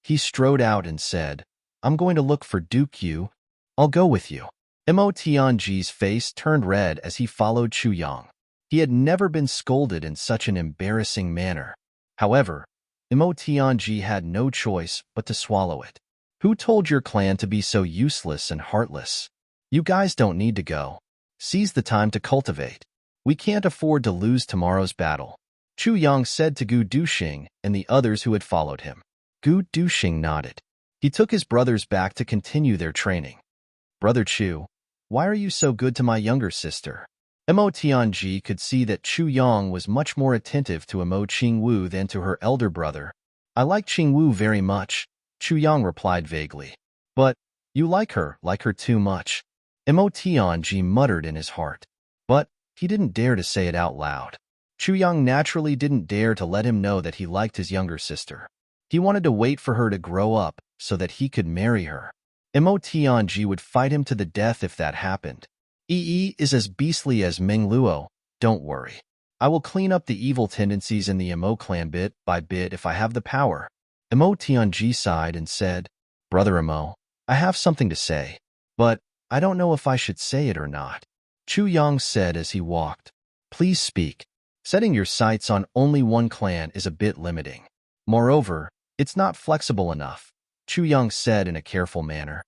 He strode out and said, "I'm going to look for Duke Yu. I'll go with you." Mo Tianji's face turned red as he followed Chu Yang. He had never been scolded in such an embarrassing manner. However, Mo Tianji had no choice but to swallow it. "Who told your clan to be so useless and heartless? You guys don't need to go. Seize the time to cultivate. We can't afford to lose tomorrow's battle," Chu Yang said to Gu Duxing and the others who had followed him. Gu Duxing nodded. He took his brothers back to continue their training. "Brother Chu, why are you so good to my younger sister?" Mo Tianji could see that Chu Yang was much more attentive to Mo Qingwu than to her elder brother. "I like Qingwu very much," Chu Yang replied vaguely. "But you like her too much," Mo Tianji muttered in his heart. But he didn't dare to say it out loud. Chu Yang naturally didn't dare to let him know that he liked his younger sister. He wanted to wait for her to grow up so that he could marry her. Mo Tianji would fight him to the death if that happened. "Yi is as beastly as Meng Luo, don't worry. I will clean up the evil tendencies in the Mo clan bit by bit if I have the power." Mo Tianji sighed and said, "Brother Mo, I have something to say, but I don't know if I should say it or not." Chu Yang said as he walked, "Please speak. Setting your sights on only one clan is a bit limiting. Moreover, it's not flexible enough," Chu Yang said in a careful manner.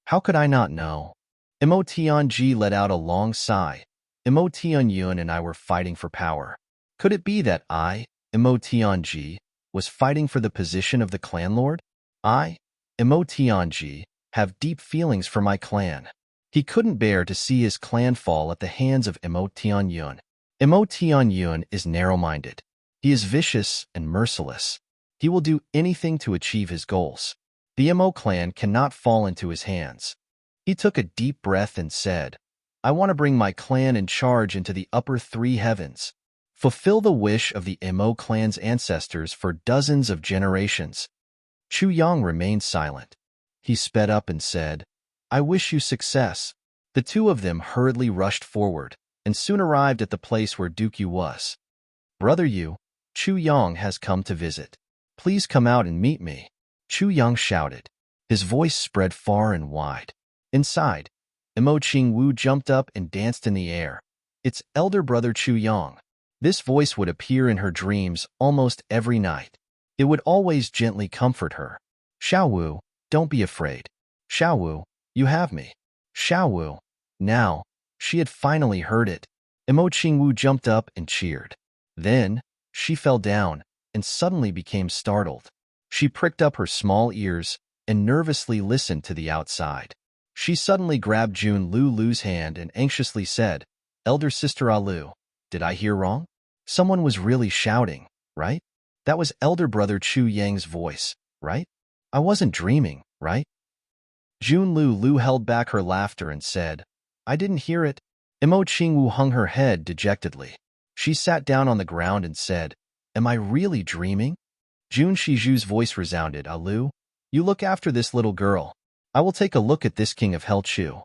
"How could I not know?" Mo Tianji let out a long sigh. Mo Tianyun and I were fighting for power. Could it be that I, Mo Tianji, was fighting for the position of the clan lord? I, Mo Tianji, have deep feelings for my clan. He couldn't bear to see his clan fall at the hands of Mo Tianyun. Mo Tianyun is narrow-minded. He is vicious and merciless. He will do anything to achieve his goals. The Mo clan cannot fall into his hands. He took a deep breath and said, "I want to bring my clan in charge into the upper three heavens. Fulfill the wish of the Mo clan's ancestors for dozens of generations." Chu Yang remained silent. He sped up and said, "I wish you success." The two of them hurriedly rushed forward and soon arrived at the place where Duke Yu was. "Brother Yu, Chu Yang has come to visit. Please come out and meet me," Chu Yang shouted. His voice spread far and wide. Inside, Mo Qingwu jumped up and danced in the air. It's elder brother Chu Yang. This voice would appear in her dreams almost every night. It would always gently comfort her. "Xiaowu, don't be afraid. Xiaowu, you have me. Xiaowu." Now, she had finally heard it. Mo Qingwu jumped up and cheered. Then, she fell down and suddenly became startled. She pricked up her small ears and nervously listened to the outside. She suddenly grabbed Jun Lu's hand and anxiously said, "Elder Sister Alu, did I hear wrong?" Someone was really shouting. right? That was elder brother Chu Yang's voice, right? I wasn't dreaming, right? Lu held back her laughter and said, I didn't hear it. Imo Qingwu hung her head dejectedly. She sat down on the ground and said, Am I really dreaming? Jun Shiju's voice resounded, Lu, you look after this little girl. I will take a look at this king of hell Chu.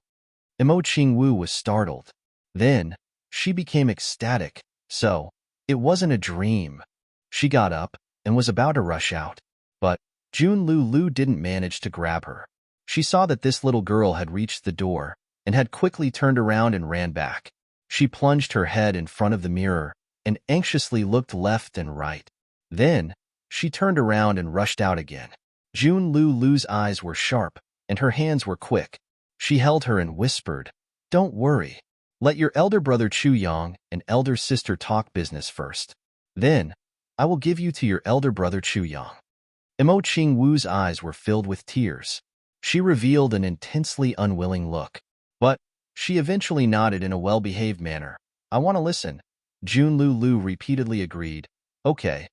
Imo Qingwu was startled. Then, she became ecstatic. So, it wasn't a dream. She got up and was about to rush out. But, Lu didn't manage to grab her. She saw that this little girl had reached the door and had quickly turned around and ran back. She plunged her head in front of the mirror and anxiously looked left and right. Then, she turned around and rushed out again. Lu's eyes were sharp and her hands were quick. She held her and whispered, Don't worry. Let your elder brother Chu Yang and elder sister talk business first. Then, I will give you to your elder brother Chu Yang. Imo Qingwu's eyes were filled with tears. She revealed an intensely unwilling look. But, she eventually nodded in a well-behaved manner. I want to listen. Lu repeatedly agreed. Okay.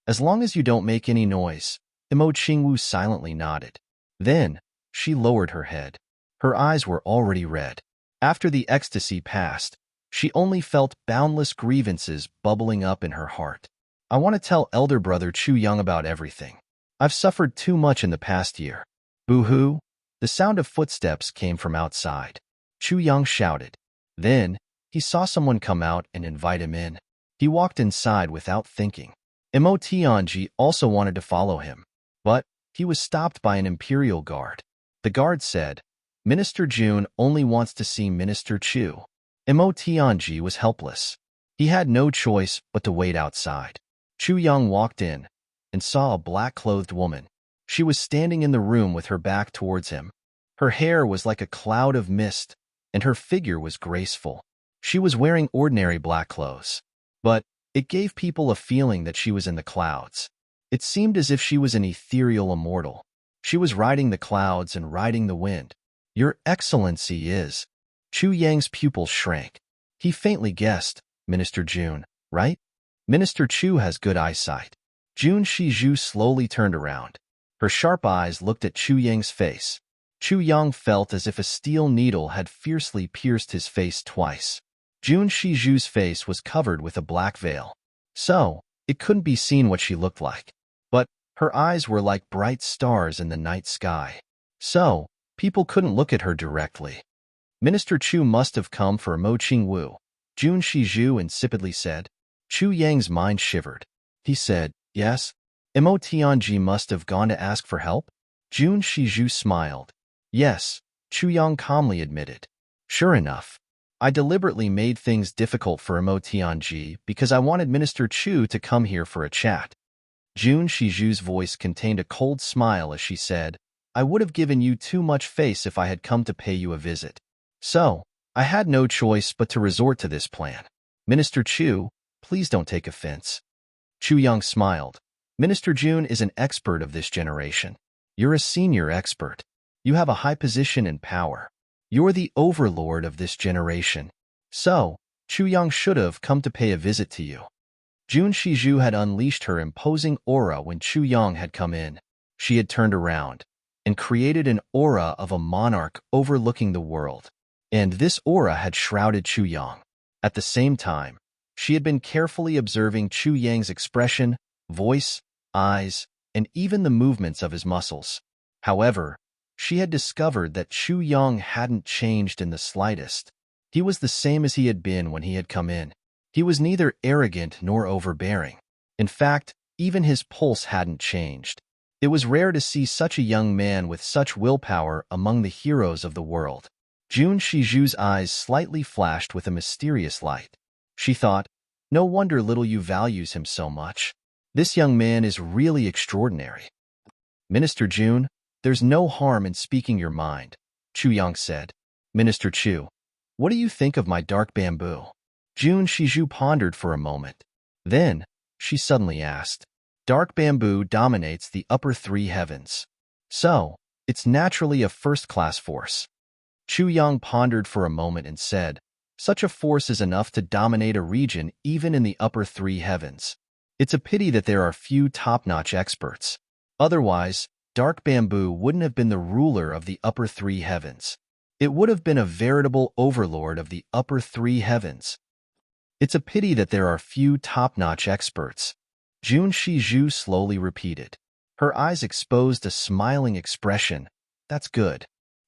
As long as you don't make any noise. Imo Qingwu silently nodded. Then, she lowered her head. Her eyes were already red. After the ecstasy passed, she only felt boundless grievances bubbling up in her heart. I want to tell elder brother Chu Yang about everything. I've suffered too much in the past year. Boo-hoo! The sound of footsteps came from outside. Chu Yang shouted. Then, he saw someone come out and invite him in. He walked inside without thinking. Imo Tianji also wanted to follow him, but he was stopped by an imperial guard. The guard said, Minister Jun only wants to see Minister Chu. Imo Tianji was helpless. He had no choice but to wait outside. Chu Yang walked in and saw a black-clothed woman. She was standing in the room with her back towards him. Her hair was like a cloud of mist, and her figure was graceful. She was wearing ordinary black clothes, but it gave people a feeling that she was in the clouds. It seemed as if she was an ethereal immortal. She was riding the clouds and riding the wind. Your Excellency is... Chu Yang's pupils shrank. He faintly guessed, Minister Jun, right? Minister Chu has good eyesight. Jun Shiju slowly turned around. Her sharp eyes looked at Chu Yang's face. Chu Yang felt as if a steel needle had fiercely pierced his face twice. Jun Shiju's face was covered with a black veil, so it couldn't be seen what she looked like. But her eyes were like bright stars in the night sky, so people couldn't look at her directly. Minister Chu must have come for Mo Qingwu, Jun Shiju insipidly said. Chu Yang's mind shivered. He said, Yes. Imo Tianji must have gone to ask for help? Jun Shiju smiled. Yes, Chu Yang calmly admitted. Sure enough, I deliberately made things difficult for Imo Tianji because I wanted Minister Chu to come here for a chat. Jun Shiju's voice contained a cold smile as she said, I would have given you too much face if I had come to pay you a visit. So, I had no choice but to resort to this plan. Minister Chu, please don't take offense. Chu Yang smiled. Minister Jun is an expert of this generation. You're a senior expert. You have a high position and power. You're the overlord of this generation. So, Chu Yang should have come to pay a visit to you. Jun Shiju had unleashed her imposing aura when Chu Yang had come in. She had turned around and created an aura of a monarch overlooking the world. And this aura had shrouded Chu Yang. At the same time, she had been carefully observing Chu Yang's expression, voice, eyes, and even the movements of his muscles. However, she had discovered that Chu Yang hadn't changed in the slightest. He was the same as he had been when he had come in. He was neither arrogant nor overbearing. In fact, even his pulse hadn't changed. It was rare to see such a young man with such willpower among the heroes of the world. Jun Shiju's eyes slightly flashed with a mysterious light. She thought, no wonder little Yu values him so much. This young man is really extraordinary. Minister Jun, there's no harm in speaking your mind, Chu Yang said. Minister Chu, what do you think of my dark bamboo? Jun Shiju pondered for a moment. Then, she suddenly asked, Dark bamboo dominates the upper three heavens. So, it's naturally a first-class force. Chu Yang pondered for a moment and said, Such a force is enough to dominate a region even in the upper three heavens. It's a pity that there are few top-notch experts. Otherwise, dark bamboo wouldn't have been the ruler of the upper three heavens. It would have been a veritable overlord of the upper three heavens. It's a pity that there are few top-notch experts. Jun Shizhu slowly repeated. Her eyes exposed a smiling expression. That's good.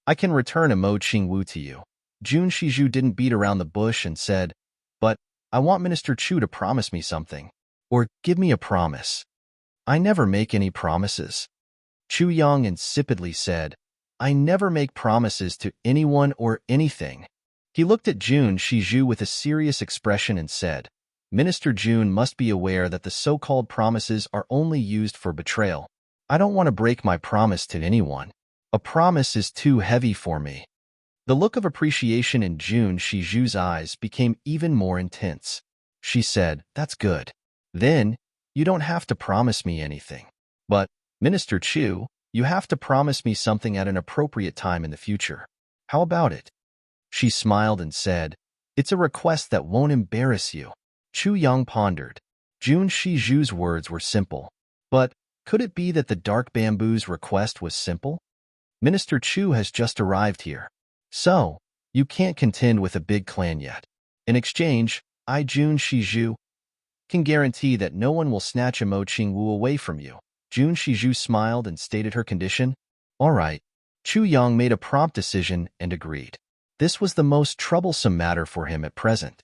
I can return a Mo Qingwu to you. Jun Shizhu didn't beat around the bush and said, but I want Minister Chu to promise me something. Or give me a promise. I never make any promises. Chu Yang insipidly said, I never make promises to anyone or anything. He looked at Jun Shizhu with a serious expression and said, Minister Jun must be aware that the so-called promises are only used for betrayal. I don't want to break my promise to anyone. A promise is too heavy for me. The look of appreciation in Jun Shizhu's eyes became even more intense. She said, That's good. Then, you don't have to promise me anything. But, Minister Chu, you have to promise me something at an appropriate time in the future. How about it? She smiled and said, It's a request that won't embarrass you. Chu Yang pondered. Jun Shizhu's words were simple. But, could it be that the dark bamboo's request was simple? Minister Chu has just arrived here. So, you can't contend with a big clan yet. In exchange, I, Jun Shizhu, can guarantee that no one will snatch a Mo Qingwu away from you. Jun Shizhu smiled and stated her condition. All right. Chu Yang made a prompt decision and agreed. This was the most troublesome matter for him at present.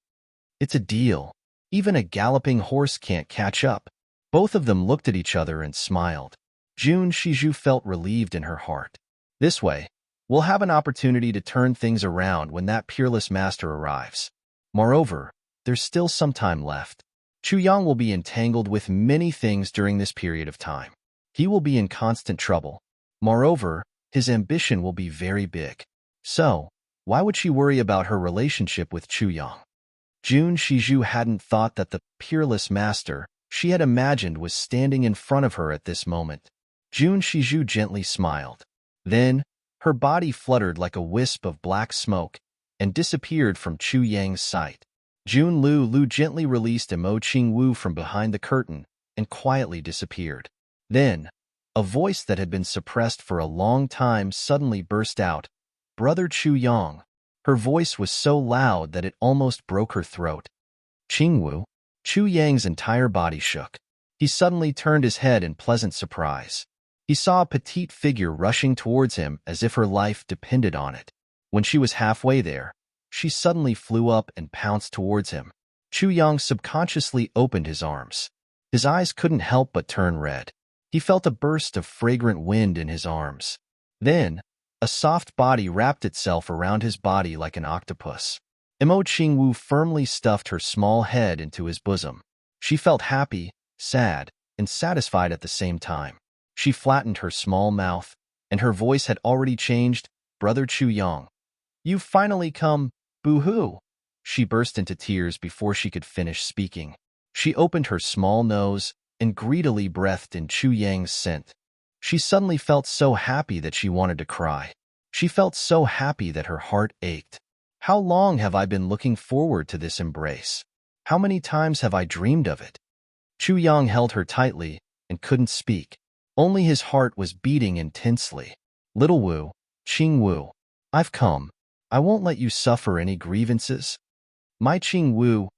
It's a deal. Even a galloping horse can't catch up. Both of them looked at each other and smiled. Jun Shizhu felt relieved in her heart. This way, we'll have an opportunity to turn things around when that peerless master arrives. Moreover, there's still some time left. Chu Yang will be entangled with many things during this period of time. He will be in constant trouble. Moreover, his ambition will be very big. So, why would she worry about her relationship with Chu Yang? Jun Shizhu hadn't thought that the peerless master she had imagined was standing in front of her at this moment. Jun Shizhu gently smiled. Then, her body fluttered like a wisp of black smoke and disappeared from Chu Yang's sight. Jun Lu gently released a Mo Qingwu from behind the curtain and quietly disappeared. Then, a voice that had been suppressed for a long time suddenly burst out. Brother Chu Yang. Her voice was so loud that it almost broke her throat. Qingwu. Chu Yang's entire body shook. He suddenly turned his head in pleasant surprise. He saw a petite figure rushing towards him as if her life depended on it. When she was halfway there, she suddenly flew up and pounced towards him. Chu Yang subconsciously opened his arms. His eyes couldn't help but turn red. He felt a burst of fragrant wind in his arms. Then, a soft body wrapped itself around his body like an octopus. Mo Qingwu firmly stuffed her small head into his bosom. She felt happy, sad, and satisfied at the same time. She flattened her small mouth, and her voice had already changed. Brother Chu Yang, you've finally come. Boo-hoo! She burst into tears before she could finish speaking. She opened her small nose and greedily breathed in Chu Yang's scent. She suddenly felt so happy that she wanted to cry. She felt so happy that her heart ached. How long have I been looking forward to this embrace? How many times have I dreamed of it? Chu Yang held her tightly and couldn't speak. Only his heart was beating intensely. Little Wu, Qingwu, I've come. I won't let you suffer any grievances. My Qingwu.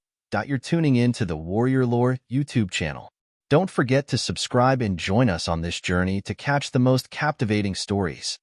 You're tuning in to the Warrior Lore YouTube channel. Don't forget to subscribe and join us on this journey to catch the most captivating stories.